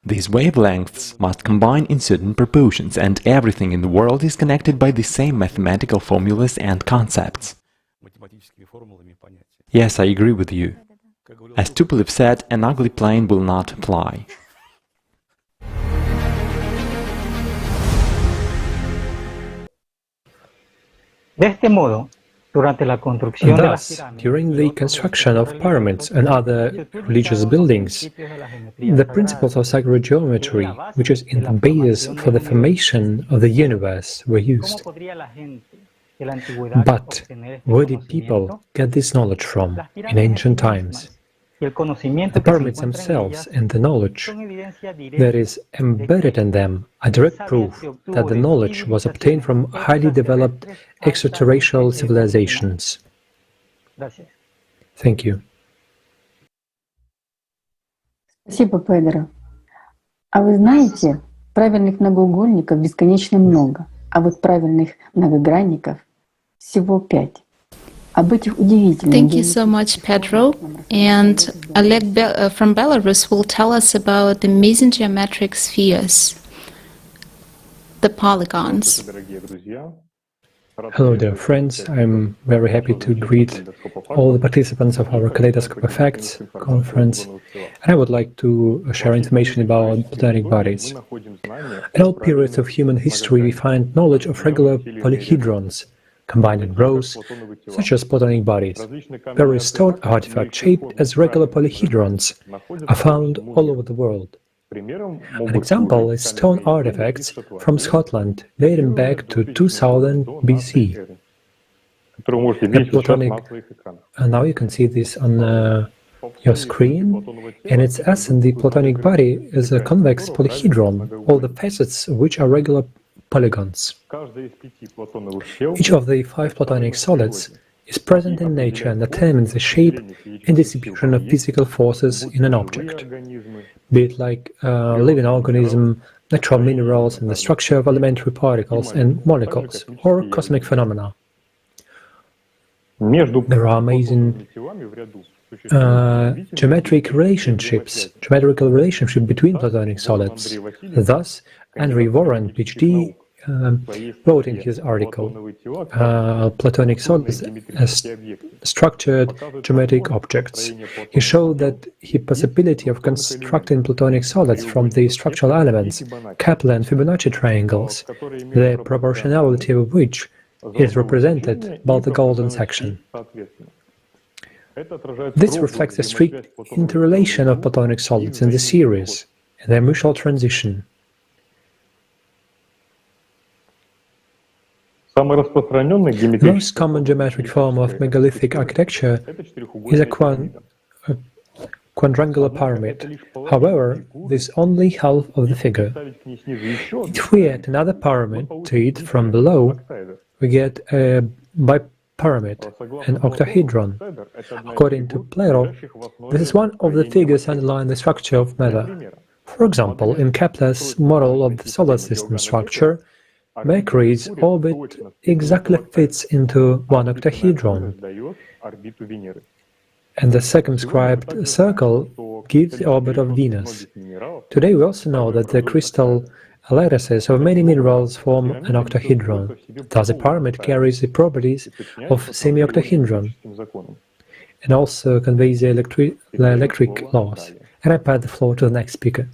These wavelengths must combine in certain proportions, and everything in the world is connected by the same mathematical formulas and concepts. Yes, I agree with you. As Tupolev said, an ugly plane will not fly. De este modo, durante la construcción de las Thus, during the construction of pyramids and other religious buildings, the principles of sacred geometry, which is in the basis for the formation of the universe, were used. But where did people get this knowledge from in ancient times? The pyramids themselves and the knowledge that is embedded in them are direct proof that the knowledge was obtained from highly developed extraterrestrial civilizations. Thank you. Спасибо, Педро. А вы знаете, правильных многоугольников бесконечно много, а вот правильных многогранников всего 5. Thank you so much, Pedro. And Oleg from Belarus will tell us about the amazing geometric spheres, the polygons. Hello dear friends, I'm very happy to greet all the participants of our Kaleidoscope of Facts conference, and I would like to share information about platonic bodies. In all periods of human history we find knowledge of regular polyhedrons, combined in rows, such as platonic bodies. Various stone artifacts shaped as regular polyhedrons are found all over the world. An example is stone artifacts from Scotland dating back to 2000 BC. Now you can see this on your screen, and its essence, the platonic body, is a convex polyhedron, all the facets of which are regular polygons. Each of the 5 platonic solids is present in nature and determines the shape and distribution of physical forces in an object, be it like living organism, natural minerals, and the structure of elementary particles and molecules, or cosmic phenomena. There are amazing geometrical relationships between platonic solids. Thus, Andrew Warren, PhD, wrote in his article, Platonic solids as structured geometric objects. He showed that the possibility of constructing platonic solids from the structural elements, Kepler and Fibonacci triangles, the proportionality of which is represented by the golden section. This reflects the strict interrelation of platonic solids in the series and their mutual transition. The most common geometric form of megalithic architecture is a quadrangular pyramid. However, this is only half of the figure. If we add another pyramid to it from below, we get a bipyramid, an octahedron. According to Plato, this is one of the figures underlying the structure of matter. For example, in Kepler's model of the solar system structure, Mercury's orbit exactly fits into one octahedron, and the circumscribed circle gives the orbit of Venus. Today we also know that the crystal lattices of many minerals form an octahedron. Thus a pyramid carries the properties of semi-octahedron and also conveys the electric laws. And I pass the floor to the next speaker.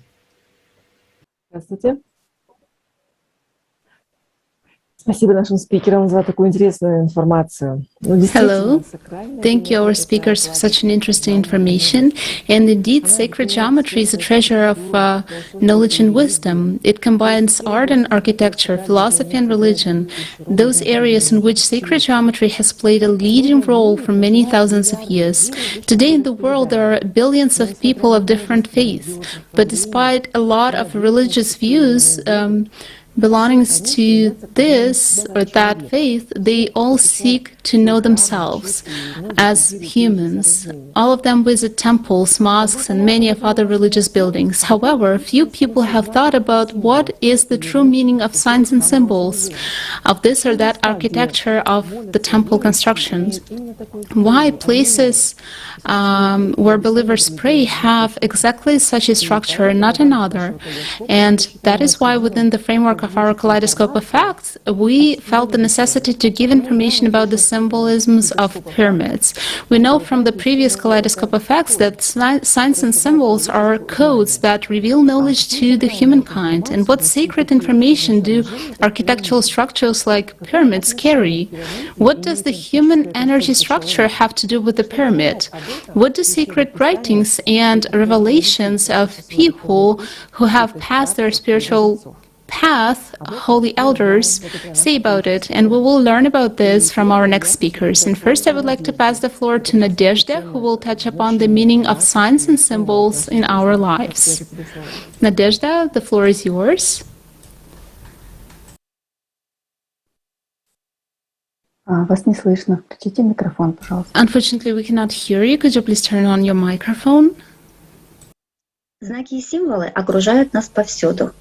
Спасибо нашим спикерам за такую интересную информацию. Hello. Thank you, our speakers, for such an interesting information. And indeed, sacred geometry is a treasure of knowledge and wisdom. It combines art and architecture, philosophy and religion, those areas in which sacred geometry has played a leading role for many thousands of years. Today in the world, there are billions of people of different faiths. But despite a lot of religious views, belonging to this or that faith, they all seek to know themselves as humans. All of them visit temples, mosques, and many of other religious buildings. However, few people have thought about what is the true meaning of signs and symbols of this or that architecture of the temple constructions. Why places where believers pray have exactly such a structure and not another. And that is why within the framework of our Kaleidoscope of Facts, we felt the necessity to give information about the symbolisms of pyramids. We know from the previous Kaleidoscope of Facts that signs and symbols are codes that reveal knowledge to the humankind. And what sacred information do architectural structures like pyramids carry? What does the human energy structure have to do with the pyramid? What do sacred writings and revelations of people who have passed their spiritual path, holy elders, say about it? And we will learn about this from our next speakers. And first I would like to pass the floor to Nadezhda, who will touch upon the meaning of signs and symbols in our lives. Nadezhda, the floor is yours. Вас не слышно. Включите микрофон, пожалуйста. Unfortunately, we cannot hear you. Could you please turn on your microphone? Знаки и символы окружают нас повсюду.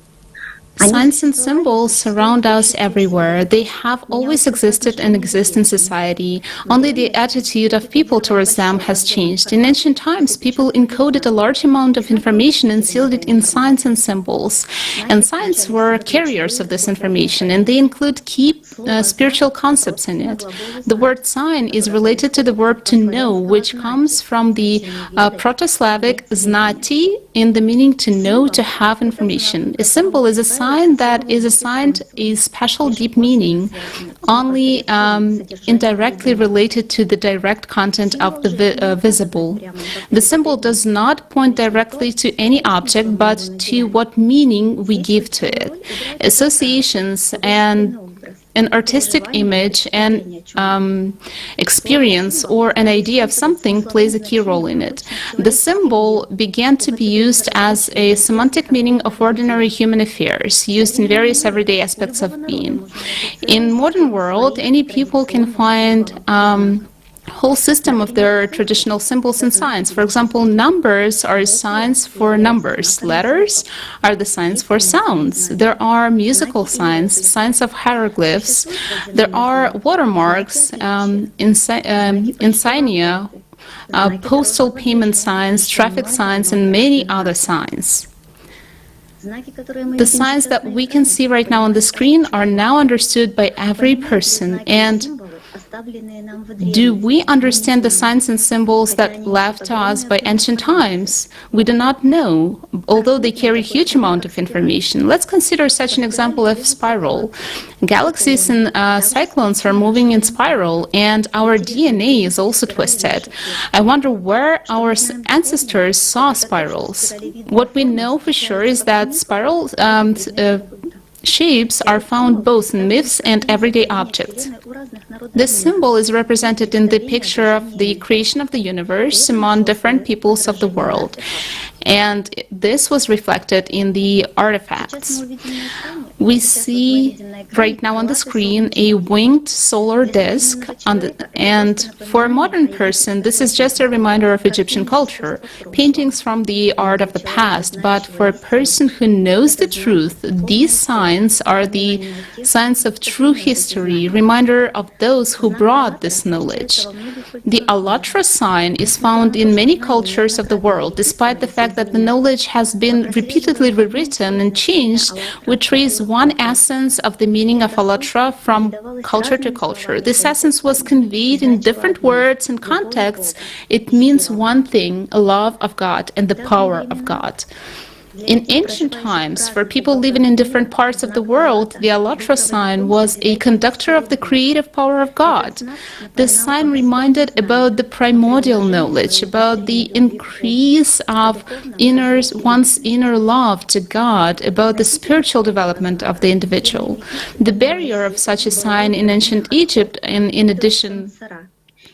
Signs and symbols surround us everywhere. They have always existed and exist in society. Only the attitude of people towards them has changed. In ancient times, people encoded a large amount of information and sealed it in signs and symbols. And signs were carriers of this information, and they include key spiritual concepts in it. The word sign is related to the verb to know, which comes from the Proto-Slavic znati, in the meaning to know, to have information. A symbol is a sign that is assigned a special deep meaning, only indirectly related to the direct content of the visible. The symbol does not point directly to any object, but to what meaning we give to it. Associations and an artistic image and experience or an idea of something plays a key role in it. The symbol began to be used as a semantic meaning of ordinary human affairs, used in various everyday aspects of being. In modern world, any people can find whole system of their traditional symbols and signs. For example, numbers are signs for numbers. Letters are the signs for sounds. There are musical signs, signs of hieroglyphs. There are watermarks, insignia, postal payment signs, traffic signs, and many other signs. The signs that we can see right now on the screen are now understood by every person. And do we understand the signs and symbols that left to us by ancient times? We do not know, although they carry a huge amount of information. Let's consider such an example of spiral. Galaxies and cyclones are moving in spiral, and our DNA is also twisted. I wonder where our ancestors saw spirals. What we know for sure is that spiral shapes are found both in myths and everyday objects. This symbol is represented in the picture of the creation of the universe among different peoples of the world. And this was reflected in the artifacts. We see right now on the screen a winged solar disk, and for a modern person, this is just a reminder of Egyptian culture, paintings from the art of the past. But for a person who knows the truth, these signs are the signs of true history, reminder of those who brought this knowledge. The ALLATRA sign is found in many cultures of the world. Despite the fact that the knowledge has been repeatedly rewritten and changed, we trace one essence of the meaning of ALLATRA from culture to culture. This essence was conveyed in different words and contexts. It means one thing, a love of God and the power of God. In ancient times, for people living in different parts of the world, the ALLATRA sign was a conductor of the creative power of God. This sign reminded about the primordial knowledge, about the increase of one's inner love to God, about the spiritual development of the individual. The bearer of such a sign in ancient Egypt, in addition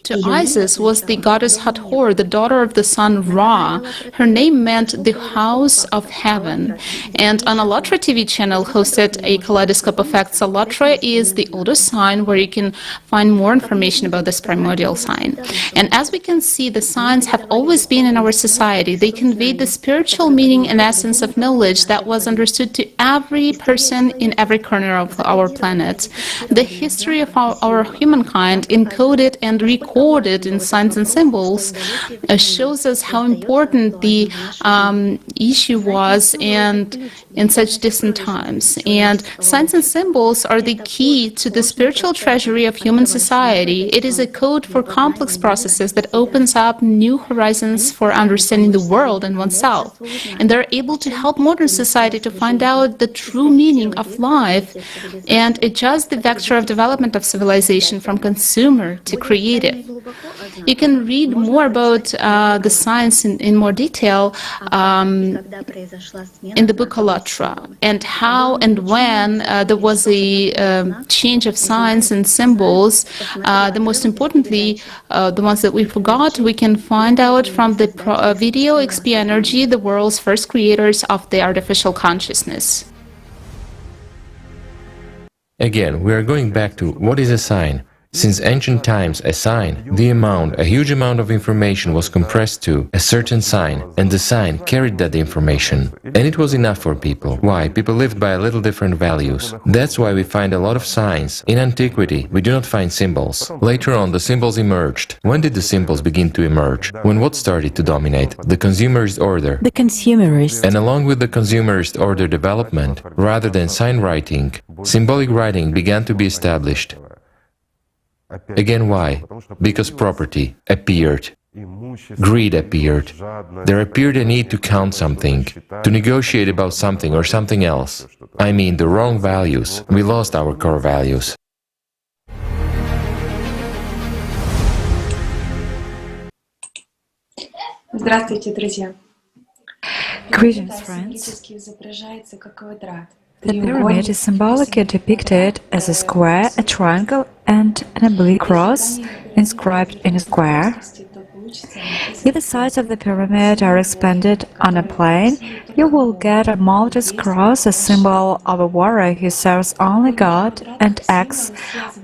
to Isis, was the goddess Hathor, the daughter of the sun Ra. Her name meant the house of heaven. And on ALLATRA TV channel hosted a Kaleidoscope of Facts. ALLATRA is the oldest sign where you can find more information about this primordial sign. And as we can see, the signs have always been in our society. They conveyed the spiritual meaning and essence of knowledge that was understood to every person in every corner of our planet. The history of our humankind encoded and recorded recorded in signs and symbols shows us how important the issue was and in such distant times. And signs and symbols are the key to the spiritual treasury of human society. It is a code for complex processes that opens up new horizons for understanding the world and oneself. And they're able to help modern society to find out the true meaning of life and adjust the vector of development of civilization from consumer to creative. You can read more about the science in more detail in the book ALLATRA, and how and when there was a change of signs and symbols. The most importantly, the ones that we forgot, we can find out from the video XP Energy, the world's first creators of the artificial consciousness. Again, we are going back to what is a sign. Since ancient times, a sign, a huge amount of information was compressed to a certain sign, and the sign carried that information. And it was enough for people. Why? People lived by a little different values. That's why we find a lot of signs. In antiquity, we do not find symbols. Later on, the symbols emerged. When did the symbols begin to emerge? When what started to dominate? The consumerist order. The consumerist. And along with the consumerist order development, rather than sign writing, symbolic writing began to be established. Again, why? Because property appeared. Greed appeared. There appeared a need to count something, to negotiate about something or something else. I mean, the wrong values. We lost our core values. Здравствуйте, друзья. Greetings, friends. The pyramid is symbolically depicted as a square, a triangle, and an oblique cross inscribed in a square. If the sides of the pyramid are expanded on a plane, you will get a Maltese cross, a symbol of a warrior who serves only God and acts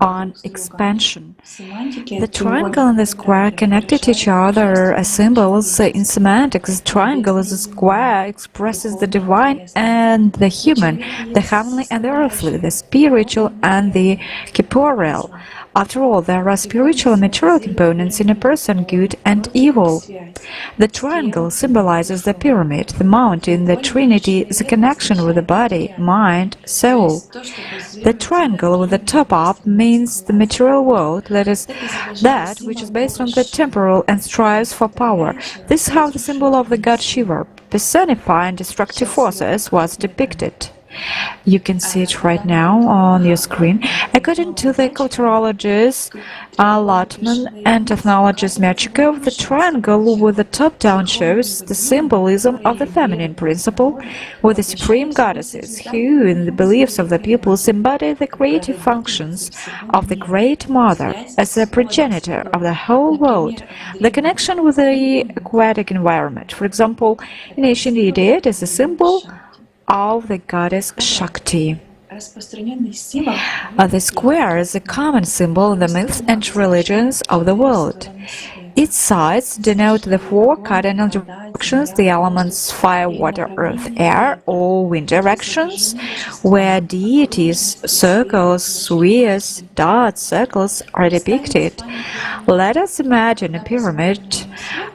on expansion. The triangle and the square connected each other as symbols. In semantics, the triangle as a square expresses the divine and the human, the heavenly and the earthly, the spiritual and the corporeal. After all, there are spiritual and material components in a person, good and evil. The triangle symbolizes the pyramid, the mountain, the trinity, the connection with the body, mind, soul. The triangle with the top up means the material world, that is, that which is based on the temporal and strives for power. This is how the symbol of the god Shiva, personifying destructive forces, was depicted. You can see it right now on your screen. According to the culturologist Latman and ethnologist Merchikov, the triangle with the top down shows the symbolism of the feminine principle, with the supreme goddesses, who, in the beliefs of the peoples, embody the creative functions of the Great Mother as the progenitor of the whole world, the connection with the aquatic environment. For example, in ancient India, it is a symbol of the goddess Shakti. The square is a common symbol in the myths and religions of the world. Its sides denote the four cardinal directions, the elements fire, water, earth, air, or wind directions, where deities, circles, spheres, dots, circles are depicted. Let us imagine a pyramid.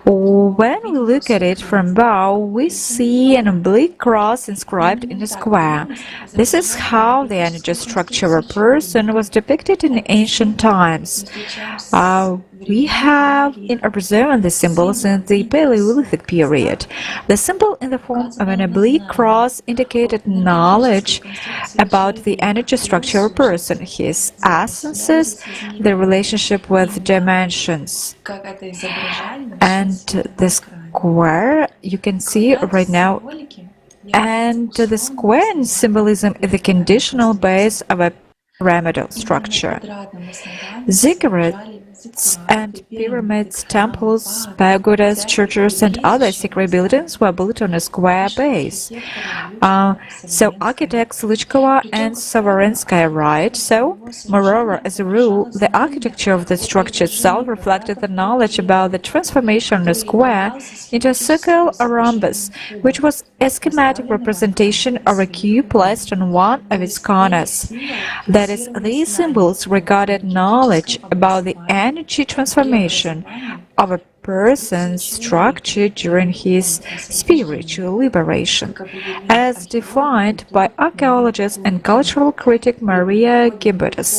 When we look at it from above, we see an oblique cross inscribed in a square. This is how the energy structure of a person was depicted in ancient times. We have observed the symbols in the Paleolithic period. The symbol in the form of an oblique cross indicated knowledge about the energy structure of a person, his essences, the relationship with dimensions. And the square, you can see right now, and the square in symbolism is the conditional base of a pyramidal structure. Ziggurats and pyramids, temples, pagodas, churches, and other sacred buildings were built on a square base. So architects Lichkova and Soverenskaya write, moreover, as a rule, the architecture of the structure itself reflected the knowledge about the transformation of a square into a circle or rhombus, which was a schematic representation of a cube placed on one of its corners. That is, these symbols regarded knowledge about the energy transformation of a person's structure during his spiritual liberation, as defined by archaeologist and cultural critic Maria Gimbutas,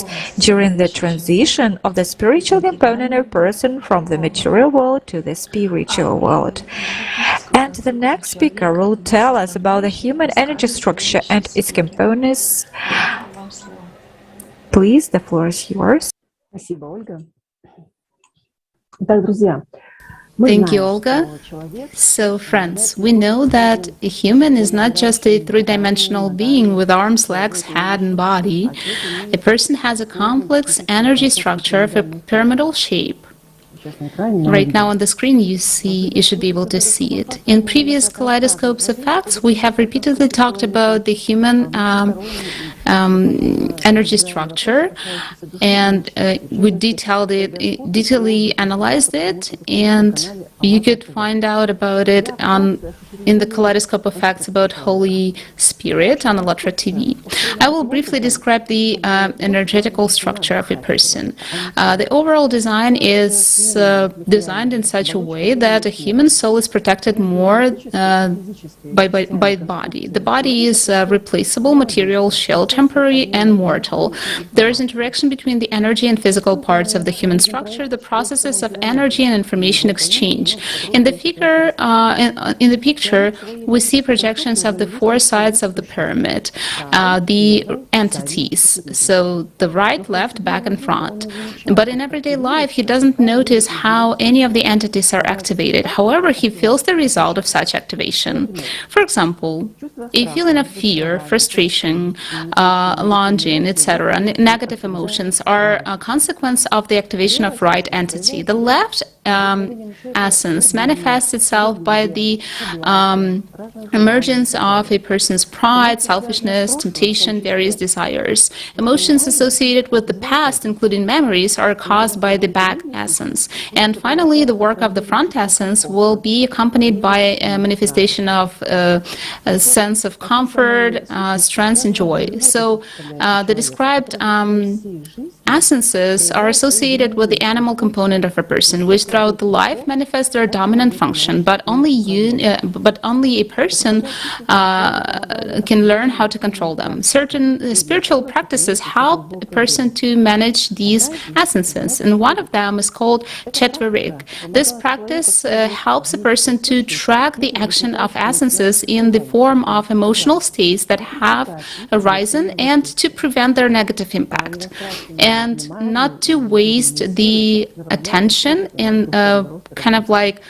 during the transition of the spiritual component of a person from the material world to the spiritual world. And the next speaker will tell us about the human energy structure and its components. Please, the floor is yours. Спасибо, Ольга. Итак, друзья, Thank you, Olga. So, friends, we know that a human is not just a three-dimensional being with arms, legs, head, and body. A person has a complex energy structure of a pyramidal shape. Right now on the screen you should be able to see it. In previous Kaleidoscopes of Facts, we have repeatedly talked about the human energy structure, and we detailedly analyzed it, and you could find out about it in the Kaleidoscope of Facts about Holy Spirit on ALLATRA TV. I will briefly describe the energetical structure of a person. The overall design is designed in such a way that a human soul is protected more by the body. The body is replaceable material shell, temporary and mortal. There is interaction between the energy and physical parts of the human structure, the processes of energy and information exchange. In the picture, we see projections of the four sides of the pyramid, the entities, so the right, left, back, and front. But in everyday life, he doesn't notice how any of the entities are activated. However, he feels the result of such activation. For example, a feeling of fear, frustration, longing, etc., negative emotions are a consequence of the activation of right entity. The left essence manifests itself by the emergence of a person's pride, selfishness, temptation, various desires. Emotions associated with the past, including memories, are caused by the back essence. And finally, the work of the front essence will be accompanied by a manifestation of a sense of comfort, strength, and joy. So the described essences are associated with the animal component of a person, which throughout the life manifest their dominant function, but only a person can learn how to control them. Certain spiritual practices help a person to manage these essences, and one of them is called chetverik. This practice helps a person to track the action of essences in the form of emotional states that have arisen and to prevent their negative impact, and not to waste the attention and kind of like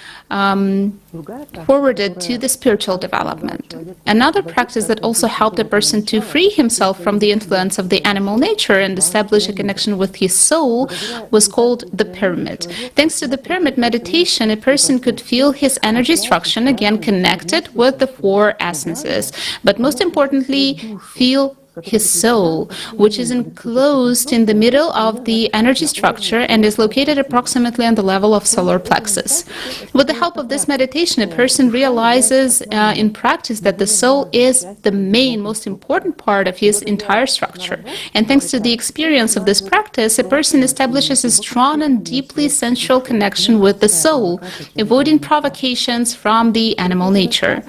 forwarded to the spiritual development. Another practice that also helped a person to free himself from the influence of the animal nature and establish a connection with his soul was called the pyramid. Thanks to the pyramid meditation, a person could feel his energy structure again connected with the four essences, but most importantly, feel his soul, which is enclosed in the middle of the energy structure and is located approximately on the level of solar plexus. With the help of this meditation, a person realizes in practice that the soul is the main, most important part of his entire structure. And thanks to the experience of this practice, a person establishes a strong and deeply sensual connection with the soul, avoiding provocations from the animal nature.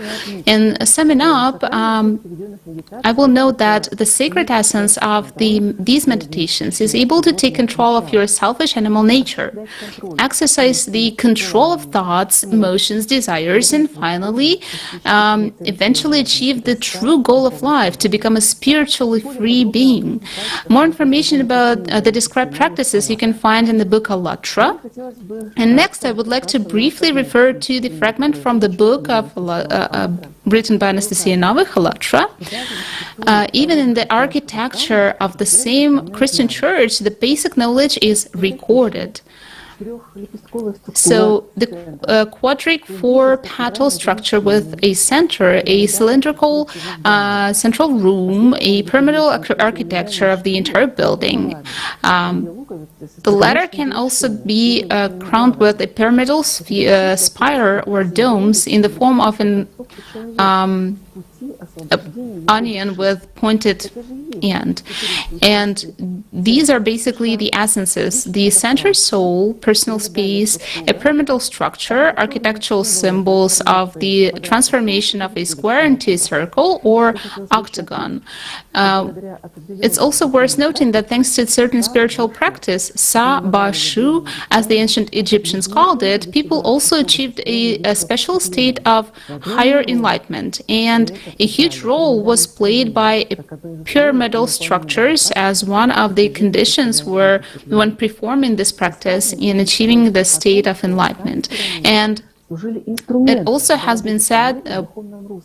In summing up, I will note that the sacred essence of these meditations is able to take control of your selfish animal nature, exercise the control of thoughts, emotions, desires, and finally, eventually achieve the true goal of life, to become a spiritually free being. More information about the described practices you can find in the book ALLATRA. And next, I would like to briefly refer to the fragment from the book of written by Anastasia Novych, ALLATRA. Even in the architecture of the same Christian church, the basic knowledge is recorded. So the quadric four-petal structure with a center, a cylindrical central room, a pyramidal architecture of the entire building. The latter can also be crowned with a pyramidal spire or domes in the form of an onion with pointed end. And these are basically the essences: the center soul, personal space, a pyramidal structure, architectural symbols of the transformation of a square into a circle or octagon. It's also worth noting that thanks to certain spiritual practice, Sa Ba Shu, as the ancient Egyptians called it, people also achieved a special state of higher enlightenment, and a huge role was played by pyramidal structures as one of the conditions when performing this practice in achieving the state of enlightenment. And it also has been said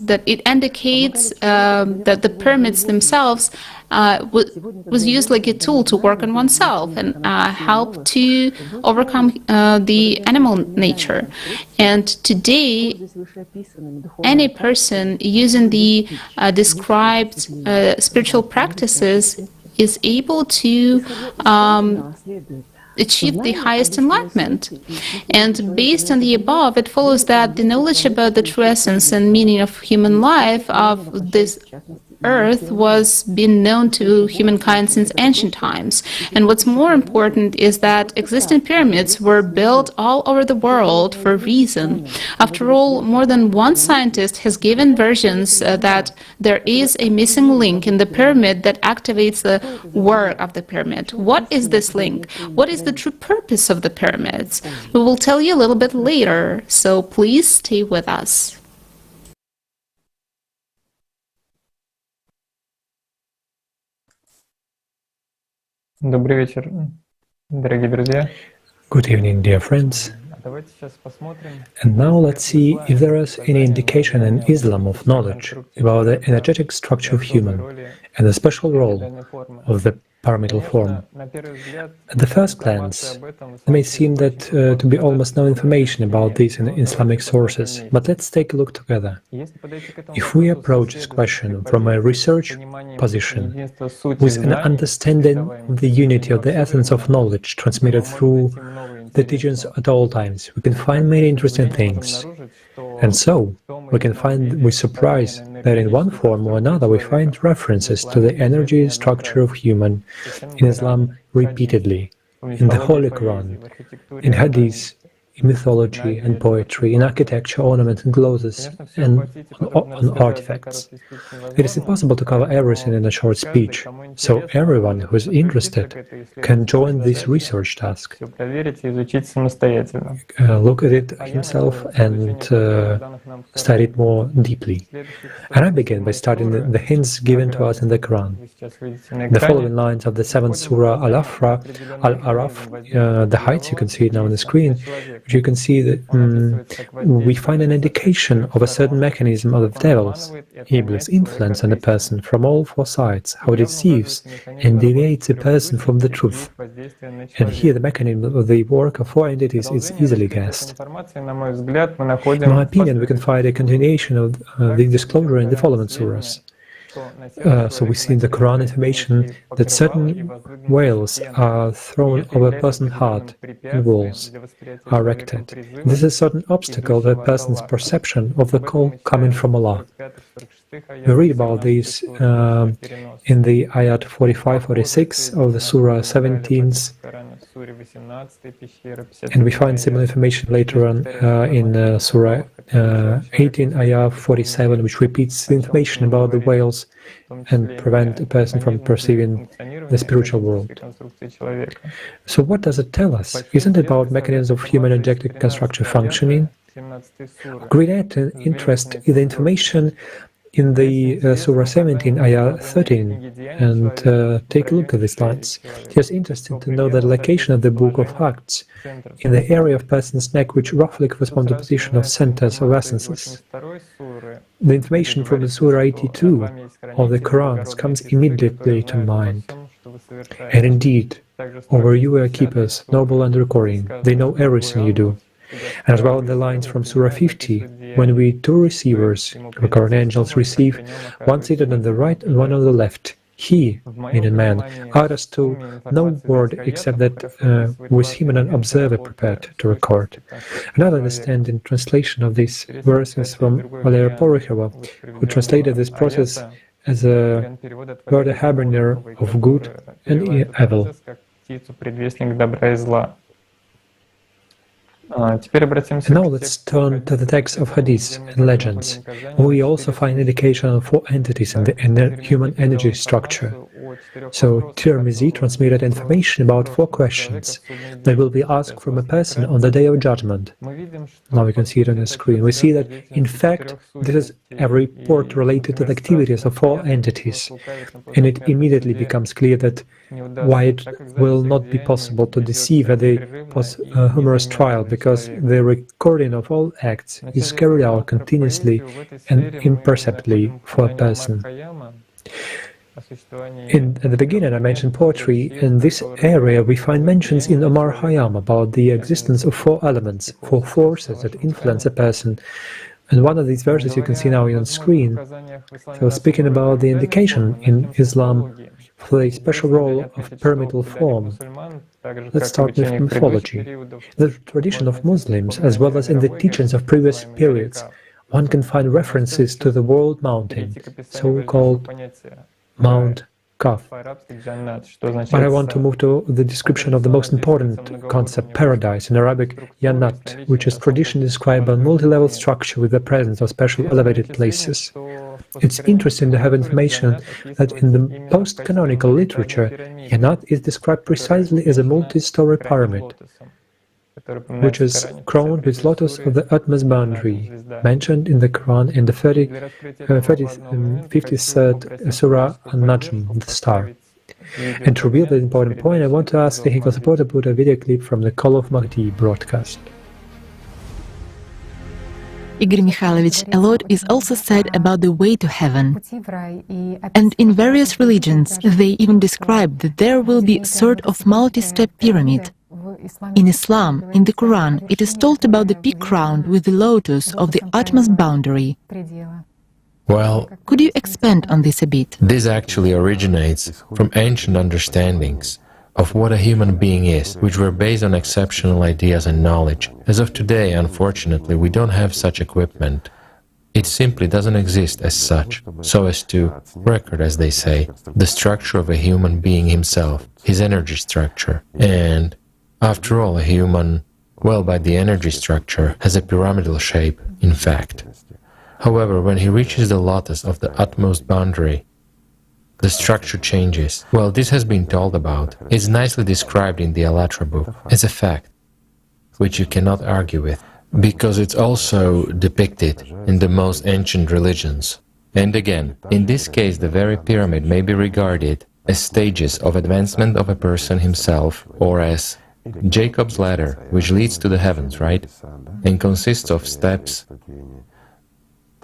that it indicates that the pyramids themselves was used like a tool to work on oneself and help to overcome the animal nature. And today, any person using the described spiritual practices is able to achieve the highest enlightenment. And based on the above, it follows that the knowledge about the true essence and meaning of human life, of this Earth, was been known to humankind since ancient times. And what's more important is that existing pyramids were built all over the world for a reason. After all, more than one scientist has given versions that there is a missing link in the pyramid that activates the work of the pyramid. What is this link? What is the true purpose of the pyramids? We will tell you a little bit later, so please stay with us. Добрый вечер, дорогие друзья. Good evening, dear friends. And now let's see if there is any indication in Islam of knowledge about the energetic structure of human and the special role of the pyramidal form. At the first glance, it may seem that to be almost no information about this in Islamic sources, but let's take a look together. If we approach this question from a research position, with an understanding of the unity of the essence of knowledge transmitted through the teachings at all times, we can find many interesting things. And so, we can find with surprise that in one form or another we find references to the energy structure of human in Islam repeatedly, in the Holy Quran, in Hadith, in mythology and poetry, in architecture, ornaments and clothes, and on artifacts. It is impossible to cover everything in a short speech, so everyone who is interested can join this research task. Look at it himself and study it more deeply. And I begin by studying the hints given to us in the Quran. The following lines of the 7th Surah Al-Araf, the heights you can see it now on the screen, you can see that we find an indication of a certain mechanism of the devil's, Iblis' influence on a person from all four sides, how it deceives and deviates a person from the truth. And here the mechanism of the work of four entities is easily guessed. In my opinion, we can find a continuation of the disclosure in the following surahs. So we see in the Quran information that certain veils are thrown over a person's heart and walls are erected. This is a certain obstacle to a person's perception of the call coming from Allah. We read about this in the ayat 45-46 of the Surah 17, and we find similar information later on in Surah 18, ayah 47, which repeats the information about the veils and prevent a person from perceiving the spiritual world. So what does it tell us? Isn't it about mechanisms of human energetic construction functioning? Great interest is the information in the Surah 17, ayah 13, and take a look at these lines. It's interesting to know the location of the Book of Facts in the area of person's neck, which roughly corresponds to the position of centers of essences. The information from the Surah 82 of the Quran comes immediately to mind. And indeed, over you are keepers, noble and recording. They know everything you do. And as well the lines from Surah 50, when we two receivers, recording angels, receive, one seated on the right and one on the left, He, meaning man, utters to no word except that with him an observer prepared to record. Another understanding translation of these verses from Valeria Porokhova, who translated this process as a word a harbinger of good and evil. And now let's turn to the text of Hadiths and legends. We also find indication of 4 entities in the human energy structure. So Tirmizi transmitted information about 4 questions that will be asked from a person on the Day of Judgment. Now you can see it on the screen. We see that, in fact, this is a report related to the activities of 4 entities, and it immediately becomes clear that why it will not be possible to deceive at the humorous trial, because the recording of all acts is carried out continuously and imperceptibly for a person. At the beginning I mentioned poetry. In this area we find mentions in Omar Khayyam about the existence of 4 elements, 4 forces that influence a person. And one of these verses you can see now on screen. So speaking about the indication in Islam for the special role of pyramidal form, let's start with mythology. The tradition of Muslims, as well as in the teachings of previous periods, one can find references to the world mountain, so-called Mount Kaf. But I want to move to the description of the most important concept, paradise, in Arabic, Jannat, which is traditionally described a multi-level structure with the presence of special elevated places. It's interesting to have information that in the post-canonical literature, Jannat is described precisely as a multi-story pyramid, which is crowned with lotus of the utmost boundary, mentioned in the Quran in the 53rd Surah An-Najm, the star. And to reveal the important point, I want to ask the Hegel supporter to put a video clip from the Call of Mahdi broadcast. Igor Mikhailovich, a lot is also said about the way to heaven. And in various religions, they even describe that there will be a sort of multi-step pyramid. In Islam, in the Quran, it is told about the peak crowned with the lotus of the utmost boundary. Well, could you expand on this a bit? This actually originates from ancient understandings of what a human being is, which were based on exceptional ideas and knowledge. As of today, unfortunately, we don't have such equipment. It simply doesn't exist as such, so as to record, as they say, the structure of a human being himself, his energy structure. And after all, a human, well, by the energy structure, has a pyramidal shape, in fact. However, when he reaches the lotus of the utmost boundary, the structure changes. Well, this has been told about. It's nicely described in the ALLATRA book as a fact, which you cannot argue with, because it's also depicted in the most ancient religions. And again, in this case, the very pyramid may be regarded as stages of advancement of a person himself, or as Jacob's ladder, which leads to the heavens, right? And consists of steps.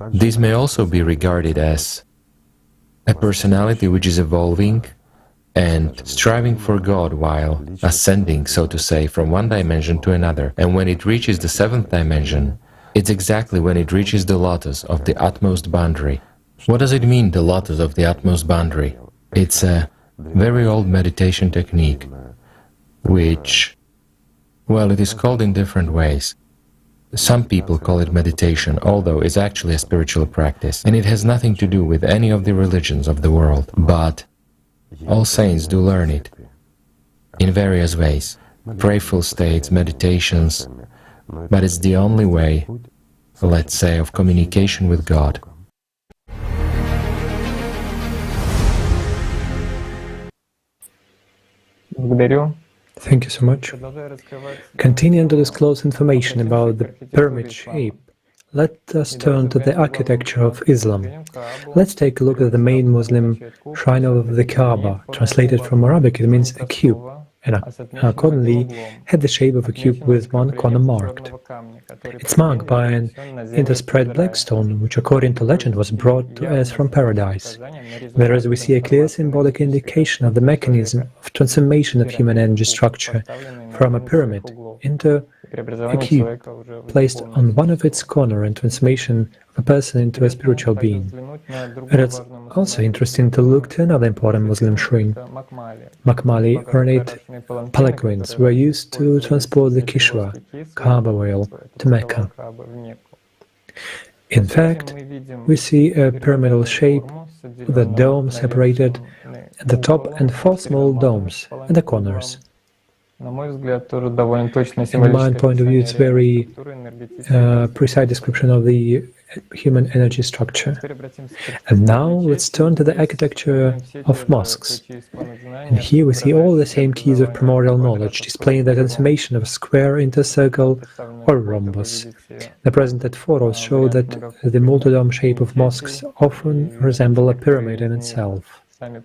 These may also be regarded as a personality which is evolving and striving for God while ascending, so to say, from one dimension to another. And when it reaches the 7th dimension, it's exactly when it reaches the lotus of the utmost boundary. What does it mean, the lotus of the utmost boundary? It's a very old meditation technique, which, well, it is called in different ways. Some people call it meditation, although it's actually a spiritual practice, and it has nothing to do with any of the religions of the world. But all saints do learn it in various ways, prayerful states, meditations, but it's the only way, let's say, of communication with God. Thank you so much. Continuing to disclose information about the pyramid shape, let us turn to the architecture of Islam. Let's take a look at the main Muslim shrine of the Kaaba. Translated from Arabic, it means a cube, and accordingly had the shape of a cube with one corner marked. It's marked by an interspread black stone, which according to legend was brought to us from paradise, whereas we see a clear symbolic indication of the mechanism of transformation of human energy structure from a pyramid into a cube placed on one of its corners and transformation of a person into a spiritual being. And it's also interesting to look to another important Muslim shrine. Makmali ornate palanquins were used to transport the Kishwa, Kaaba whale, to Mecca. In fact, we see a pyramidal shape with a dome separated at the top and 4 small domes at the corners. In my point of view, it's very precise description of the human energy structure. And now let's turn to the architecture of mosques. And here we see all the same keys of primordial knowledge, displaying the transformation of a square into a circle or rhombus. The presented photos show that the multi-dome shape of mosques often resemble a pyramid in itself. And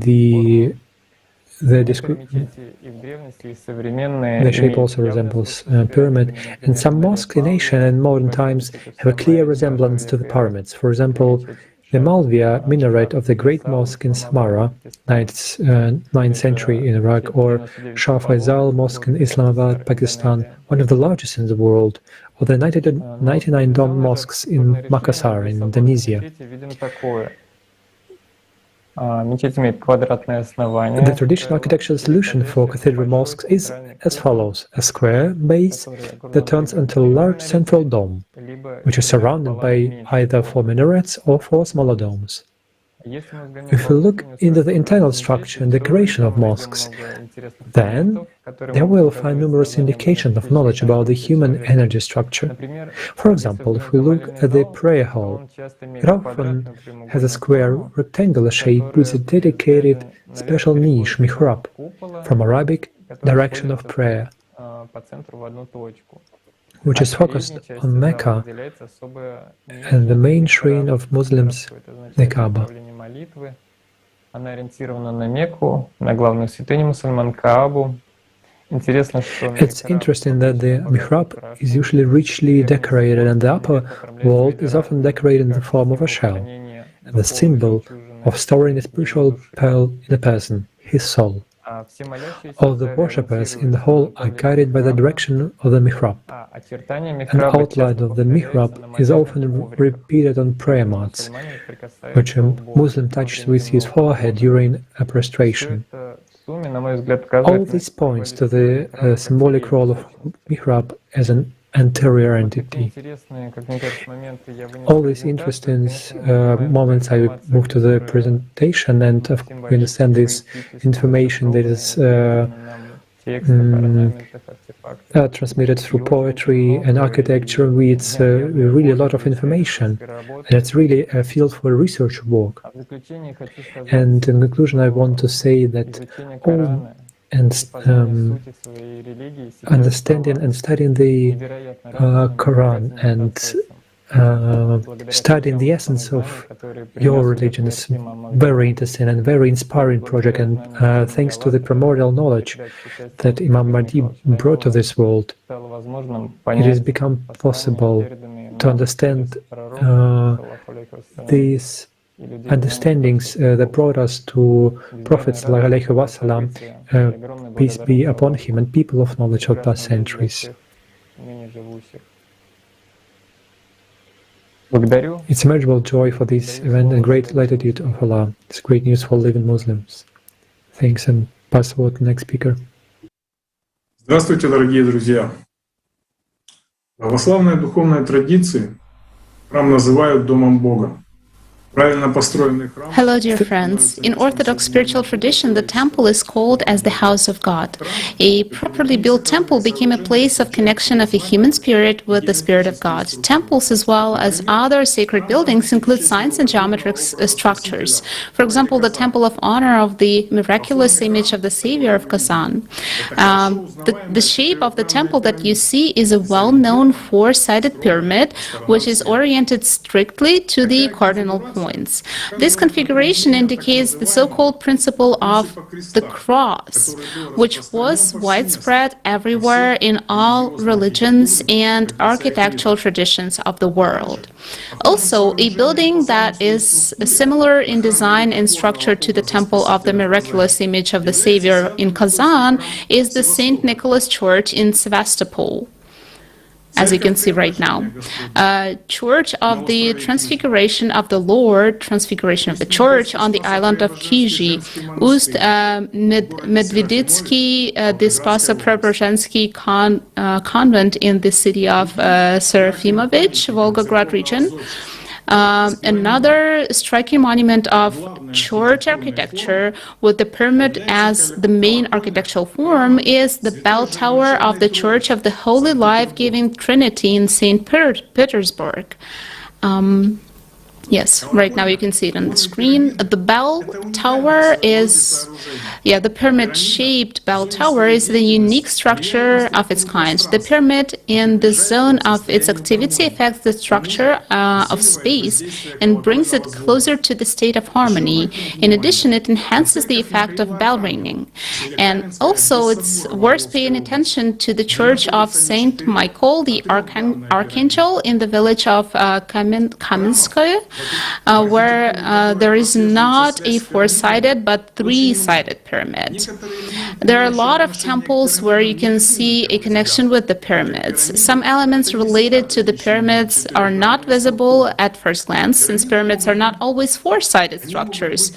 the shape also resembles a pyramid, and some mosques in ancient and modern times have a clear resemblance to the pyramids. For example, the Malvia minaret of the Great Mosque in Samarra, 9th century in Iraq, or Shah Faisal Mosque in Islamabad, Pakistan, one of the largest in the world, or the 99 dome mosques in Makassar in Indonesia. The traditional architectural solution for cathedral mosques is as follows: a square base that turns into a large central dome, which is surrounded by either 4 minarets or 4 smaller domes. If we look into the internal structure and decoration of mosques, then there we'll find numerous indications of knowledge about the human energy structure. For example, if we look at the prayer hall, it often has a square rectangular shape with a dedicated special niche, mihrab, from Arabic direction of prayer, which is focused on Mecca and the main shrine of Muslims, the Kaaba. It's interesting that the mihrab is usually richly decorated, and the upper wall is often decorated in the form of a shell, the symbol of storing a spiritual pearl in a person, his soul. All the worshippers in the hall are guided by the direction of the mihrab. An outline of the mihrab is often repeated on prayer mats, which a Muslim touches with his forehead during a prostration. All this points to the symbolic role of mihrab as an anterior entity. All these interesting moments, I move to the presentation, and we understand this information that is transmitted through poetry and architecture. It's really a lot of information, and it's really a field for research work. And in conclusion, I want to say that all understanding and studying the Quran and studying the essence of your religion is very interesting and very inspiring project, and thanks to the primordial knowledge that Imam Mahdi brought to this world, it has become possible to understand these understandings that brought us to Prophet ﷺ, peace be upon him, and people of knowledge of past centuries. It's immeasurable joy for this event and great latitude of Allah. It's great news for living Muslims. Thanks, and pass the word to the next speaker. Здравствуйте, дорогие друзья! Православные духовные традиции храм называют домом Бога. Hello, dear friends. In Orthodox spiritual tradition, the temple is called as the house of God. A properly built temple became a place of connection of a human spirit with the spirit of God. Temples, as well as other sacred buildings, include signs and geometric structures. For example, the Temple of Honor of the miraculous image of the Savior of Kazan. The shape of the temple that you see is a well-known 4-sided pyramid, which is oriented strictly to the cardinal point. points. This configuration indicates the so-called principle of the cross, which was widespread everywhere in all religions and architectural traditions of the world. Also, a building that is similar in design and structure to the temple of the miraculous image of the Savior in Kazan is the St. Nicholas Church in Sevastopol, as you can see right now. Church of the Transfiguration of the Lord, Transfiguration of the Church on the island of Kiji, Ust Medveditsky Despaso-Preobrazhensky convent in the city of Serafimovich, Volgograd region. Another striking monument of church architecture with the pyramid as the main architectural form is the bell tower of the Church of the Holy Life-Giving Trinity in St. Petersburg. Yes, right now you can see it on the screen. The bell tower is, the pyramid-shaped bell tower is the unique structure of its kind. The pyramid in the zone of its activity affects the structure of space and brings it closer to the state of harmony. In addition, it enhances the effect of bell ringing. And also, it's worth paying attention to the Church of Saint Michael, the Archangel, in the village of Kamenskoye, where there is not a four-sided but three-sided pyramid. There are a lot of temples where you can see a connection with the pyramids. Some elements related to the pyramids are not visible at first glance, since pyramids are not always four-sided structures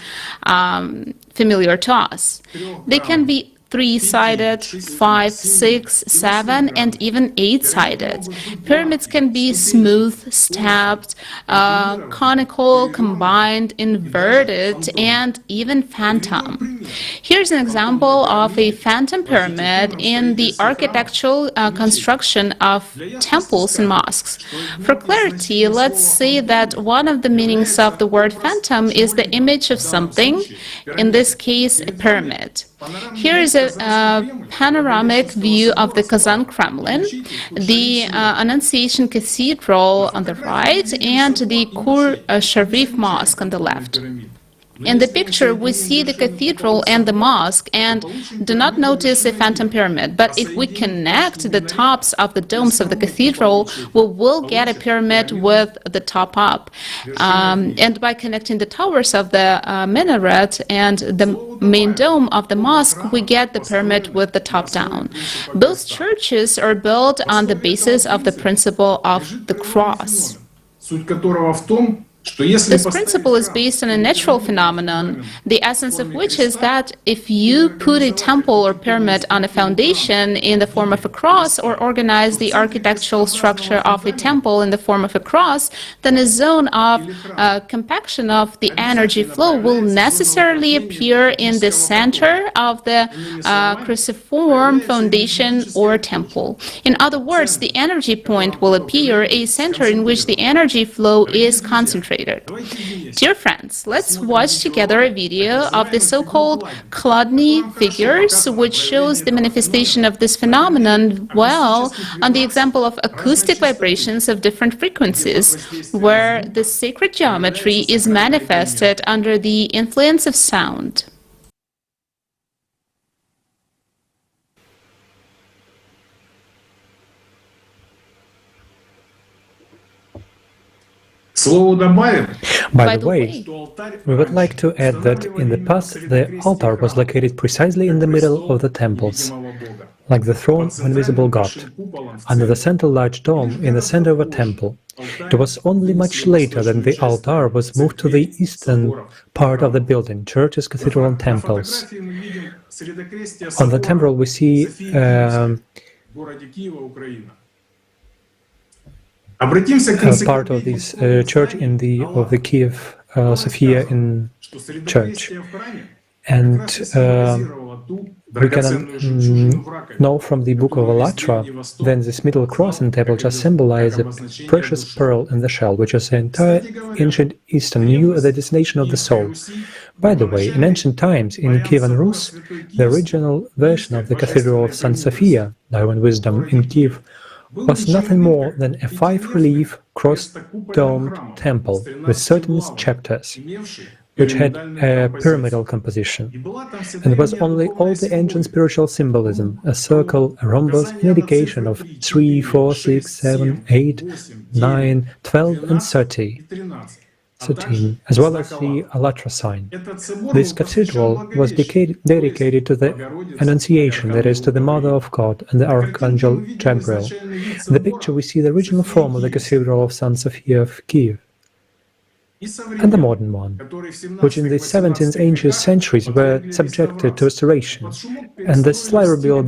familiar to us. They can be three-sided, 5, 6, 7, and even 8-sided. Pyramids can be smooth, stepped, conical, combined, inverted, and even phantom. Here's an example of a phantom pyramid in the architectural construction of temples and mosques. For clarity, let's say that one of the meanings of the word phantom is the image of something, in this case, a pyramid. Here is a panoramic view of the Kazan Kremlin, the Annunciation Cathedral on the right, and the Kur Sharif Mosque on the left. In the picture, we see the cathedral and the mosque and do not notice a phantom pyramid. But if we connect the tops of the domes of the cathedral, we will get a pyramid with the top up. And by connecting the towers of the minaret and the main dome of the mosque, we get the pyramid with the top down. Both churches are built on the basis of the principle of the cross. This principle is based on a natural phenomenon, the essence of which is that if you put a temple or pyramid on a foundation in the form of a cross or organize the architectural structure of a temple in the form of a cross, then a zone of compaction of the energy flow will necessarily appear in the center of the cruciform foundation or temple. In other words, the energy point will appear a center in which the energy flow is concentrated. Dear friends, let's watch together a video of the so-called Chladni figures, which shows the manifestation of this phenomenon well on the example of acoustic vibrations of different frequencies, where the sacred geometry is manifested under the influence of sound. By the way, we would like to add that in the past the altar was located precisely in the middle of the temples, like the throne of invisible God, under the central large dome in the center of a temple. It was only much later that the altar was moved to the eastern part of the building, churches, cathedrals, and temples. On the temple we see part of this church in the Kiev Sophia in church, and we can know from the book of ALLATRA then this middle cross and temple just symbolize a precious pearl in the shell, which is the entire ancient Eastern knew the destination of the soul. By the way, in ancient times in Kievan Rus, the original version of the Cathedral of St. Sophia, Divine Wisdom in Kiev, was nothing more than a 5-relief cross-domed temple with certain chapters, which had a pyramidal composition, and was only all the ancient spiritual symbolism, a circle, a rhombus, an indication of 3, 4, 6, 7, 8, 9, 12, and 13, as well as the ALLATRA sign. This cathedral was dedicated to the Annunciation, that is, to the Mother of God and the Archangel Gabriel. In the picture we see the original form of the Cathedral of St. Sophia of Kiev, and the modern one, which in the 17th and 18th centuries were subjected to restoration, and the slightly rebuilt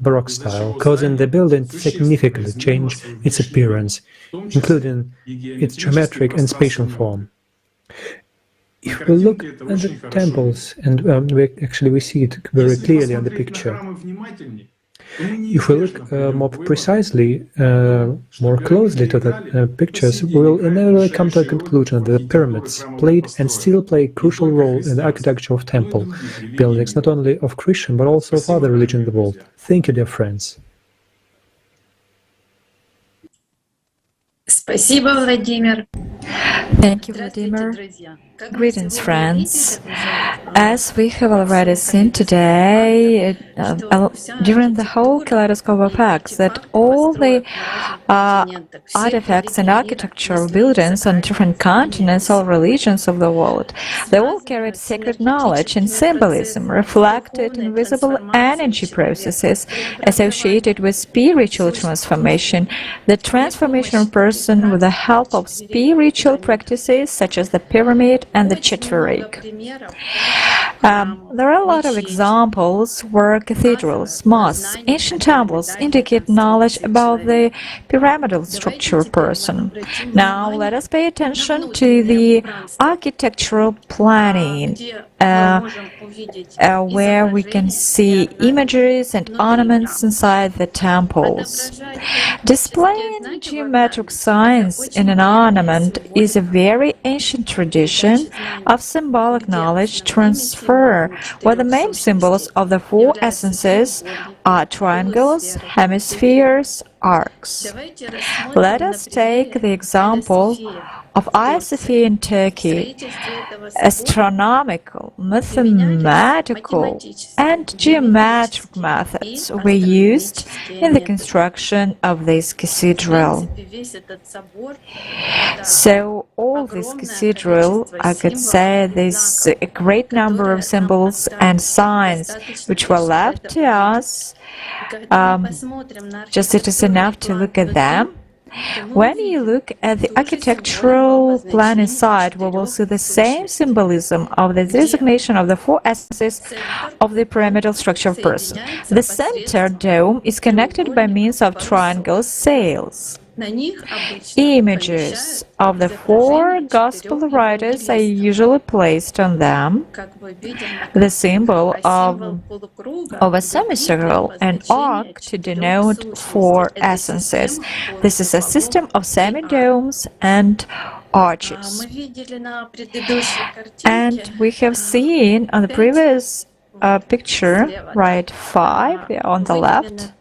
Baroque style, causing the building to significantly change its appearance, including its geometric and spatial form. If we look at the temples, and we see it very clearly on the picture, if we look more precisely, more closely to the pictures, we will inevitably come to a conclusion that the pyramids played and still play a crucial role in the architecture of temple buildings, not only of Christian but also of other religions in the world. Thank you, dear friends. Спасибо, Владимир. Thank you, Vladimir. Greetings, friends. As we have already seen today, during the whole Kaleidoscope of Facts, that all the artifacts and architectural buildings on different continents, all religions of the world, they all carried sacred knowledge and symbolism, reflected in visible energy processes associated with spiritual transformation, the transformation of person with the help of spiritual practices such as the pyramid and the chitterig. There are a lot of examples where cathedrals, mosques, ancient temples indicate knowledge about the pyramidal structure person. Now let us pay attention to the architectural planning, where we can see images and ornaments inside the temples. Displaying geometric signs in an ornament is a very ancient tradition of symbolic knowledge transfer, where the main symbols of the four essences are triangles, hemispheres, arcs. Let us take the example of Hagia Sophia in Turkey. Astronomical, mathematical, and geometric methods were used in the construction of this cathedral. So all this cathedral, I could say, there's a great number of symbols and signs which were left to us. Just it is enough to look at them. When you look at the architectural plan inside, we will see the same symbolism of the designation of the four essences of the pyramidal structure of person. The center dome is connected by means of triangle sails. Images of the four gospel writers are usually placed on them. The symbol of a semicircle, an arc, to denote four essences. This is a system of semi-domes and arches. And we have seen on the previous picture, right, 5 on the left.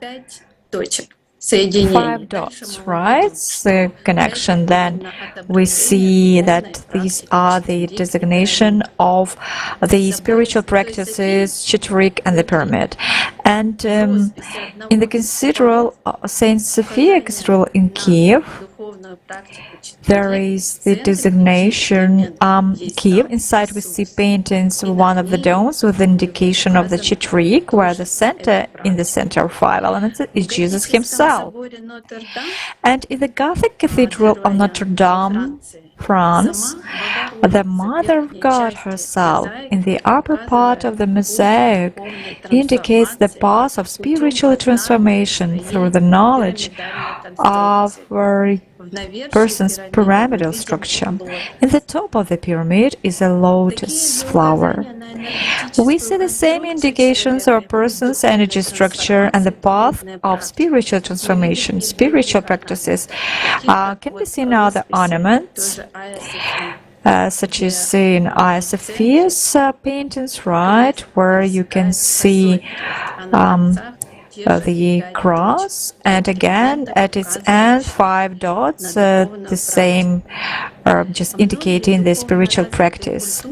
5 dots, right? The connection. Then we see that these are the designation of the spiritual practices, chitterig, and the pyramid. And in the cathedral, Saint Sophia Cathedral in Kiev, there is the designation Kiev. Inside we see paintings of one of the domes with the indication of the chitterig, where the center, in the center of 5 elements, is Jesus himself. And in the Gothic Cathedral of Notre Dame, France, the Mother of God herself, in the upper part of the mosaic, indicates the path of spiritual transformation through the knowledge of a person's pyramidal structure. In the top of the pyramid is a lotus flower. We see the same indications of a person's energy structure and the path of spiritual transformation. Spiritual practices can be seen in other ornaments, such as in Hagia Sophia's paintings, right, where you can see the cross, and again at its end 5 dots, the same, just indicating the spiritual practice.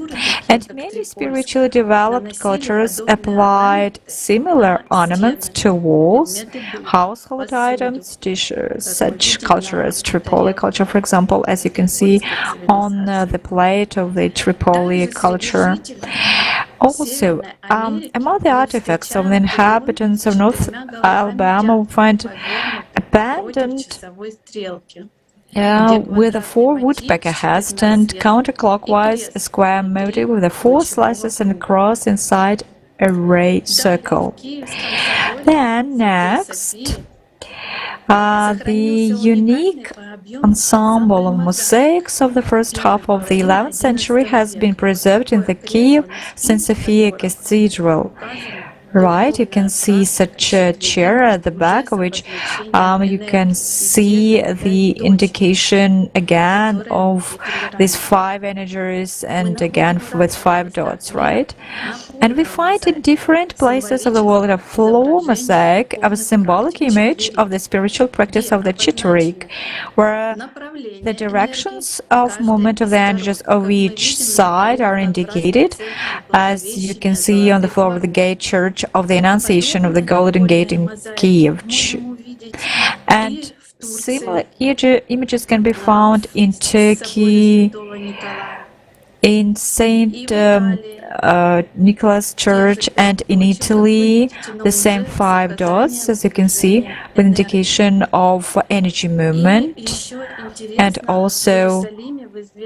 And many spiritually developed cultures applied similar ornaments to walls, household items, dishes. Such culture as Tripoli culture, for example, as you can see on the plate of the Tripoli culture. Also, among the artifacts of the inhabitants of North Alabama, we find abandoned with a 4 woodpecker heads and counterclockwise a square motif with the 4 slices and a cross inside a ray circle. Then next, the unique ensemble of mosaics of the first half of the 11th century has been preserved in the Kiev St. Sophia Cathedral. Right, you can see such a chair at the back, which you can see the indication again of these 5 energies and again with 5 dots, right? And we find in different places of the world a floor mosaic of a symbolic image of the spiritual practice of the Chitterik, where the directions of movement of the energies of each side are indicated, as you can see on the floor of the gate church of the Annunciation of the Golden Gate in Kiev. And similar images can be found in Turkey, in Saint Nicholas Church, and in Italy, the same 5 dots, as you can see, with indication of energy movement. And also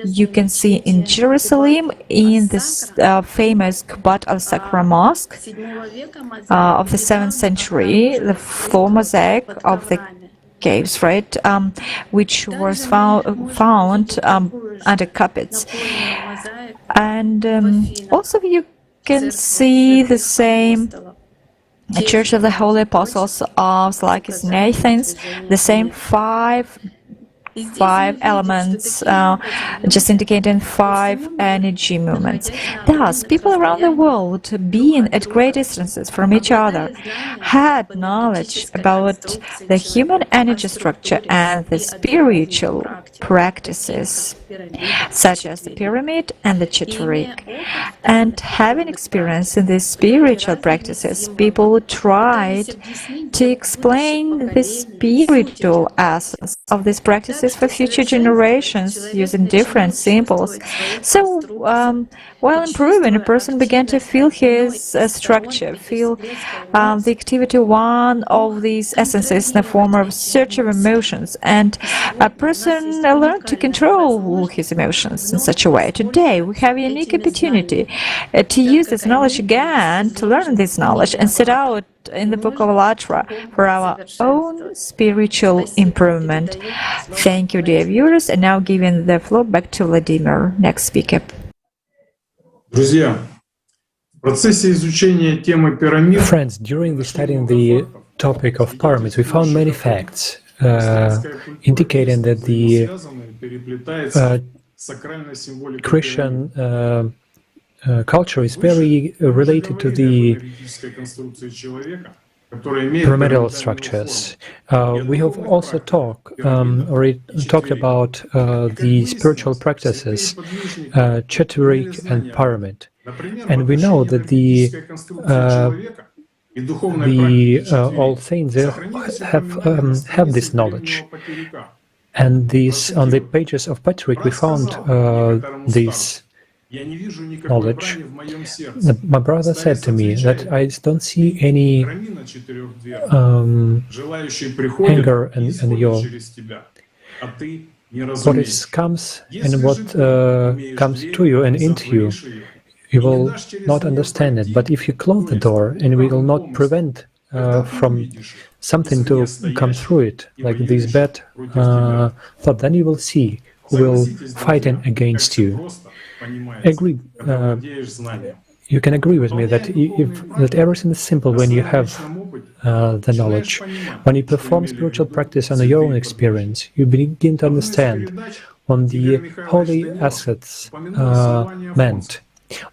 you can see in Jerusalem, in this famous Kubat al-Sakra Mosque of the 7th century, the floor mosaic of the caves, right, which was found under carpets. And also you can see the same Church of the Holy Apostles of Seleucus and Athens, the same 5 elements, just indicating 5 energy movements. Thus, people around the world, being at great distances from each other, had knowledge about the human energy structure and the spiritual practices, such as the pyramid and the Chitterik. And having experience in these spiritual practices, people tried to explain the spiritual essence of these practices for future generations using different symbols. So, while improving, a person began to feel his structure, feel the activity of one of these essences in the form of search of emotions, and a person learned to control his emotions in such a way. Today, we have a unique opportunity to use this knowledge again, to learn this knowledge, and set out in the book of ALLATRA for our own spiritual improvement. Thank you, dear viewers, and now giving the floor back to Vladimir, next speaker. Friends, during studying the topic of pyramids, we found many facts indicating that the Christian culture is very related to the pyramidal structures. We have also talked about the spiritual practices, Chitterik and pyramid, and we know that the All Saints have this knowledge. And this, on the pages of Patrick, we found this knowledge. My brother said to me that I don't see any anger in your what comes and what comes to you and into you. You will not understand it. But if you close the door and we will not prevent from something to come through it, like this bad thought, then you will see who will fight against you. Agree. You can agree with me that that everything is simple when you have the knowledge. When you perform spiritual practice on your own experience, you begin to understand what the holy assets meant.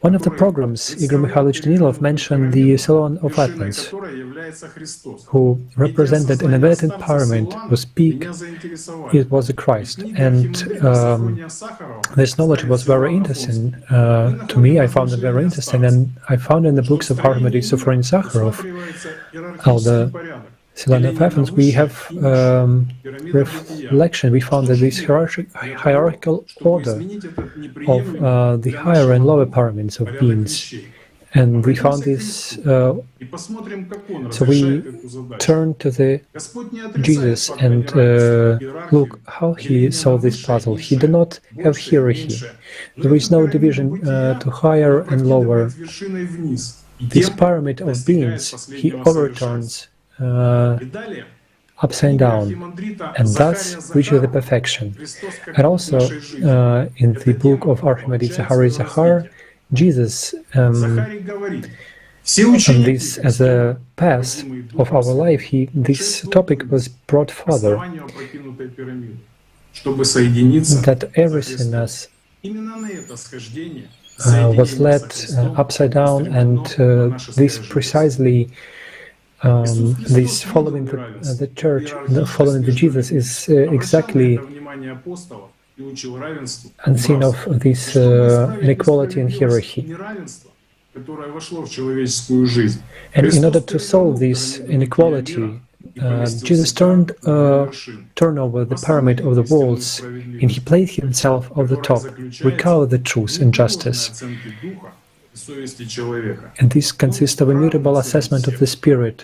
One of the programs, Igor Mikhailovich Danilov mentioned the Salon of Athens, who represented an inverted pyramid whose peak it was the Christ. And this knowledge was very interesting to me. I found it very interesting, and I found in the books of Archimedes, Sophron, Sakharov, the Salon of Athens, we have reflection. We found that this hierarchical order of the higher and lower pyramids of beings, and we found this. So we turned to the Jesus and look how he solved this puzzle. He did not have hierarchy. There is no division to higher and lower. This pyramid of beings he overturns upside down, and thus reaches the perfection. And also in the book of Archimedes Zachar, Jesus on this as a path of our life, this topic was brought further, that everything us was led upside down, and this precisely this following the church, following the Jesus is exactly unseen of this inequality and hierarchy. And in order to solve this inequality, Jesus turned over the pyramid of the walls, and he placed himself on the top, recovered the truth and justice. And this consists of a mutable assessment of the spirit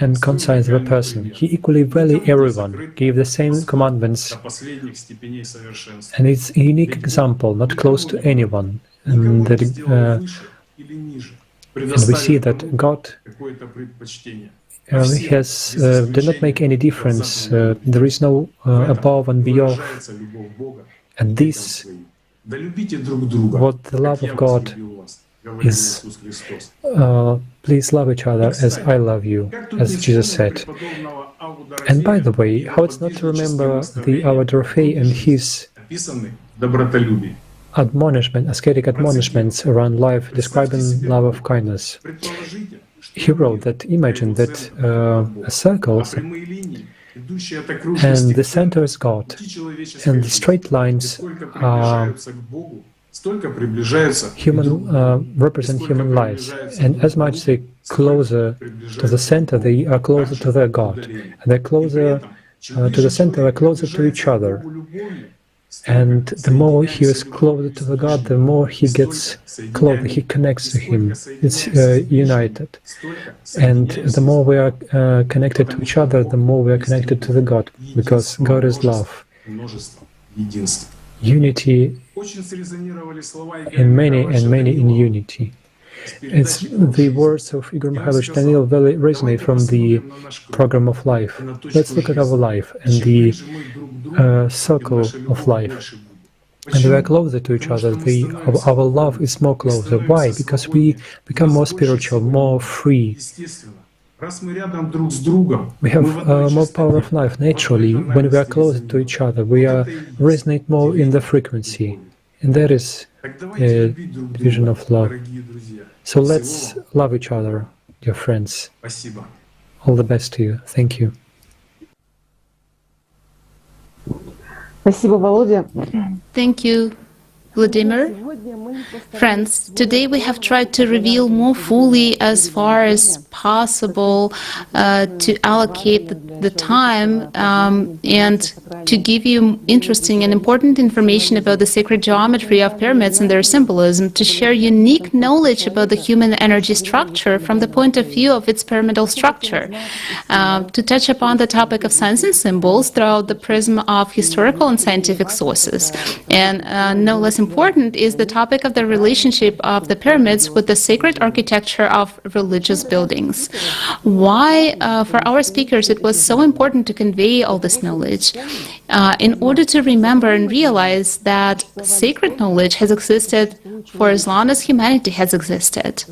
and conscience of a person. He equally valued everyone, gave the same commandments, and it's a unique example, not close to anyone. And we see that God did not make any difference. There is no above and beyond. And this, what the love of God is, please love each other as I love you, as Jesus said. And by the way, how it's not to remember our Dorothy and his admonishment, ascetic admonishments around life, describing love of kindness. He wrote that, imagine that a circle, and the center is God, and the straight lines are represent human lives, and as much they closer to the center, they are closer to their God, and they're closer to the center, they're closer to each other. And the more he is closer to the God, the more he gets closer, he connects to him. It's united. And the more we are connected to each other, the more we are connected to the God, because God is love. Unity in many and many in unity. It's the words of Igor Mikhailovich Danilov really resonate from the program of life. Let's look at our life and the circle of life. And we are closer to each other. Our love is more closer. Why? Because we become more spiritual, more free. We have more power of life naturally. When we are closer to each other, we resonate more in the frequency. And that is a vision of love. So let's love each other, dear friends. All the best to you. Thank you. Спасибо, Володя. Thank you, Vladimir. Friends, today we have tried to reveal more fully as far as possible to allocate the time and to give you interesting and important information about the sacred geometry of pyramids and their symbolism, to share unique knowledge about the human energy structure from the point of view of its pyramidal structure, to touch upon the topic of signs and symbols throughout the prism of historical and scientific sources. And no less important is the topic of the relationship of the pyramids with the sacred architecture of religious buildings. Why, for our speakers, it was so important to convey all this knowledge? In order to remember and realize that sacred knowledge has existed for as long as humanity has existed.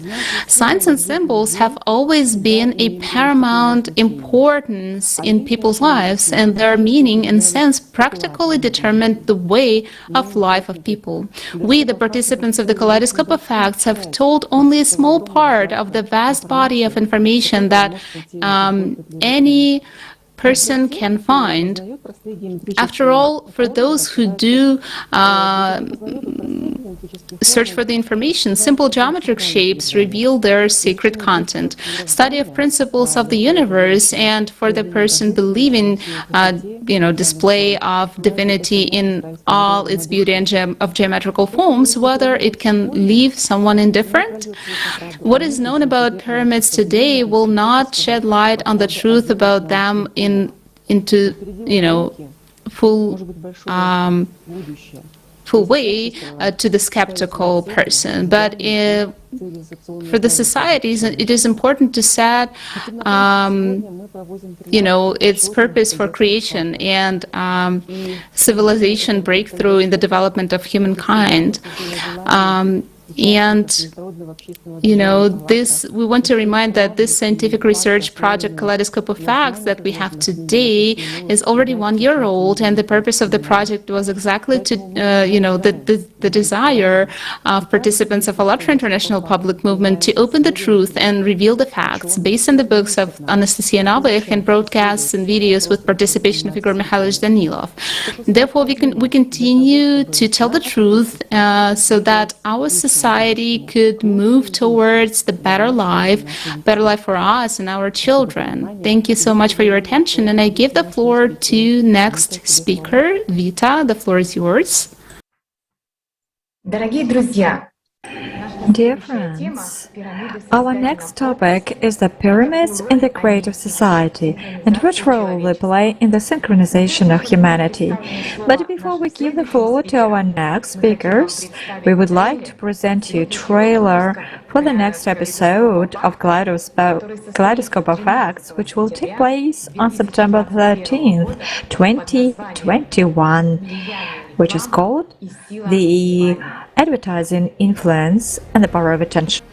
Signs and symbols have always been a paramount importance in people's lives, and their meaning and sense practically determined the way of life of people. We, the participants of the Kaleidoscope of Facts, have told only a small part of the vast body of information that any person can find. After all, for those who do search for the information, simple geometric shapes reveal their secret content. Study of principles of the universe, and for the person believing, display of divinity in all its beauty and of geometrical forms, whether it can leave someone indifferent. What is known about pyramids today will not shed light on the truth about them into full way to the skeptical person. But for the societies, it is important to set its purpose for creation and civilization breakthrough in the development of humankind. We want to remind that this scientific research project, Kaleidoscope of Facts, that we have today is already 1 year old, and the purpose of the project was exactly to, the desire of participants of ALLATRA International Public Movement to open the truth and reveal the facts based on the books of Anastasia Novych and broadcasts and videos with participation of Igor Mikhailovich Danilov. Therefore, we continue to tell the truth so that our society could move towards the better life for us and our children. Thank you so much for your attention, and I give the floor to next speaker, Vita. The floor is yours. Dear friends, our next topic is the pyramids in the creative society and what role they play in the synchronization of humanity. But before we give the floor to our next speakers, we would like to present you a trailer for the next episode of Kaleidoscope of Facts, which will take place on September 13th, 2021, which is called The Advertising Influence and the Power of Attention.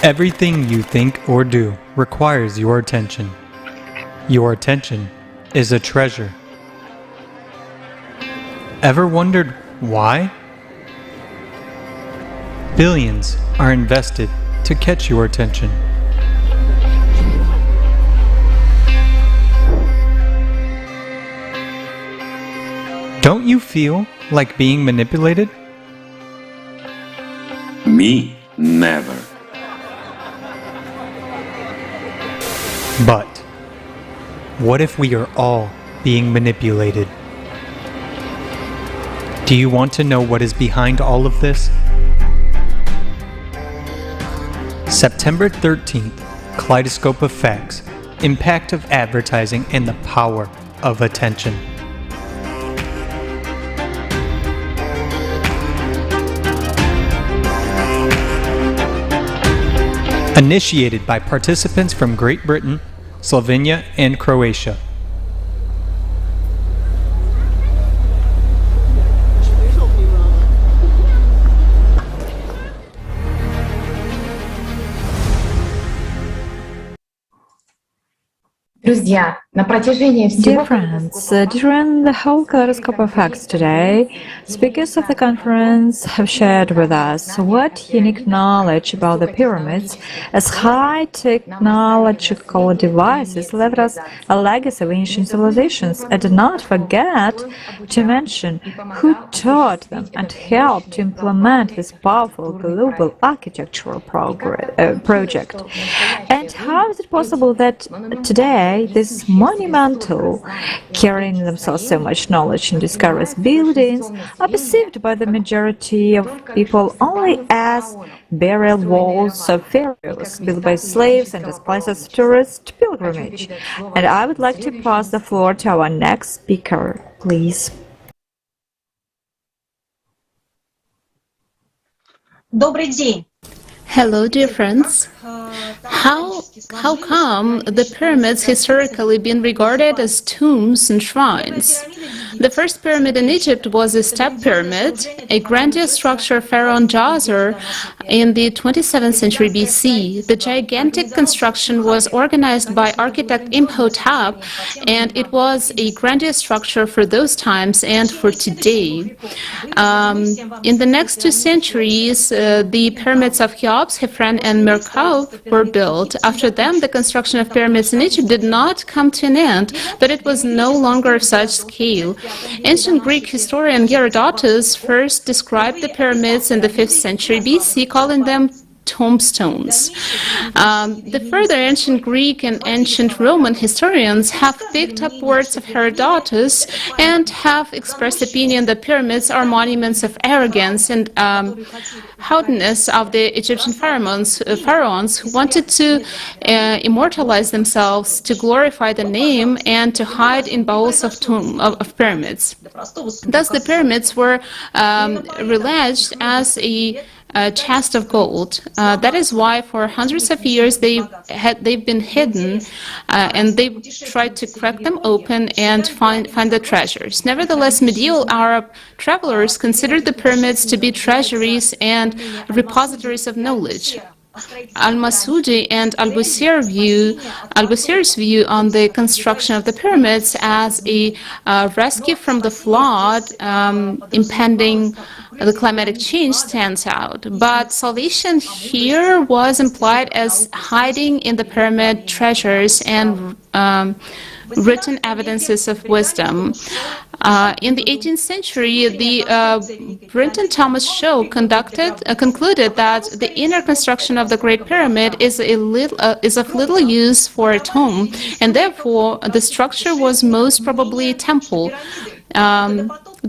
Everything you think or do requires your attention. Your attention is a treasure. Ever wondered why? Billions are invested to catch your attention. Don't you feel like being manipulated? Me? Never. But what if we are all being manipulated? Do you want to know what is behind all of this? September 13th, Kaleidoscope of Facts, Impact of Advertising and the Power of Attention. Initiated by participants from Great Britain, Slovenia, and Croatia. Dear friends, during the whole Kaleidoscope of Facts today, speakers of the conference have shared with us what unique knowledge about the pyramids as high technological devices left us a legacy of ancient civilizations, and did not forget to mention who taught them and helped to implement this powerful global architectural project. And how is it possible that today this monumental, carrying in themselves so much knowledge and discoveries buildings, are perceived by the majority of people only as burial walls of pharaohs built by slaves and as places of tourist pilgrimage? And I would like to pass the floor to our next speaker, please. Добрый день. Hello, dear friends. How come the pyramids historically been regarded as tombs and shrines? The first pyramid in Egypt was a step pyramid, a grandiose structure of Pharaoh Djoser in the 27th century BC. The gigantic construction was organized by architect Imhotep, and it was a grandiose structure for those times and for today. In the next 2 centuries, the pyramids of Cheops, Khafre, and Merkab were built. After them, the construction of pyramids in Egypt did not come to an end, but it was no longer of such scale. Ancient Greek historian Herodotus first described the pyramids in the 5th century BC, calling them tombstones. The further ancient Greek and ancient Roman historians have picked up words of Herodotus and have expressed opinion that pyramids are monuments of arrogance and haughtiness of the Egyptian pharaohs who wanted to immortalize themselves, to glorify the name, and to hide in bowels of pyramids. Thus, the pyramids were alleged as a chest of gold. That is why for hundreds of years they've been hidden, and they tried to crack them open and find the treasures. Nevertheless, medieval Arab travelers considered the pyramids to be treasuries and repositories of knowledge. Al-Masudi and Al-Busir's view on the construction of the pyramids as a rescue from the flood impending the climatic change stands out. But salvation here was implied as hiding in the pyramid treasures and written evidences of wisdom. In the 18th century, the Brinton Thomas Show concluded that the inner construction of the Great Pyramid is of little use for a tomb, and therefore the structure was most probably a temple.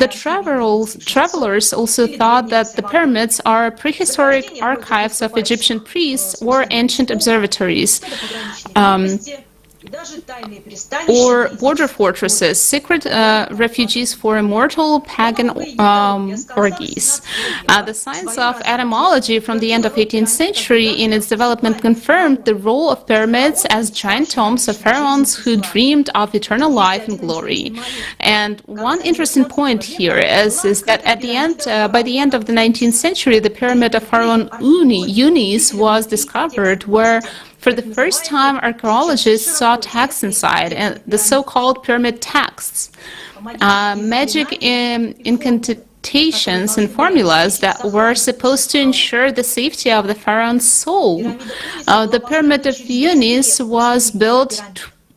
The travelers also thought that the pyramids are prehistoric archives of Egyptian priests or ancient observatories. Or border fortresses, secret refuges for immortal pagan orgies. The science of etymology from the end of 18th century in its development confirmed the role of pyramids as giant tombs of pharaohs who dreamed of eternal life and glory. And one interesting point here is that at the end, by the end of the 19th century, the pyramid of Pharaoh Unis was discovered, where for the first time, archaeologists saw texts inside, and the so-called pyramid texts, magic incantations and formulas that were supposed to ensure the safety of the pharaoh's soul. The pyramid of Unis was built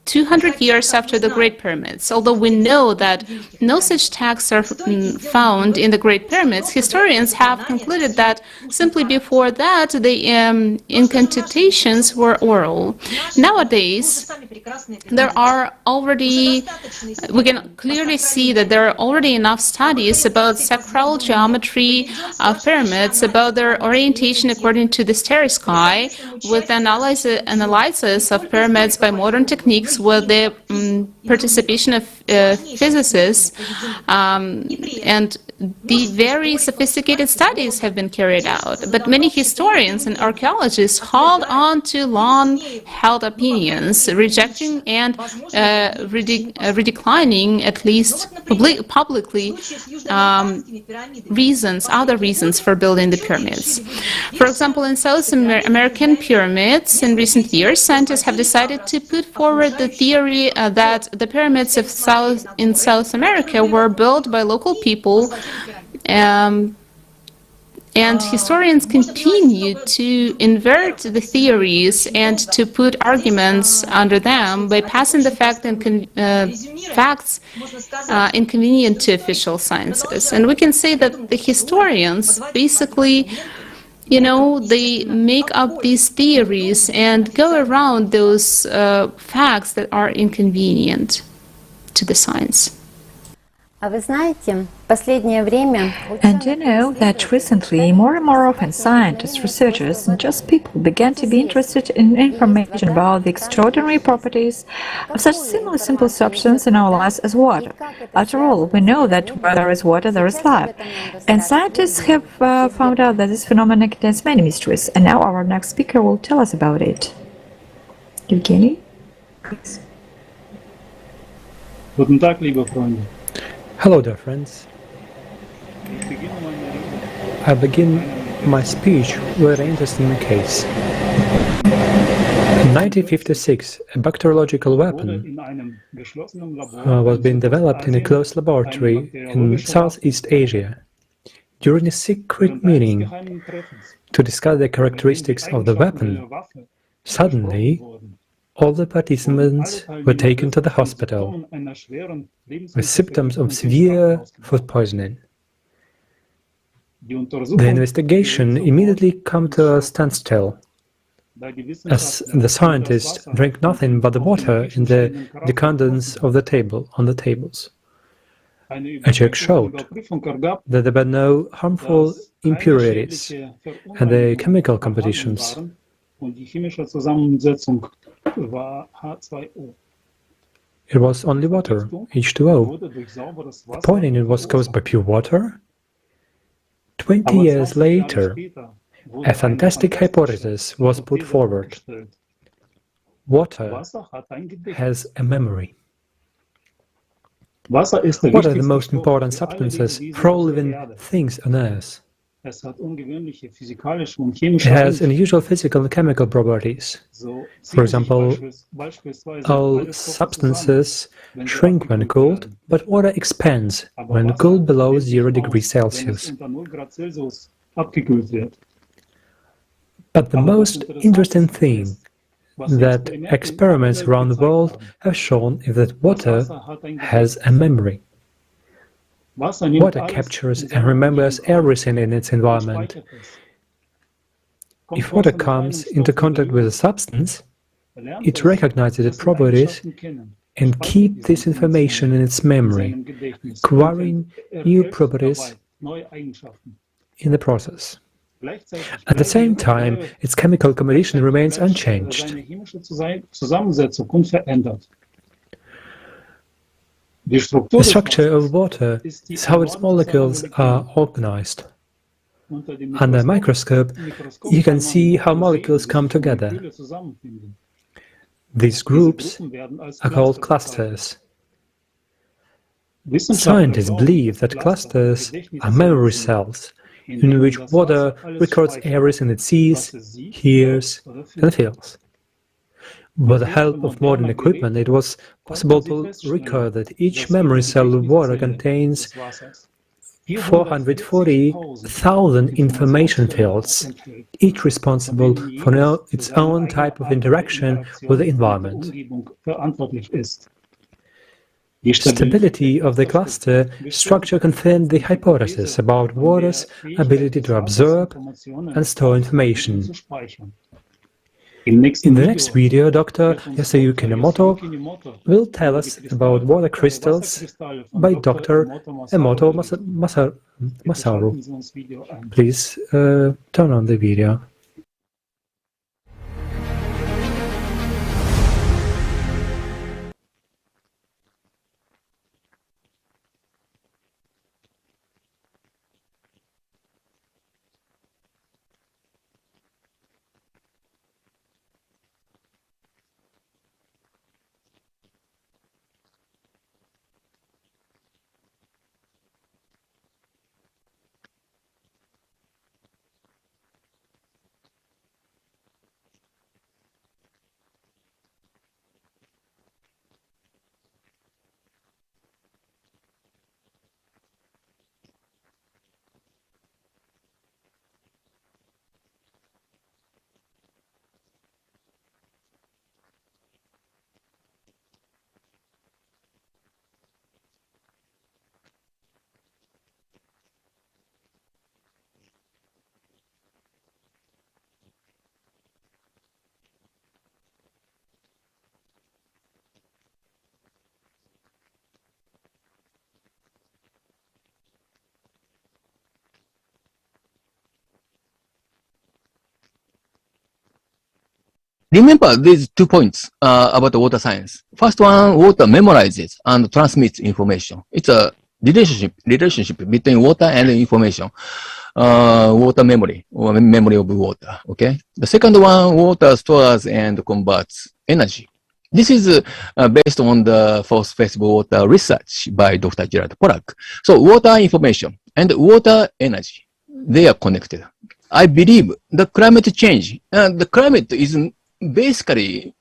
200 years after the Great Pyramids. Although we know that no such texts are found in the Great Pyramids, historians have concluded that simply before that the incantations were oral. Nowadays, we can clearly see that there are already enough studies about sacral geometry of pyramids, about their orientation according to the starry sky, with analysis of pyramids by modern techniques, with the participation of physicists, and the very sophisticated studies have been carried out. But many historians and archaeologists hold on to long-held opinions, rejecting and redeclining, at least publicly, other reasons for building the pyramids. For example, in South American pyramids, in recent years, scientists have decided to put forward the theory that the pyramids in South America were built by local people, and historians continue to invert the theories and to put arguments under them by passing the facts inconvenient to official sciences. And we can say that the historians basically, they make up these theories and go around those facts that are inconvenient to the science. And you know that recently more and more often scientists, researchers, and just people began to be interested in information about the extraordinary properties of such seemingly simple substance in our lives as water. After all, we know that where there is water, there is life. And scientists have found out that this phenomenon contains many mysteries. And now our next speaker will tell us about it. Evgeny, please. Guten Tag, liebe Freunde. Hello there, friends. I begin my speech with an interesting case. In 1956, a bacteriological weapon was being developed in a closed laboratory in Southeast Asia. During a secret meeting to discuss the characteristics of the weapon, suddenly all the participants were taken to the hospital with symptoms of severe food poisoning. The investigation immediately came to a standstill, as the scientists drank nothing but the water in the decanters of the table on the tables. A check showed that there were no harmful impurities and the chemical compositions. It was only water, H2O. The poisoning was caused by pure water. 20 years later, a fantastic hypothesis was put forward. Water has a memory. Water is the most important substances for all living things on Earth. It has unusual physical and chemical properties. For example, all substances shrink when cooled, but water expands when cooled below 0 degrees Celsius. But the most interesting thing that experiments around the world have shown is that water has a memory. Water captures and remembers everything in its environment. If water comes into contact with a substance, it recognizes its properties and keeps this information in its memory, acquiring new properties in the process. At the same time, its chemical composition remains unchanged. The structure of water is how its molecules are organized. Under a microscope, you can see how molecules come together. These groups are called clusters. Scientists believe that clusters are memory cells in which water records everything it sees, hears, and feels. With the help of modern equipment, it was possible to record that each memory cell of water contains 440,000 information fields, each responsible for its own type of interaction with the environment. The stability of the cluster structure confirmed the hypothesis about water's ability to absorb and store information. In the next video, Dr. Yasuyuki Nemoto will tell us about water crystals by Dr. Emoto Masaru. Please turn on the video. Remember these 2 points about the water science. First one, water memorizes and transmits information. It's a relationship between water and information. Water memory, or memory of water, okay? The second one, water stores and converts energy. This is based on the force festival water research by Dr. Gerard Pollack. So water information and water energy, they are connected. I believe the climate change, the climate is basically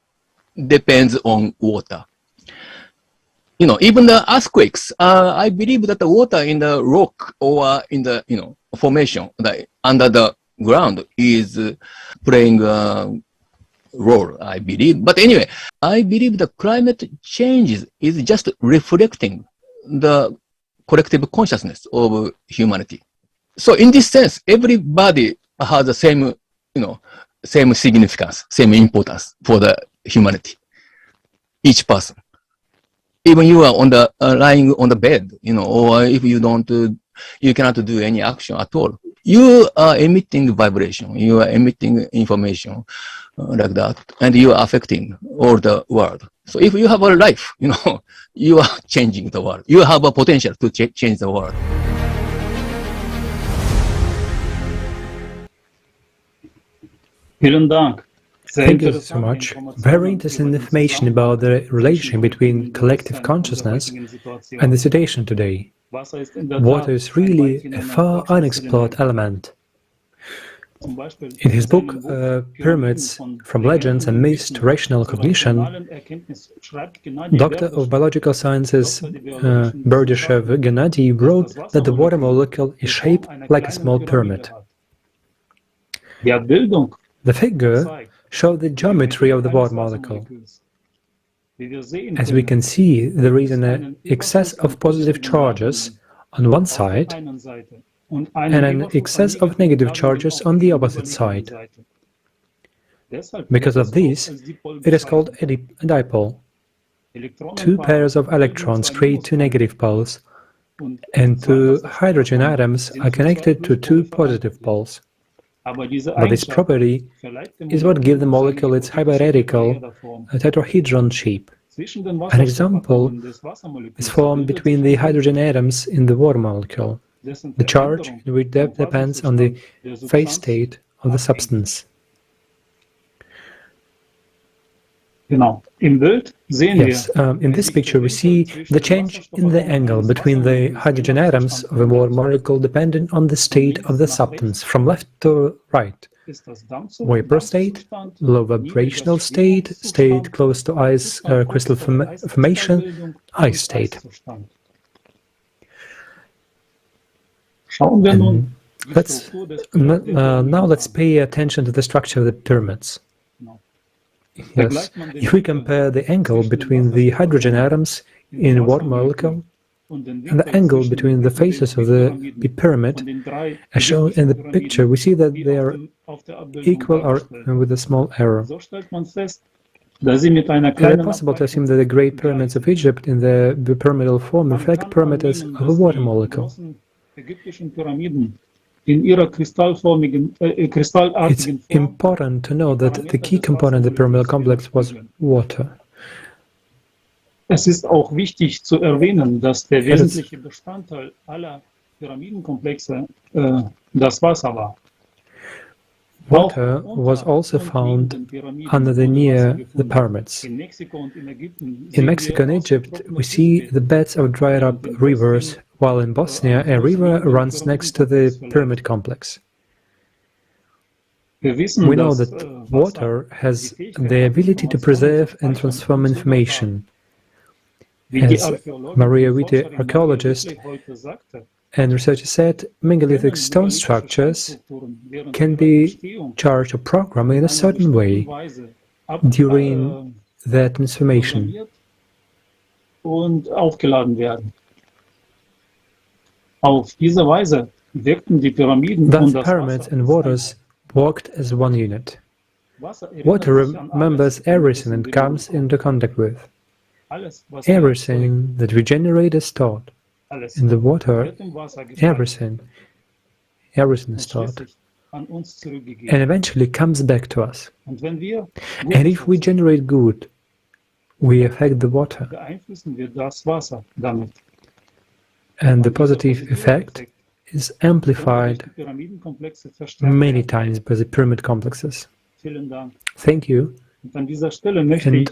depends on water. Even the earthquakes, I believe that the water in the rock or in the, formation under the ground is playing a role, I believe. But anyway, I believe the climate changes is just reflecting the collective consciousness of humanity. So in this sense, everybody has the same, same significance, same importance for the humanity. Each person. Even you are on the lying on the bed, or if you don't, you cannot do any action at all. You are emitting vibration. You are emitting information like that, and you are affecting all the world. So if you have a life, you are changing the world. You have a potential to change the world. Thank you so much. Very interesting information about the relation between collective consciousness and the situation today. Water is really a far unexplored element. In his book, Pyramids, From Legends and Myths to Rational Cognition, Doctor of Biological Sciences Berdyshev Gennady wrote that the water molecule is shaped like a small pyramid. The figure shows the geometry of the water molecule. As we can see, there is an excess of positive charges on one side and an excess of negative charges on the opposite side. Because of this, it is called a dipole. Two pairs of electrons create two negative poles, and two hydrogen atoms are connected to two positive poles. But this property is what gives the molecule its hyperradical tetrahedron shape. An example is formed between the hydrogen atoms in the water molecule. The charge in which depth depends on the phase state of the substance. Yes, in this picture we see the change in the angle between the hydrogen atoms of a water molecule depending on the state of the substance, from left to right. Vapor state, low vibrational state, state close to ice crystal formation, ice state. And now let's pay attention to the structure of the pyramids. Yes, if we compare the angle between the hydrogen atoms in a water molecule and the angle between the faces of the pyramid, as shown in the picture, we see that they are equal or with a small error. Is it possible to assume that the great pyramids of Egypt in the pyramidal form reflect parameters of a water molecule? It's important to know that the key component of the pyramidal complex was water. Es ist auch wichtig zu erwähnen, dass der wesentliche Bestandteil aller Pyramidenkomplexe das Wasser war. Water was also found near the pyramids. In Mexico and Egypt, we see the beds of dried up rivers, while in Bosnia, a river runs next to the pyramid complex. We know that water has the ability to preserve and transform information. As Maria Witte, archaeologist and researcher, said, megalithic stone structures can be charged or programmed in a certain way during their transformation. Auf diese Weise wirkten die Pyramiden Thus, pyramids and waters worked as one unit. Water remembers everything it comes into contact with. Everything that we generate is stored. In the water, everything is stored. And eventually comes back to us. And if we generate good, we affect the water. And the positive effect is amplified many times by the pyramid complexes. Thank you. And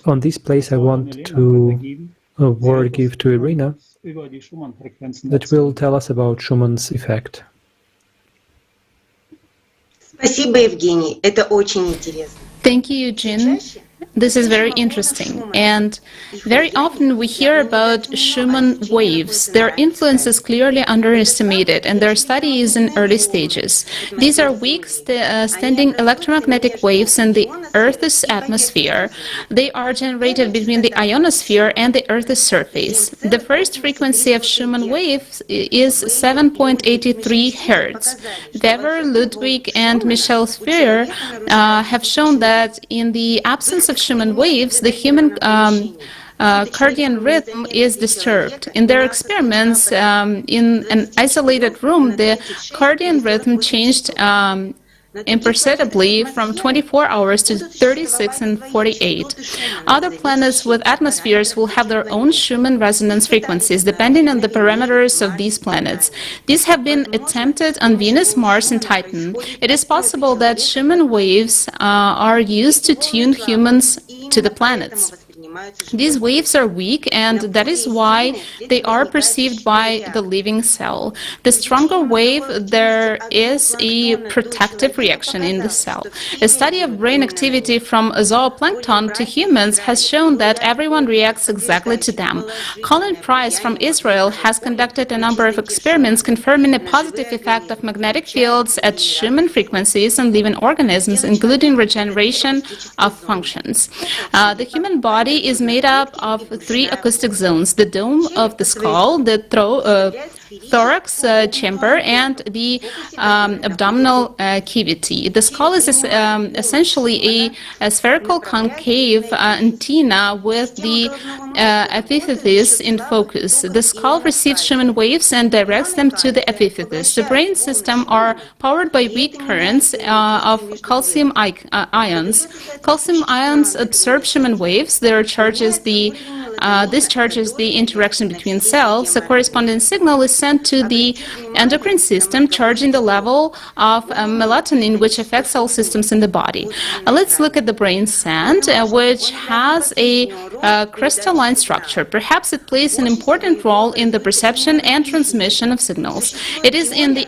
on this place I want to give to Irina that will tell us about Schumann's effect. Спасибо, Евгений. Это очень интересно. Thank you, Eugene. This is very interesting, and very often we hear about Schumann waves. Their influence is clearly underestimated, and their study is in early stages. These are weak standing electromagnetic waves in the Earth's atmosphere. They are generated between the ionosphere and the Earth's surface. The first frequency of Schumann waves is 7.83 Hz. Weber, Ludwig, and Michel Sfeer have shown that in the absence of Schumann waves, the human cardiac rhythm is disturbed. In their experiments, in an isolated room, the cardiac rhythm changed imperceptibly from 24 hours to 36 and 48. Other planets with atmospheres will have their own Schumann resonance frequencies, depending on the parameters of these planets. These have been attempted on Venus, Mars, and Titan. It is possible that Schumann waves are used to tune humans to the planets. These waves are weak, and that is why they are perceived by the living cell. The stronger wave, there is a protective reaction in the cell. A study of brain activity from zooplankton to humans has shown that everyone reacts exactly to them. Colin Price from Israel has conducted a number of experiments confirming a positive effect of magnetic fields at Schumann frequencies on living organisms, including regeneration of functions. The human body is made up of 3 acoustic zones: the dome of the skull, the thorax chamber, and the abdominal cavity. The skull is essentially a spherical concave antenna with the epiphysis in focus. The skull receives Schumann waves and directs them to the epiphysis. The brain system are powered by weak currents of calcium ions. Calcium ions absorb Schumann waves. This charges the interaction between cells. A corresponding signal is sent to the endocrine system, charging the level of melatonin, which affects all systems in the body. Let's look at the brain sand, which has a crystalline structure. Perhaps it plays an important role in the perception and transmission of signals. It is in the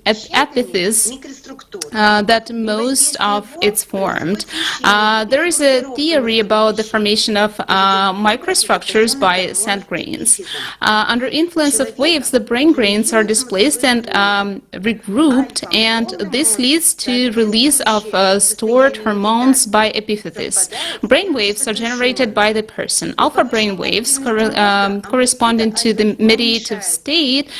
epiphysis that most of it's formed. There is a theory about the formation of microstructures by sand grains. Under influence of waves, the brain grains are displaced and regrouped, and this leads to release of stored hormones by epiphysis. Brain waves are generated by the person. Alpha brain waves corresponding to the meditative state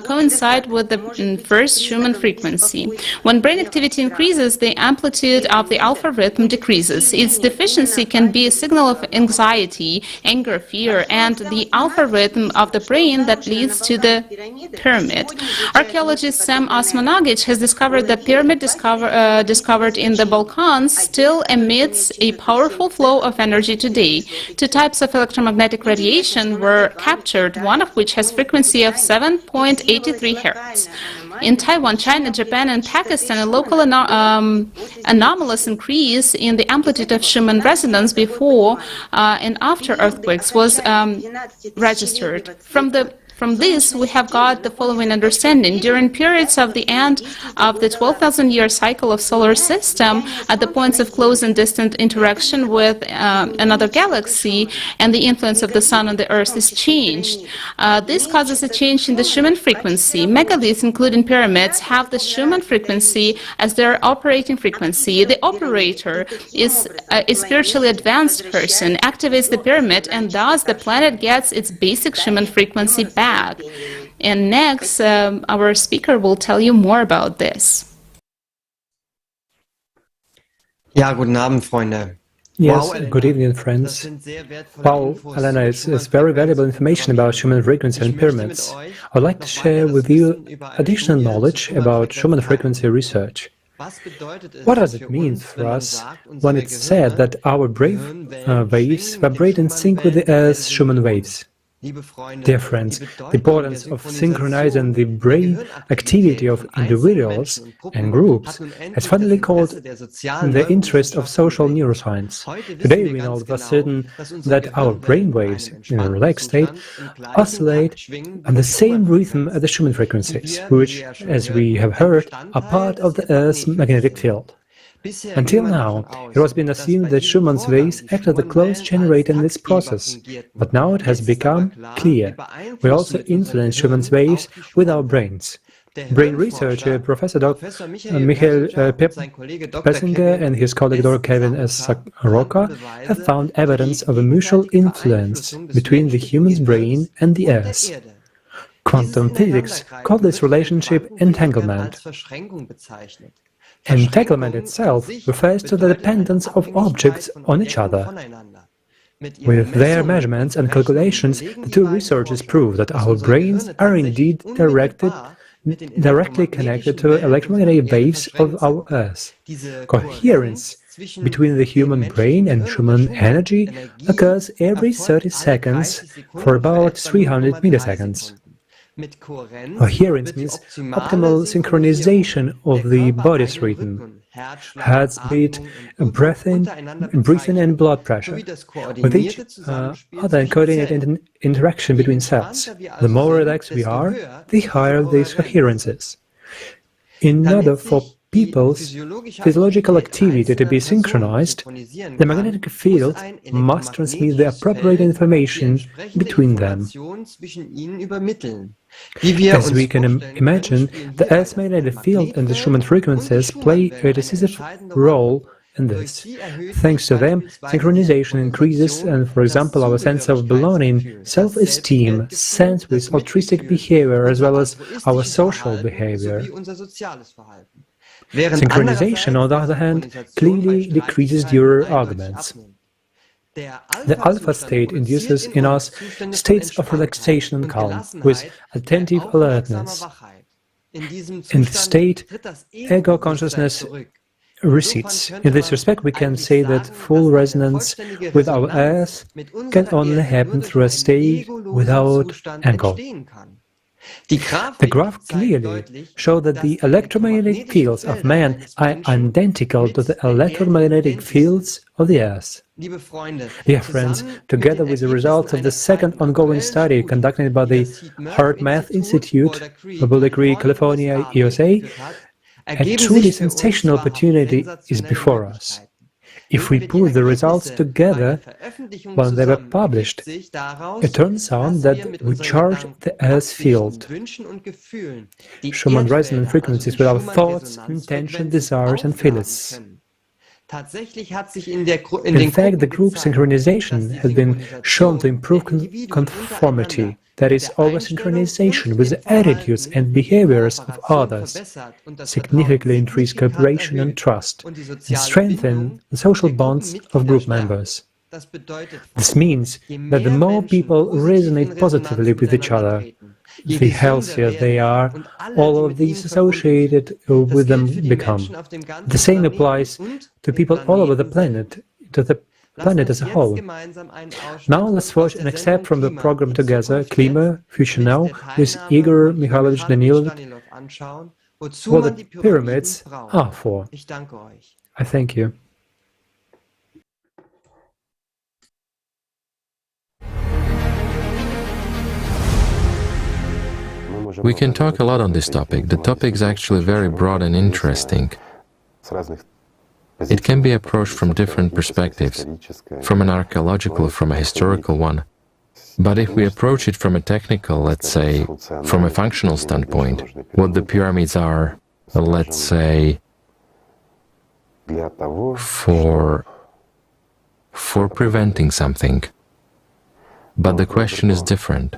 coincide with the first Schumann frequency. When brain activity increases, the amplitude of the alpha rhythm decreases. Its deficiency can be a signal of anxiety, anger, fear, and the alpha rhythm of the brain that leads to the pyramid. Archaeologist Sam Osmanagic has discovered that pyramid discovered in the Balkans still emits a powerful flow of energy today. 2 types of electromagnetic radiation were captured, one of which has frequency of 7.83 Hz. In Taiwan, China, Japan, and Pakistan, a local anomalous increase in the amplitude of Schumann resonance before and after earthquakes was registered. From this, we have got the following understanding. During periods of the end of the 12,000-year cycle of solar system, at the points of close and distant interaction with another galaxy, and the influence of the Sun on the Earth is changed. This causes a change in the Schumann frequency. Megaliths, including pyramids, have the Schumann frequency as their operating frequency. The operator is a spiritually advanced person, activates the pyramid, and thus the planet gets its basic Schumann frequency back. And next, our speaker will tell you more about this. Ja, guten Abend, Freunde. Yes, good evening, friends. Wow, Elena, it's very valuable information about Schumann frequency and pyramids. I'd like to share with you additional knowledge about Schumann frequency research. What does it mean for us when it's said that our brain waves vibrate in sync with the Earth's Schumann waves? Dear friends, the importance of synchronizing the brain activity of individuals and groups has finally called the interest of social neuroscience. Today we know for certain that our brain waves, in a relaxed state, oscillate on the same rhythm as the Schumann frequencies, which, as we have heard, are part of the Earth's magnetic field. Until now, it was been assumed that Schumann's waves act as the close generator in this process, but now it has become clear. We also influence Schumann's waves with our brains. Brain researcher Professor Dr. Michael Pessinger and his colleague Dr. Kevin S. Soroka have found evidence of a mutual influence between the human's brain and the Earth. Quantum physics called this relationship entanglement. Entanglement itself refers to the dependence of objects on each other. With their measurements and calculations, the two researchers prove that our brains are indeed directly connected to electromagnetic waves of our Earth. Coherence between the human brain and Schumann energy occurs every 30 seconds for about 300 milliseconds. Coherence means optimal synchronization of the body's rhythm, heart's beat, breathing and blood pressure, with each other coordinated interaction between cells. The more relaxed we are, the higher these coherences. In order for people's physiological activity to be synchronized, the magnetic field must transmit the appropriate information between them. As we can imagine, the Earth's magnetic field and the Schumann frequencies play a decisive role in this. Thanks to them, synchronization increases and, for example, our sense of belonging, self-esteem, sense with altruistic behavior as well as our social behavior. Synchronization, on the other hand, clearly decreases during arguments. The alpha state induces in us states of relaxation and calm, with attentive alertness. In this state, ego consciousness recedes. In this respect, we can say that full resonance with our Earth can only happen through a state without ego. The graph clearly shows that the electromagnetic fields of man are identical to the electromagnetic fields of the Earth. Dear friends, together with the results of the second ongoing study conducted by the HeartMath Institute, Public Creek, California, USA, a truly sensational opportunity is before us. If we put the results together when they were published, it turns out that we charge the Earth field, Schumann resonant frequencies with our thoughts, intentions, desires and feelings. In fact, the group synchronization has been shown to improve conformity, that is, over-synchronization with the attitudes and behaviors of others, significantly increase cooperation and trust, and strengthen the social bonds of group members. This means that the more people resonate positively with each other, the healthier they are, all of these associated with them become. The same applies to people all over the planet, to the planet as a whole. Now let's watch an excerpt from the program together, Klima, Future Now, with Igor Mikhailovich Danilov, what the pyramids are for. I thank you. We can talk a lot on this topic. The topic is actually very broad and interesting. It can be approached from different perspectives, from an archaeological, from a historical one. But if we approach it from a technical, let's say, from a functional standpoint, what the pyramids are, let's say, for preventing something. But the question is different.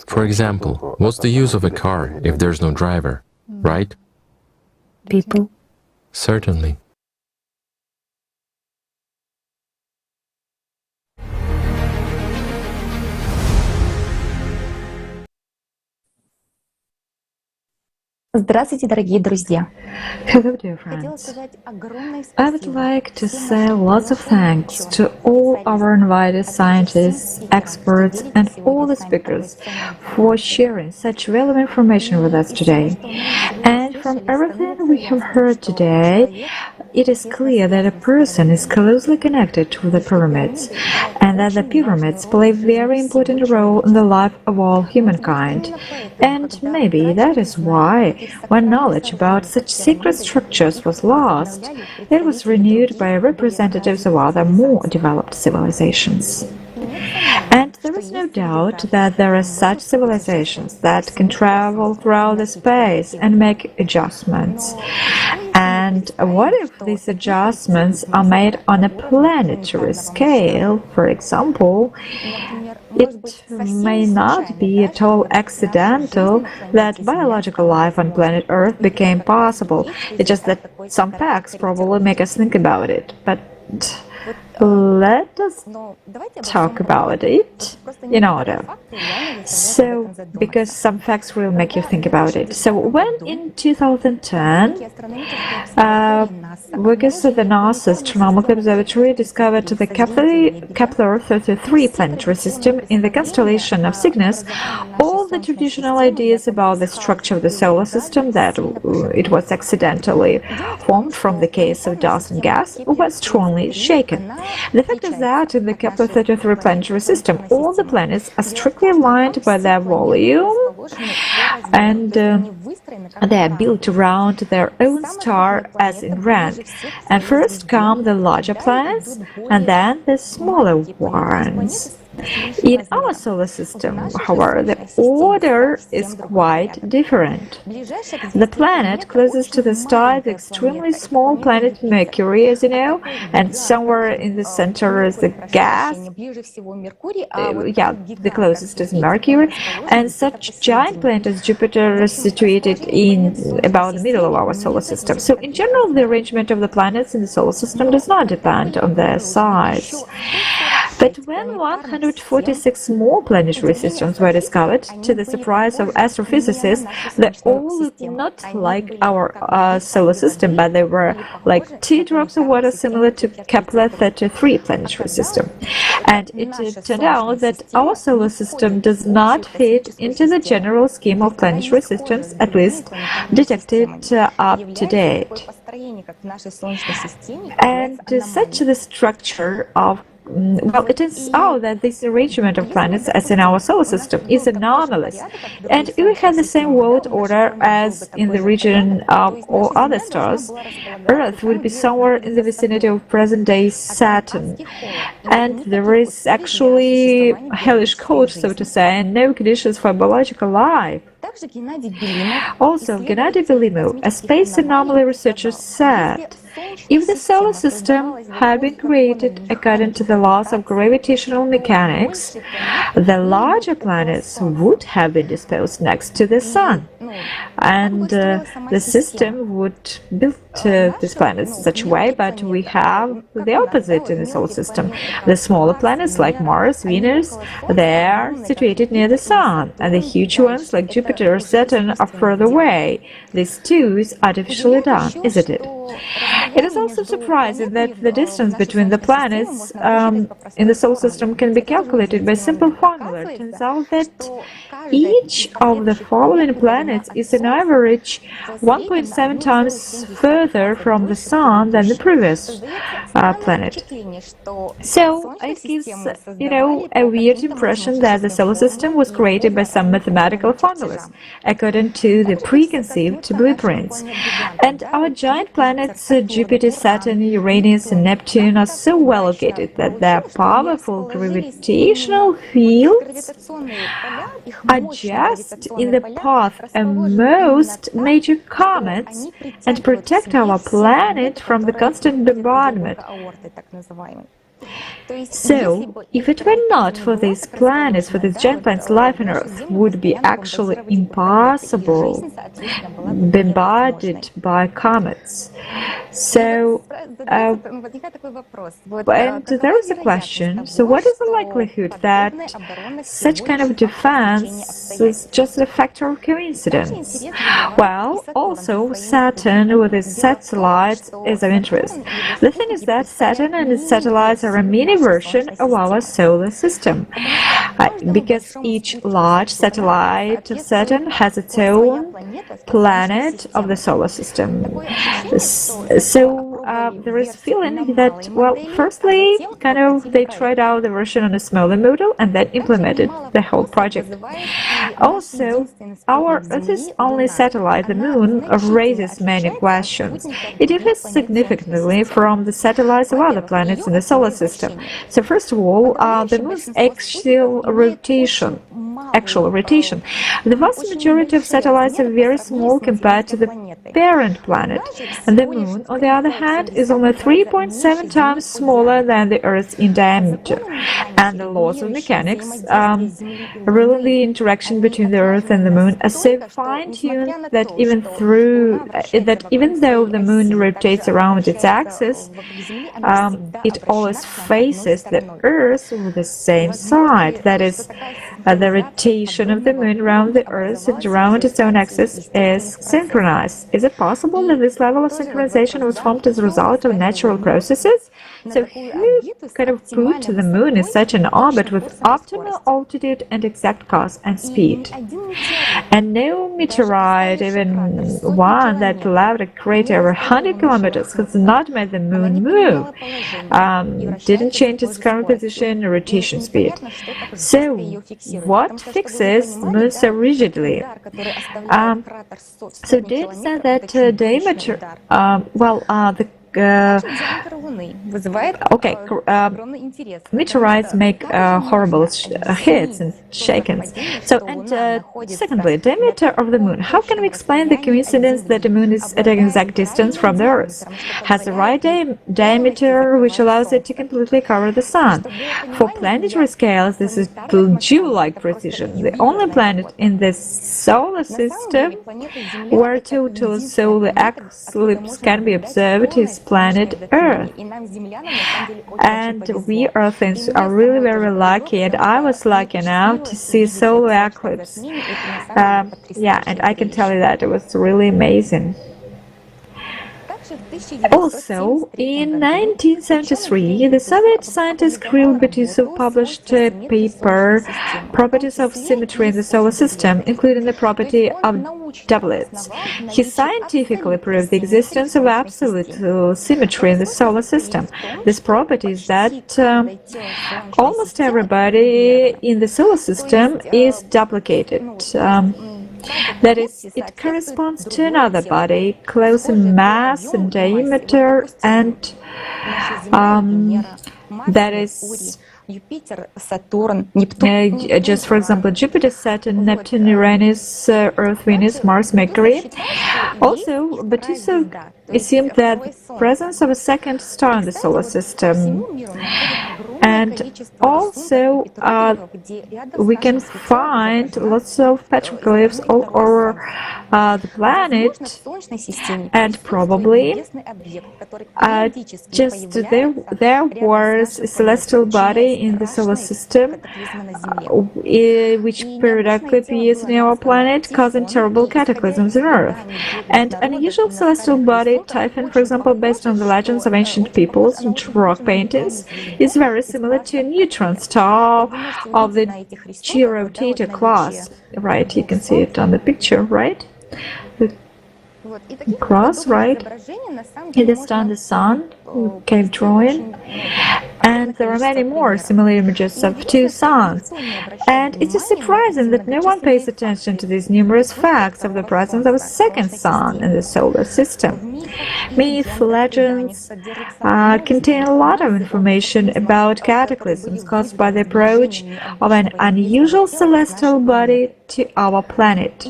For example, what's the use of a car if there's no driver, right? People. Certainly. Здравствуйте, дорогие друзья. Hello, dear friends. I would like to say lots of thanks to all our invited scientists, experts, and all the speakers for sharing such valuable information with us today. And from everything we have heard today, it is clear that a person is closely connected to the pyramids, and that the pyramids play a very important role in the life of all humankind. And maybe that is why, when knowledge about such secret structures was lost, it was renewed by representatives of other more developed civilizations. And there is no doubt that there are such civilizations that can travel throughout the space and make adjustments. And what if these adjustments are made on a planetary scale? For example, it may not be at all accidental that biological life on planet Earth became possible. It's just that some facts probably make us think about it. But let us talk about it in order. So, because some facts will make you think about it. So, when in 2010, workers at the NASA Astronomical Observatory discovered the Kepler 33 planetary system in the constellation of Cygnus, all the traditional ideas about the structure of the solar system, that it was accidentally formed from the chaos of dust and gas, were strongly shaken. The fact is that in the Kepler 33 planetary system, all the planets are strictly aligned by their volume, and they are built around their own star as in rank. And first come the larger planets, and then the smaller ones. In our solar system, however, the order is quite different. The planet closest to the star is the extremely small planet Mercury, as you know, and somewhere in the center is the gas. The closest is Mercury, and such giant planet as Jupiter is situated in about the middle of our solar system. So, in general, the arrangement of the planets in the solar system does not depend on their size. But when 146 more planetary systems were discovered, to the surprise of astrophysicists, they all looked not like our solar system, but they were like 2 drops of water similar to Kepler 33 planetary system. And it turned out that our solar system does not fit into the general scheme of planetary systems, at least detected up to date. And such the structure of it turns out that this arrangement of planets, as in our solar system, is anomalous. And if we had the same world order as in the region of all other stars, Earth would be somewhere in the vicinity of present-day Saturn. And there is actually a hellish cold, so to say, and no conditions for biological life. Also, Gennady Belimov, a space anomaly researcher, said, if the solar system had been created according to the laws of gravitational mechanics, the larger planets would have been disposed next to the Sun, and the system would build these planets in such a way, but we have the opposite in the solar system. The smaller planets like Mars, Venus, they are situated near the Sun, and the huge ones like Jupiter or Saturn are further away. This too is artificially done, isn't it? It is also surprising that the distance between the planets in the solar system can be calculated by simple formula. It turns out that each of the following planets is on average 1.7 times further from the Sun than the previous planet. So it gives, a weird impression that the solar system was created by some mathematical formulas, according to the preconceived blueprints. And our giant planets, Jupiter, Saturn, Uranus, and Neptune, are so well located that their powerful gravitational fields are just in the path of most major comets and protect our planet from the constant bombardment. So, if it were not for these planets, for these giant planets, life on Earth would be actually impossible, bombarded by comets. So, and there is a question, so what is the likelihood that such kind of defense is just a factor of coincidence? Well, also Saturn with its satellites is of interest. The thing is that Saturn and its satellites are a mini version of our solar system, because each large satellite of Saturn has its own planet of the solar system. So there is a feeling that, well, firstly, kind of they tried out the version on a smaller model and then implemented the whole project. Also, our Earth's only satellite, the Moon, raises many questions. It differs significantly from the satellites of other planets in the solar system. So first of all, the Moon's actual rotation. The vast majority of satellites are very small compared to the parent planet, and the Moon, on the other hand, is only 3.7 times smaller than the Earth in diameter. And the laws of mechanics, ruling the interaction between the Earth and the Moon, are so fine-tuned that even though the Moon rotates around its axis, it always faces the Earth with the same side. That is, the rotation of the Moon around the Earth and around its own axis is synchronized. Is it possible that this level of synchronization was formed as a result of natural processes? So who could have put the Moon in such an orbit with optimal altitude and exact course and speed? And no meteorite, even one that left a crater over 100 kilometers, has not made the Moon move, didn't change its current position or rotation speed. So, what fixes the Moon so rigidly? So data said that diameter, meteorites make horrible hits and shakings. So, and secondly, diameter of the Moon. How can we explain the coincidence that the Moon is at an exact distance from the Earth? Has the right diameter which allows it to completely cover the Sun. For planetary scales, this is Jew-like precision. The only planet in the solar system where total solar eclipse can be observed is planet Earth. And we Earthers are really very lucky, and I was lucky enough to see solar eclipse. Yeah, and I can tell you that it was really amazing. Also, in 1973, the Soviet scientist Kirill Betisov published a paper, Properties of Symmetry in the Solar System, including the property of doublets. He scientifically proved the existence of absolute symmetry in the solar system. This property is that almost everybody in the solar system is duplicated. That is, it corresponds to another body, close in mass and diameter, and that is just for example, Jupiter, Saturn, Neptune, Uranus, Earth, Venus, Mars, Mercury. Also, Betisov assumed that the presence of a second star in the solar system. And also, we can find lots of petroglyphs all over the planet, and probably just there was a celestial body in the solar system which periodically appears near our planet, causing terrible cataclysms on Earth. And unusual celestial body, Typhon, for example, based on the legends of ancient peoples and rock paintings, is very similar to a neutron star of the G-rotator class. Right, you can see it on the picture, right? The cross, right? It is on the Sun, cave drawing, and there are many more similar images of two suns. And it is surprising that no one pays attention to these numerous facts of the presence of a second sun in the solar system. Myths, legends contain a lot of information about cataclysms caused by the approach of an unusual celestial body to our planet.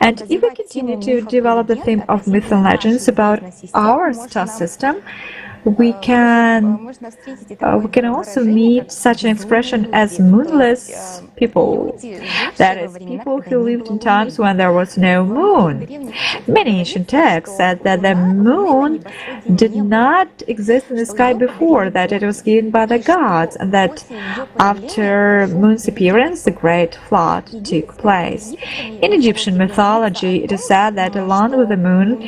And if we continue to develop the theme of myths and legends about our star system, we can also meet such an expression as moonless people. That is, people who lived in times when there was no moon. Many ancient texts said that the moon did not exist in the sky before, that it was given by the gods, and that after moon's appearance, the great flood took place. In Egyptian mythology, it is said that along with the moon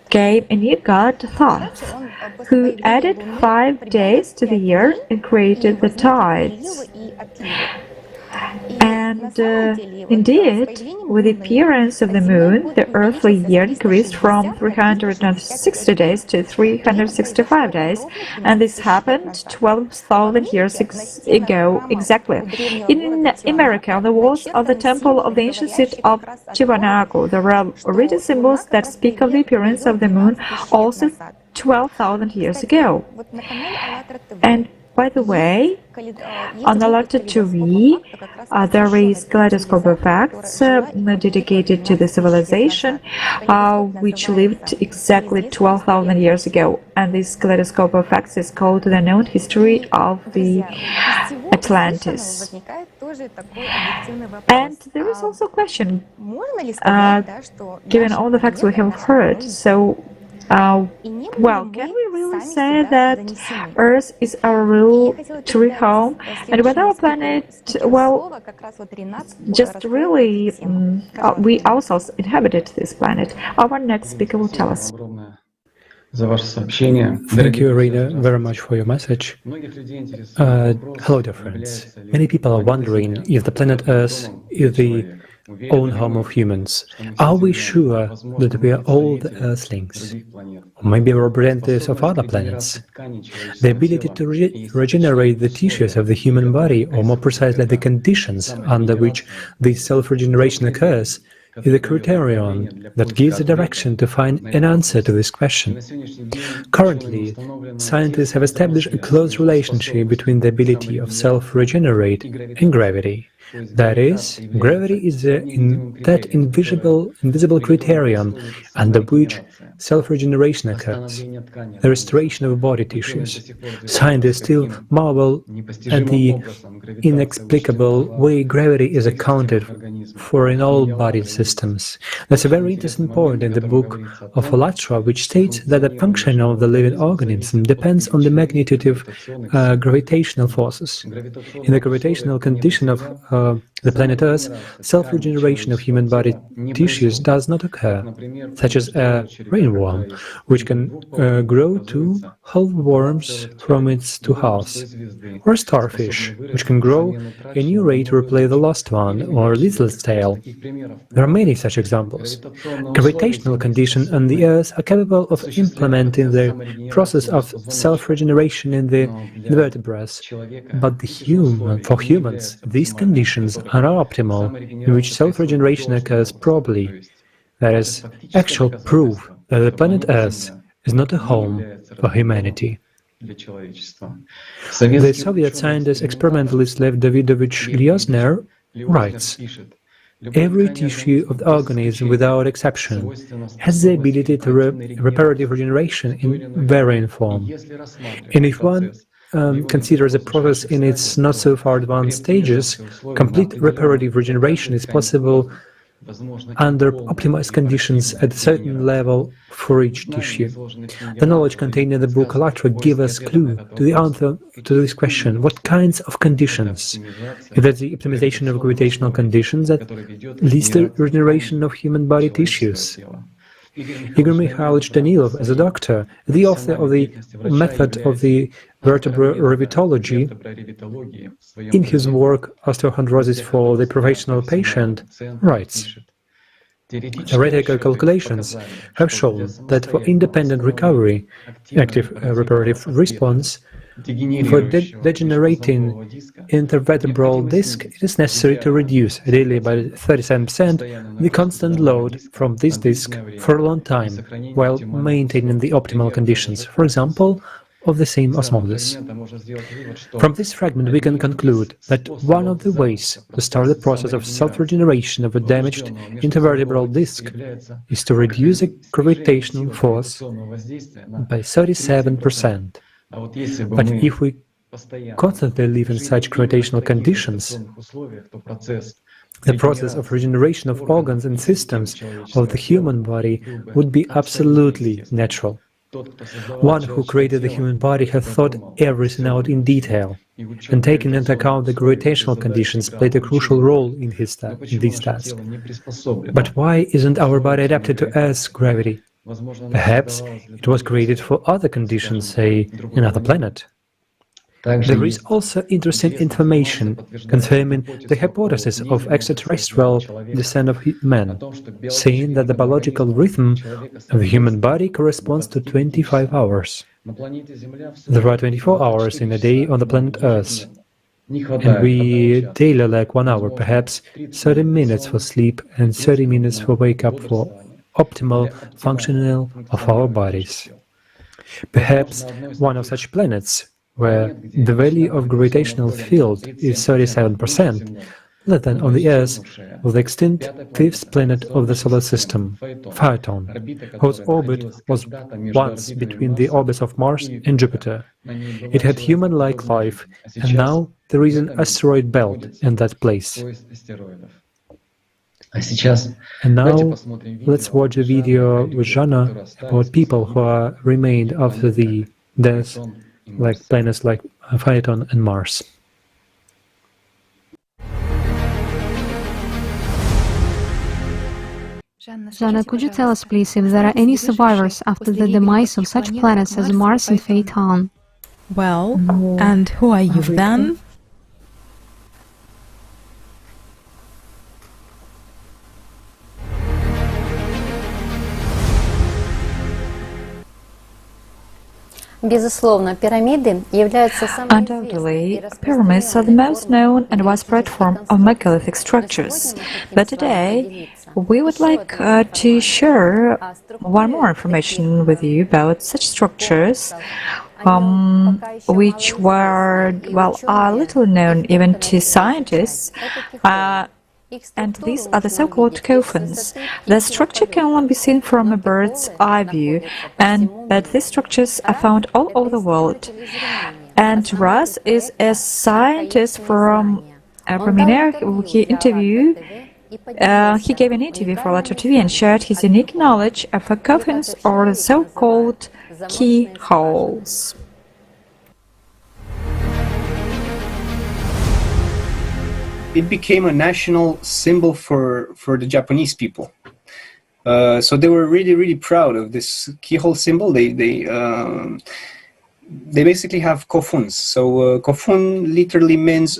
came a new god, Thoth, who added 5 days to the year and created the tides. And indeed, with the appearance of the moon, the earthly year increased from 360 days to 365 days, and this happened 12,000 years ago exactly. In America, on the walls of the temple of the ancient city of Tiwanaku, there are written symbols that speak of the appearance of the moon also 12,000 years ago. And by the way, on ALLATRA TV, there is Kaleidoscope of Facts dedicated to the civilization which lived exactly 12,000 years ago. And this Kaleidoscope of Facts is called The Known History of the Atlantis. And there is also a question, given all the facts we have heard. So, well, can we really say that Earth is our real true home, and when our planet, well, just really, we ourselves inhabited this planet? Our next speaker will tell us. Thank you, Irina, very much for your message. Hello, dear friends. Many people are wondering if the planet Earth is the own home of humans. Are we sure that we are all the Earthlings? Or maybe representatives of other planets? The ability to regenerate the tissues of the human body, or more precisely the conditions under which this self-regeneration occurs, is a criterion that gives a direction to find an answer to this question. Currently, scientists have established a close relationship between the ability of self-regenerate and gravity. That is, gravity is that invisible criterion under which self-regeneration occurs, the restoration of body tissues. Scientists still marvel at the inexplicable way gravity is accounted for in all body systems. That's a very interesting point in the book of ALLATRA, which states that the function of the living organism depends on the magnitude of gravitational forces. In the gravitational condition of the planet Earth, self-regeneration of human body tissues does not occur, such as a rainworm, which can grow two whole worms from its two halves, or a starfish, which can grow a new ray to replace the lost one, or a lizard's tail. There are many such examples. Gravitational conditions on the Earth are capable of implementing the process of self-regeneration in the invertebrates, but for humans, these conditions are not optimal, in which self-regeneration occurs properly. That is actual proof that the planet Earth is not a home for humanity. The Soviet scientist experimentalist Lev Davidovich Gryozner writes, "Every tissue of the organism, without exception, has the ability to reparative regeneration in varying form. And if one considers the process in its not-so-far advanced stages, complete reparative regeneration is possible under optimized conditions at a certain level for each tissue." The knowledge contained in the book ALLATRA gives us clue to the answer to this question: what kinds of conditions? Is that the optimization of gravitational conditions that leads to regeneration of human body tissues? Igor Mikhailovich Danilov, as a doctor, the author of the method of the vertebral revitology, in his work Osteochondrosis for the Professional Patient, writes, "Theoretical calculations have shown that for independent recovery, active reparative response, for degenerating intervertebral disc, it is necessary to reduce, ideally by 37%, the constant load from this disc for a long time, while maintaining the optimal conditions. For example, of the same osmosis. From this fragment we can conclude that one of the ways to start the process of self-regeneration of a damaged intervertebral disc is to reduce the gravitational force by 37%. But if we constantly live in such gravitational conditions, the process of regeneration of organs and systems of the human body would be absolutely natural. One who created the human body has thought everything out in detail, and taking into account the gravitational conditions played a crucial role in this task. But why isn't our body adapted to Earth's gravity? Perhaps it was created for other conditions, say, another planet. There is also interesting information confirming the hypothesis of extraterrestrial descent of man, saying that the biological rhythm of the human body corresponds to 25 hours. There are 24 hours in a day on the planet Earth, and we daily lack 1 hour, perhaps 30 minutes for sleep and 30 minutes for wake up for optimal functioning of our bodies. Perhaps one of such planets where the value of gravitational field is 37%, less than on the Earth, was the extinct fifth planet of the solar system, Phaeton, whose orbit was once between the orbits of Mars and Jupiter. It had human-like life, and now there is an asteroid belt in that place. And now let's watch a video with Jana about people who are remained after the death, like planets like Phaeton and Mars. Jana, could you tell us please if there are any survivors after the demise of such planets as Mars and Phaeton? Well, and who are you then? Undoubtedly, pyramids are the most known and widespread form of megalithic structures. But today, we would like to share one more information with you about such structures, which were, well, are little known even to scientists. And these are the so-called coffins. The structure can only be seen from a bird's eye view, but these structures are found all over the world. And Raz is a scientist from Armenia. He gave an interview for ALLATRA TV and shared his unique knowledge of the coffins, or the so-called keyholes. It became a national symbol for the Japanese people. So they were really proud of this keyhole symbol. They basically have kofuns. So kofun literally means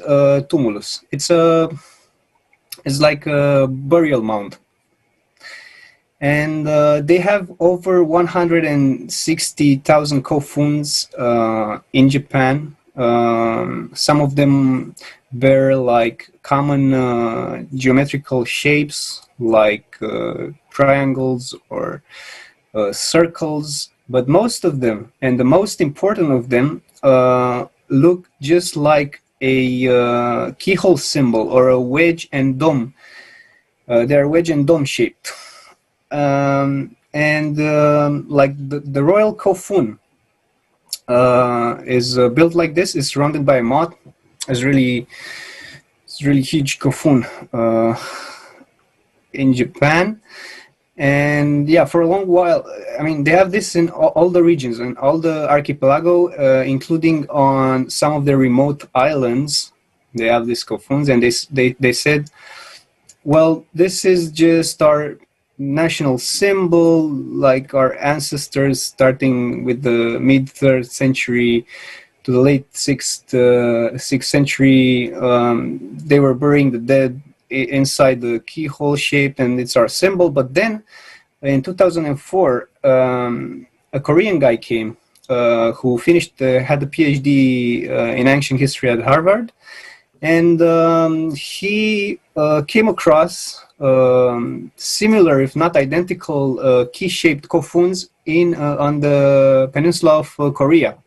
tumulus. It's like a burial mound. And they have over 160,000 kofuns in Japan. Some of them bear like common geometrical shapes, like triangles or circles, but most of them, and the most important of them, look just like a keyhole symbol or a wedge and dome. They are wedge and dome shaped, and like the royal kofun is built like this. It's surrounded by a moat. It's really huge kofun in Japan, and yeah, for a long while. I mean, they have this in all the regions and all the archipelago, including on some of the remote islands. They have these kofuns, and they said, well, this is just our national symbol, like our ancestors, starting with the mid-3rd century to the late 6th century. They were burying the dead inside the keyhole shape, and it's our symbol. But then in 2004, a Korean guy came who had a PhD in ancient history at Harvard, and he came across similar, if not identical, key-shaped kofuns on the peninsula of Korea.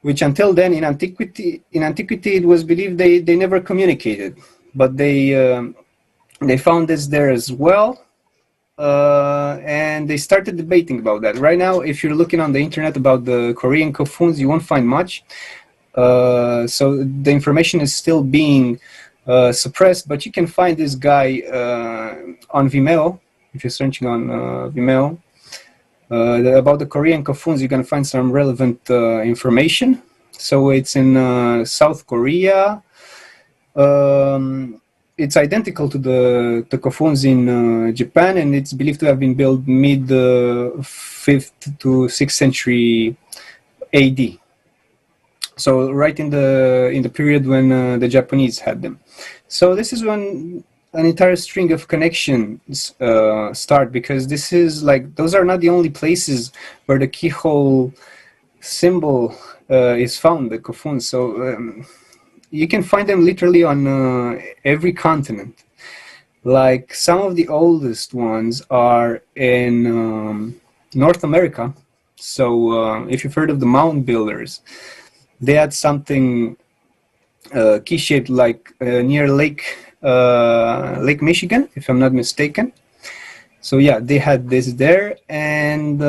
which until then in antiquity it was believed they never communicated, but they found this there as well. And they started debating about that. Right now, if you're looking on the internet about the Korean kofuns, you won't find much. So the information is still being suppressed, but you can find this guy on Vimeo. If you're searching on Vimeo about the Korean kofuns, you can find some relevant information. So it's in South Korea. It's identical to the kofuns in Japan, and it's believed to have been built mid 5th to 6th century AD. So right in the period when the Japanese had them. So this is when an entire string of connections start, because this is like, those are not the only places where the keyhole symbol is found, the kofuns. So you can find them literally on every continent. Like some of the oldest ones are in North America. So if you've heard of the mound builders, they had something key-shaped like near Lake Michigan, if I'm not mistaken. So yeah, they had this there, and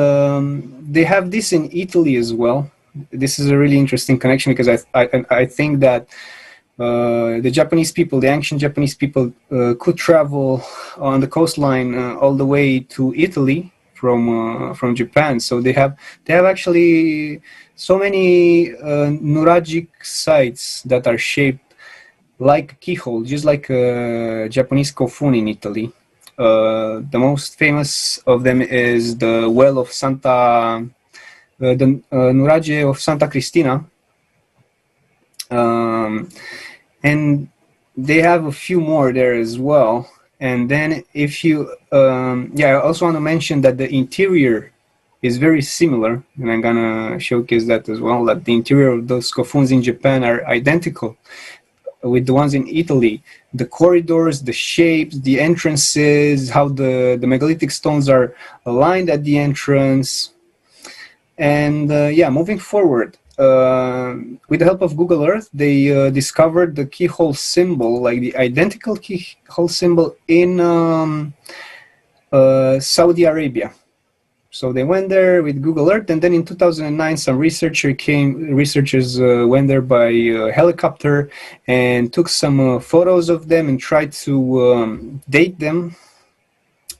they have this in Italy as well. This is a really interesting connection, because I think that the Japanese people, the ancient Japanese people, could travel on the coastline all the way to Italy from Japan. So they have actually so many neuralgic sites that are shaped like a keyhole, just like a Japanese kofun in Italy. The most famous of them is the well of the Nuraghe of Santa Cristina, and they have a few more there as well. And then if you, I also want to mention that the interior is very similar, and I'm gonna showcase that as well, that the interior of those kofuns in Japan are identical with the ones in Italy. The corridors, the shapes, the entrances, how the megalithic stones are aligned at the entrance. And moving forward, with the help of Google Earth, they discovered the keyhole symbol, like the identical keyhole symbol in Saudi Arabia. So they went there with Google Earth, and then in 2009, some researchers went there by helicopter and took some photos of them and tried to date them.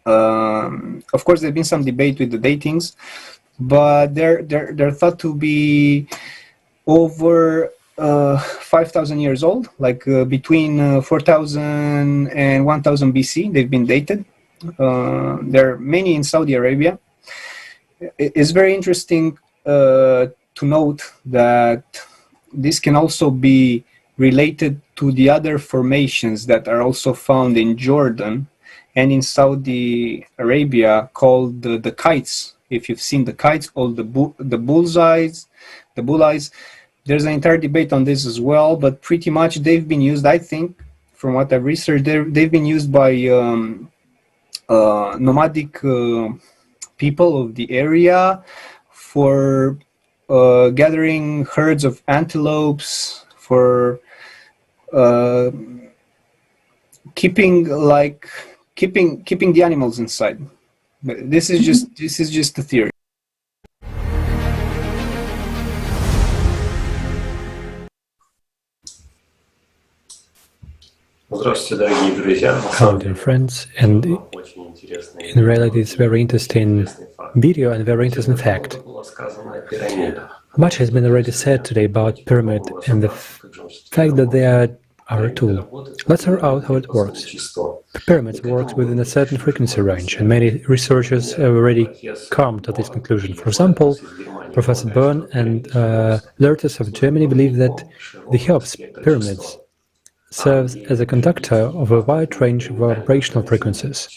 Of course, there's been some debate with the datings, but they're thought to be over 5,000 years old, like between 4,000 and 1,000 BC. They've been dated. There are many in Saudi Arabia. It's very interesting to note that this can also be related to the other formations that are also found in Jordan and in Saudi Arabia, called the kites. If you've seen the kites, or the bullseyes, there's an entire debate on this as well, but pretty much they've been used, I think, from what I've researched, they've been used by nomadic people of the area for gathering herds of antelopes, for keeping the animals inside. But this is just a theory. Hello dear friends, and in reality it's very interesting video and very interesting fact. Much has been already said today about pyramid and the fact that they are a tool. Let's hear out how it works. Pyramids work within a certain frequency range, and many researchers have already come to this conclusion. For example, Professor Bern and Lertes of Germany believe that the Cheops pyramids serves as a conductor of a wide range of vibrational frequencies.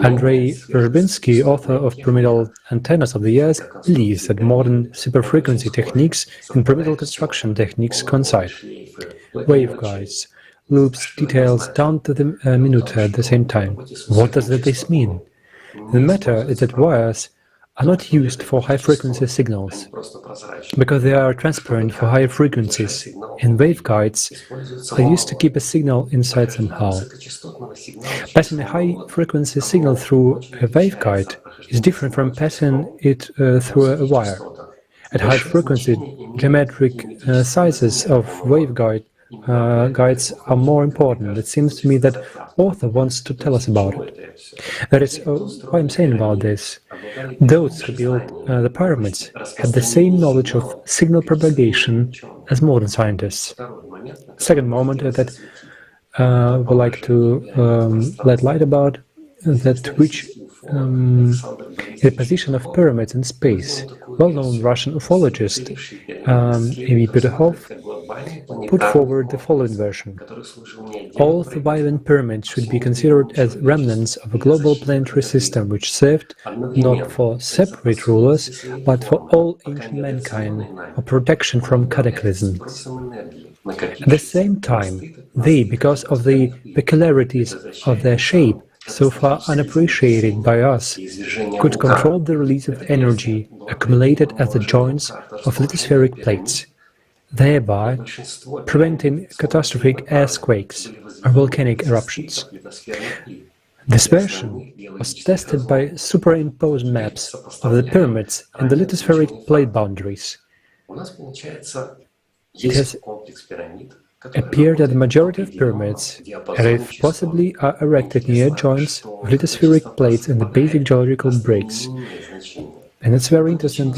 Andrei Rubensky, author of Pyramidal Antennas of the Earth, believes that modern superfrequency techniques and pyramidal construction techniques coincide. Waveguides, loops, details down to the minute at the same time. What does this mean? The matter is that wires are not used for high-frequency signals, because they are transparent for higher frequencies, and waveguides are used to keep a signal inside somehow. Passing a high-frequency signal through a waveguide is different from passing it through a wire. At high frequency, geometric sizes of waveguides are more important. It seems to me that author wants to tell us about it. That is why I'm saying about this. Those who built the pyramids had the same knowledge of signal propagation as modern scientists. Second moment that I would like to let light about, that which the position of pyramids in space. Well-known Russian ufologist A.V. Peterhov put forward the following version. All surviving pyramids should be considered as remnants of a global planetary system which served not for separate rulers, but for all ancient mankind, for protection from cataclysms. At the same time, they, because of the peculiarities of their shape, so far unappreciated by us, could control the release of energy accumulated at the joints of lithospheric plates, thereby preventing catastrophic earthquakes or volcanic eruptions. This version was tested by superimposed maps of the pyramids and the lithospheric plate boundaries. It has appeared that the majority of pyramids, if possibly, are erected near joints of lithospheric plates and the basic geological breaks. And it's very interesting.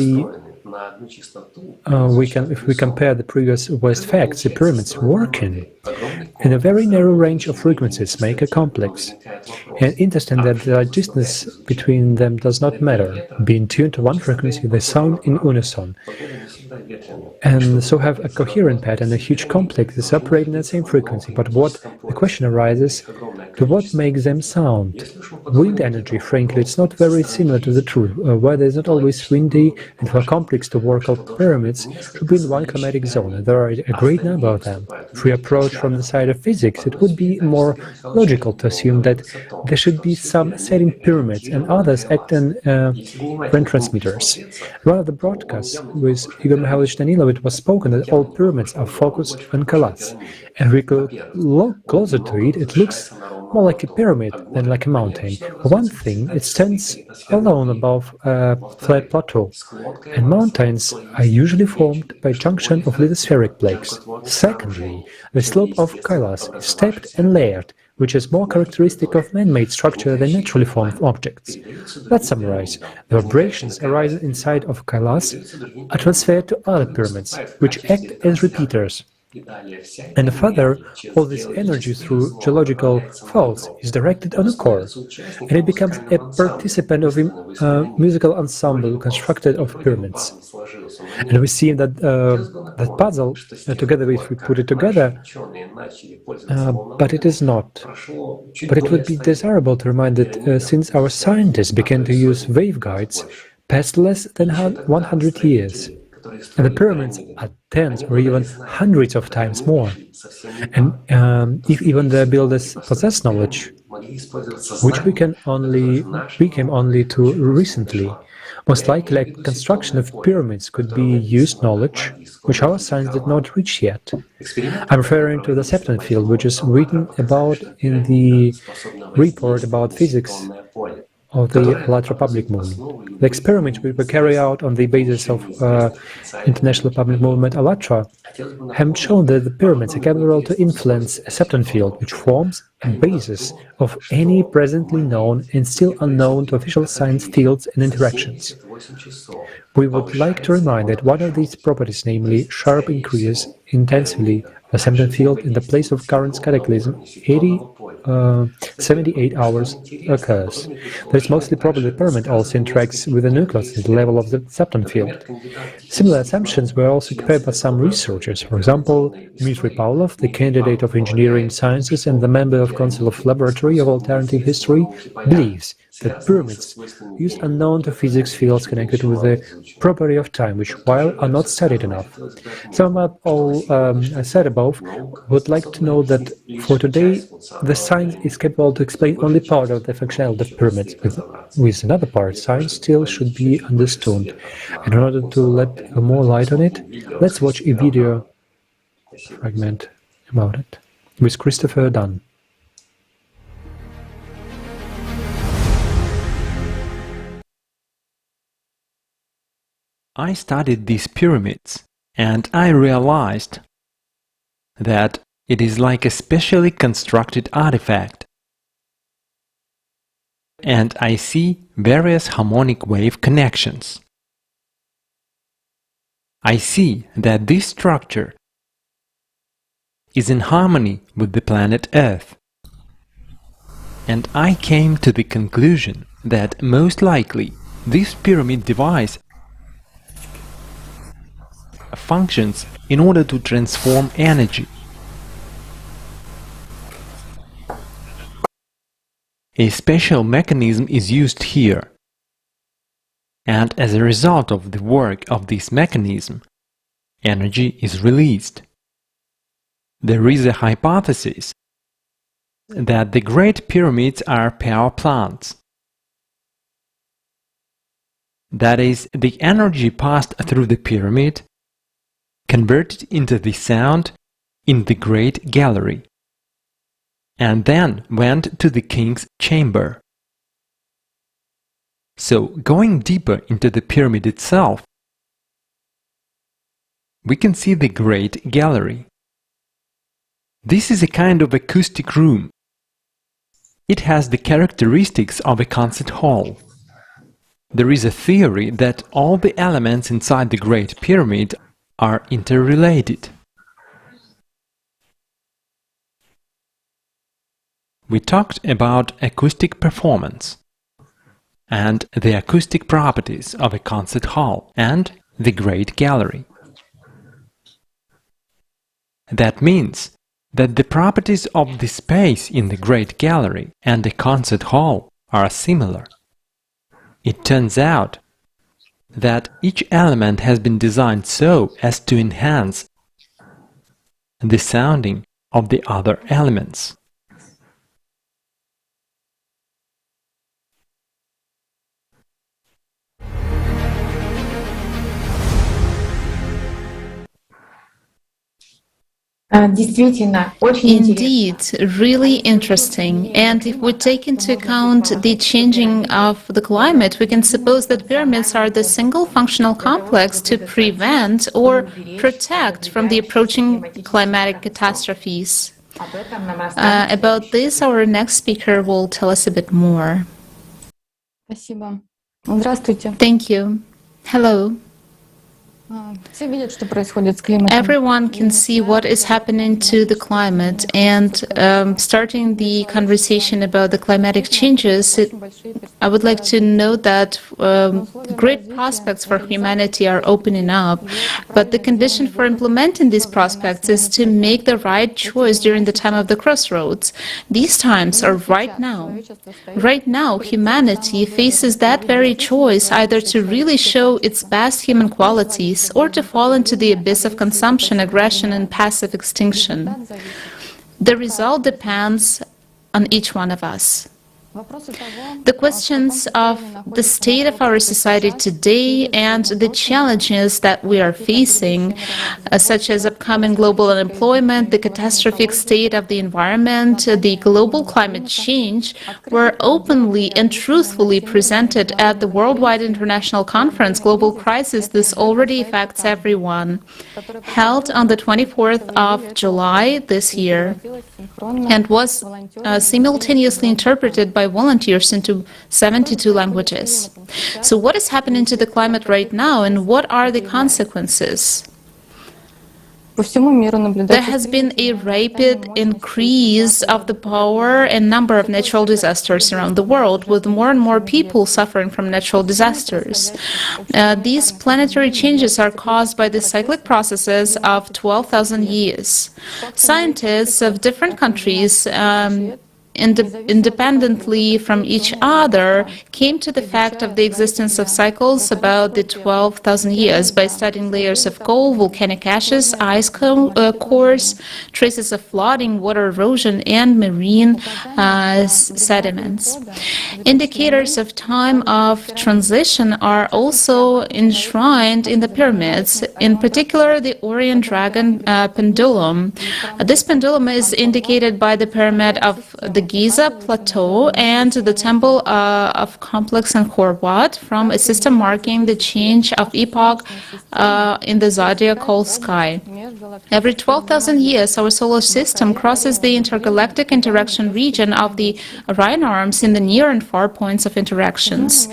If we compare the previous West facts, the pyramids working in a very narrow range of frequencies make a complex. And interesting that the distance between them does not matter. Being tuned to one frequency, they sound in unison, and so have a coherent pattern. A huge complex is operating at the same frequency. But the question arises, to what makes them sound? Wind energy, frankly, it's not very similar to the truth. Weather is not always windy, and for complex to work out pyramids should be in one climatic zone, and there are a great number of them. If we approach from the side of physics, it would be more logical to assume that there should be some setting pyramids and others act on transmitters. One of the broadcasts with Igor Mikhailovich Danilov, it was spoken that all pyramids are focused on Kailas, and we could look closer to it. It looks more like a pyramid than like a mountain. For one thing, it stands alone above a flat plateau, and mountains are usually formed by junction of lithospheric plates. Secondly, the slope of Kailas is stepped and layered, which is more characteristic of man-made structure than naturally formed objects. Let's summarize. The vibrations arising inside of Kailas are transferred to other pyramids, which act as repeaters. And further, all this energy through geological faults is directed on a core, and it becomes a participant of a musical ensemble constructed of pyramids. And we see that that puzzle, together if we put it together, but it is not. But it would be desirable to remind that since our scientists began to use waveguides past less than 100 years, and the pyramids are tens or even hundreds of times more. And if even the builders possess knowledge, which we came only to recently, most likely a construction of pyramids could be used knowledge which our science did not reach yet. I'm referring to the Septon field, which is written about in the report about physics of the ALLATRA public movement. The experiments which were carried out on the basis of international public movement ALLATRA have shown that the pyramids are capable to influence a Septon field, which forms a basis of any presently known and still unknown to official science fields and interactions. We would like to remind that one of these properties, namely sharp increase intensively of the Septon field in the place of current cataclysm, 78 hours occurs. There is mostly probably the pyramid also interacts with the nucleus at the level of the Septon field. Similar assumptions were also prepared by some researchers. For example, Dmitry Pavlov, the candidate of engineering sciences and the member of Council of Laboratory of Alternative History, believes that pyramids use unknown to physics fields connected with the property of time, which, while are not studied enough. So about all I said above, would like to know that for today, the science is capable to explain only part of the functionality of pyramids. With another part, science still should be understood. And in order to let more light on it, let's watch a video fragment about it with Christopher Dunn. I studied these pyramids and I realized that it is like a specially constructed artifact. And I see various harmonic wave connections. I see that this structure is in harmony with the planet Earth. And I came to the conclusion that most likely this pyramid device functions in order to transform energy. A special mechanism is used here, and as a result of the work of this mechanism, energy is released. There is a hypothesis that the Great Pyramids are power plants. That is, the energy passed through the pyramid converted into the sound in the Great Gallery, and then went to the king's chamber. So, going deeper into the pyramid itself, we can see the Great Gallery. This is a kind of acoustic room. It has the characteristics of a concert hall. There is a theory that all the elements inside the Great Pyramid are interrelated. We talked about acoustic performance and the acoustic properties of a concert hall and the Great Gallery. That means that the properties of the space in the Great Gallery and the concert hall are similar. It turns out that each element has been designed so as to enhance the sounding of the other elements. Indeed, really interesting. And if we take into account the changing of the climate, we can suppose that pyramids are the single functional complex to prevent or protect from the approaching climatic catastrophes. About this, our next speaker will tell us a bit more. Thank you. Hello. Everyone can see what is happening to the climate, and starting the conversation about the climatic changes, I would like to note that great prospects for humanity are opening up, but the condition for implementing these prospects is to make the right choice during the time of the crossroads. These times are right now. Right now, humanity faces that very choice, either to really show its best human qualities or to fall into the abyss of consumption, aggression, and passive extinction. The result depends on each one of us. The questions of the state of our society today and the challenges that we are facing, such as upcoming global unemployment, the catastrophic state of the environment, the global climate change, were openly and truthfully presented at the Worldwide International Conference Global Crisis. This already affects everyone, held on the 24th of July this year, and was simultaneously interpreted by volunteers into 72 languages. So what is happening to the climate right now, and what are the consequences? There has been a rapid increase of the power and number of natural disasters around the world, with more and more people suffering from natural disasters. These planetary changes are caused by the cyclic processes of 12,000 years. Scientists of different countries independently from each other, came to the fact of the existence of cycles about the 12,000 years by studying layers of coal, volcanic ashes, ice cores, traces of flooding, water erosion, and marine sediments. Indicators of time of transition are also enshrined in the pyramids, in particular the Orion dragon pendulum. This pendulum is indicated by the pyramid of the Giza Plateau and the temple of Complex and Horvat, from a system marking the change of epoch in the zodiacal sky. Every 12,000 years, our solar system crosses the intergalactic interaction region of the Orion arms in the near and far points of interactions.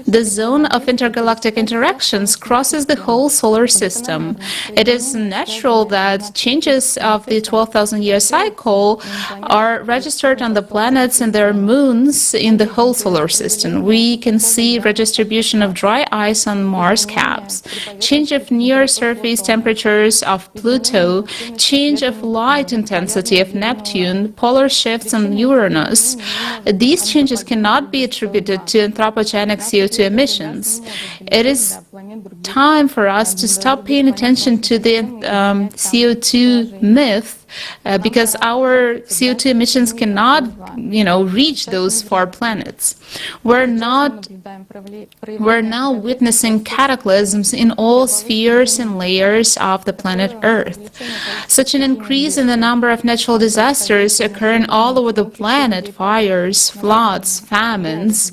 The zone of intergalactic interactions crosses the whole solar system. It is natural that changes of the 12,000-year cycle are registered on the planets and their moons in the whole solar system. We can see redistribution of dry ice on Mars caps, change of near-surface temperatures of Pluto, change of light intensity of Neptune, polar shifts on Uranus. These changes cannot be attributed to anthropogenic CO2 emissions. It is time for us to stop paying attention to the CO2 myth, because our CO2 emissions cannot, reach those far planets. We're now witnessing cataclysms in all spheres and layers of the planet Earth. Such an increase in the number of natural disasters occurring all over the planet, fires, floods, famines,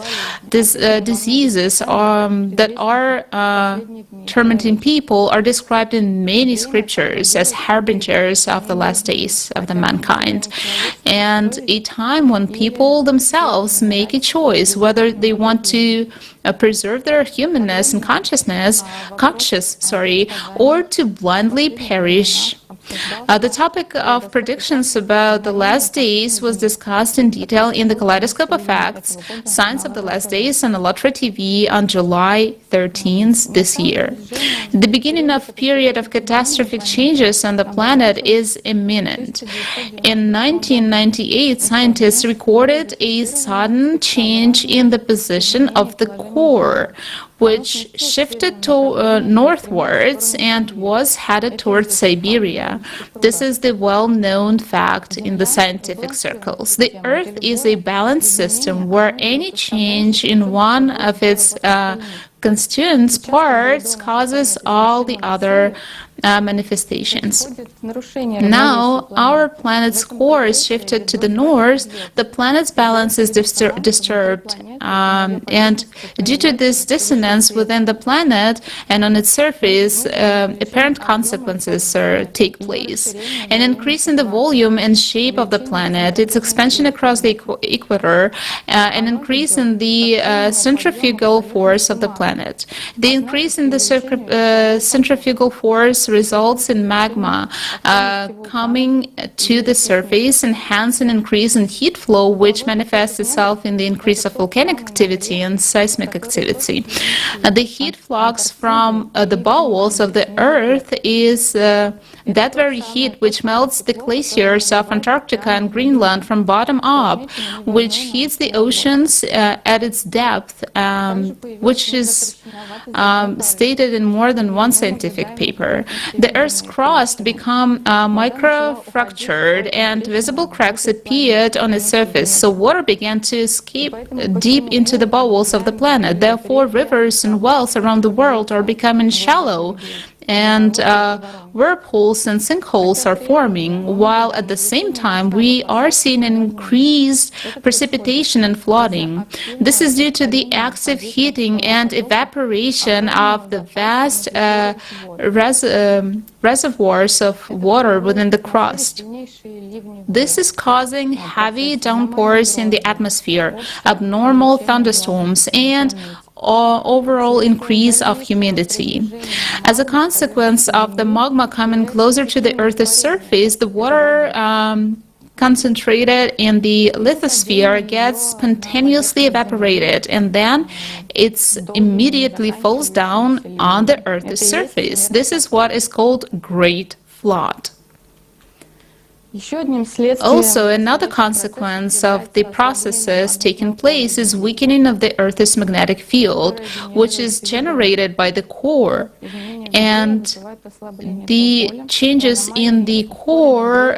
diseases that are tormenting people, are described in many scriptures as harbingers of the last days of the mankind, and a time when people themselves make a choice whether they want to preserve their humanness and conscious, or to blindly perish. The topic of predictions about the last days was discussed in detail in the Kaleidoscope of Facts, Signs of the Last Days on ALLATRA TV on July 13th this year. The beginning of a period of catastrophic changes on the planet is imminent. In 1998, scientists recorded a sudden change in the position of the core, which shifted to northwards and was headed towards Siberia. This is the well-known fact in the scientific circles. The Earth is a balanced system where any change in one of its constituent parts causes all the other manifestations. Now, our planet's core is shifted to the north, the planet's balance is disturbed, and due to this dissonance within the planet and on its surface, apparent consequences take place. An increase in the volume and shape of the planet, its expansion across the equator, an increase in the centrifugal force of the planet. The increase in the centrifugal force results in magma coming to the surface, and hence an increase in heat flow, which manifests itself in the increase of volcanic activity and seismic activity. The heat flux from the bowels of the Earth is that very heat which melts the glaciers of Antarctica and Greenland from bottom up, which heats the oceans at its depth, which is stated in more than one scientific paper. The Earth's crust became micro-fractured and visible cracks appeared on its surface, so water began to escape deep into the bowels of the planet. Therefore, rivers and wells around the world are becoming shallow, and whirlpools and sinkholes are forming, while at the same time we are seeing an increased precipitation and flooding. This is due to the active heating and evaporation of the vast reservoirs of water within the crust. This is causing heavy downpours in the atmosphere, abnormal thunderstorms, and overall increase of humidity. As a consequence of the magma coming closer to the Earth's surface, the water concentrated in the lithosphere gets spontaneously evaporated, and then it immediately falls down on the Earth's surface. This is what is called Great Flood. Also, another consequence of the processes taking place is weakening of the Earth's magnetic field, which is generated by the core. And the changes in the core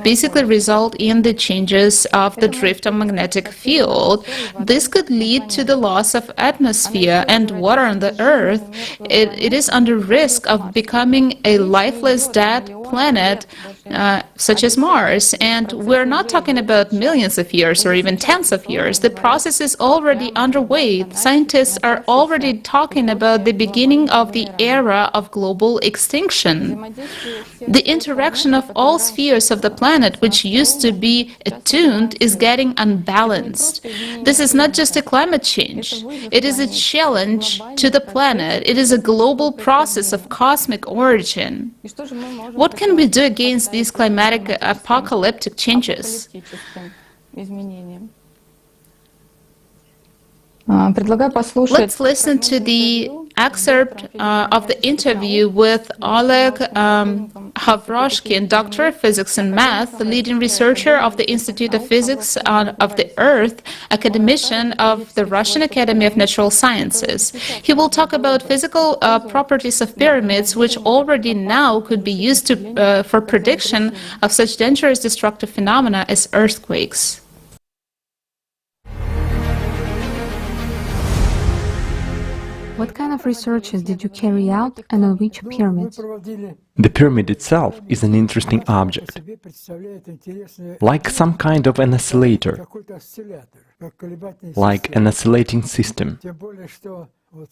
basically result in the changes of the drift of magnetic field. This could lead to the loss of atmosphere and water on the Earth. It is under risk of becoming a lifeless dead planet such as Mars. And we're not talking about millions of years or even tens of years. The process is already underway. Scientists are already talking about the beginning of the era of global extinction. The interaction of all spheres of the planet, which used to be attuned, is getting unbalanced. This is not just a climate change. It is a challenge to the planet. It is a global process of cosmic origin. What can we do against these climatic apocalyptic changes? Let's listen to the excerpt of the interview with Oleg Havroshkin, Doctor of Physics and Math, leading researcher of the Institute of Physics of the Earth, academician of the Russian Academy of Natural Sciences. He will talk about physical properties of pyramids, which already now could be used for prediction of such dangerous destructive phenomena as earthquakes. What kind of researches did you carry out and on which pyramids? The pyramid itself is an interesting object, like some kind of an oscillator, like an oscillating system,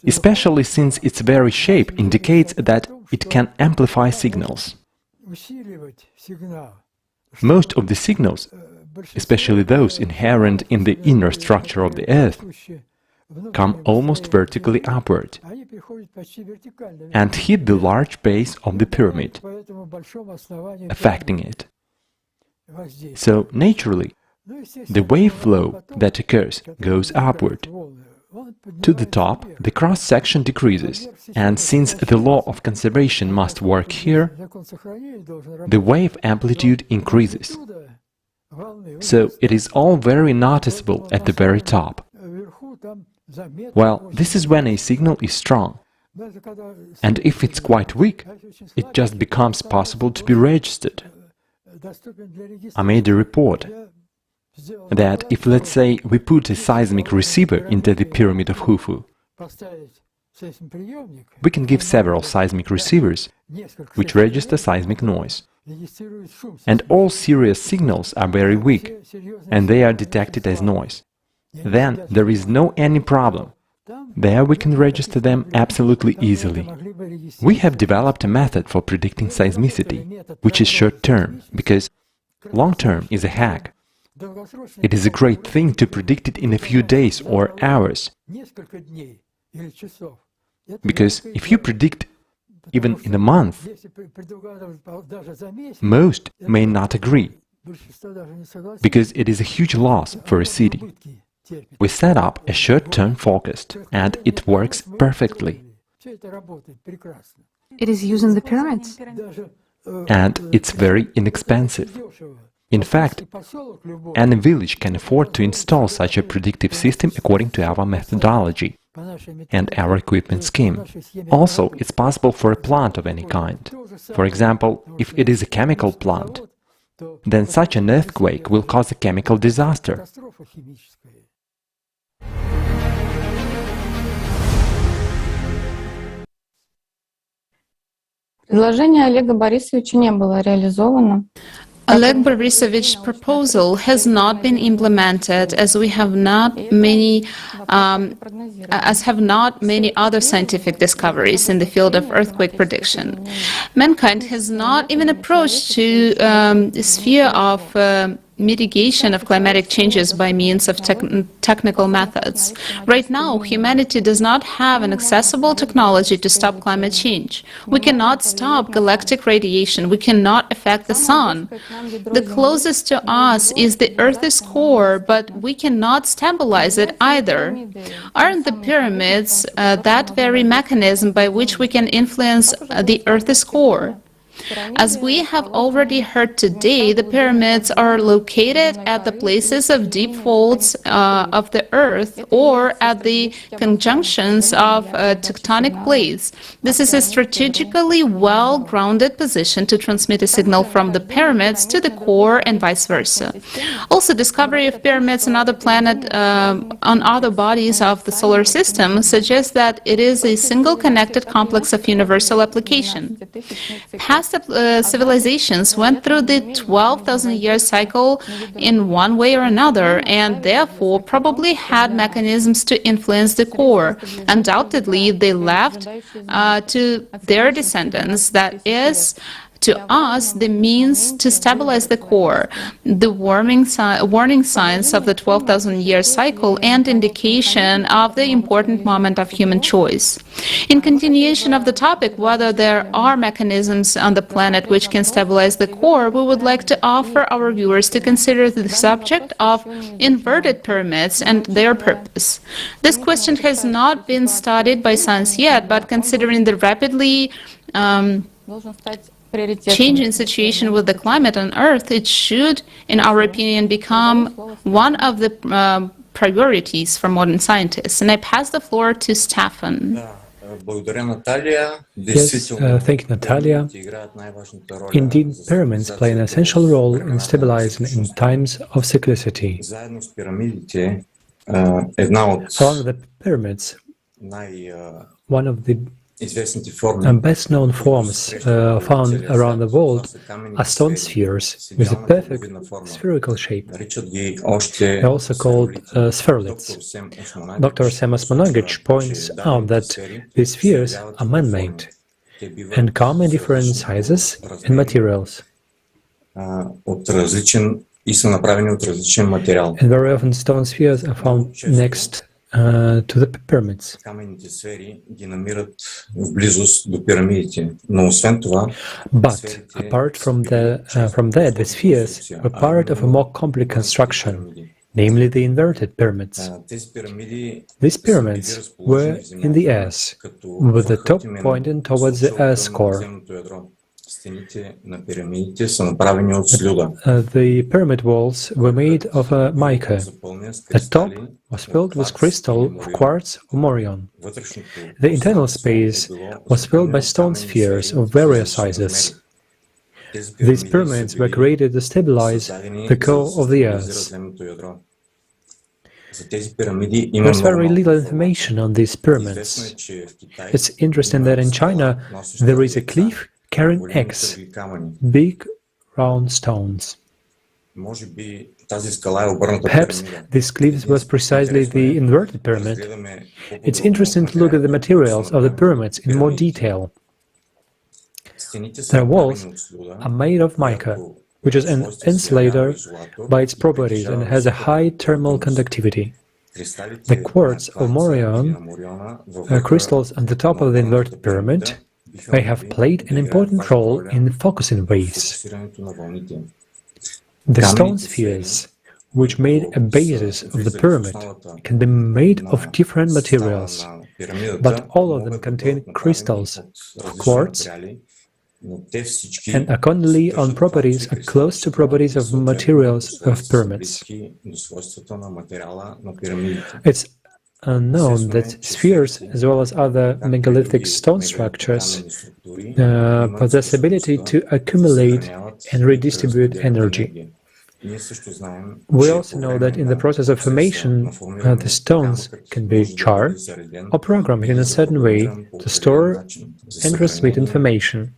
especially since its very shape indicates that it can amplify signals. Most of the signals, especially those inherent in the inner structure of the Earth, come almost vertically upward and hit the large base of the pyramid, affecting it. So, naturally, the wave flow that occurs goes upward. To the top, the cross-section decreases, and since the law of conservation must work here, the wave amplitude increases. So, it is all very noticeable at the very top. Well, this is when a signal is strong, and if it's quite weak, it just becomes possible to be registered. I made a report that if, let's say, we put a seismic receiver into the pyramid of Khufu, we can give several seismic receivers which register seismic noise. And all Sirius signals are very weak, and they are detected as noise. Then there is no any problem. There we can register them absolutely easily. We have developed a method for predicting seismicity, which is short-term, because long-term is a hack. It is a great thing to predict it in a few days or hours. Because if you predict even in a month, most may not agree, because it is a huge loss for a city. We set up a short-term forecast, and it works perfectly. It is used in the pyramids? And it's very inexpensive. In fact, any village can afford to install such a predictive system according to our methodology and our equipment scheme. Also, it's possible for a plant of any kind. For example, if it is a chemical plant, then such an earthquake will cause a chemical disaster. Предложение Олега Борисовича не было реализовано. Oleg Borisovich's proposal has not been implemented, as have not many other scientific discoveries in the field of earthquake prediction. Mankind has not even approached to the sphere of mitigation of climatic changes by means of technical methods. Right now, humanity does not have an accessible technology to stop climate change. We cannot stop galactic radiation. We cannot affect the sun. The closest to us is the Earth's core, but we cannot stabilize it either. Aren't the pyramids that very mechanism by which we can influence the Earth's core? As we have already heard today, the pyramids are located at the places of deep folds of the Earth or at the conjunctions of tectonic plates. This is a strategically well-grounded position to transmit a signal from the pyramids to the core and vice versa. Also, discovery of pyramids on other on other bodies of the solar system suggests that it is a single connected complex of universal application. Past civilizations went through the 12,000-year cycle in one way or another, and therefore probably had mechanisms to influence the core. Undoubtedly, they left to their descendants, that is, to us, the means to stabilize the core, the warning signs of the 12,000-year cycle, and indication of the important moment of human choice. In continuation of the topic, whether there are mechanisms on the planet which can stabilize the core, we would like to offer our viewers to consider the subject of inverted pyramids and their purpose. This question has not been studied by science yet, but considering the rapidly changing situation with the climate on Earth, it should, in our opinion, become one of the priorities for modern scientists. And I pass the floor to Stefan. Yes, thank you, Natalia. Indeed, pyramids play an essential role in stabilizing in times of cyclicity. Along with the pyramids, one of the best-known forms found around the world are stone spheres with a perfect spherical shape. They're also called spheruliths. Dr. Semas Monagic points out that these spheres are man-made and come in different sizes and materials. And very often stone spheres are found next to the pyramids. But apart from that, the spheres were part of a more complex construction, namely the inverted pyramids. These pyramids were in the S, with the top pointing towards the Earth's core. The pyramid walls were made of mica. The top was filled with crystal of quartz or Orion. The internal space was filled by stone spheres of various sizes. These pyramids were created to stabilize the core of the Earth. There's very little information on these pyramids. It's interesting that in China there is a cliff carrying X, big round stones. Perhaps this cliff was precisely the inverted pyramid. It's interesting to look at the materials of the pyramids in more detail. Their walls are made of mica, which is an insulator by its properties and has a high thermal conductivity. The quartz of Orion crystals on the top of the inverted pyramid may have played an important role in focusing waves. The stone spheres, which made a basis of the pyramid, can be made of different materials, but all of them contain crystals of quartz and accordingly on properties are close to properties of materials of pyramids. It's known that spheres, as well as other megalithic stone structures, possess ability to accumulate and redistribute energy. We also know that in the process of formation, the stones can be charred or programmed in a certain way to store and transmit information.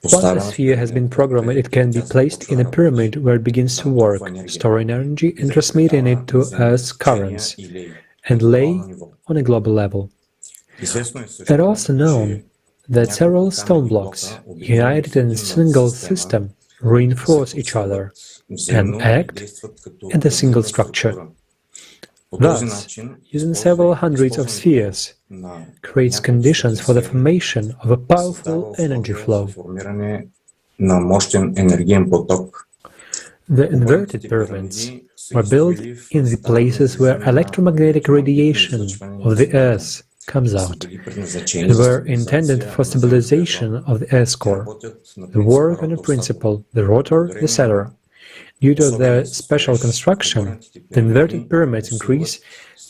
Once a sphere has been programmed, it can be placed in a pyramid where it begins to work, storing energy and transmitting it to Earth's currents, and lay on a global level. It's also known that several stone blocks, united in a single system, reinforce each other and act as a single structure. Thus, using several hundreds of spheres creates conditions for the formation of a powerful energy flow. The inverted pyramids were built in the places where electromagnetic radiation of the Earth comes out. They were intended for stabilization of the Earth's core. They work on a principle, the rotor, etc. Due to their special construction, the inverted pyramids increase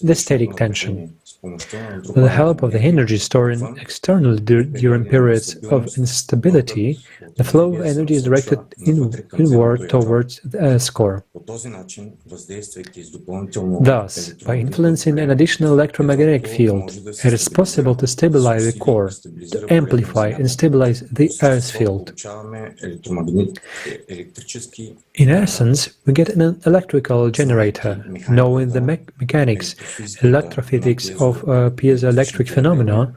the static tension. With the help of the energy stored externally during periods of instability, the flow of energy is directed inward towards the Earth's core. Thus, by influencing an additional electromagnetic field, it is possible to stabilize the core, to amplify and stabilize the Earth field. In essence, we get an electrical generator. Knowing the mechanics, electrophysics of piezoelectric phenomena,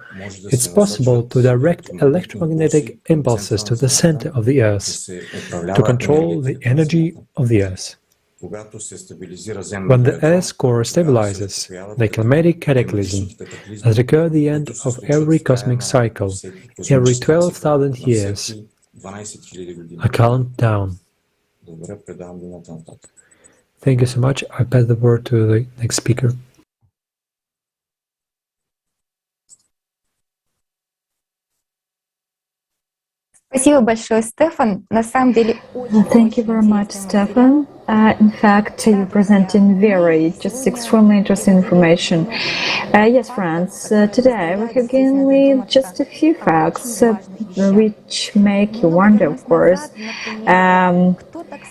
it's possible to direct electromagnetic impulses to the center of the Earth, to control the energy of the Earth. When the Earth's core stabilizes, the climatic cataclysm, as occurs at the end of every cosmic cycle, every 12,000 years, a countdown. Thank you so much. I pass the word to the next speaker. Thank you very much, Stefan. In fact, you're presenting just extremely interesting information. Yes, friends, today we have given with just a few facts which make you wonder, of course.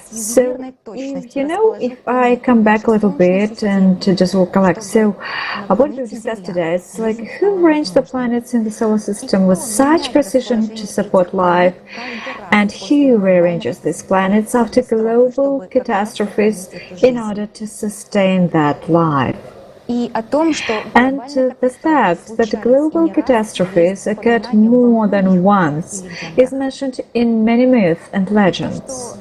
So, if I come back a little bit and just recollect, so what we discussed today is like who arranged the planets in the solar system with such precision to support life, and who rearranges these planets after global catastrophes in order to sustain that life. And the fact that global catastrophes occurred more than once is mentioned in many myths and legends.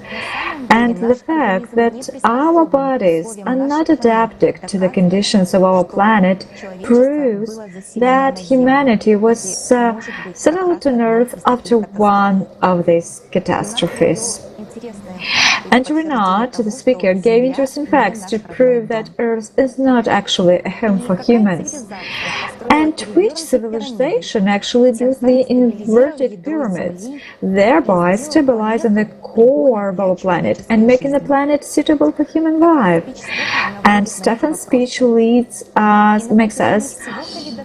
And the fact that our bodies are not adapted to the conditions of our planet proves that humanity was settled on Earth after one of these catastrophes. And Renat, the speaker, gave interesting facts to prove that Earth is not actually a home for humans. And which civilization actually built the inverted pyramids, thereby stabilizing the core of our planet and making the planet suitable for human life? And Stefan's speech makes us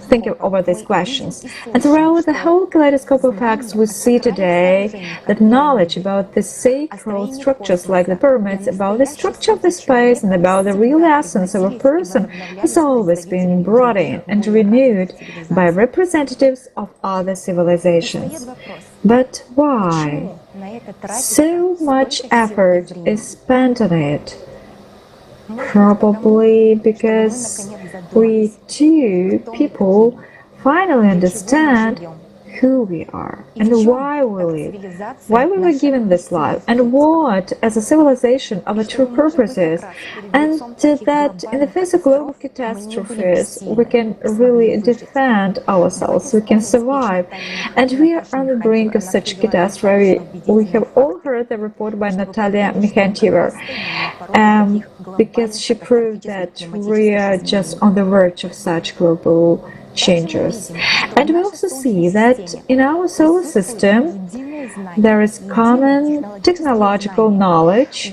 think over these questions. And throughout the whole Kaleidoscope of Facts, we see today that knowledge about the sacred structures like the pyramids, about the structure of the space, and about the real essence of a person has always been brought in and renewed by representatives of other civilizations. But why? So much effort is spent on it. Probably because we people finally understand who we are and why we live, why we were given this life, and what, as a civilization, our true purpose is, and that in the face of global catastrophes, we can really defend ourselves, we can survive. And we are on the brink of such catastrophe. We have all heard the report by Natalia Mikhantьева, because she proved that we are just on the verge of such global changes. And we also see that in our solar system there is common technological knowledge,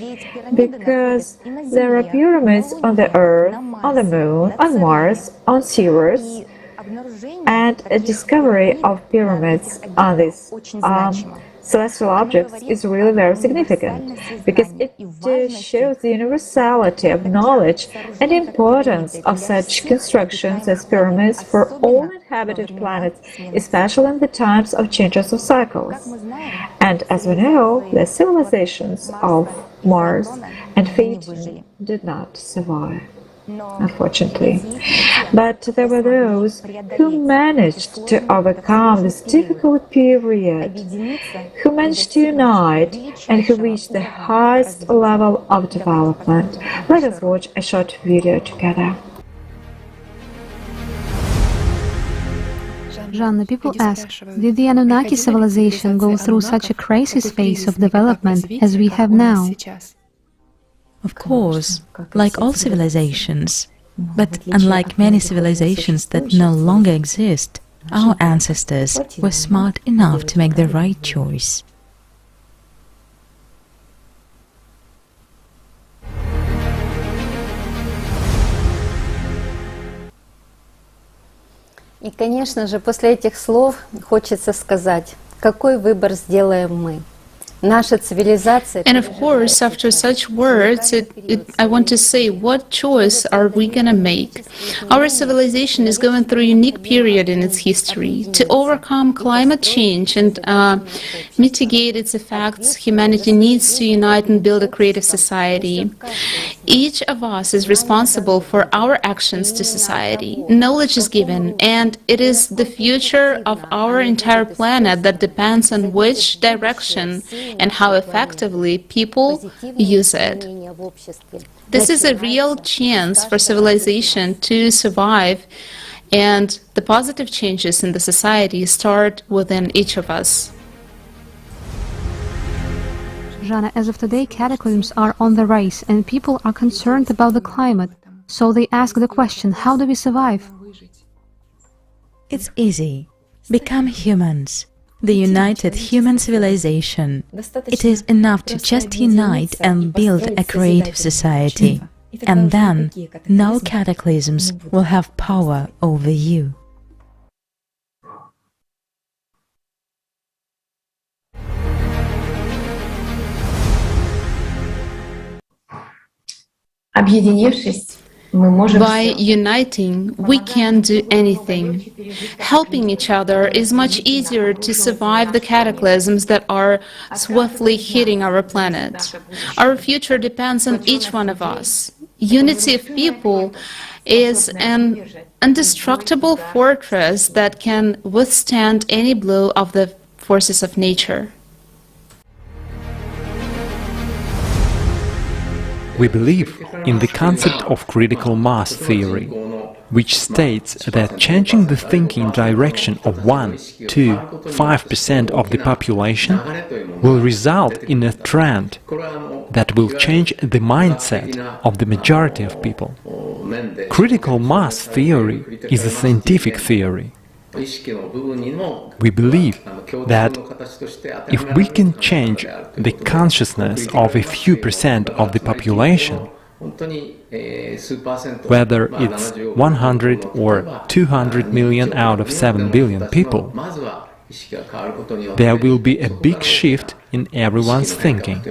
because there are pyramids on the Earth, on the Moon, on Mars, on Sirius, and a discovery of pyramids on these celestial objects is really very significant, because it shows the universality of knowledge and importance of such constructions as pyramids for all inhabited planets, especially in the times of changes of cycles. And as we know, the civilizations of Mars and Phaeton did not survive, unfortunately. But there were those who managed to overcome this difficult period, who managed to unite, and who reached the highest level of development. Let us watch a short video together. Жанна, people ask, did the Anunnaki civilization go through such a crisis phase of development as we have now? Of course, like all civilizations. But unlike many civilizations that no longer exist, our ancestors were smart enough to make the right choice. И, конечно же, после этих слов хочется сказать, какой выбор сделаем мы. Наша цивилизация... And of course, after such words, I want to say, what choice are we going to make? Our civilization is going through a unique period in its history. To overcome climate change and mitigate its effects, humanity needs to unite and build a creative society. Each of us is responsible for our actions to society. Knowledge is given, and it is the future of our entire planet that depends on which direction and how effectively people use it. This is a real chance for civilization to survive, and the positive changes in the society start within each of us. Jana, as of today, cataclysms are on the rise, and people are concerned about the climate. So they ask the question, how do we survive? It's easy. Become humans. The united human civilization. It is enough to just unite and build a creative society. And then, no cataclysms will have power over you. By uniting, we can do anything. Helping each other is much easier to survive the cataclysms that are swiftly hitting our planet. Our future depends on each one of us. Unity of people is an indestructible fortress that can withstand any blow of the forces of nature. We believe in the concept of critical mass theory, which states that changing the thinking direction of 1 to 5% of the population will result in a trend that will change the mindset of the majority of people. Critical mass theory is a scientific theory. We believe that if we can change the consciousness of a few percent of the population, whether it's 100 or 200 million out of 7 billion people, there will be a big shift in everyone's thinking.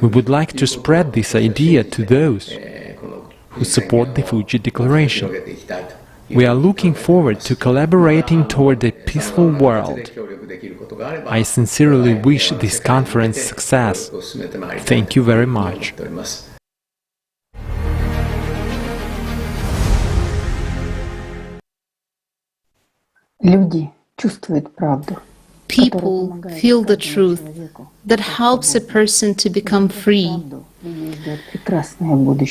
We would like to spread this idea to those who support the Fuji Declaration. We are looking forward to collaborating toward a peaceful world. I sincerely wish this conference success. Thank you very much. Люди чувствуют правду. People feel the truth that helps a person to become free.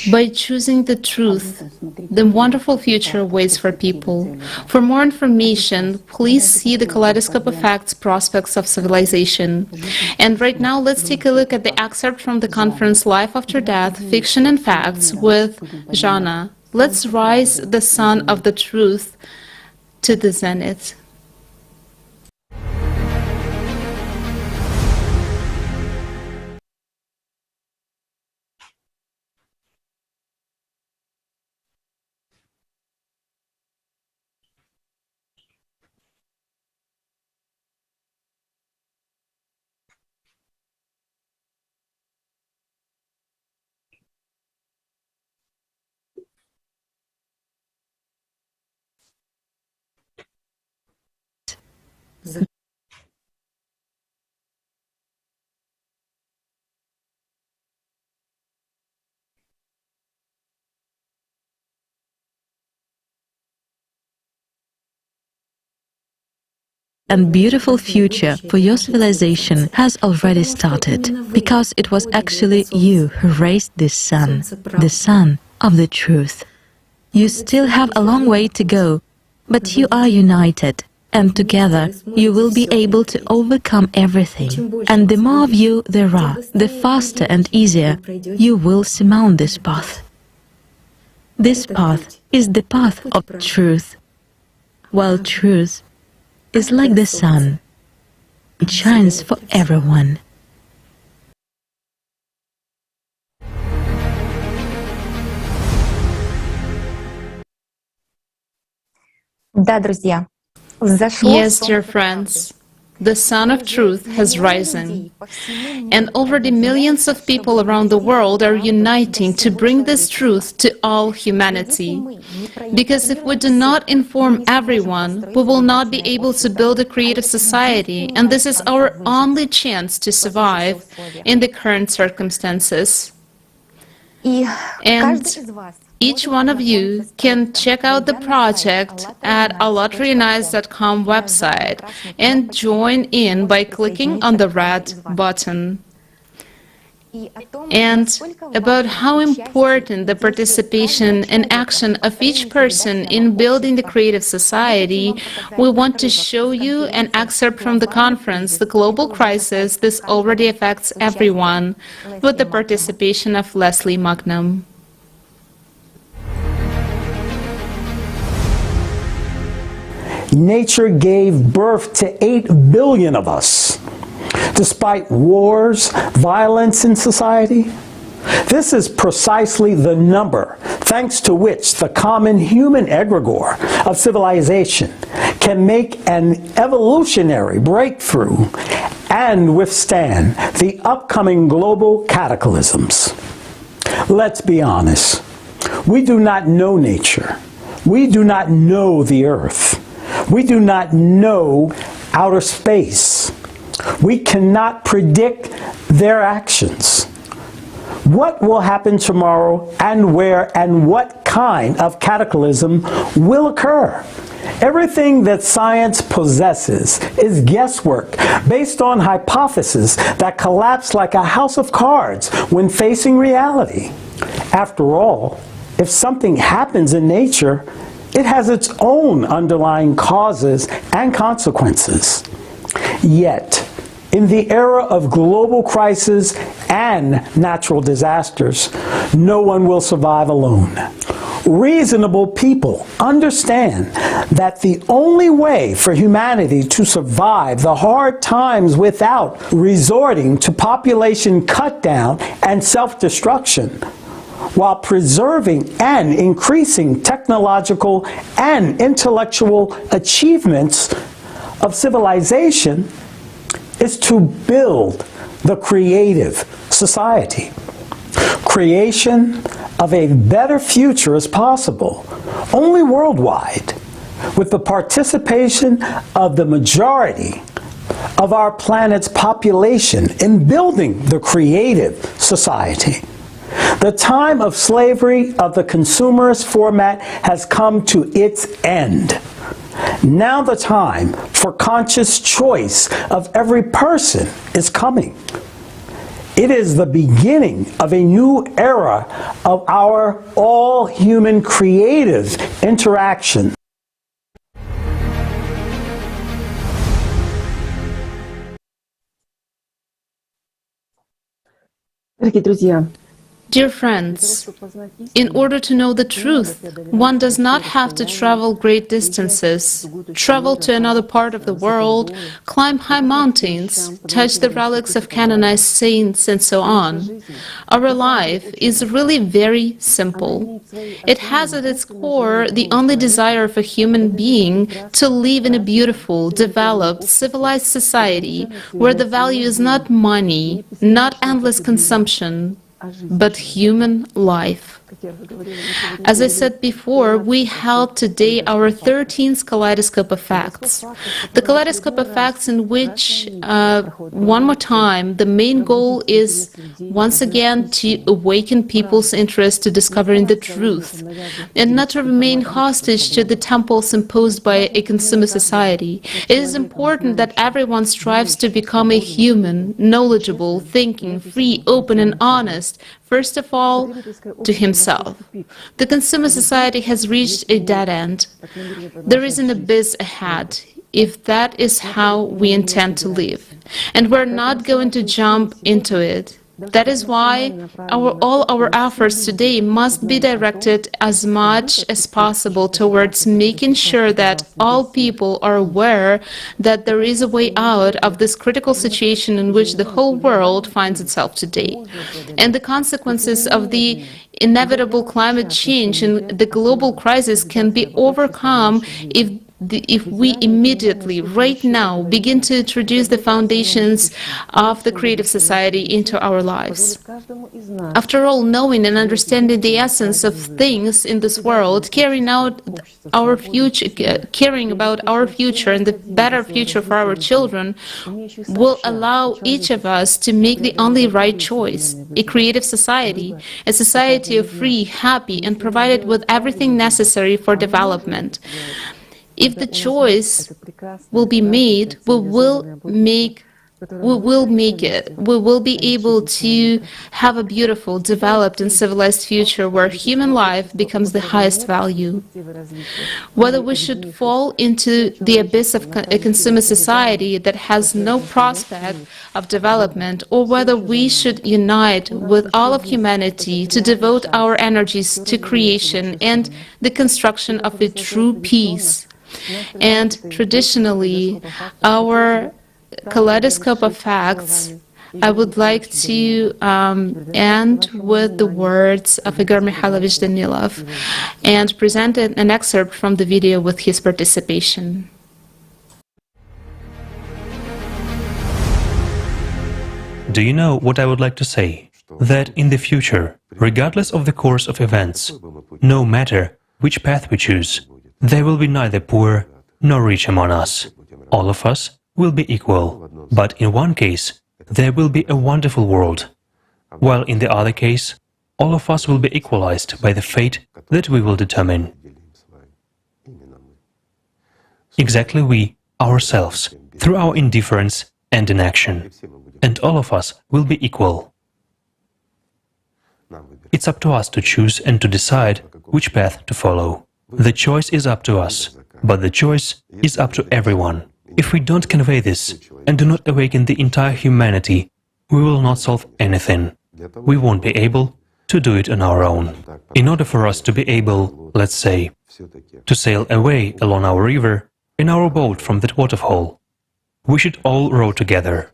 By choosing the truth, the wonderful future waits for people. For more information, please see the Kaleidoscope of Facts, Prospects of Civilization. And right now, let's take a look at the excerpt from the conference Life After Death, Fiction and Facts with Jana. Let's rise the sun of the truth to the zenith. And beautiful future for your civilization has already started, because it was actually you who raised this sun, the sun of the truth. You still have a long way to go, but you are united. And together you will be able to overcome everything. And the more of you there are, the faster and easier you will surmount this path. This path is the path of truth, while truth is like the sun. It shines for everyone. Да, друзья. Yes, dear friends, the sun of truth has risen, and already millions of people around the world are uniting to bring this truth to all humanity. Because if we do not inform everyone, we will not be able to build a creative society, and this is our only chance to survive in the current circumstances. And each one of you can check out the project at ALLATRA website and join in by clicking on the red button. And about how important the participation and action of each person in building the creative society, we want to show you an excerpt from the conference, The Global Crisis, This Already Affects Everyone, with the participation of Leslie Magnum. Nature gave birth to 8 billion of us. Despite wars, violence in society, this is precisely the number thanks to which the common human egregore of civilization can make an evolutionary breakthrough and withstand the upcoming global cataclysms. Let's be honest. We do not know nature. We do not know the earth. We do not know outer space. We cannot predict their actions. What will happen tomorrow and where and what kind of cataclysm will occur? Everything that science possesses is guesswork based on hypotheses that collapse like a house of cards when facing reality. After all, if something happens in nature, it has its own underlying causes and consequences. Yet, in the era of global crisis and natural disasters, no one will survive alone. Reasonable people understand that the only way for humanity to survive the hard times without resorting to population cutdown and self-destruction, while preserving and increasing technological and intellectual achievements of civilization, is to build the creative society. Creation of a better future is possible only worldwide, with the participation of the majority of our planet's population in building the creative society. The time of slavery of the consumerist format has come to its end. Now the time for conscious choice of every person is coming. It is the beginning of a new era of our all-human creative interaction. Дорогие друзья, Dear friends, in order to know the truth, one does not have to travel great distances, travel to another part of the world, climb high mountains, touch the relics of canonized saints, and so on. Our life is really very simple. It has at its core the only desire of a human being to live in a beautiful, developed, civilized society where the value is not money, not endless consumption, but human life. As I said before, we held today our 13th Kaleidoscope of Facts. The Kaleidoscope of Facts in which, one more time, the main goal is once again to awaken people's interest to discovering the truth and not to remain hostage to the temples imposed by a consumer society. It is important that everyone strives to become a human, knowledgeable, thinking, free, open and honest, first of all, to himself. The consumer society has reached a dead end. There is an abyss ahead. if that is how we intend to live. And we're not going to jump into it. That is why all our efforts today must be directed as much as possible towards making sure that all people are aware that there is a way out of this critical situation in which the whole world finds itself today. And the consequences of the inevitable climate change and the global crisis can be overcome if we immediately, right now, begin to introduce the foundations of the creative society into our lives. After all, knowing and understanding the essence of things in this world, caring about our future and the better future for our children, will allow each of us to make the only right choice: a creative society, a society of free, happy, and provided with everything necessary for development. If the choice will be made, we will make it. We will be able to have a beautiful, developed, and civilized future where human life becomes the highest value. Whether we should fall into the abyss of a consumer society that has no prospect of development, or whether we should unite with all of humanity to devote our energies to creation and the construction of a true peace. And traditionally, our Kaleidoscope of Facts, I would like to end with the words of Igor Mikhailovich Danilov and present an excerpt from the video with his participation. Do you know what I would like to say? That in the future, regardless of the course of events, no matter which path we choose, there will be neither poor nor rich among us. All of us will be equal, but in one case, there will be a wonderful world, while in the other case, all of us will be equalized by the fate that we will determine. Exactly we, ourselves, through our indifference and inaction, and all of us will be equal. It's up to us to choose and to decide which path to follow. The choice is up to us, but the choice is up to everyone. If we don't convey this and do not awaken the entire humanity, we will not solve anything. We won't be able to do it on our own. In order for us to be able, let's say, to sail away along our river in our boat from that waterfall, we should all row together.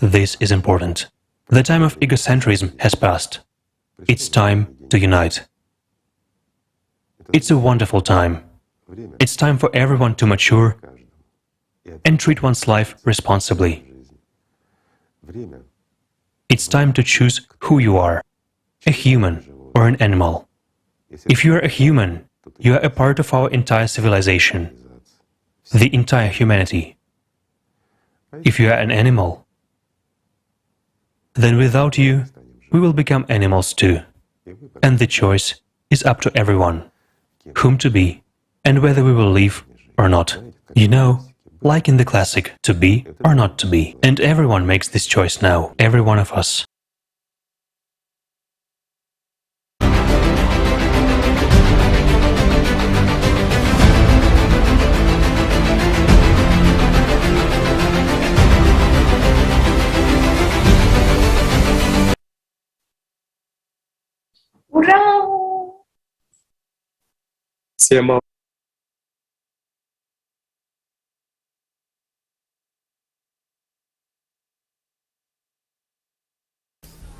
This is important. The time of egocentrism has passed. It's time to unite. It's a wonderful time. It's time for everyone to mature and treat one's life responsibly. It's time to choose who you are, a human or an animal. If you are a human, you are a part of our entire civilization, the entire humanity. If you are an animal, then without you, we will become animals too. And the choice is up to everyone, whom to be, and whether we will live or not. You know, like in the classic, to be or not to be. And everyone makes this choice now, every one of us. Ура! Тема.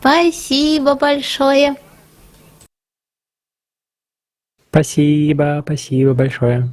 Спасибо большое. Спасибо большое.